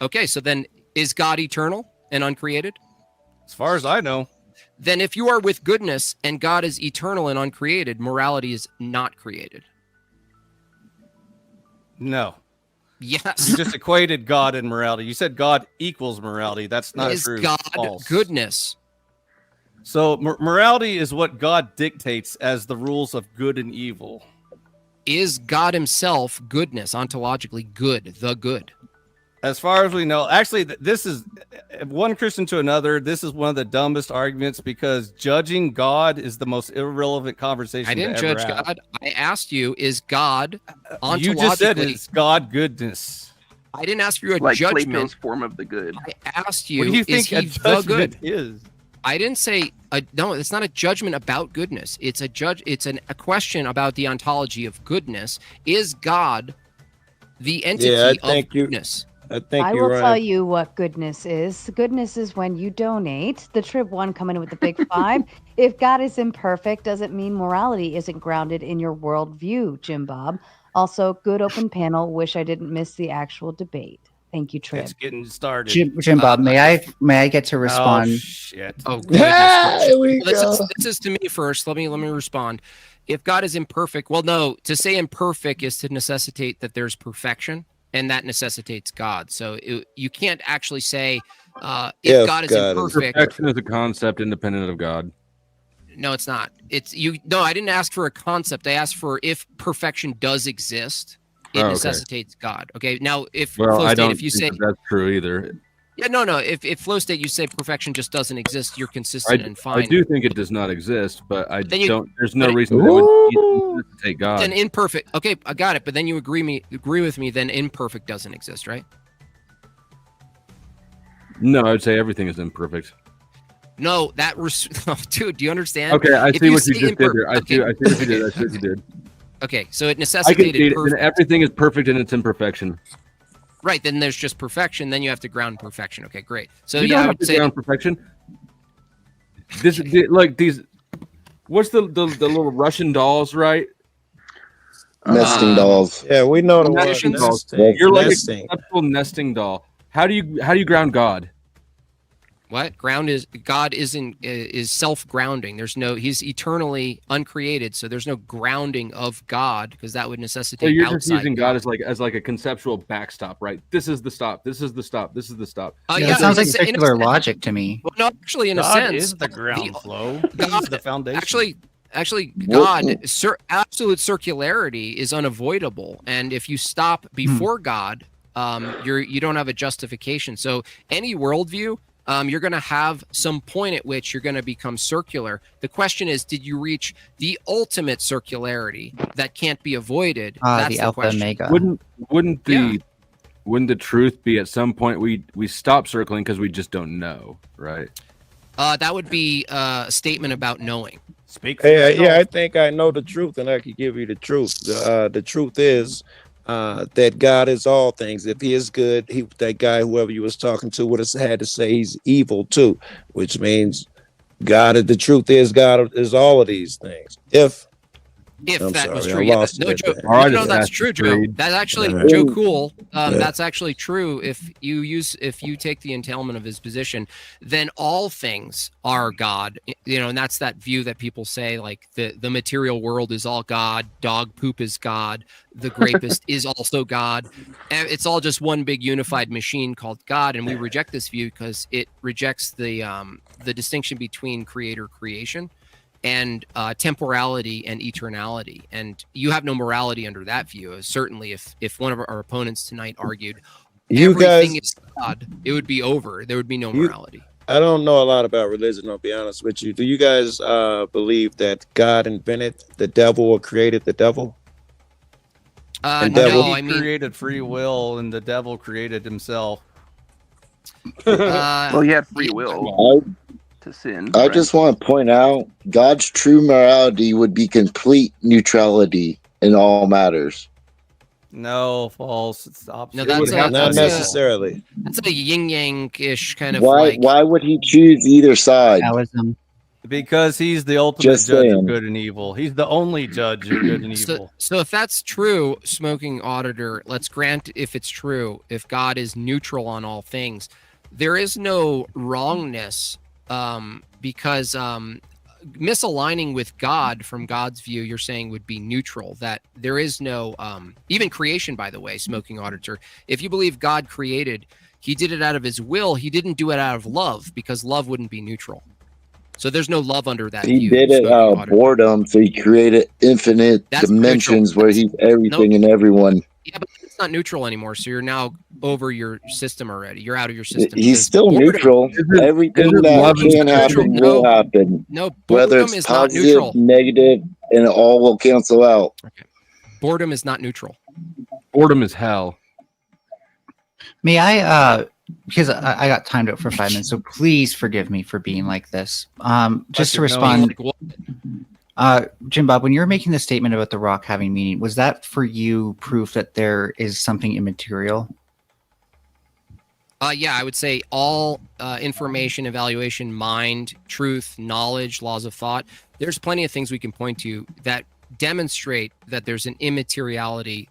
Okay, so then is God eternal and uncreated? As far as I know. Then if you are with goodness and God is eternal and uncreated, morality is not created. No. Yes. You just equated God and morality. You said God equals morality. That's not Is true. God False. goodness? So morality is what God dictates as the rules of good and evil. Is God himself goodness, ontologically good, the good? As far as we know, actually, this is one Christian to another. This is one of the dumbest arguments because judging God is the most irrelevant conversation. I didn't to ever judge have. God. I asked you, is God ontologically? You just said it's God goodness. I didn't ask you a Like judgment. Plato's form of the good. I asked you, What do you is think a he the judgment good? is? I didn't say no. It's not a judgment about goodness. It's a question about the ontology of goodness. Is God the entity of goodness? I will tell you what goodness is. Goodness is when you donate. The Trib One coming in with the big five. If God is imperfect, doesn't mean morality isn't grounded in your worldview, Jim Bob. Also, good open panel. Wish I didn't miss the actual debate. Thank you, Trib. It's getting started. Jim Bob, may I get to respond? Oh shit! Oh goodness! Ah, here we This go. is to me first. Let me respond. If God is imperfect, well, no. To say imperfect is to necessitate that there's perfection, and that necessitates God. So you can't actually say if God is imperfect. Perfection is a concept independent of God. No, it's not. It's you. No, I didn't ask for a concept. I asked for if perfection does exist, it necessitates God. Okay. Now, if Well, Flow I State, don't if you think say that's true either. yeah, no. If Flow State, you say perfection just doesn't exist, you're consistent and fine. I do think it does not exist, but I Then you- don't. There's no but- reason that would necessitate God. Then imperfect. Okay, I got it. But then you agree with me. Then imperfect doesn't exist, right? No, I would say everything is imperfect. No, dude, do you understand? Okay, I If see what you see just did there. I okay, see what you did. I see what you did. Okay, so it I can necessitated see it. And perfect. everything is perfect in its imperfection. Right, then there's just perfection. Then you have to ground perfection. Okay, great. So You yeah, don't I have would to say ground perfection. This like these. What's the little Russian dolls, right? Nesting dolls. Yeah, we know the word Magicians? nesting. You're like Nesting. a conceptual nesting doll. How do you ground God? what ground is God is self-grounding. He's eternally uncreated, so there's no grounding of God because that would So necessitate you're just outside using God as like a conceptual backstop, right? This is the stop. This is the stop. This is the stop. Yeah, That sounds like in a secular sense. logic to me. Well, no, actually, in a God sense, is the ground flow. God, He's the foundation. Actually, God, absolute circularity is unavoidable, and if you stop before God, you don't have a justification. So any worldview, you're going to have some point at which you're going to become circular. The question is, did you reach the ultimate circularity that can't be avoided? That's The alpha question. omega. Wouldn't the truth be at some point we stop circling because we just don't know, right? That would be a statement about knowing. Speak. Yeah, I think I know the truth, and I can give you the truth. The truth is that God is all things. If He is good, that guy, whoever you was talking to, would have had to say He's evil too, which means the truth is God is all of these things. If I'm that sorry, was I true, yeah. lost No, it Joe, there. no, that's true, Joe. That's actually Joe Cool. That's actually true. If you take the entailment of his position, then all things are God. And that's that view that people say, like the material world is all God, dog poop is God, the grapist is also God. And it's all just one big unified machine called God, and we reject this view because it rejects the distinction between creation and temporality and eternality, and you have no morality under that view. Certainly, if one of our opponents tonight argued everything is God, it would be over. There would be no morality. I don't know a lot about religion, I'll be honest with you. Do you guys believe that God invented the devil or created the devil? No, I mean, created free will, and the devil created himself. Well, he had free will to sin. I right? just want to point out God's true morality would be complete neutrality in all matters. No, false. It's the opposite. No, that's not necessarily. That's a yin yang ish kind of Why would he choose either side? Taoism. Because he's the ultimate Just judge saying. of good and evil. He's the only judge of good and evil. So if that's true, smoking auditor, let's grant if it's true, if God is neutral on all things, there is no wrongness because misaligning with God from God's view, you're saying would be neutral, that there is no even creation, by the way, smoking auditor. If you believe God created, he did it out of his will. He didn't do it out of love because love wouldn't be neutral. So there's no love under that He view. did it out of boredom, so he created infinite dimensions where he's everything and everyone. Yeah, but it's not neutral anymore. So you're now over your system already. You're out of your system. He's still neutral. Everything that can happen will happen. No, whether boredom it's is not positive, neutral. negative, and it all will cancel out. Boredom is not neutral. Boredom is hell. May I, because I got timed out for 5 minutes, so please forgive me for being like this. Just to respond, Jim Bob, when you were making the statement about the rock having meaning, was that for you proof that there is something immaterial? Yeah, I would say all information, evaluation, mind, truth, knowledge, laws of thought. There's plenty of things we can point to that demonstrate that there's an immateriality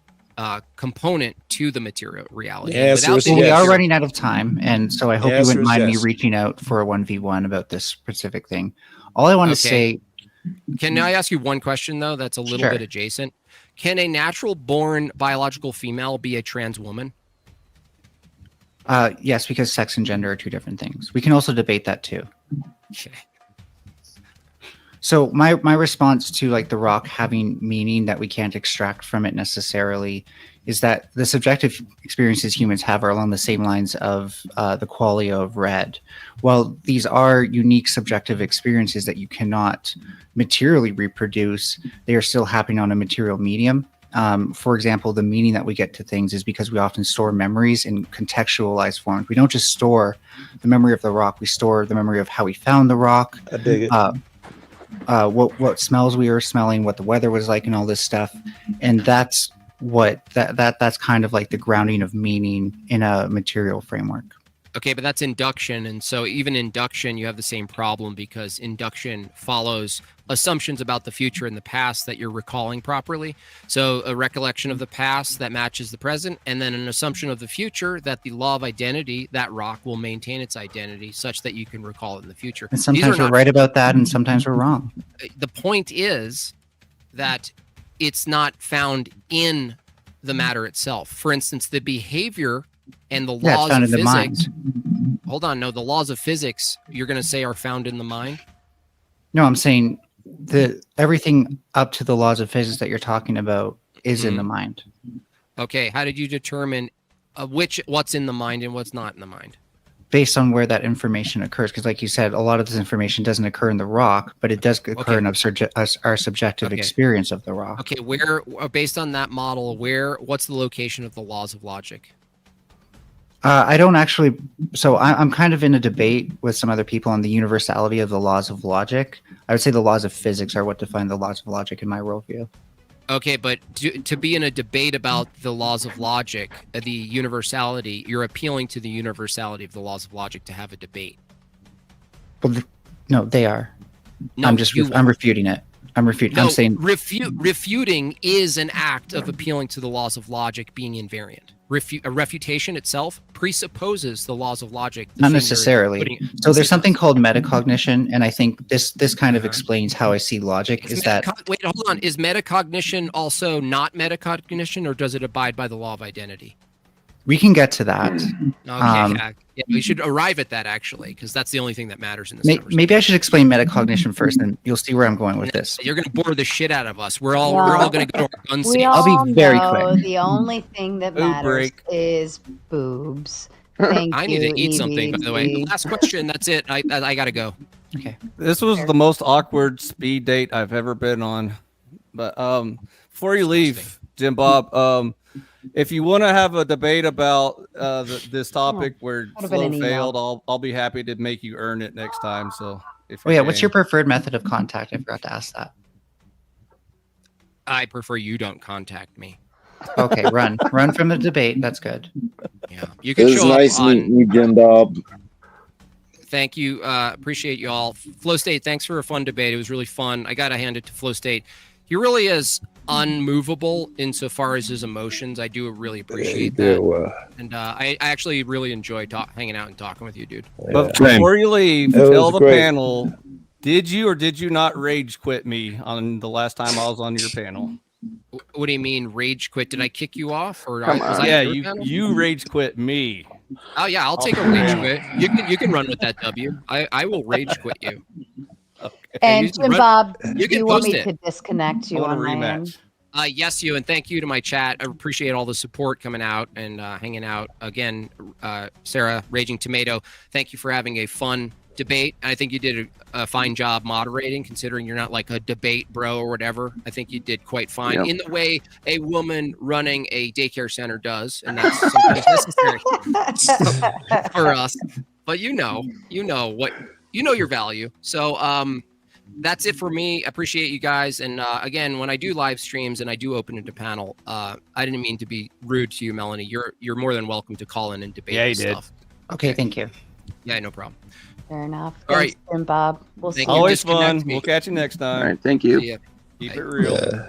component to the material reality. We are running out of time, and so I hope you wouldn't mind me yes. reaching out for a 1v1 about this specific thing. All I want to say... Can I ask you one question, though, that's a little Sure. bit adjacent? Can a natural-born biological female be a trans woman? Yes, because sex and gender are two different things. We can also debate that too. Okay. So my response to like the rock having meaning that we can't extract from it necessarily is that the subjective experiences humans have are along the same lines of the qualia of red. While these are unique subjective experiences that you cannot materially reproduce, they are still happening on a material medium. For example, the meaning that we get to things is because we often store memories in contextualized forms. We don't just store the memory of the rock; we store the memory of how we found the rock. I dig it. What smells we were smelling, what the weather was like, and all this stuff. And that's what that's kind of like the grounding of meaning in a material framework. Okay, but that's induction. And so even induction, you have the same problem because induction follows assumptions about the future and the past that you're recalling properly. So a recollection of the past that matches the present, and then an assumption of the future that the law of identity, that rock will maintain its identity such that you can recall it in the future. And sometimes we're right about that, and sometimes we're wrong. The point is that it's not found in the matter itself. For instance, the behavior and the laws of physics. Hold on, no, the laws of physics you're going to say are found in the mind? No, I'm saying everything up to the laws of physics that you're talking about is in the mind. Okay, how did you determine what's in the mind and what's not in the mind? Based on where that information occurs, because like you said, a lot of this information doesn't occur in the rock, but it does occur in our subjective experience of the rock. Okay, where, based on that model, what's the location of the laws of logic? I don't actually. So I'm kind of in a debate with some other people on the universality of the laws of logic. I would say the laws of physics are what define the laws of logic in my worldview. Okay, but to be in a debate about the laws of logic, the universality, you're appealing to the universality of the laws of logic to have a debate. Well, no, they are. No, I'm refuting it. I'm refuting. No, I'm saying refuting is an act of appealing to the laws of logic being invariant. A refutation itself presupposes the laws of logic. Not necessarily. So there's something called metacognition, and I think this kind of explains how I see logic. Wait, hold on. Is metacognition also not metacognition, or does it abide by the law of identity? We can get to that. Okay, yeah, we should arrive at that actually, because that's the only thing that matters in this conversation. Maybe I should explain metacognition first, and you'll see where I'm going with this. You're going to bore the shit out of us. We're all going to go to our gun safe. I'll be very quick. The only thing that matters is boobs. I need to eat something, by the way. Last question. That's it. I got to go. Okay. This was the most awkward speed date I've ever been on. But before you leave, Jim Bob, if you want to have a debate about this topic where Flo failed, I'll be happy to make you earn it next time. So, what's your preferred method of contact? I forgot to ask that. I prefer you don't contact me. Okay, run from the debate. That's good. Yeah, you can. It was nice meeting you, Jim Bob. Thank you. Appreciate you all. Flow State, thanks for a fun debate. It was really fun. I got to hand it to Flow State. He really is unmovable insofar as his emotions. I do really appreciate that. And I actually really enjoyed hanging out and talking with you, dude. But before you leave, tell the panel, did you or did you not rage quit me on the last time I was on your panel? What do you mean rage quit? Did I kick you off? Or you rage quit me. Oh yeah, I'll take a rage quit. You can run with that W. I will rage quit you. Okay. And Jim Bob, you want me to disconnect you on my end? Yes, you, and thank you to my chat. I appreciate all the support coming out and hanging out. Again, Sarah, Raging Tomato, thank you for having a fun debate. I think you did a fine job moderating, considering you're not like a debate bro or whatever. I think you did quite fine in the way a woman running a daycare center does, and that's sometimes necessary for us. But you know your value. So that's it for me. Appreciate you guys. And again, when I do live streams and I do open it to panel, I didn't mean to be rude to you, Melanie. You're more than welcome to call in and debate. Yeah, you stuff. did. Okay, thank you. Yeah, no problem. Fair enough. All right, Jim Bob. We'll see. Always fun. We'll catch you next time. All right, thank you. Keep it real.